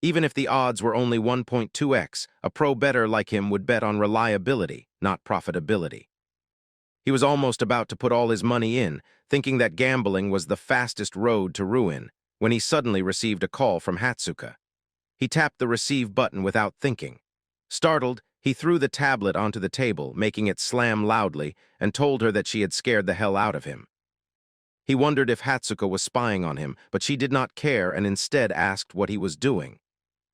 Even if the odds were only 1.2x, a pro bettor like him would bet on reliability, not profitability. He was almost about to put all his money in, thinking that gambling was the fastest road to ruin, when he suddenly received a call from Hatsuka. He tapped the receive button without thinking. Startled, he threw the tablet onto the table, making it slam loudly, and told her that she had scared the hell out of him. He wondered if Hatsuka was spying on him, but she did not care and instead asked what he was doing.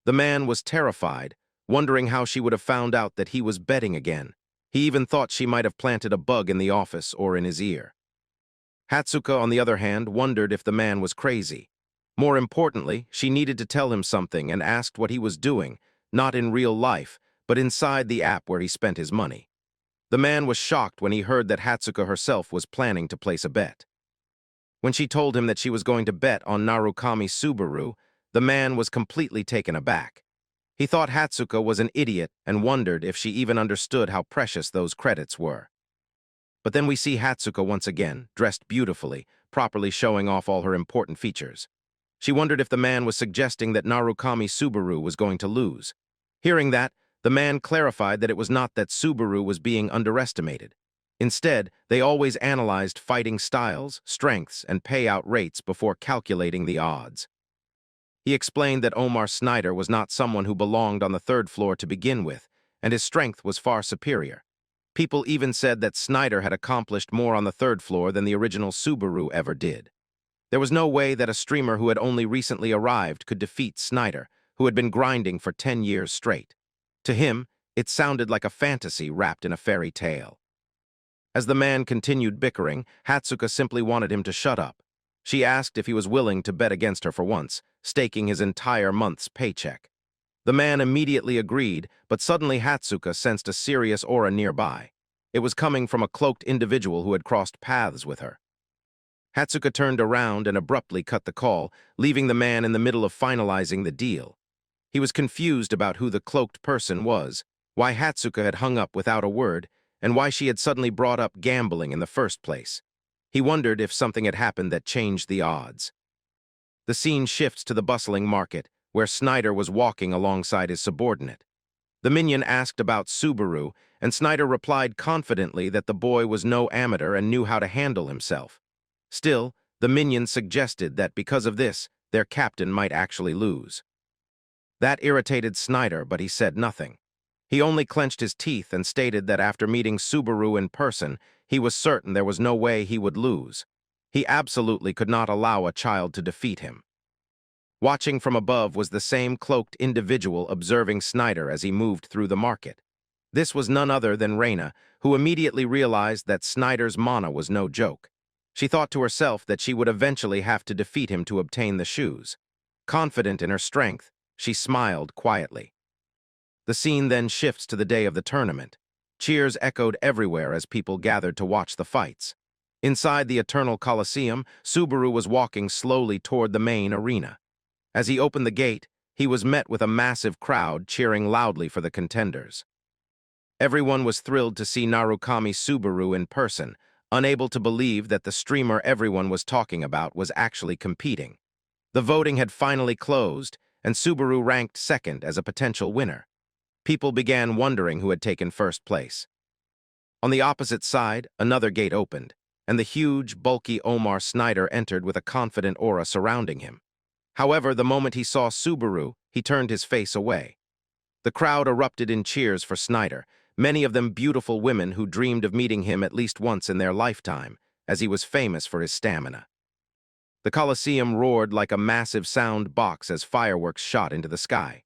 The man was terrified, wondering how she would have found out that he was betting again. He even thought she might have planted a bug in the office or in his ear. Hatsuka, on the other hand, wondered if the man was crazy. More importantly, she needed to tell him something and asked what he was doing, not in real life, but inside the app where he spent his money. The man was shocked when he heard that Hatsuka herself was planning to place a bet. When she told him that she was going to bet on Narukami Subaru, the man was completely taken aback. He thought Hatsuka was an idiot and wondered if she even understood how precious those credits were. But then we see Hatsuka once again, dressed beautifully, properly showing off all her important features. She wondered if the man was suggesting that Narukami Subaru was going to lose. Hearing that, the man clarified that it was not that Subaru was being underestimated. Instead, they always analyzed fighting styles, strengths, and payout rates before calculating the odds. He explained that Omar Snyder was not someone who belonged on the third floor to begin with, and his strength was far superior. People even said that Snyder had accomplished more on the third floor than the original Subaru ever did. There was no way that a streamer who had only recently arrived could defeat Snyder, who had been grinding for 10 years straight. To him, it sounded like a fantasy wrapped in a fairy tale. As the man continued bickering, Hatsuka simply wanted him to shut up. She asked if he was willing to bet against her for once, staking his entire month's paycheck. The man immediately agreed, but suddenly Hatsuka sensed a serious aura nearby. It was coming from a cloaked individual who had crossed paths with her. Hatsuka turned around and abruptly cut the call, leaving the man in the middle of finalizing the deal. He was confused about who the cloaked person was, why Hatsuka had hung up without a word, and why she had suddenly brought up gambling in the first place. He wondered if something had happened that changed the odds. The scene shifts to the bustling market, where Snyder was walking alongside his subordinate. The minion asked about Subaru, and Snyder replied confidently that the boy was no amateur and knew how to handle himself. Still, the minion suggested that because of this, their captain might actually lose. That irritated Snyder, but he said nothing. He only clenched his teeth and stated that after meeting Subaru in person, he was certain there was no way he would lose. He absolutely could not allow a child to defeat him. Watching from above was the same cloaked individual observing Snyder as he moved through the market. This was none other than Reina, who immediately realized that Snyder's mana was no joke. She thought to herself that she would eventually have to defeat him to obtain the shoes. Confident in her strength, she smiled quietly. The scene then shifts to the day of the tournament. Cheers echoed everywhere as people gathered to watch the fights. Inside the Eternal Coliseum, Subaru was walking slowly toward the main arena. As he opened the gate, he was met with a massive crowd cheering loudly for the contenders. Everyone was thrilled to see Narukami Subaru in person, unable to believe that the streamer everyone was talking about was actually competing. The voting had finally closed, and Subaru ranked second as a potential winner. People began wondering who had taken first place. On the opposite side, another gate opened, and the huge, bulky Omar Snyder entered with a confident aura surrounding him. However, the moment he saw Subaru, he turned his face away. The crowd erupted in cheers for Snyder, many of them beautiful women who dreamed of meeting him at least once in their lifetime, as he was famous for his stamina. The Coliseum roared like a massive sound box as fireworks shot into the sky.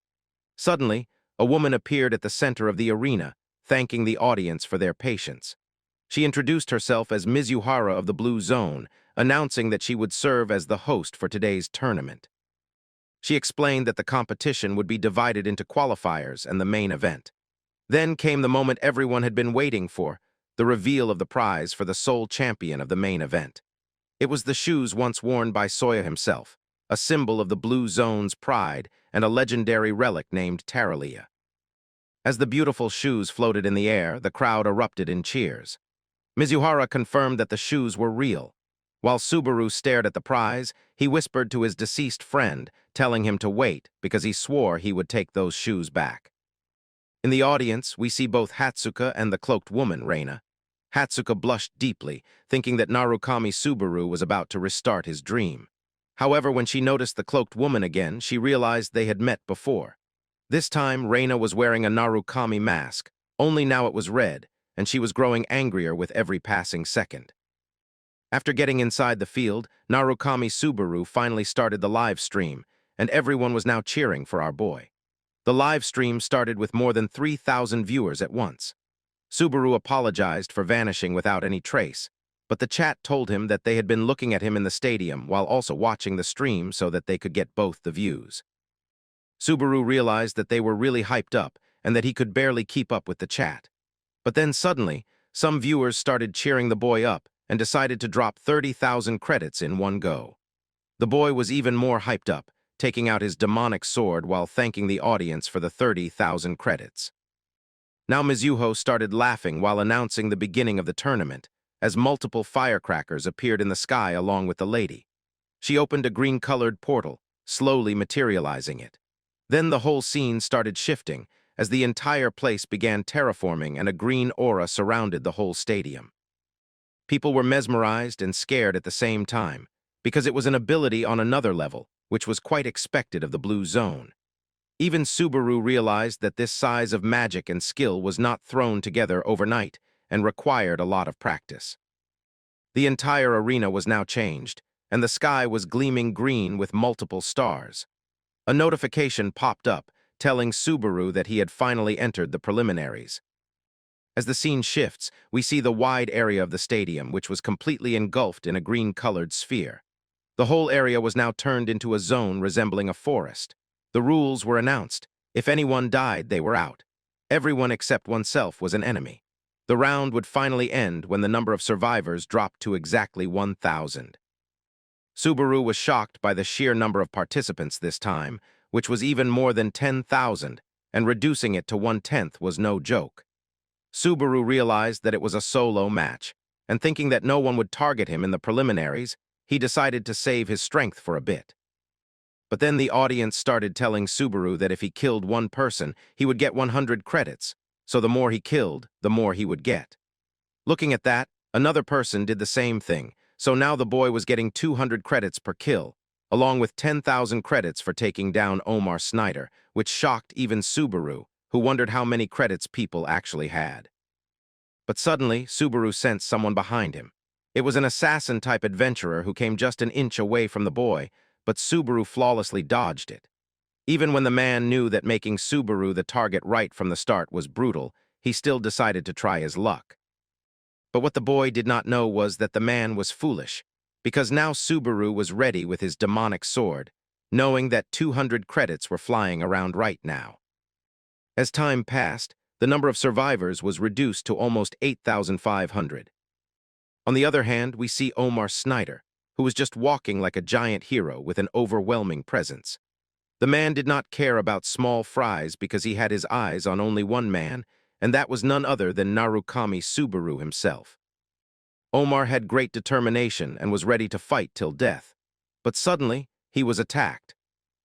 Suddenly, a woman appeared at the center of the arena, thanking the audience for their patience. She introduced herself as Mizuhara of the Blue Zone, announcing that she would serve as the host for today's tournament. She explained that the competition would be divided into qualifiers and the main event. Then came the moment everyone had been waiting for, the reveal of the prize for the sole champion of the main event. It was the shoes once worn by Soya himself, a symbol of the Blue Zone's pride and a legendary relic named Taralia. As the beautiful shoes floated in the air, the crowd erupted in cheers. Mizuhara confirmed that the shoes were real. While Subaru stared at the prize, he whispered to his deceased friend, telling him to wait because he swore he would take those shoes back. In the audience, we see both Hatsuka and the cloaked woman, Reina. Hatsuka blushed deeply, thinking that Narukami Subaru was about to restart his dream. However, when she noticed the cloaked woman again, she realized they had met before. This time, Reina was wearing a Narukami mask, only now it was red, and she was growing angrier with every passing second. After getting inside the field, Narukami Subaru finally started the live stream, and everyone was now cheering for our boy. The live stream started with more than 3,000 viewers at once. Subaru apologized for vanishing without any trace, but the chat told him that they had been looking at him in the stadium while also watching the stream so that they could get both the views. Subaru realized that they were really hyped up, and that he could barely keep up with the chat. But then suddenly, some viewers started cheering the boy up and decided to drop 30,000 credits in one go. The boy was even more hyped up, taking out his demonic sword while thanking the audience for the 30,000 credits. Now Mizuho started laughing while announcing the beginning of the tournament, as multiple firecrackers appeared in the sky along with the lady. She opened a green-colored portal, slowly materializing it. Then the whole scene started shifting, as the entire place began terraforming and a green aura surrounded the whole stadium. People were mesmerized and scared at the same time, because it was an ability on another level, which was quite expected of the blue zone. Even Subaru realized that this size of magic and skill was not thrown together overnight and required a lot of practice. The entire arena was now changed, and the sky was gleaming green with multiple stars. A notification popped up, telling Subaru that he had finally entered the preliminaries. As the scene shifts, we see the wide area of the stadium, which was completely engulfed in a green-colored sphere. The whole area was now turned into a zone resembling a forest. The rules were announced. If anyone died, they were out. Everyone except oneself was an enemy. The round would finally end when the number of survivors dropped to exactly 1,000. Subaru was shocked by the sheer number of participants this time, which was even more than 10,000, and reducing it to 1/10 was no joke. Subaru realized that it was a solo match, and thinking that no one would target him in the preliminaries, he decided to save his strength for a bit. But then the audience started telling Subaru that if he killed one person, he would get 100 credits, so the more he killed, the more he would get. Looking at that, another person did the same thing, so now the boy was getting 200 credits per kill, along with 10,000 credits for taking down Omar Snyder, which shocked even Subaru, who wondered how many credits people actually had. But suddenly, Subaru sensed someone behind him. It was an assassin-type adventurer who came just an inch away from the boy, but Subaru flawlessly dodged it. Even when the man knew that making Subaru the target right from the start was brutal, he still decided to try his luck. But what the boy did not know was that the man was foolish, because now Subaru was ready with his demonic sword, knowing that 200 credits were flying around right now. As time passed, the number of survivors was reduced to almost 8,500. On the other hand, we see Omar Snyder, who was just walking like a giant hero with an overwhelming presence. The man did not care about small fries because he had his eyes on only one man, and that was none other than Narukami Subaru himself. Omar had great determination and was ready to fight till death. But suddenly, he was attacked.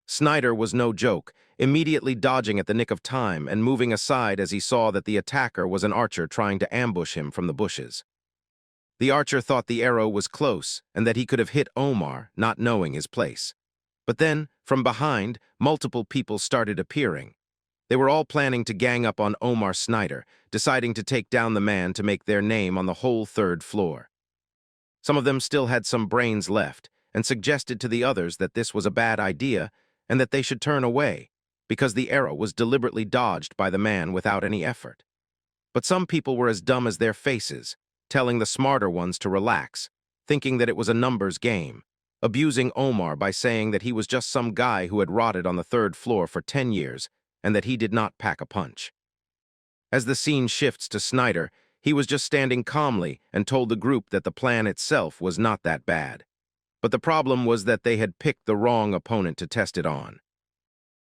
Snyder was no joke, immediately dodging at the nick of time and moving aside as he saw that the attacker was an archer trying to ambush him from the bushes. The archer thought the arrow was close and that he could have hit Omar, not knowing his place. But then, from behind, multiple people started appearing. They were all planning to gang up on Omar Snyder, deciding to take down the man to make their name on the whole third floor. Some of them still had some brains left and suggested to the others that this was a bad idea and that they should turn away, because the arrow was deliberately dodged by the man without any effort. But some people were as dumb as their faces, telling the smarter ones to relax, thinking that it was a numbers game, abusing Omar by saying that he was just some guy who had rotted on the third floor for 10 years and that he did not pack a punch. As the scene shifts to Snyder, he was just standing calmly and told the group that the plan itself was not that bad. But the problem was that they had picked the wrong opponent to test it on.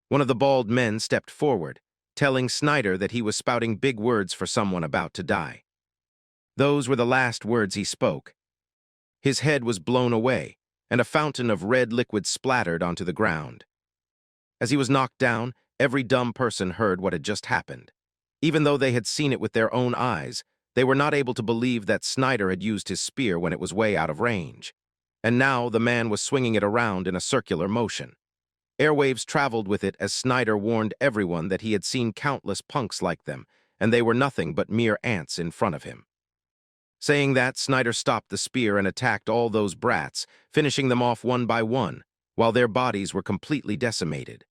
One of the bald men stepped forward, telling Snyder that he was spouting big words for someone about to die. Those were the last words he spoke. His head was blown away, and a fountain of red liquid splattered onto the ground. As he was knocked down, every dumb person heard what had just happened. Even though they had seen it with their own eyes, they were not able to believe that Snyder had used his spear when it was way out of range. And now the man was swinging it around in a circular motion. Airwaves traveled with it as Snyder warned everyone that he had seen countless punks like them, and they were nothing but mere ants in front of him. Saying that, Snyder stopped the spear and attacked all those brats, finishing them off one by one, while their bodies were completely decimated.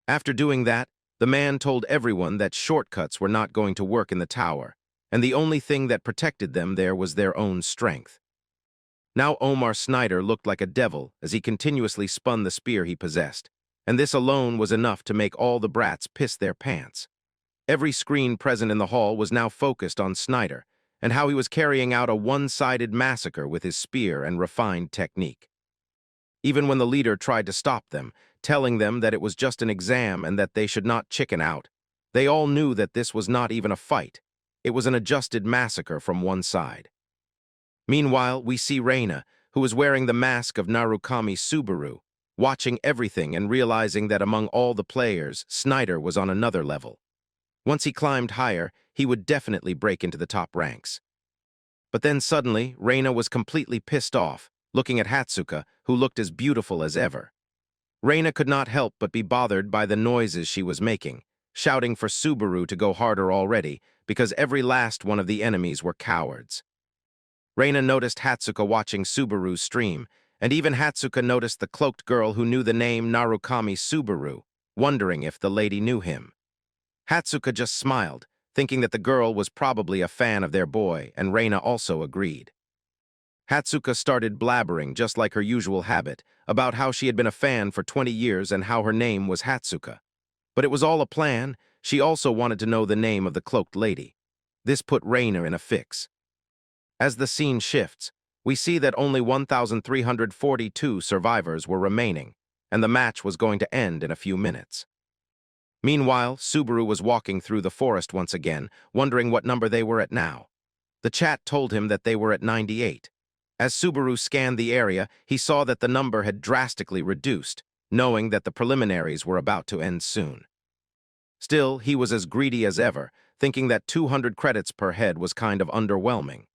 After doing that, the man told everyone that shortcuts were not going to work in the tower, and the only thing that protected them there was their own strength. Now Omar Snyder looked like a devil as he continuously spun the spear he possessed, and this alone was enough to make all the brats piss their pants. Every screen present in the hall was now focused on Snyder, and how he was carrying out a one-sided massacre with his spear and refined technique. Even when the leader tried to stop them, telling them that it was just an exam and that they should not chicken out, they all knew that this was not even a fight. It was an adjusted massacre from one side. Meanwhile, we see Reina, who was wearing the mask of Narukami Subaru, watching everything and realizing that among all the players, Snyder was on another level. Once he climbed higher, he would definitely break into the top ranks. But then suddenly, Reina was completely pissed off, looking at Hatsuka, who looked as beautiful as ever. Reina could not help but be bothered by the noises she was making, shouting for Subaru to go harder already, because every last one of the enemies were cowards. Reina noticed Hatsuka watching Subaru's stream, and even Hatsuka noticed the cloaked girl who knew the name Narukami Subaru, wondering if the lady knew him. Hatsuka just smiled, thinking that the girl was probably a fan of their boy, and Reina also agreed. Hatsuka started blabbering, just like her usual habit, about how she had been a fan for 20 years and how her name was Hatsuka. But it was all a plan. She also wanted to know the name of the cloaked lady. This put Reina in a fix. As the scene shifts, we see that only 1,342 survivors were remaining, and the match was going to end in a few minutes. Meanwhile, Subaru was walking through the forest once again, wondering what number they were at now. The chat told him that they were at 98. As Subaru scanned the area, he saw that the number had drastically reduced, knowing that the preliminaries were about to end soon. Still, he was as greedy as ever, thinking that 200 credits per head was kind of underwhelming.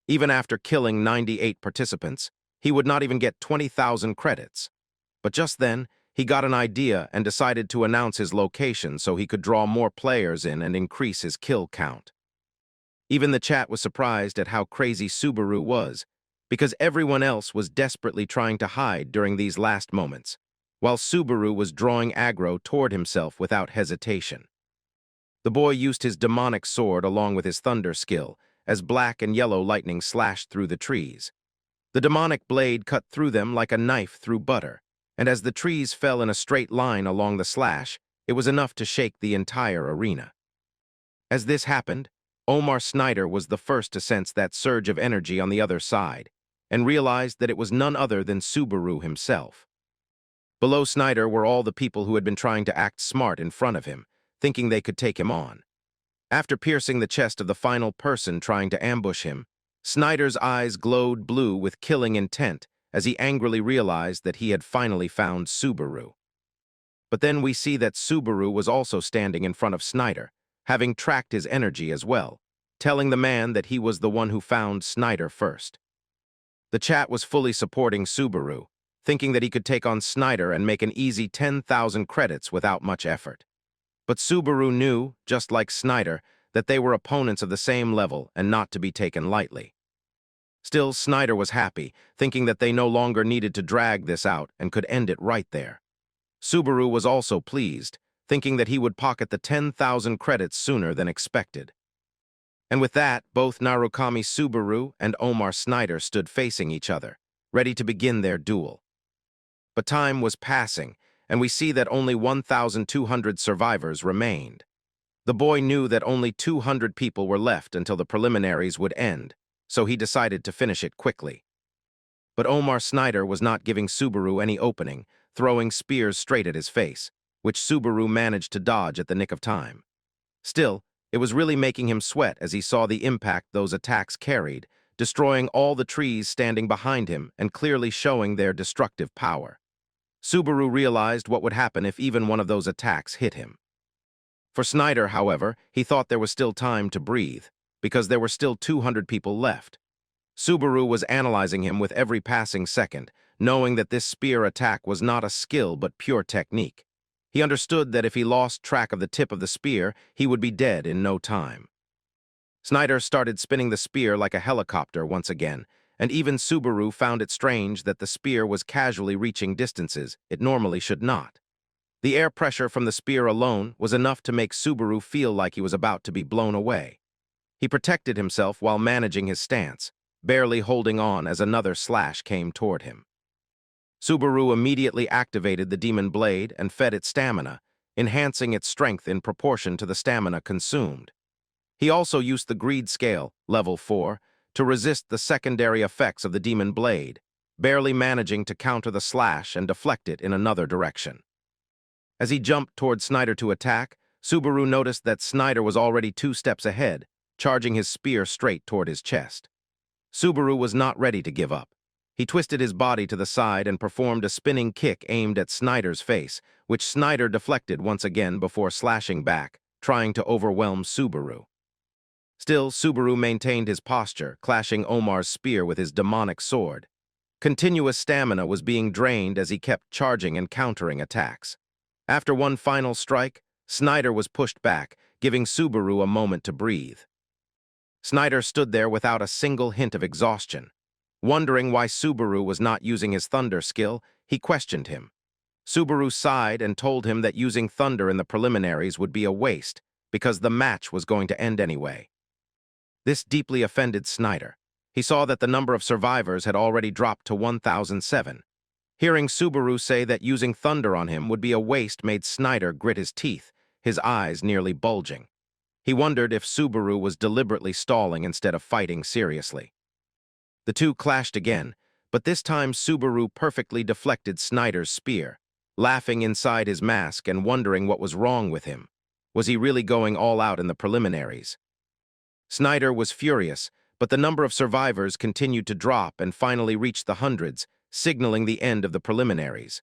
Even after killing 98 participants, he would not even get 20,000 credits. But just then, he got an idea and decided to announce his location so he could draw more players in and increase his kill count. Even the chat was surprised at how crazy Subaru was, because everyone else was desperately trying to hide during these last moments, while Subaru was drawing aggro toward himself without hesitation. The boy used his demonic sword along with his thunder skill, as black and yellow lightning slashed through the trees. The demonic blade cut through them like a knife through butter, and as the trees fell in a straight line along the slash, it was enough to shake the entire arena. As this happened, Omar Snyder was the first to sense that surge of energy on the other side, and realized that it was none other than Subaru himself. Below Snyder were all the people who had been trying to act smart in front of him, thinking they could take him on. After piercing the chest of the final person trying to ambush him, Snyder's eyes glowed blue with killing intent as he angrily realized that he had finally found Subaru. But then we see that Subaru was also standing in front of Snyder, having tracked his energy as well, telling the man that he was the one who found Snyder first. The chat was fully supporting Subaru, thinking that he could take on Snyder and make an easy 10,000 credits without much effort. But Subaru knew, just like Snyder, that they were opponents of the same level and not to be taken lightly. Still, Snyder was happy, thinking that they no longer needed to drag this out and could end it right there. Subaru was also pleased, thinking that he would pocket the 10,000 credits sooner than expected. And with that, both Narukami Subaru and Omar Snyder stood facing each other, ready to begin their duel. But time was passing, and we see that only 1,200 survivors remained. The boy knew that only 200 people were left until the preliminaries would end, so he decided to finish it quickly. But Omar Snyder was not giving Subaru any opening, throwing spears straight at his face, which Subaru managed to dodge at the nick of time. Still, it was really making him sweat as he saw the impact those attacks carried, destroying all the trees standing behind him and clearly showing their destructive power. Subaru realized what would happen if even one of those attacks hit him. For Snyder, however, he thought there was still time to breathe, because there were still 200 people left. Subaru was analyzing him with every passing second, knowing that this spear attack was not a skill but pure technique. He understood that if he lost track of the tip of the spear, he would be dead in no time. Snyder started spinning the spear like a helicopter once again, and even Subaru found it strange that the spear was casually reaching distances it normally should not. The air pressure from the spear alone was enough to make Subaru feel like he was about to be blown away. He protected himself while managing his stance, barely holding on as another slash came toward him. Subaru immediately activated the demon blade and fed it stamina, enhancing its strength in proportion to the stamina consumed. He also used the Greed Scale, level 4, to resist the secondary effects of the Demon Blade, barely managing to counter the slash and deflect it in another direction. As he jumped toward Snyder to attack, Subaru noticed that Snyder was already 2 steps ahead, charging his spear straight toward his chest. Subaru was not ready to give up. He twisted his body to the side and performed a spinning kick aimed at Snyder's face, which Snyder deflected once again before slashing back, trying to overwhelm Subaru. Still, Subaru maintained his posture, clashing Omar's spear with his demonic sword. Continuous stamina was being drained as he kept charging and countering attacks. After one final strike, Snyder was pushed back, giving Subaru a moment to breathe. Snyder stood there without a single hint of exhaustion. Wondering why Subaru was not using his thunder skill, he questioned him. Subaru sighed and told him that using thunder in the preliminaries would be a waste, because the match was going to end anyway. This deeply offended Snyder. He saw that the number of survivors had already dropped to 1,007. Hearing Subaru say that using thunder on him would be a waste made Snyder grit his teeth, his eyes nearly bulging. He wondered if Subaru was deliberately stalling instead of fighting seriously. The two clashed again, but this time Subaru perfectly deflected Snyder's spear, laughing inside his mask and wondering what was wrong with him. Was he really going all out in the preliminaries? Snyder was furious, but the number of survivors continued to drop and finally reached the hundreds, signaling the end of the preliminaries.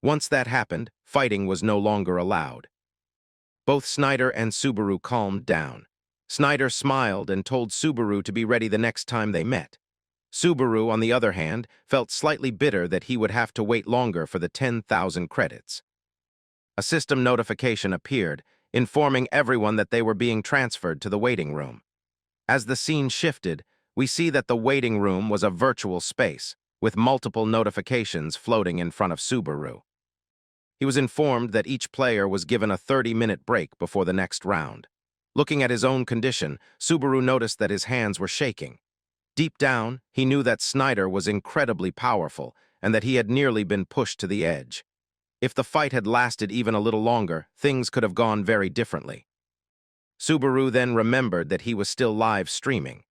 Once that happened, fighting was no longer allowed. Both Snyder and Subaru calmed down. Snyder smiled and told Subaru to be ready the next time they met. Subaru, on the other hand, felt slightly bitter that he would have to wait longer for the 10,000 credits. A system notification appeared, informing everyone that they were being transferred to the waiting room. As the scene shifted, we see that the waiting room was a virtual space, with multiple notifications floating in front of Subaru. He was informed that each player was given a 30-minute break before the next round. Looking at his own condition, Subaru noticed that his hands were shaking. Deep down, he knew that Snyder was incredibly powerful and that he had nearly been pushed to the edge. If the fight had lasted even a little longer, things could have gone very differently. Subaru then remembered that he was still live streaming.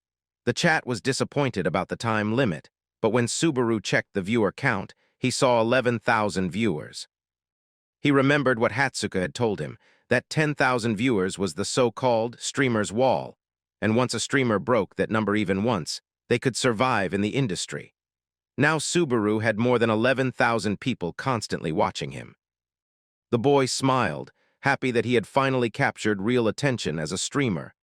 The chat was disappointed about the time limit, but when Subaru checked the viewer count, he saw 11,000 viewers. He remembered what Hatsuka had told him, that 10,000 viewers was the so-called streamer's wall, and once a streamer broke that number even once, they could survive in the industry. Now Subaru had more than 11,000 people constantly watching him. The boy smiled, happy that he had finally captured real attention as a streamer.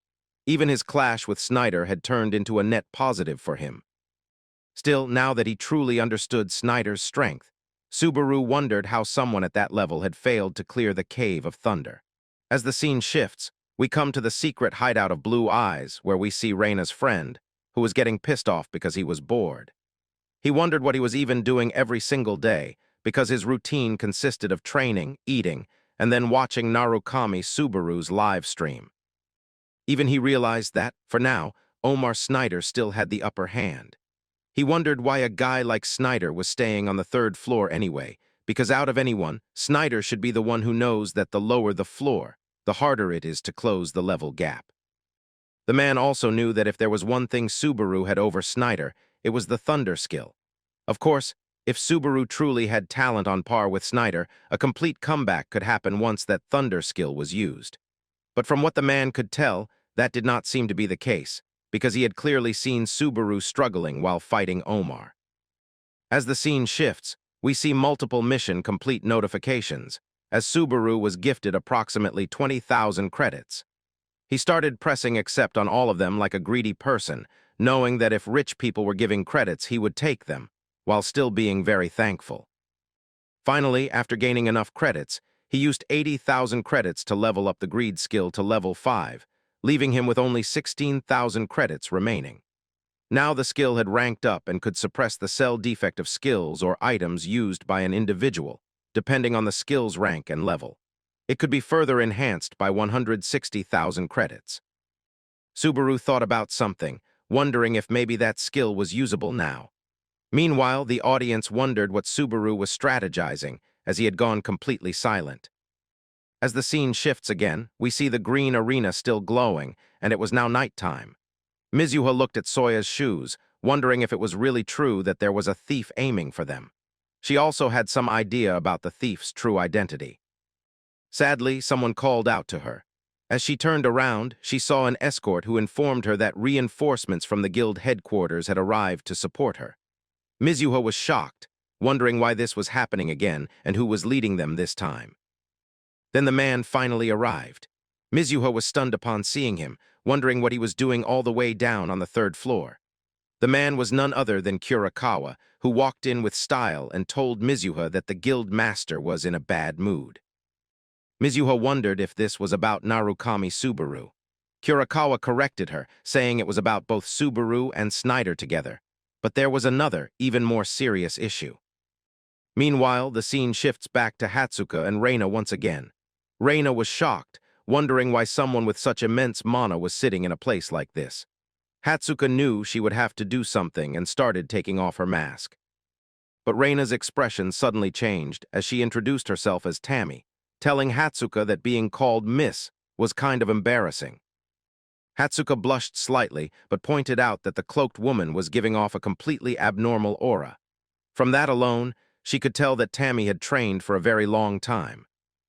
Even his clash with Snyder had turned into a net positive for him. Still, now that he truly understood Snyder's strength, Subaru wondered how someone at that level had failed to clear the Cave of Thunder. As the scene shifts, we come to the secret hideout of Blue Eyes, where we see Reina's friend, who was getting pissed off because he was bored. He wondered what he was even doing every single day, because his routine consisted of training, eating, and then watching Narukami Subaru's live stream. Even he realized that, for now, Omar Snyder still had the upper hand. He wondered why a guy like Snyder was staying on the 3rd floor anyway, because out of anyone, Snyder should be the one who knows that the lower the floor, the harder it is to close the level gap. The man also knew that if there was one thing Subaru had over Snyder, it was the thunder skill. Of course, if Subaru truly had talent on par with Snyder, a complete comeback could happen once that thunder skill was used. But from what the man could tell, that did not seem to be the case, because he had clearly seen Subaru struggling while fighting Omar. As the scene shifts, we see multiple mission complete notifications, as Subaru was gifted approximately 20,000 credits. He started pressing accept on all of them like a greedy person, knowing that if rich people were giving credits, he would take them, while still being very thankful. Finally, after gaining enough credits, he used 80,000 credits to level up the greed skill to level 5, leaving him with only 16,000 credits remaining. Now the skill had ranked up and could suppress the cell defect of skills or items used by an individual, depending on the skill's rank and level. It could be further enhanced by 160,000 credits. Subaru thought about something, wondering if maybe that skill was usable now. Meanwhile, the audience wondered what Subaru was strategizing, as he had gone completely silent. As the scene shifts again, we see the green arena still glowing, and it was now nighttime. Mizuha looked at Soya's shoes, wondering if it was really true that there was a thief aiming for them. She also had some idea about the thief's true identity. Sadly, someone called out to her. As she turned around, she saw an escort who informed her that reinforcements from the guild headquarters had arrived to support her. Mizuha was shocked, wondering why this was happening again and who was leading them this time. Then the man finally arrived. Mizuha was stunned upon seeing him, wondering what he was doing all the way down on the 3rd floor. The man was none other than Kurakawa, who walked in with style and told Mizuha that the guild master was in a bad mood. Mizuha wondered if this was about Narukami Subaru. Kurakawa corrected her, saying it was about both Subaru and Snyder together. But there was another, even more serious issue. Meanwhile, the scene shifts back to Hatsuka and Reina once again. Reina was shocked, wondering why someone with such immense mana was sitting in a place like this. Hatsuka knew she would have to do something and started taking off her mask. But Reina's expression suddenly changed as she introduced herself as Tammy, telling Hatsuka that being called Miss was kind of embarrassing. Hatsuka blushed slightly, but pointed out that the cloaked woman was giving off a completely abnormal aura. From that alone, she could tell that Tammy had trained for a very long time.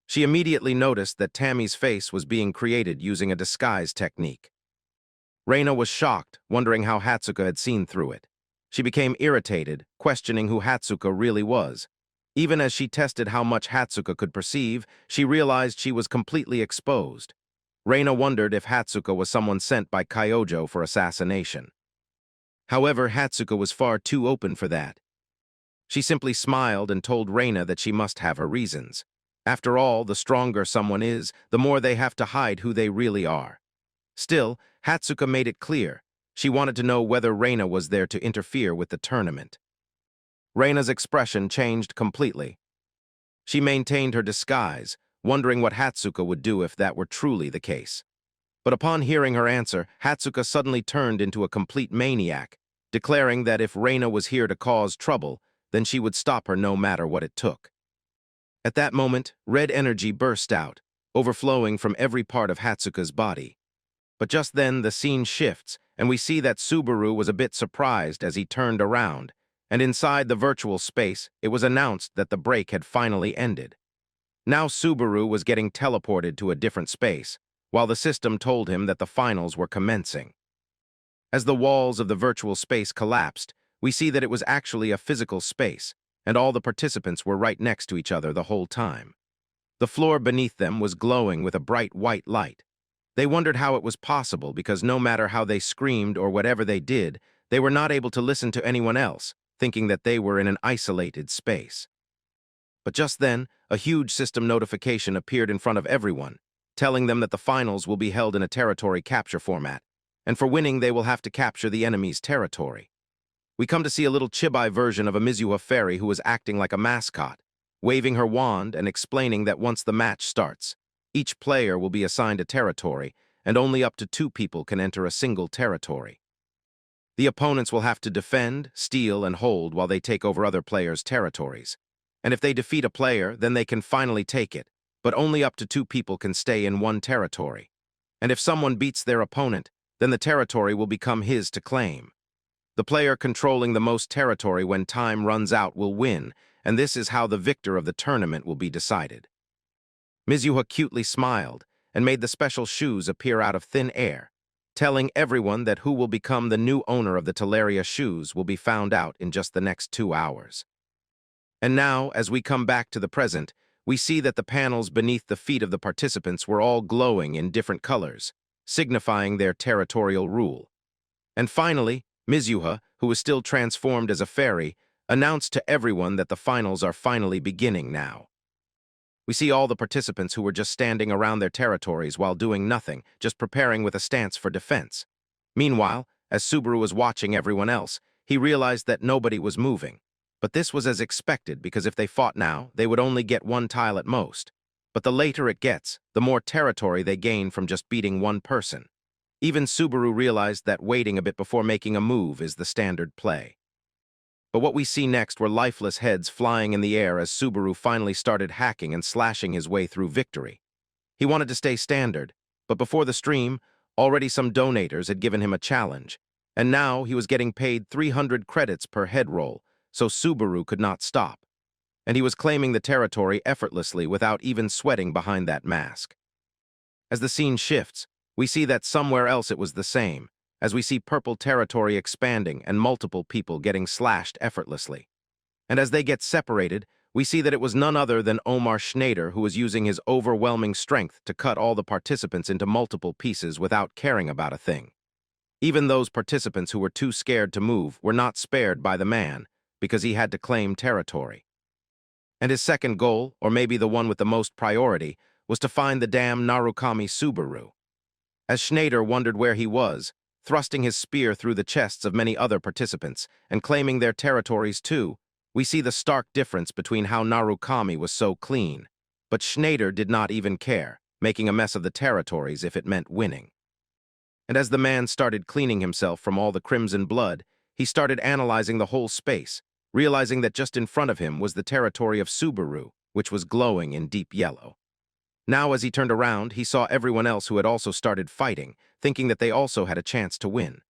She immediately noticed that Tammy's face was being created using a disguise technique. Reina was shocked, wondering how Hatsuka had seen through it. She became irritated, questioning who Hatsuka really was. Even as she tested how much Hatsuka could perceive, she realized she was completely exposed. Reina wondered if Hatsuka was someone sent by Kyojo for assassination. However, Hatsuka was far too open for that. She simply smiled and told Reina that she must have her reasons. After all, the stronger someone is, the more they have to hide who they really are. Still, Hatsuka made it clear. She wanted to know whether Reina was there to interfere with the tournament. Reina's expression changed completely. She maintained her disguise, wondering what Hatsuka would do if that were truly the case. But upon hearing her answer, Hatsuka suddenly turned into a complete maniac, declaring that if Reina was here to cause trouble, then she would stop her no matter what it took. At that moment, red energy burst out, overflowing from every part of Hatsuka's body. But just then, the scene shifts, and we see that Subaru was a bit surprised as he turned around, and inside the virtual space, it was announced that the break had finally ended. Now Subaru was getting teleported to a different space, while the system told him that the finals were commencing. As the walls of the virtual space collapsed, we see that it was actually a physical space, and all the participants were right next to each other the whole time. The floor beneath them was glowing with a bright white light. They wondered how it was possible because no matter how they screamed or whatever they did, they were not able to listen to anyone else, thinking that they were in an isolated space. But just then, a huge system notification appeared in front of everyone, telling them that the finals will be held in a territory capture format, and for winning they will have to capture the enemy's territory. We come to see a little chibi version of a Mizuha fairy who was acting like a mascot, waving her wand and explaining that once the match starts, each player will be assigned a territory, and only up to 2 people can enter a single territory. The opponents will have to defend, steal, and hold while they take over other players' territories. And if they defeat a player, then they can finally take it, but only up to 2 people can stay in one territory. And if someone beats their opponent, then the territory will become his to claim. The player controlling the most territory when time runs out will win, and this is how the victor of the tournament will be decided. Mizuha cutely smiled and made the special shoes appear out of thin air, telling everyone that who will become the new owner of the Teleria shoes will be found out in just the next 2 hours. And now, as we come back to the present, we see that the panels beneath the feet of the participants were all glowing in different colors, signifying their territorial rule. And finally, Mizuha, who was still transformed as a fairy, announced to everyone that the finals are finally beginning now. We see all the participants who were just standing around their territories while doing nothing, just preparing with a stance for defense. Meanwhile, as Subaru was watching everyone else, he realized that nobody was moving. But this was as expected because if they fought now, they would only get 1 tile at most. But the later it gets, the more territory they gain from just beating 1 person. Even Subaru realized that waiting a bit before making a move is the standard play. But what we see next were lifeless heads flying in the air as Subaru finally started hacking and slashing his way through victory. He wanted to stay standard, but before the stream, already some donators had given him a challenge, and now he was getting paid 300 credits per head roll, so Subaru could not stop. And he was claiming the territory effortlessly without even sweating behind that mask. As the scene shifts, we see that somewhere else it was the same, as we see purple territory expanding and multiple people getting slashed effortlessly. And as they get separated, we see that it was none other than Omar Snyder who was using his overwhelming strength to cut all the participants into multiple pieces without caring about a thing. Even those participants who were too scared to move were not spared by the man, because he had to claim territory. And his second goal, or maybe the one with the most priority, was to find the damn Narukami Subaru. As Snyder wondered where he was, thrusting his spear through the chests of many other participants and claiming their territories too, we see the stark difference between how Narukami was so clean. But Snyder did not even care, making a mess of the territories if it meant winning. And as the man started cleaning himself from all the crimson blood, he started analyzing the whole space, realizing that just in front of him was the territory of Subaru, which was glowing in deep yellow. Now as he turned around, he saw everyone else who had also started fighting, thinking that they also had a chance to win.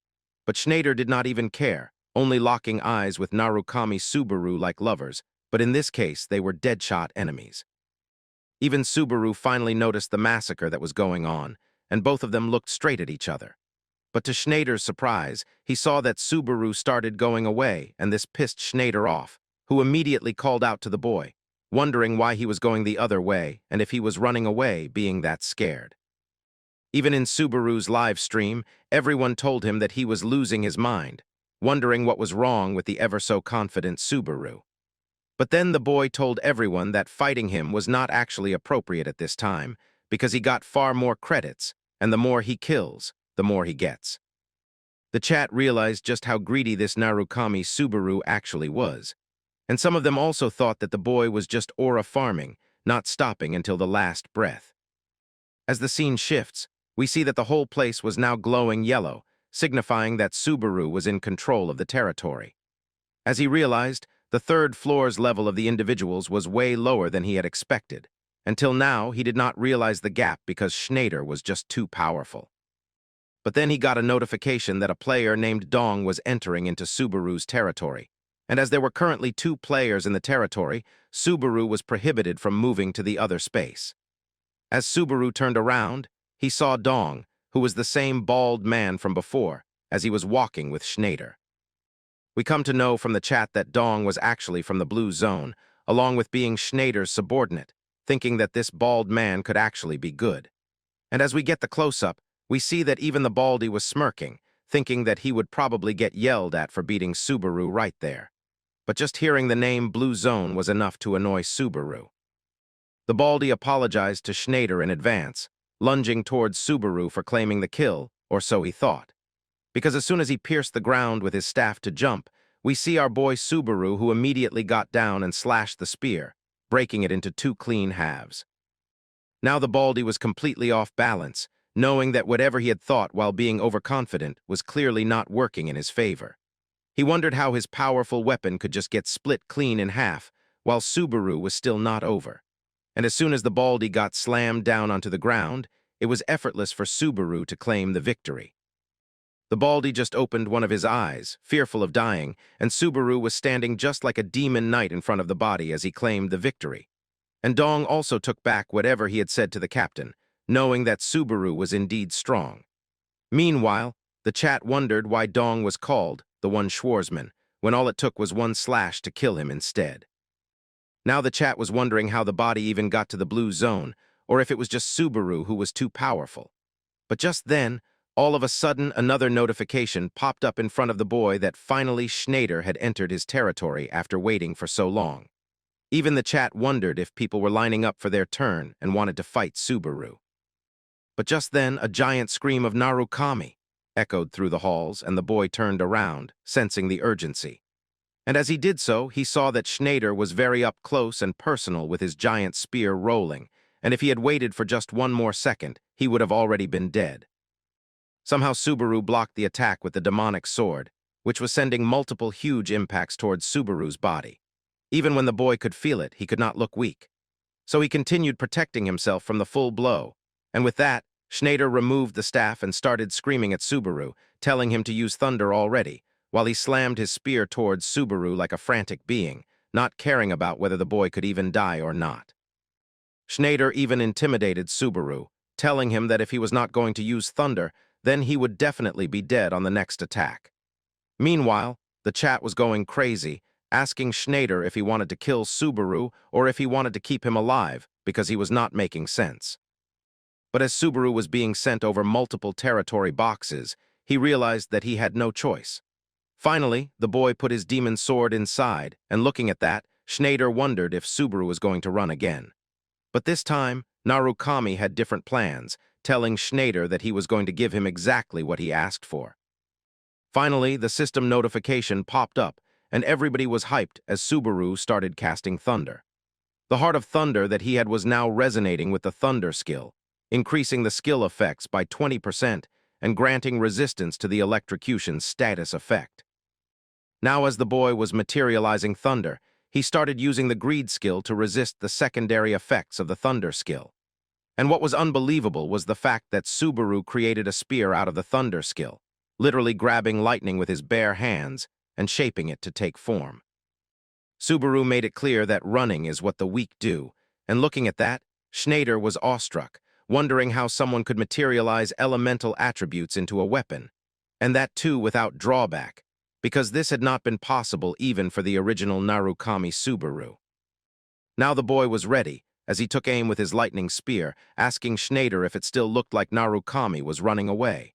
But Snyder did not even care, only locking eyes with Narukami Subaru like lovers, but in this case they were deadshot enemies. Even Subaru finally noticed the massacre that was going on, and both of them looked straight at each other. But to Snyder's surprise, he saw that Subaru started going away, and this pissed Snyder off, who immediately called out to the boy, wondering why he was going the other way and if he was running away being that scared. Even in Subaru's live stream, everyone told him that he was losing his mind, wondering what was wrong with the ever-so-confident Subaru. But then the boy told everyone that fighting him was not actually appropriate at this time, because he got far more credits, and the more he kills, the more he gets. The chat realized just how greedy this Narukami Subaru actually was, and some of them also thought that the boy was just aura farming, not stopping until the last breath. As the scene shifts, we see that the whole place was now glowing yellow, signifying that Subaru was in control of the territory. As he realized, the third floor's level of the individuals was way lower than he had expected. Until now, he did not realize the gap because Snyder was just too powerful. But then he got a notification that a player named Dong was entering into Subaru's territory. And as there were currently 2 players in the territory, Subaru was prohibited from moving to the other space. As Subaru turned around, he saw Dong, who was the same bald man from before, as he was walking with Snyder. We come to know from the chat that Dong was actually from the blue zone, along with being Snyder's subordinate, thinking that this bald man could actually be good. And as we get the close-up, we see that even the baldy was smirking, thinking that he would probably get yelled at for beating Subaru right there. But just hearing the name Blue Zone was enough to annoy Subaru. The baldy apologized to Snyder in advance, lunging towards Subaru for claiming the kill, or so he thought. Because as soon as he pierced the ground with his staff to jump, we see our boy Subaru who immediately got down and slashed the spear, breaking it into 2 clean halves. Now the baldy was completely off balance, knowing that whatever he had thought while being overconfident was clearly not working in his favor. He wondered how his powerful weapon could just get split clean in half, while Subaru was still not over. And as soon as the baldy got slammed down onto the ground, it was effortless for Subaru to claim the victory. The baldy just opened one of his eyes, fearful of dying, and Subaru was standing just like a demon knight in front of the body as he claimed the victory. And Dong also took back whatever he had said to the captain, knowing that Subaru was indeed strong. Meanwhile, the chat wondered why Dong was called the one Schwarzman, when all it took was 1 slash to kill him instead. Now the chat was wondering how the body even got to the blue zone, or if it was just Subaru who was too powerful. But just then, all of a sudden, another notification popped up in front of the boy that finally Snyder had entered his territory after waiting for so long. Even the chat wondered if people were lining up for their turn and wanted to fight Subaru. But just then, a giant scream of Narukami echoed through the halls, and the boy turned around, sensing the urgency. And as he did so, he saw that Snyder was very up close and personal with his giant spear rolling, and if he had waited for just 1 more second, he would have already been dead. Somehow Subaru blocked the attack with the demonic sword, which was sending multiple huge impacts towards Subaru's body. Even when the boy could feel it, he could not look weak. So he continued protecting himself from the full blow, And with that, Snyder removed the staff and started screaming at Subaru, telling him to use thunder already, while he slammed his spear towards Subaru like a frantic being, not caring about whether the boy could even die or not. Snyder even intimidated Subaru, telling him that if he was not going to use thunder, then he would definitely be dead on the next attack. Meanwhile, the chat was going crazy, asking Snyder if he wanted to kill Subaru or if he wanted to keep him alive, because he was not making sense. But as Subaru was being sent over multiple territory boxes, he realized that he had no choice. Finally, the boy put his demon sword inside, and looking at that, Snyder wondered if Subaru was going to run again. But this time, Narukami had different plans, telling Snyder that he was going to give him exactly what he asked for. Finally, the system notification popped up, and everybody was hyped as Subaru started casting thunder. The Heart of Thunder that he had was now resonating with the Thunder skill, increasing the skill effects by 20% and granting resistance to the electrocution status effect. Now as the boy was materializing thunder, he started using the Greed skill to resist the secondary effects of the Thunder skill. And what was unbelievable was the fact that Subaru created a spear out of the Thunder skill, literally grabbing lightning with his bare hands and shaping it to take form. Subaru made it clear that running is what the weak do, and looking at that, Snyder was awestruck, wondering how someone could materialize elemental attributes into a weapon, and that too without drawback, because this had not been possible even for the original Narukami Subaru. Now the boy was ready, as he took aim with his lightning spear, asking Snyder if it still looked like Narukami was running away.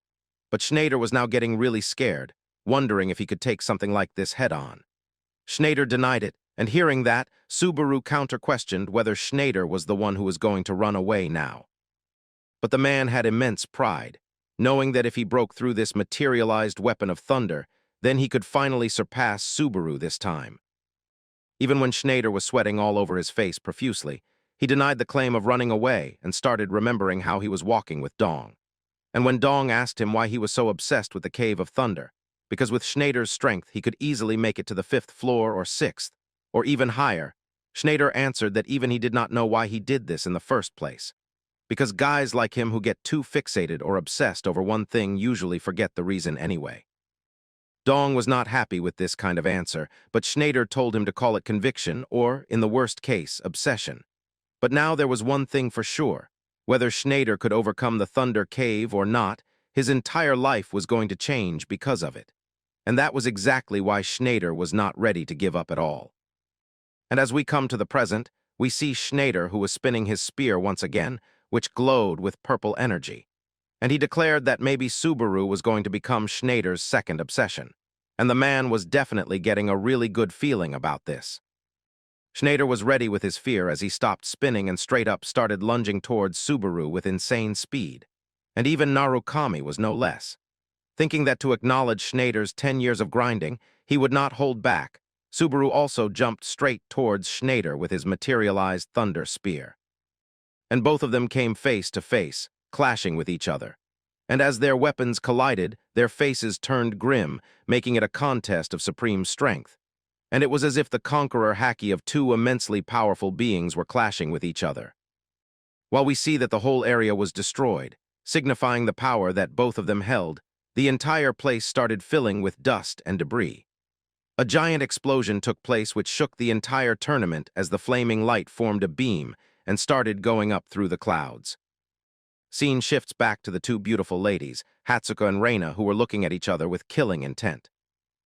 But Snyder was now getting really scared, wondering if he could take something like this head-on. Snyder denied it, and hearing that, Subaru counter-questioned whether Snyder was the one who was going to run away now. But the man had immense pride, knowing that if he broke through this materialized weapon of thunder, then he could finally surpass Subaru this time. Even when Snyder was sweating all over his face profusely, he denied the claim of running away and started remembering how he was walking with Dong. And when Dong asked him why he was so obsessed with the Cave of Thunder, because with Snyder's strength he could easily make it to the 5th floor or 6th, or even higher, Snyder answered that even he did not know why he did this in the first place. Because guys like him who get too fixated or obsessed over one thing usually forget the reason anyway. Dong was not happy with this kind of answer, but Snyder told him to call it conviction or, in the worst case, obsession. But now there was one thing for sure. Whether Snyder could overcome the Thunder Cave or not, his entire life was going to change because of it. And that was exactly why Snyder was not ready to give up at all. And as we come to the present, we see Snyder, who was spinning his spear once again, which glowed with purple energy. And he declared that maybe Subaru was going to become Snyder's second obsession. And the man was definitely getting a really good feeling about this. Snyder was ready with his fear as he stopped spinning and straight up started lunging towards Subaru with insane speed. And even Narukami was no less. Thinking that to acknowledge Snyder's 10 years of grinding, he would not hold back, Subaru also jumped straight towards Snyder with his materialized thunder spear. And both of them came face to face, clashing with each other. And as their weapons collided, their faces turned grim, making it a contest of supreme strength. And it was as if the conqueror haki of two immensely powerful beings were clashing with each other. While we see that the whole area was destroyed, signifying the power that both of them held, the entire place started filling with dust and debris. A giant explosion took place which shook the entire tournament as the flaming light formed a beam and started going up through the clouds. Scene shifts back to the two beautiful ladies, Hatsuka and Reina, who were looking at each other with killing intent.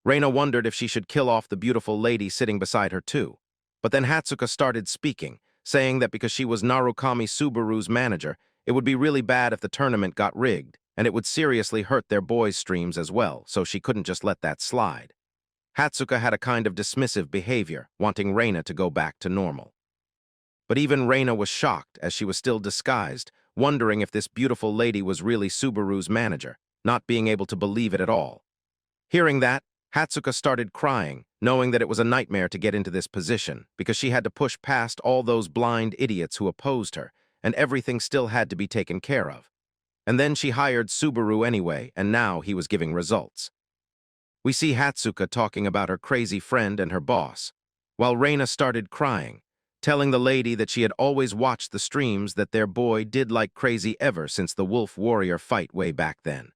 Reina wondered if she should kill off the beautiful lady sitting beside her too. But then Hatsuka started speaking, saying that because she was Narukami Subaru's manager, it would be really bad if the tournament got rigged, and it would seriously hurt their boys' streams as well, so she couldn't just let that slide. Hatsuka had a kind of dismissive behavior, wanting Reina to go back to normal. But even Reina was shocked, as she was still disguised, wondering if this beautiful lady was really Subaru's manager, not being able to believe it at all. Hearing that, Hatsuka started crying, knowing that it was a nightmare to get into this position, because she had to push past all those blind idiots who opposed her, and everything still had to be taken care of. And then she hired Subaru anyway, and now he was giving results. We see Hatsuka talking about her crazy friend and her boss, while Reina started crying, telling the lady that she had always watched the streams that their boy did like crazy ever since the wolf warrior fight way back then.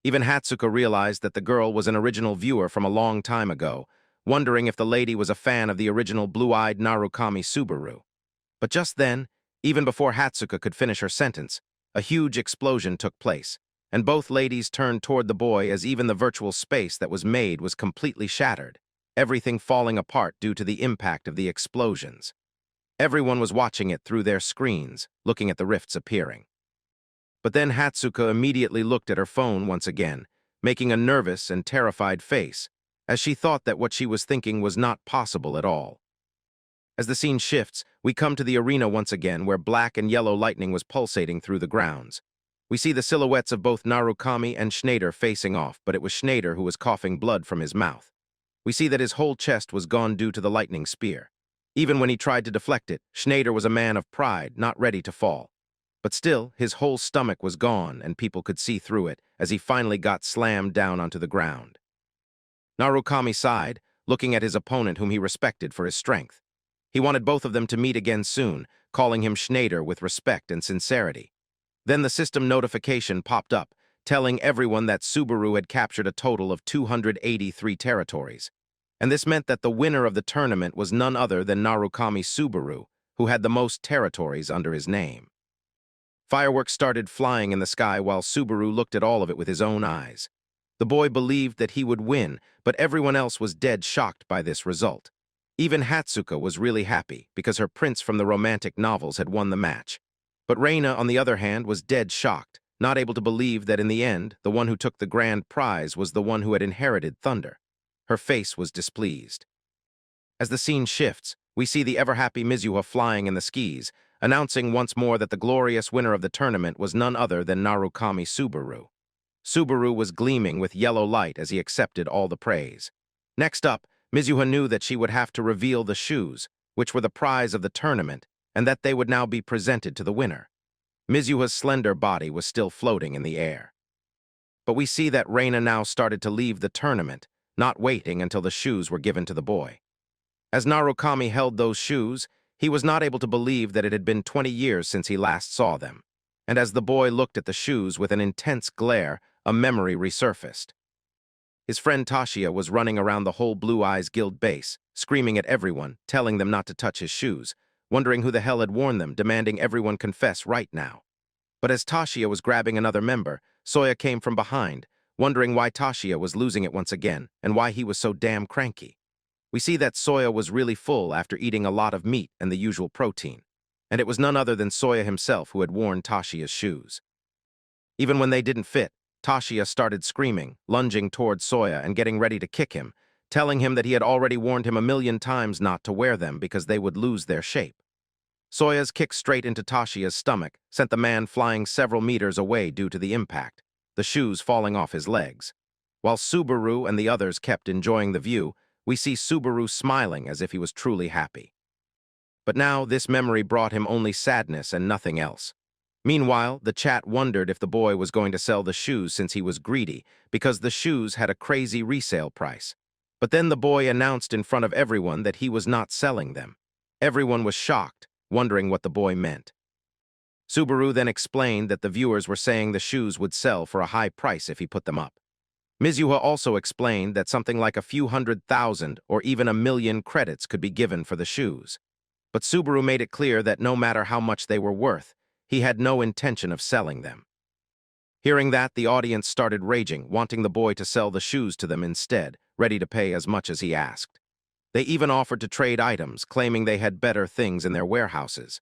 Even Hatsuka realized that the girl was an original viewer from a long time ago, wondering if the lady was a fan of the original blue-eyed Narukami Subaru. But just then, even before Hatsuka could finish her sentence, a huge explosion took place, and both ladies turned toward the boy as even the virtual space that was made was completely shattered, everything falling apart due to the impact of the explosions. Everyone was watching it through their screens, looking at the rifts appearing. But then Hatsuka immediately looked at her phone once again, making a nervous and terrified face, as she thought that what she was thinking was not possible at all. As the scene shifts, we come to the arena once again where black and yellow lightning was pulsating through the grounds. We see the silhouettes of both Narukami and Snyder facing off, but it was Snyder who was coughing blood from his mouth. We see that his whole chest was gone due to the lightning spear. Even when he tried to deflect it, Snyder was a man of pride, not ready to fall. But still, his whole stomach was gone, and people could see through it as he finally got slammed down onto the ground. Narukami sighed, looking at his opponent whom he respected for his strength. He wanted both of them to meet again soon, calling him Snyder with respect and sincerity. Then the system notification popped up, telling everyone that Subaru had captured a total of 283 territories. And this meant that the winner of the tournament was none other than Narukami Subaru, who had the most territories under his name. Fireworks started flying in the sky while Subaru looked at all of it with his own eyes. The boy believed that he would win, but everyone else was dead shocked by this result. Even Hatsuka was really happy because her prince from the romantic novels had won the match. But Reina, on the other hand, was dead shocked, not able to believe that in the end, the one who took the grand prize was the one who had inherited thunder. Her face was displeased. As the scene shifts, we see the ever-happy Mizuha flying in the skis, announcing once more that the glorious winner of the tournament was none other than Narukami Subaru. Subaru was gleaming with yellow light as he accepted all the praise. Next up, Mizuha knew that she would have to reveal the shoes, which were the prize of the tournament, and that they would now be presented to the winner. Mizuha's slender body was still floating in the air. But we see that Reina now started to leave the tournament, not waiting until the shoes were given to the boy. As Narukami held those shoes, he was not able to believe that it had been 20 years since he last saw them. And as the boy looked at the shoes with an intense glare, a memory resurfaced. His friend Tashiya was running around the whole Blue Eyes Guild base, screaming at everyone, telling them not to touch his shoes, wondering who the hell had worn them, demanding everyone confess right now. But as Tashiya was grabbing another member, Soya came from behind, wondering why Tashiya was losing it once again and why he was so damn cranky. We see that Soya was really full after eating a lot of meat and the usual protein, and it was none other than Soya himself who had worn Tashiya's shoes. Even when they didn't fit, Tashiya started screaming, lunging towards Soya and getting ready to kick him, telling him that he had already warned him 1,000,000 times not to wear them because they would lose their shape. Soya's kick straight into Tashiya's stomach sent the man flying several meters away due to the impact, the shoes falling off his legs. While Subaru and the others kept enjoying the view, we see Subaru smiling as if he was truly happy. But now this memory brought him only sadness and nothing else. Meanwhile, the chat wondered if the boy was going to sell the shoes since he was greedy, because the shoes had a crazy resale price. But then the boy announced in front of everyone that he was not selling them. Everyone was shocked, wondering what the boy meant. Subaru then explained that the viewers were saying the shoes would sell for a high price if he put them up. Mizuha also explained that something like a few 100,000 or even 1,000,000 credits could be given for the shoes. But Subaru made it clear that no matter how much they were worth, he had no intention of selling them. Hearing that, the audience started raging, wanting the boy to sell the shoes to them instead, ready to pay as much as he asked. They even offered to trade items, claiming they had better things in their warehouses.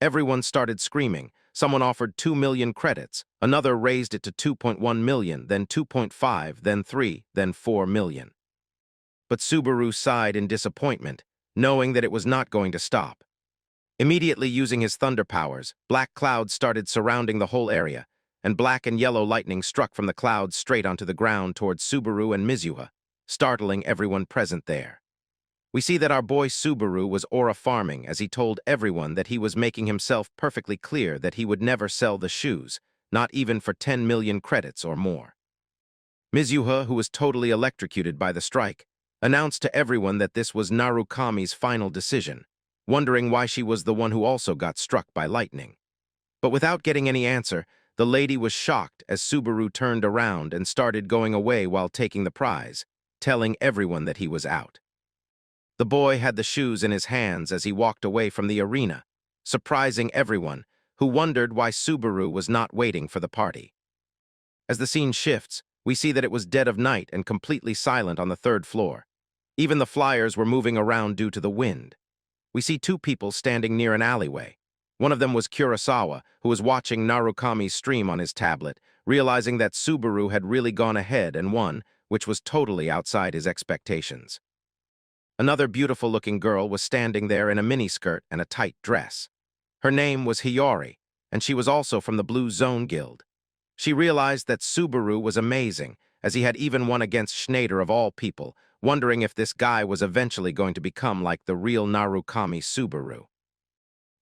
Everyone started screaming. Someone offered 2,000,000 credits, another raised it to 2.1 million, then 2.5, then 3, then 4 million. But Subaru sighed in disappointment, knowing that it was not going to stop. Immediately using his thunder powers, black clouds started surrounding the whole area, and black and yellow lightning struck from the clouds straight onto the ground towards Subaru and Mizuha, startling everyone present there. We see that our boy Subaru was aura farming as he told everyone that he was making himself perfectly clear that he would never sell the shoes, not even for 10,000,000 credits or more. Mizuha, who was totally electrocuted by the strike, announced to everyone that this was Narukami's final decision, wondering why she was the one who also got struck by lightning. But without getting any answer, the lady was shocked as Subaru turned around and started going away while taking the prize, telling everyone that he was out. The boy had the shoes in his hands as he walked away from the arena, surprising everyone, who wondered why Subaru was not waiting for the party. As the scene shifts, we see that it was dead of night and completely silent on the third floor. Even the flyers were moving around due to the wind. We see two people standing near an alleyway. One of them was Kurosawa, who was watching Narukami's stream on his tablet, realizing that Subaru had really gone ahead and won, which was totally outside his expectations. Another beautiful-looking girl was standing there in a miniskirt and a tight dress. Her name was Hiyori, and she was also from the Blue Zone Guild. She realized that Subaru was amazing, as he had even won against Schneider of all people, wondering if this guy was eventually going to become like the real Narukami Subaru.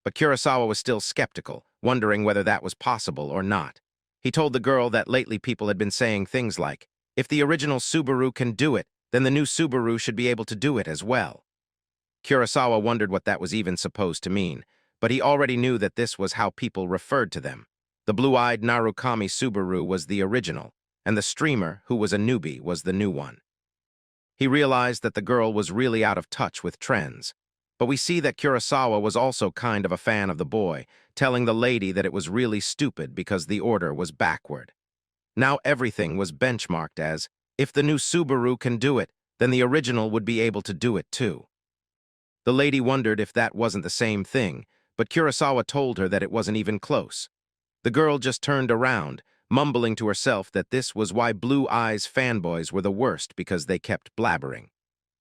But Kurosawa was still skeptical, wondering whether that was possible or not. He told the girl that lately people had been saying things like, "If the original Subaru can do it, then the new Subaru should be able to do it as well." Kurosawa wondered what that was even supposed to mean, but he already knew that this was how people referred to them. The blue-eyed Narukami Subaru was the original, and the streamer, who was a newbie, was the new one. He realized that the girl was really out of touch with trends. But we see that Kurosawa was also kind of a fan of the boy, telling the lady that it was really stupid because the order was backward. Now everything was benchmarked as, if the new Subaru can do it, then the original would be able to do it too. The lady wondered if that wasn't the same thing, but Kurosawa told her that it wasn't even close. The girl just turned around, mumbling to herself that this was why Blue Eyes fanboys were the worst because they kept blabbering.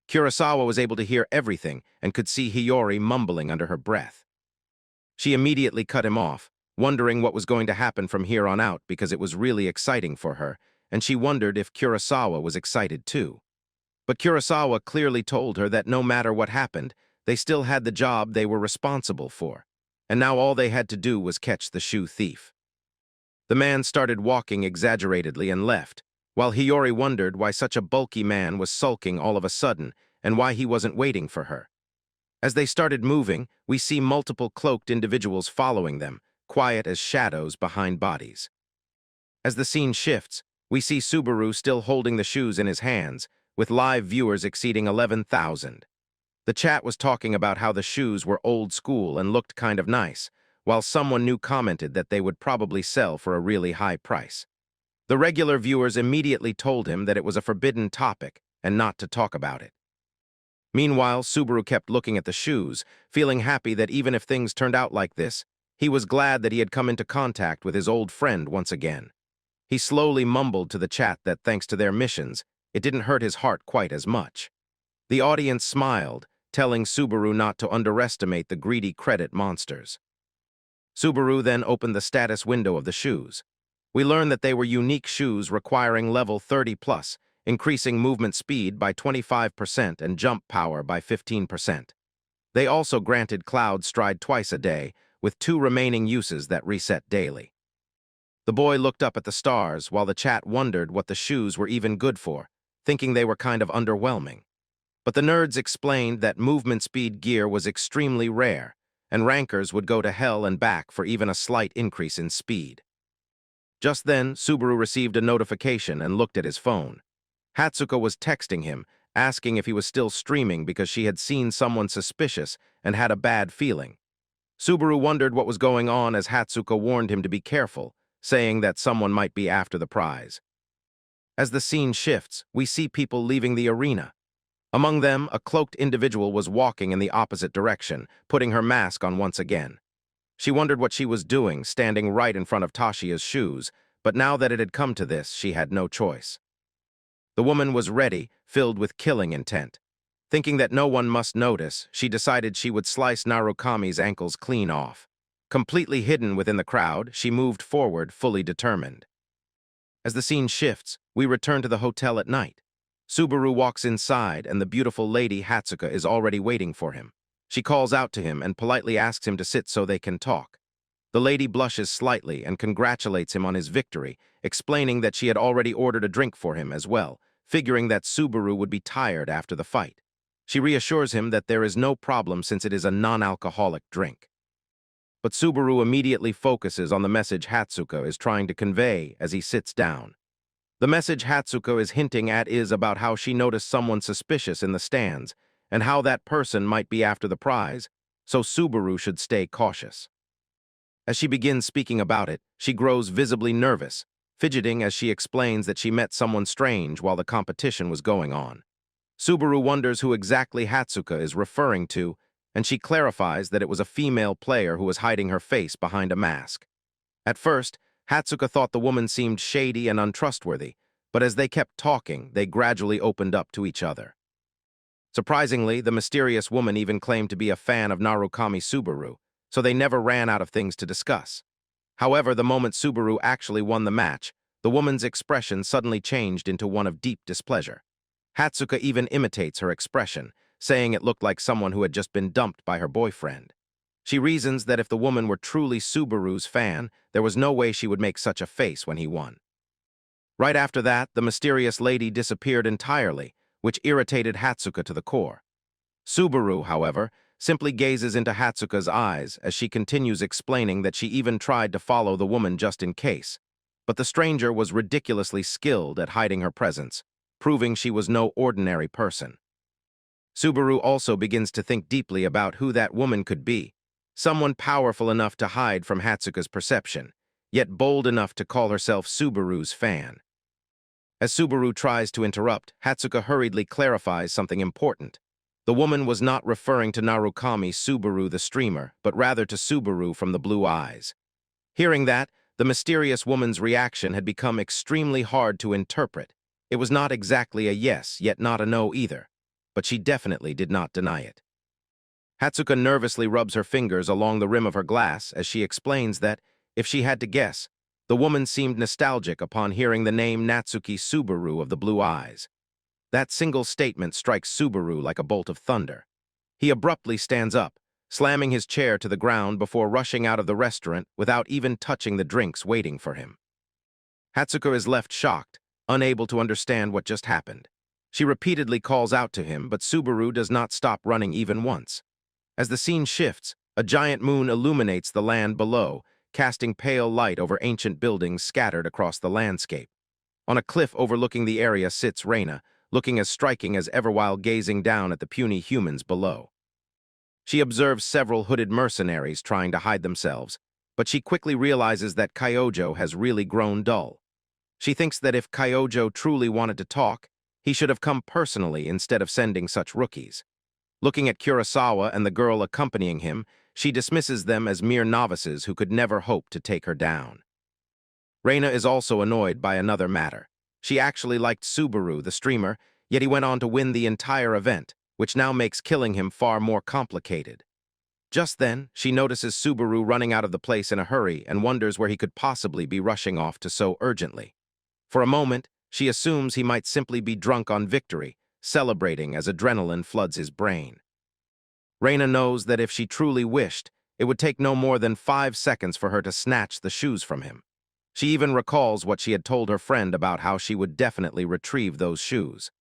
Kurosawa was able to hear everything and could see Hiyori mumbling under her breath. She immediately cut him off, wondering what was going to happen from here on out because it was really exciting for her, and she wondered if Kurosawa was excited too. But Kurosawa clearly told her that no matter what happened, they still had the job they were responsible for, and now all they had to do was catch the shoe thief. The man started walking exaggeratedly and left, while Hiyori wondered why such a bulky man was sulking all of a sudden and why he wasn't waiting for her. As they started moving, we see multiple cloaked individuals following them, quiet as shadows behind bodies. As the scene shifts, we see Subaru still holding the shoes in his hands, with live viewers exceeding 11,000. The chat was talking about how the shoes were old school and looked kind of nice, while someone new commented that they would probably sell for a really high price. The regular viewers immediately told him that it was a forbidden topic and not to talk about it. Meanwhile, Subaru kept looking at the shoes, feeling happy that even if things turned out like this, he was glad that he had come into contact with his old friend once again. He slowly mumbled to the chat that thanks to their missions, it didn't hurt his heart quite as much. The audience smiled, telling Subaru not to underestimate the greedy credit monsters. Subaru then opened the status window of the shoes. We learned that they were unique shoes requiring level 30+, increasing movement speed by 25% and jump power by 15%. They also granted Cloud Stride twice a day, with 2 remaining uses that reset daily. The boy looked up at the stars while the chat wondered what the shoes were even good for, thinking they were kind of underwhelming. But the nerds explained that movement speed gear was extremely rare, and rankers would go to hell and back for even a slight increase in speed. Just then, Subaru received a notification and looked at his phone. Hatsuko was texting him, asking if he was still streaming because she had seen someone suspicious and had a bad feeling. Subaru wondered what was going on as Hatsuko warned him to be careful, saying that someone might be after the prize. As the scene shifts, we see people leaving the arena. Among them, a cloaked individual was walking in the opposite direction, putting her mask on once again. She wondered what she was doing, standing right in front of Tashia's shoes, but now that it had come to this, she had no choice. The woman was ready, filled with killing intent. Thinking that no one must notice, she decided she would slice Narukami's ankles clean off. Completely hidden within the crowd, she moved forward, fully determined. As the scene shifts, we return to the hotel at night. Subaru walks inside, and the beautiful lady Hatsuka is already waiting for him. She calls out to him and politely asks him to sit so they can talk. The lady blushes slightly and congratulates him on his victory, explaining that she had already ordered a drink for him as well, figuring that Subaru would be tired after the fight. She reassures him that there is no problem since it is a non-alcoholic drink. But Subaru immediately focuses on the message Hatsuka is trying to convey as he sits down. The message Hatsuka is hinting at is about how she noticed someone suspicious in the stands and how that person might be after the prize, so Subaru should stay cautious. As she begins speaking about it, she grows visibly nervous, fidgeting as she explains that she met someone strange while the competition was going on. Subaru wonders who exactly Hatsuka is referring to, and she clarifies that it was a female player who was hiding her face behind a mask. At first, Hatsuka thought the woman seemed shady and untrustworthy, but as they kept talking, they gradually opened up to each other. Surprisingly, the mysterious woman even claimed to be a fan of Narukami Subaru, so they never ran out of things to discuss. However, the moment Subaru actually won the match, the woman's expression suddenly changed into one of deep displeasure. Hatsuka even imitates her expression, saying it looked like someone who had just been dumped by her boyfriend. She reasons that if the woman were truly Subaru's fan, there was no way she would make such a face when he won. Right after that, the mysterious lady disappeared entirely, which irritated Hatsuka to the core. Subaru, however, simply gazes into Hatsuka's eyes as she continues explaining that she even tried to follow the woman just in case, but the stranger was ridiculously skilled at hiding her presence, proving she was no ordinary person. Subaru also begins to think deeply about who that woman could be, someone powerful enough to hide from Hatsuka's perception, yet bold enough to call herself Subaru's fan. As Subaru tries to interrupt, Hatsuka hurriedly clarifies something important. The woman was not referring to Narukami Subaru the streamer, but rather to Subaru from the Blue Eyes. Hearing that, the mysterious woman's reaction had become extremely hard to interpret. It was not exactly a yes, yet not a no either, but she definitely did not deny it. Hatsuka nervously rubs her fingers along the rim of her glass as she explains that, if she had to guess, the woman seemed nostalgic upon hearing the name Natsuki Subaru of the Blue Eyes. That single statement strikes Subaru like a bolt of thunder. He abruptly stands up, slamming his chair to the ground before rushing out of the restaurant without even touching the drinks waiting for him. Hatsuka is left shocked, unable to understand what just happened. She repeatedly calls out to him, but Subaru does not stop running even once. As the scene shifts, a giant moon illuminates the land below, casting pale light over ancient buildings scattered across the landscape. On a cliff overlooking the area sits Reina, looking as striking as ever while gazing down at the puny humans below. She observes several hooded mercenaries trying to hide themselves, but she quickly realizes that Kyojo has really grown dull. She thinks that if Kyojo truly wanted to talk, he should have come personally instead of sending such rookies. Looking at Kurosawa and the girl accompanying him, she dismisses them as mere novices who could never hope to take her down. Reina is also annoyed by another matter. She actually liked Subaru, the streamer, yet he went on to win the entire event, which now makes killing him far more complicated. Just then, she notices Subaru running out of the place in a hurry and wonders where he could possibly be rushing off to so urgently. For a moment, she assumes he might simply be drunk on victory, celebrating as adrenaline floods his brain. Reina knows that if she truly wished, it would take no more than 5 seconds for her to snatch the shoes from him. She even recalls what she had told her friend about how she would definitely retrieve those shoes.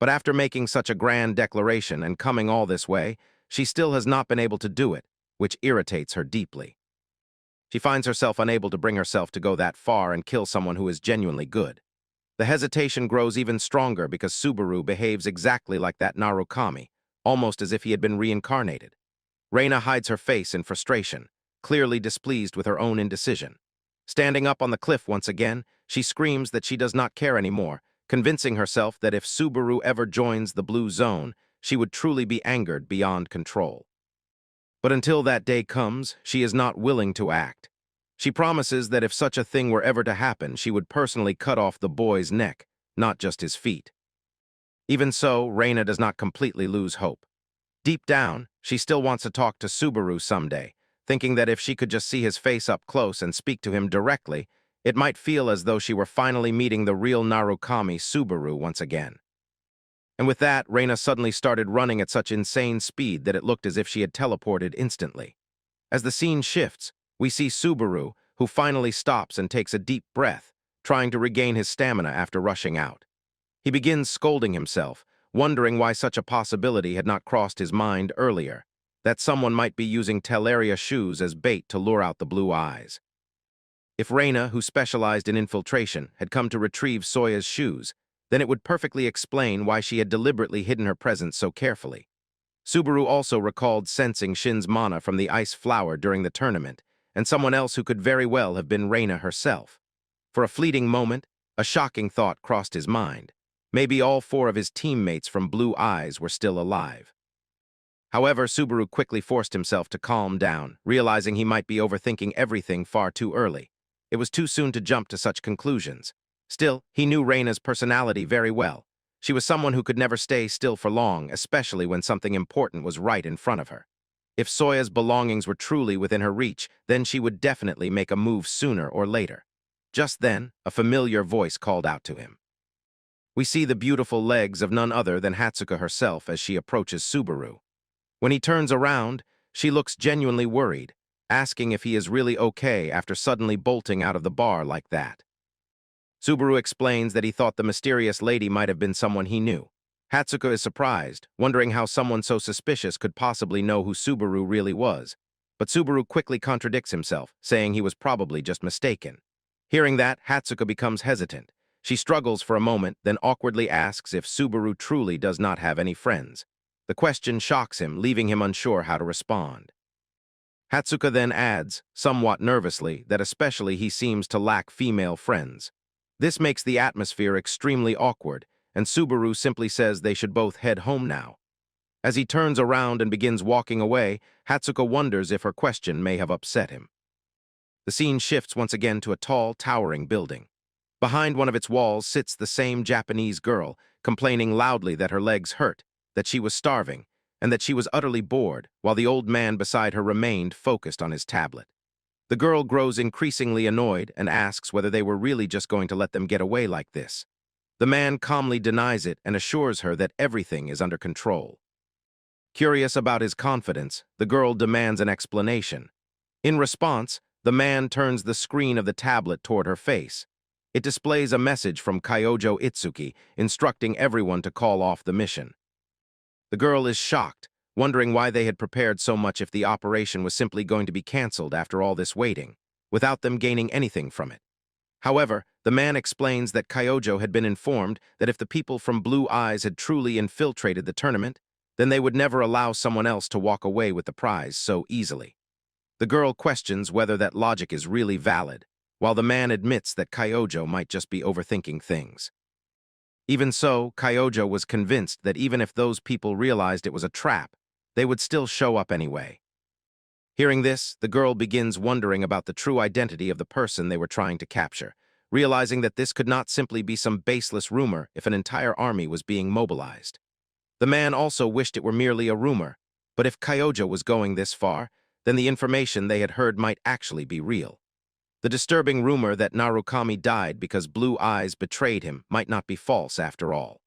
But after making such a grand declaration and coming all this way, she still has not been able to do it, which irritates her deeply. She finds herself unable to bring herself to go that far and kill someone who is genuinely good. The hesitation grows even stronger because Subaru behaves exactly like that Narukami, almost as if he had been reincarnated. Reina hides her face in frustration, clearly displeased with her own indecision. Standing up on the cliff once again, she screams that she does not care anymore, convincing herself that if Subaru ever joins the blue zone, she would truly be angered beyond control. But until that day comes, she is not willing to act. She promises that if such a thing were ever to happen, she would personally cut off the boy's neck, not just his feet. Even so, Reina does not completely lose hope. Deep down, she still wants to talk to Subaru someday, thinking that if she could just see his face up close and speak to him directly, it might feel as though she were finally meeting the real Narukami Subaru once again. And with that, Reina suddenly started running at such insane speed that it looked as if she had teleported instantly. As the scene shifts, we see Subaru, who finally stops and takes a deep breath, trying to regain his stamina after rushing out. He begins scolding himself, wondering why such a possibility had not crossed his mind earlier, that someone might be using Teleria shoes as bait to lure out the blue eyes. If Reina, who specialized in infiltration, had come to retrieve Soya's shoes, then it would perfectly explain why she had deliberately hidden her presence so carefully. Subaru also recalled sensing Shin's mana from the ice flower during the tournament, and someone else who could very well have been Reina herself. For a fleeting moment, a shocking thought crossed his mind. Maybe all 4 of his teammates from Blue Eyes were still alive. However, Subaru quickly forced himself to calm down, realizing he might be overthinking everything far too early. It was too soon to jump to such conclusions. Still, he knew Reina's personality very well. She was someone who could never stay still for long, especially when something important was right in front of her. If Soya's belongings were truly within her reach, then she would definitely make a move sooner or later. Just then, a familiar voice called out to him. We see the beautiful legs of none other than Hatsuka herself as she approaches Subaru. When he turns around, she looks genuinely worried, asking if he is really okay after suddenly bolting out of the bar like that. Subaru explains that he thought the mysterious lady might have been someone he knew. Hatsuka is surprised, wondering how someone so suspicious could possibly know who Subaru really was. But Subaru quickly contradicts himself, saying he was probably just mistaken. Hearing that, Hatsuka becomes hesitant. She struggles for a moment, then awkwardly asks if Subaru truly does not have any friends. The question shocks him, leaving him unsure how to respond. Hatsuka then adds, somewhat nervously, that especially he seems to lack female friends. This makes the atmosphere extremely awkward, and Subaru simply says they should both head home now. As he turns around and begins walking away, Hatsuka wonders if her question may have upset him. The scene shifts once again to a tall, towering building. Behind one of its walls sits the same Japanese girl, complaining loudly that her legs hurt, that she was starving, and that she was utterly bored, while the old man beside her remained focused on his tablet. The girl grows increasingly annoyed and asks whether they were really just going to let them get away like this. The man calmly denies it and assures her that everything is under control. Curious about his confidence, the girl demands an explanation. In response, the man turns the screen of the tablet toward her face. It displays a message from Kyojo Itsuki instructing everyone to call off the mission. The girl is shocked, wondering why they had prepared so much if the operation was simply going to be cancelled after all this waiting, without them gaining anything from it. However, the man explains that Kyojo had been informed that if the people from Blue Eyes had truly infiltrated the tournament, then they would never allow someone else to walk away with the prize so easily. The girl questions whether that logic is really valid, while the man admits that Kyojo might just be overthinking things. Even so, Kyojo was convinced that even if those people realized it was a trap, they would still show up anyway. Hearing this, the girl begins wondering about the true identity of the person they were trying to capture, realizing that this could not simply be some baseless rumor if an entire army was being mobilized. The man also wished it were merely a rumor, but if Kyojo was going this far, then the information they had heard might actually be real. The disturbing rumor that Narukami died because Blue Eyes betrayed him might not be false after all.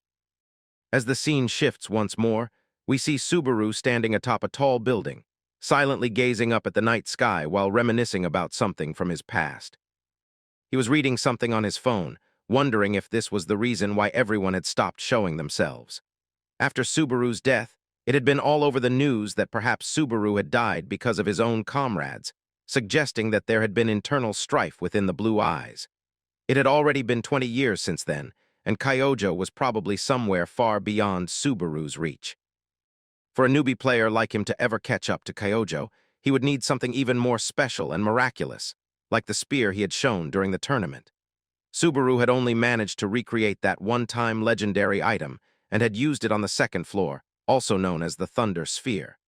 As the scene shifts once more, we see Subaru standing atop a tall building, silently gazing up at the night sky while reminiscing about something from his past. He was reading something on his phone, wondering if this was the reason why everyone had stopped showing themselves. After Subaru's death, it had been all over the news that perhaps Subaru had died because of his own comrades, suggesting that there had been internal strife within the Blue Eyes. It had already been 20 years since then, and Kyojo was probably somewhere far beyond Subaru's reach. For a newbie player like him to ever catch up to Kyojo, he would need something even more special and miraculous, like the spear he had shown during the tournament. Subaru had only managed to recreate that one-time legendary item and had used it on the second floor, also known as the Thunder Sphere.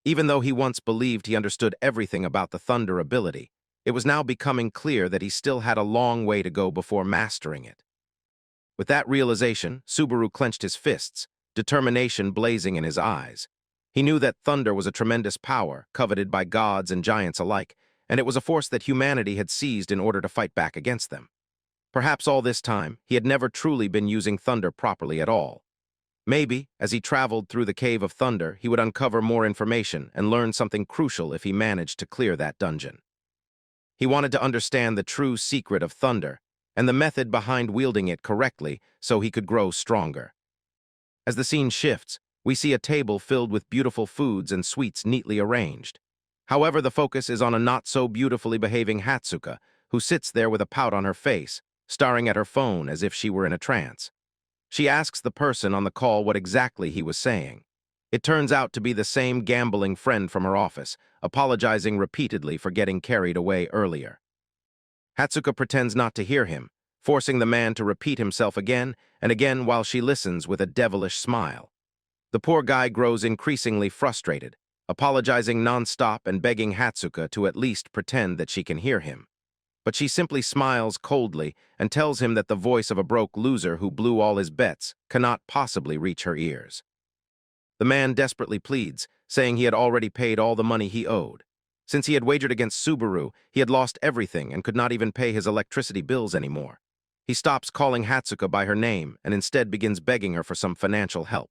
Even though he once believed he understood everything about the Thunder ability, it was now becoming clear that he still had a long way to go before mastering it. With that realization, Subaru clenched his fists, determination blazing in his eyes. He knew that thunder was a tremendous power, coveted by gods and giants alike, and it was a force that humanity had seized in order to fight back against them. Perhaps all this time, he had never truly been using thunder properly at all. Maybe, as he traveled through the Cave of Thunder, he would uncover more information and learn something crucial if he managed to clear that dungeon. He wanted to understand the true secret of thunder and the method behind wielding it correctly so he could grow stronger. As the scene shifts, we see a table filled with beautiful foods and sweets neatly arranged. However, the focus is on a not-so-beautifully behaving Hatsuka, who sits there with a pout on her face, staring at her phone as if she were in a trance. She asks the person on the call what exactly he was saying. It turns out to be the same gambling friend from her office, apologizing repeatedly for getting carried away earlier. Hatsuka pretends not to hear him, forcing the man to repeat himself again and again while she listens with a devilish smile. The poor guy grows increasingly frustrated, apologizing non-stop and begging Hatsuka to at least pretend that she can hear him. But she simply smiles coldly and tells him that the voice of a broke loser who blew all his bets cannot possibly reach her ears. The man desperately pleads, saying he had already paid all the money he owed. Since he had wagered against Subaru, he had lost everything and could not even pay his electricity bills anymore. He stops calling Hatsuka by her name and instead begins begging her for some financial help.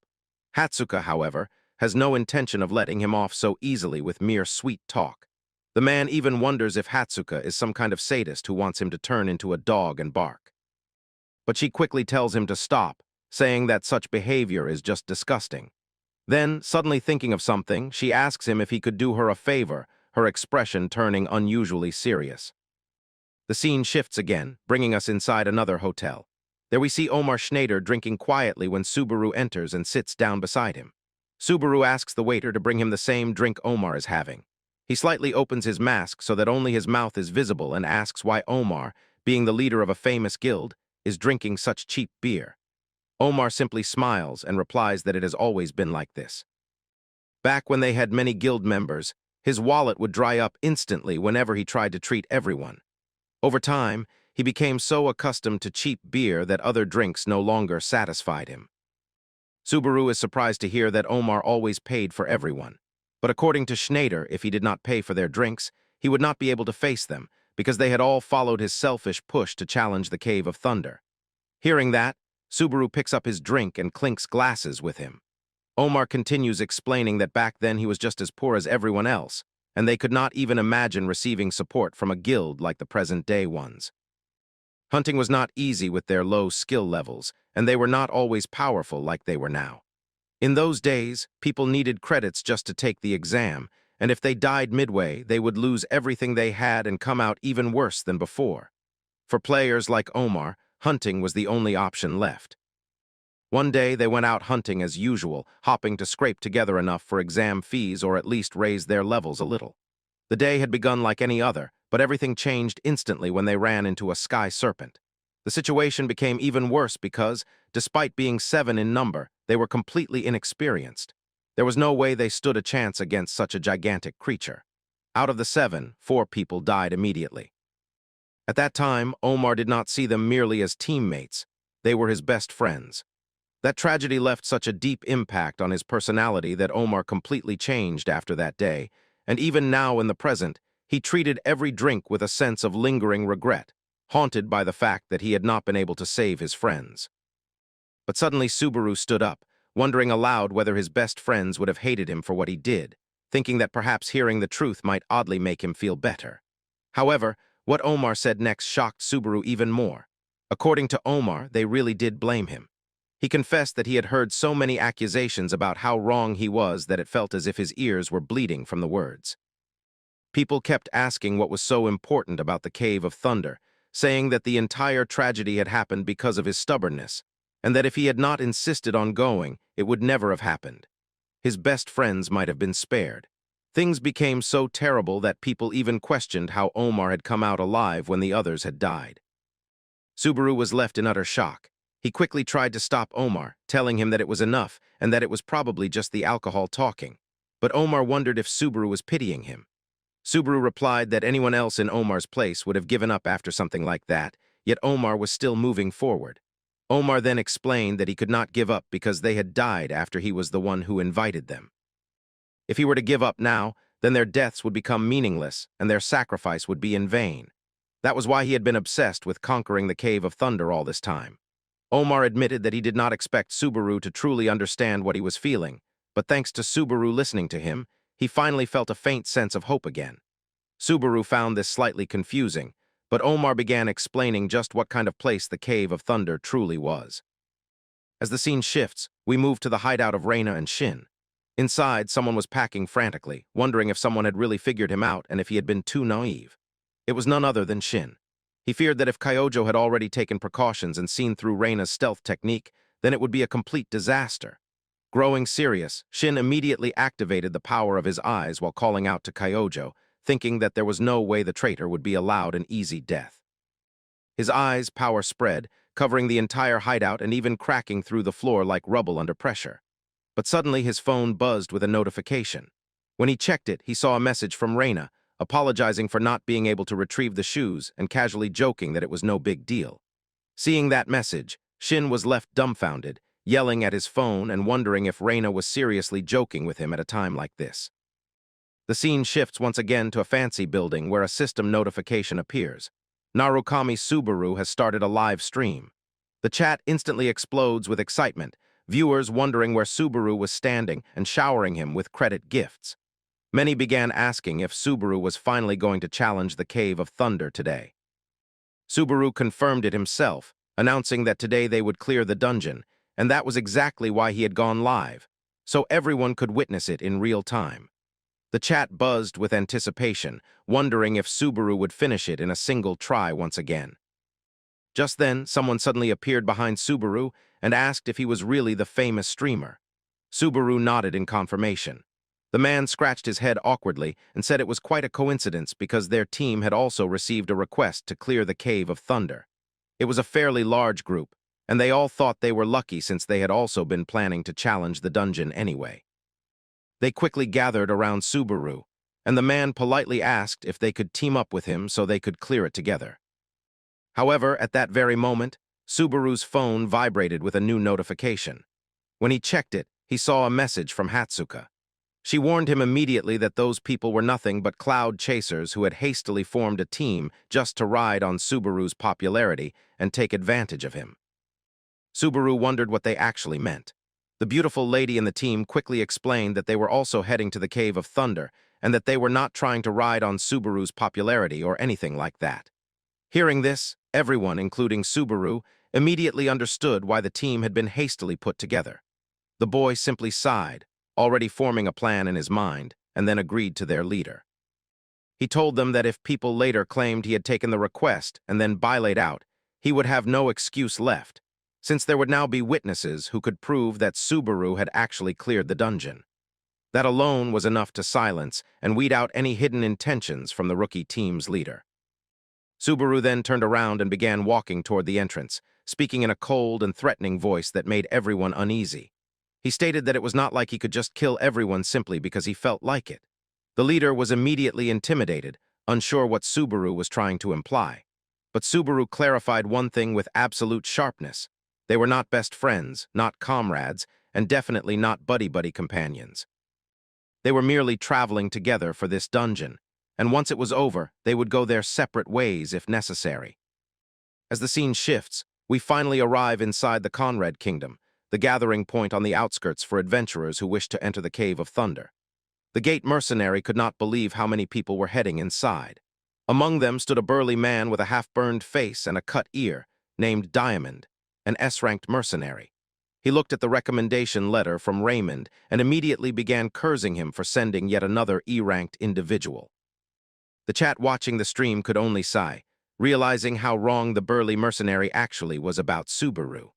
Hatsuka, however, has no intention of letting him off so easily with mere sweet talk. The man even wonders if Hatsuka is some kind of sadist who wants him to turn into a dog and bark. But she quickly tells him to stop, saying that such behavior is just disgusting. Then, suddenly thinking of something, she asks him if he could do her a favor, her expression turning unusually serious. The scene shifts again, bringing us inside another hotel. There we see Omar Snyder drinking quietly when Subaru enters and sits down beside him. Subaru asks the waiter to bring him the same drink Omar is having. He slightly opens his mask so that only his mouth is visible and asks why Omar, being the leader of a famous guild, is drinking such cheap beer. Omar simply smiles and replies that it has always been like this. Back when they had many guild members, his wallet would dry up instantly whenever he tried to treat everyone. Over time, he became so accustomed to cheap beer that other drinks no longer satisfied him. Subaru is surprised to hear that Omar always paid for everyone. But according to Snyder, if he did not pay for their drinks, he would not be able to face them, because they had all followed his selfish push to challenge the Cave of Thunder. Hearing that, Subaru picks up his drink and clinks glasses with him. Omar continues explaining that back then he was just as poor as everyone else, and they could not even imagine receiving support from a guild like the present-day ones. Hunting was not easy with their low skill levels, and they were not always powerful like they were now. In those days, people needed credits just to take the exam, and if they died midway, they would lose everything they had and come out even worse than before. For players like Omar, hunting was the only option left. One day, they went out hunting as usual, hoping to scrape together enough for exam fees or at least raise their levels a little. The day had begun like any other, but everything changed instantly when they ran into a sky serpent. The situation became even worse because, despite being 7 in number, they were completely inexperienced. There was no way they stood a chance against such a gigantic creature. Out of the 7, 4 people died immediately. At that time, Omar did not see them merely as teammates. They were his best friends. That tragedy left such a deep impact on his personality that Omar completely changed after that day, and even now in the present, he treated every drink with a sense of lingering regret, haunted by the fact that he had not been able to save his friends. But suddenly Subaru stood up, wondering aloud whether his best friends would have hated him for what he did, thinking that perhaps hearing the truth might oddly make him feel better. However, what Omar said next shocked Subaru even more. According to Omar, they really did blame him. He confessed that he had heard so many accusations about how wrong he was that it felt as if his ears were bleeding from the words. People kept asking what was so important about the Cave of Thunder, saying that the entire tragedy had happened because of his stubbornness, and that if he had not insisted on going, it would never have happened. His best friends might have been spared. Things became so terrible that people even questioned how Omar had come out alive when the others had died. Subaru was left in utter shock. He quickly tried to stop Omar, telling him that it was enough and that it was probably just the alcohol talking. But Omar wondered if Subaru was pitying him. Subaru replied that anyone else in Omar's place would have given up after something like that, yet Omar was still moving forward. Omar then explained that he could not give up because they had died after he was the one who invited them. If he were to give up now, then their deaths would become meaningless and their sacrifice would be in vain. That was why he had been obsessed with conquering the Cave of Thunder all this time. Omar admitted that he did not expect Subaru to truly understand what he was feeling, but thanks to Subaru listening to him, he finally felt a faint sense of hope again. Subaru found this slightly confusing, but Omar began explaining just what kind of place the Cave of Thunder truly was. As the scene shifts, we move to the hideout of Reina and Shin. Inside, someone was packing frantically, wondering if someone had really figured him out and if he had been too naive. It was none other than Shin. He feared that if Kyojo had already taken precautions and seen through Reina's stealth technique, then it would be a complete disaster. Growing serious, Shin immediately activated the power of his eyes while calling out to Kyojo, thinking that there was no way the traitor would be allowed an easy death. His eyes' power spread, covering the entire hideout and even cracking through the floor like rubble under pressure. But suddenly his phone buzzed with a notification. When he checked it, he saw a message from Reina, apologizing for not being able to retrieve the shoes and casually joking that it was no big deal. Seeing that message, Shin was left dumbfounded, yelling at his phone and wondering if Reina was seriously joking with him at a time like this. The scene shifts once again to a fancy building where a system notification appears. Narukami Subaru has started a live stream. The chat instantly explodes with excitement, viewers wondering where Subaru was standing and showering him with credit gifts. Many began asking if Subaru was finally going to challenge the Cave of Thunder today. Subaru confirmed it himself, announcing that today they would clear the dungeon, and that was exactly why he had gone live, so everyone could witness it in real time. The chat buzzed with anticipation, wondering if Subaru would finish it in a single try once again. Just then, someone suddenly appeared behind Subaru and asked if he was really the famous streamer. Subaru nodded in confirmation. The man scratched his head awkwardly and said it was quite a coincidence because their team had also received a request to clear the Cave of Thunder. It was a fairly large group, and they all thought they were lucky since they had also been planning to challenge the dungeon anyway. They quickly gathered around Subaru, and the man politely asked if they could team up with him so they could clear it together. However, at that very moment, Subaru's phone vibrated with a new notification. When he checked it, he saw a message from Hatsuka. She warned him immediately that those people were nothing but cloud chasers who had hastily formed a team just to ride on Subaru's popularity and take advantage of him. Subaru wondered what they actually meant. The beautiful lady in the team quickly explained that they were also heading to the Cave of Thunder and that they were not trying to ride on Subaru's popularity or anything like that. Hearing this, everyone, including Subaru, immediately understood why the team had been hastily put together. The boy simply sighed, already forming a plan in his mind, and then agreed to their leader. He told them that if people later claimed he had taken the request and then bailated out, he would have no excuse left, since there would now be witnesses who could prove that Subaru had actually cleared the dungeon. That alone was enough to silence and weed out any hidden intentions from the rookie team's leader. Subaru then turned around and began walking toward the entrance, speaking in a cold and threatening voice that made everyone uneasy. He stated that it was not like he could just kill everyone simply because he felt like it. The leader was immediately intimidated, unsure what Subaru was trying to imply. But Subaru clarified one thing with absolute sharpness. They were not best friends, not comrades, and definitely not buddy-buddy companions. They were merely traveling together for this dungeon, and once it was over, they would go their separate ways if necessary. As the scene shifts, we finally arrive inside the Conrad Kingdom, the gathering point on the outskirts for adventurers who wished to enter the Cave of Thunder. The gate mercenary could not believe how many people were heading inside. Among them stood a burly man with a half-burned face and a cut ear, named Diamond, an S-ranked mercenary. He looked at the recommendation letter from Raymond and immediately began cursing him for sending yet another E-ranked individual. The chat watching the stream could only sigh, realizing how wrong the burly mercenary actually was about Subaru.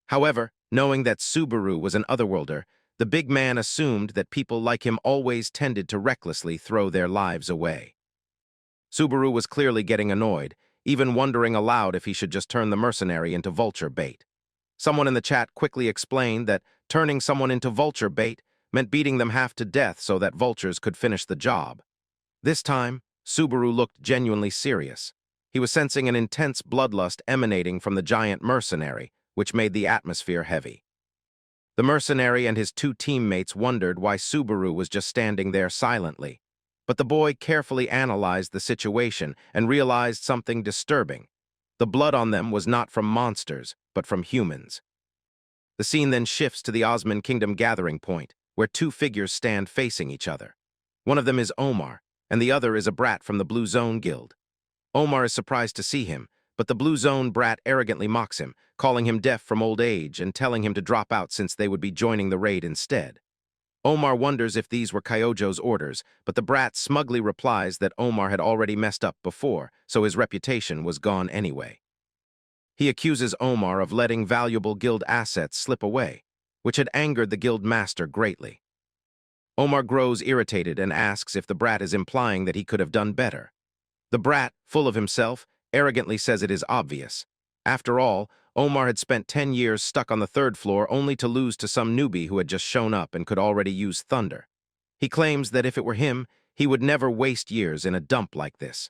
However, knowing that Subaru was an otherworlder, the big man assumed that people like him always tended to recklessly throw their lives away. Subaru was clearly getting annoyed, even wondering aloud if he should just turn the mercenary into vulture bait. Someone in the chat quickly explained that turning someone into vulture bait meant beating them half to death so that vultures could finish the job. This time, Subaru looked genuinely serious. He was sensing an intense bloodlust emanating from the giant mercenary, which made the atmosphere heavy. The mercenary and his two teammates wondered why Subaru was just standing there silently, but the boy carefully analyzed the situation and realized something disturbing. The blood on them was not from monsters, but from humans. The scene then shifts to the Osman Kingdom gathering point, where two figures stand facing each other. One of them is Omar, and the other is a brat from the Blue Zone Guild. Omar is surprised to see him, but the Blue Zone brat arrogantly mocks him, calling him deaf from old age and telling him to drop out since they would be joining the raid instead. Omar wonders if these were Kyojo's orders, but the brat smugly replies that Omar had already messed up before, so his reputation was gone anyway. He accuses Omar of letting valuable guild assets slip away, which had angered the guild master greatly. Omar grows irritated and asks if the brat is implying that he could have done better. The brat, full of himself, arrogantly says it is obvious. After all, Omar had spent 10 years stuck on the 3rd floor only to lose to some newbie who had just shown up and could already use thunder. He claims that if it were him, he would never waste years in a dump like this.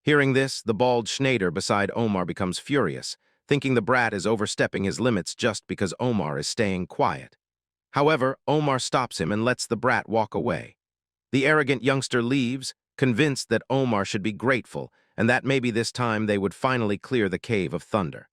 Hearing this, the bald Snyder beside Omar becomes furious, thinking the brat is overstepping his limits just because Omar is staying quiet. However, Omar stops him and lets the brat walk away. The arrogant youngster leaves, convinced that Omar should be grateful and that maybe this time they would finally clear the Cave of Thunder.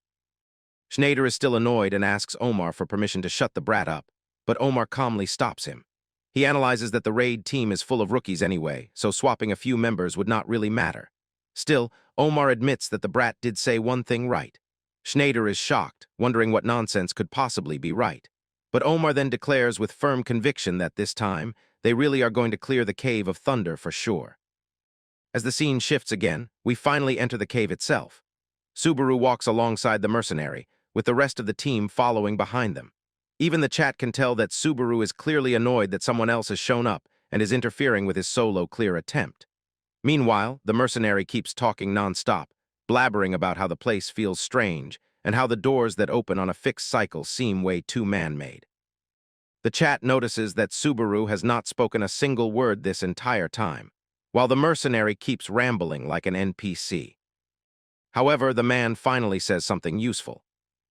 Snyder is still annoyed and asks Omar for permission to shut the brat up, but Omar calmly stops him. He analyzes that the raid team is full of rookies anyway, so swapping a few members would not really matter. Still, Omar admits that the brat did say one thing right. Snyder is shocked, wondering what nonsense could possibly be right. But Omar then declares with firm conviction that this time, they really are going to clear the Cave of Thunder for sure. As the scene shifts again, we finally enter the cave itself. Subaru walks alongside the mercenary, with the rest of the team following behind them. Even the chat can tell that Subaru is clearly annoyed that someone else has shown up and is interfering with his solo clear attempt. Meanwhile, the mercenary keeps talking non-stop, blabbering about how the place feels strange and how the doors that open on a fixed cycle seem way too man-made. The chat notices that Subaru has not spoken a single word this entire time, while the mercenary keeps rambling like an NPC. However, the man finally says something useful.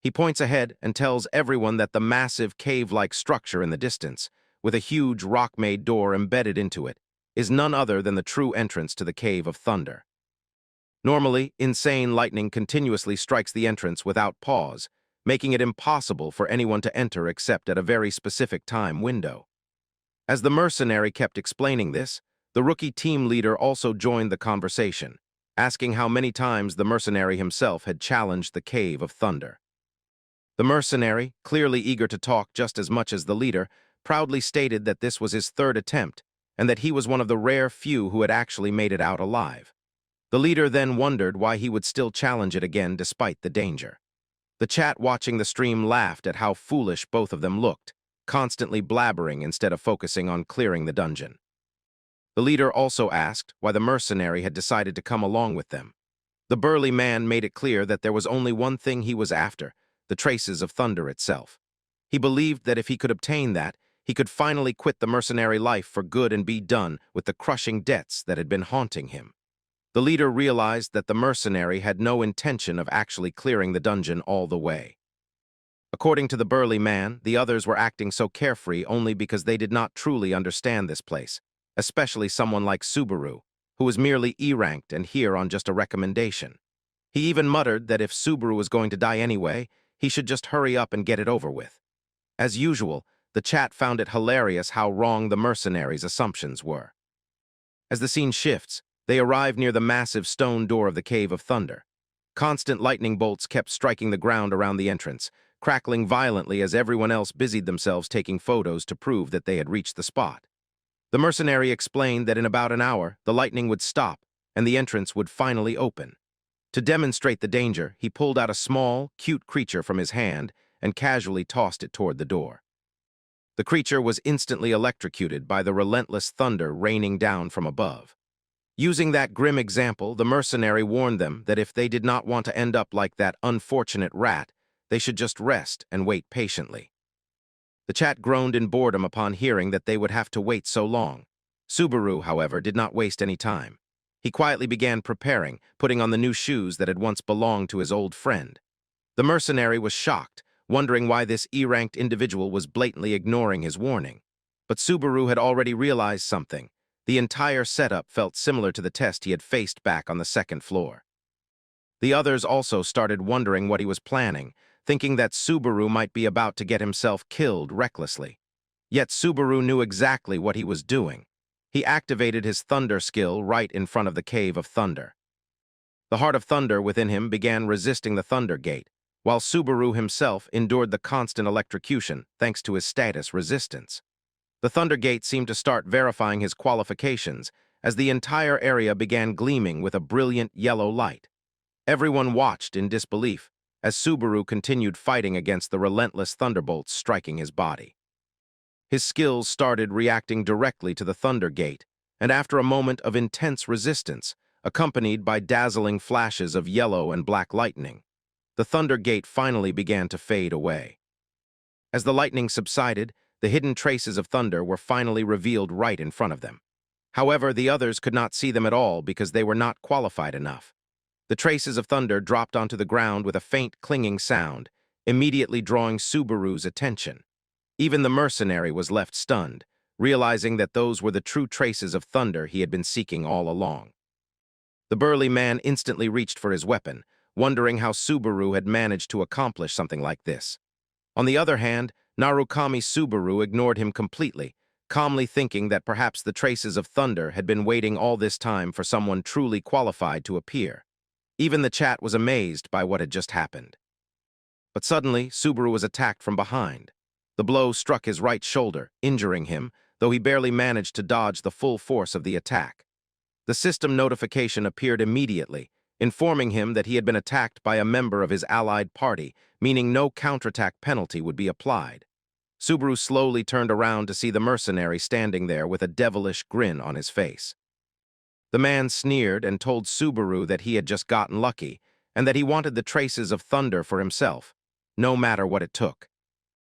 He points ahead and tells everyone that the massive cave-like structure in the distance, with a huge rock-made door embedded into it, is none other than the true entrance to the Cave of Thunder. Normally, insane lightning continuously strikes the entrance without pause, making it impossible for anyone to enter except at a very specific time window. As the mercenary kept explaining this, the rookie team leader also joined the conversation, asking how many times the mercenary himself had challenged the Cave of Thunder. The mercenary, clearly eager to talk just as much as the leader, proudly stated that this was his 3rd attempt, and that he was one of the rare few who had actually made it out alive. The leader then wondered why he would still challenge it again despite the danger. The chat watching the stream laughed at how foolish both of them looked, constantly blabbering instead of focusing on clearing the dungeon. The leader also asked why the mercenary had decided to come along with them. The burly man made it clear that there was only one thing he was after, the traces of thunder itself. He believed that if he could obtain that, he could finally quit the mercenary life for good and be done with the crushing debts that had been haunting him. The leader realized that the mercenary had no intention of actually clearing the dungeon all the way. According to the burly man, the others were acting so carefree only because they did not truly understand this place, especially someone like Subaru, who was merely E-ranked and here on just a recommendation. He even muttered that if Subaru was going to die anyway, he should just hurry up and get it over with. As usual, the chat found it hilarious how wrong the mercenaries' assumptions were. As the scene shifts, they arrive near the massive stone door of the Cave of Thunder. Constant lightning bolts kept striking the ground around the entrance, crackling violently as everyone else busied themselves taking photos to prove that they had reached the spot. The mercenary explained that in about an hour, the lightning would stop and the entrance would finally open. To demonstrate the danger, he pulled out a small, cute creature from his hand and casually tossed it toward the door. The creature was instantly electrocuted by the relentless thunder raining down from above. Using that grim example, the mercenary warned them that if they did not want to end up like that unfortunate rat, they should just rest and wait patiently. The chat groaned in boredom upon hearing that they would have to wait so long. Subaru, however, did not waste any time. He quietly began preparing, putting on the new shoes that had once belonged to his old friend. The mercenary was shocked, wondering why this E-ranked individual was blatantly ignoring his warning. But Subaru had already realized something. The entire setup felt similar to the test he had faced back on the 2nd floor. The others also started wondering what he was planning, thinking that Subaru might be about to get himself killed recklessly. Yet Subaru knew exactly what he was doing. He activated his thunder skill right in front of the Cave of Thunder. The heart of thunder within him began resisting the Thunder Gate, while Subaru himself endured the constant electrocution thanks to his status resistance. The Thunder Gate seemed to start verifying his qualifications as the entire area began gleaming with a brilliant yellow light. Everyone watched in disbelief as Subaru continued fighting against the relentless thunderbolts striking his body. His skills started reacting directly to the Thunder Gate, and after a moment of intense resistance, accompanied by dazzling flashes of yellow and black lightning, the Thunder Gate finally began to fade away. As the lightning subsided, the hidden traces of thunder were finally revealed right in front of them. However, the others could not see them at all because they were not qualified enough. The traces of thunder dropped onto the ground with a faint clinging sound, immediately drawing Subaru's attention. Even the mercenary was left stunned, realizing that those were the true traces of thunder he had been seeking all along. The burly man instantly reached for his weapon, wondering how Subaru had managed to accomplish something like this. On the other hand, Narukami Subaru ignored him completely, calmly thinking that perhaps the traces of thunder had been waiting all this time for someone truly qualified to appear. Even the chat was amazed by what had just happened. But suddenly, Subaru was attacked from behind. The blow struck his right shoulder, injuring him, though he barely managed to dodge the full force of the attack. The system notification appeared immediately, informing him that he had been attacked by a member of his allied party, meaning no counterattack penalty would be applied. Subaru slowly turned around to see the mercenary standing there with a devilish grin on his face. The man sneered and told Subaru that he had just gotten lucky and that he wanted the traces of thunder for himself, no matter what it took.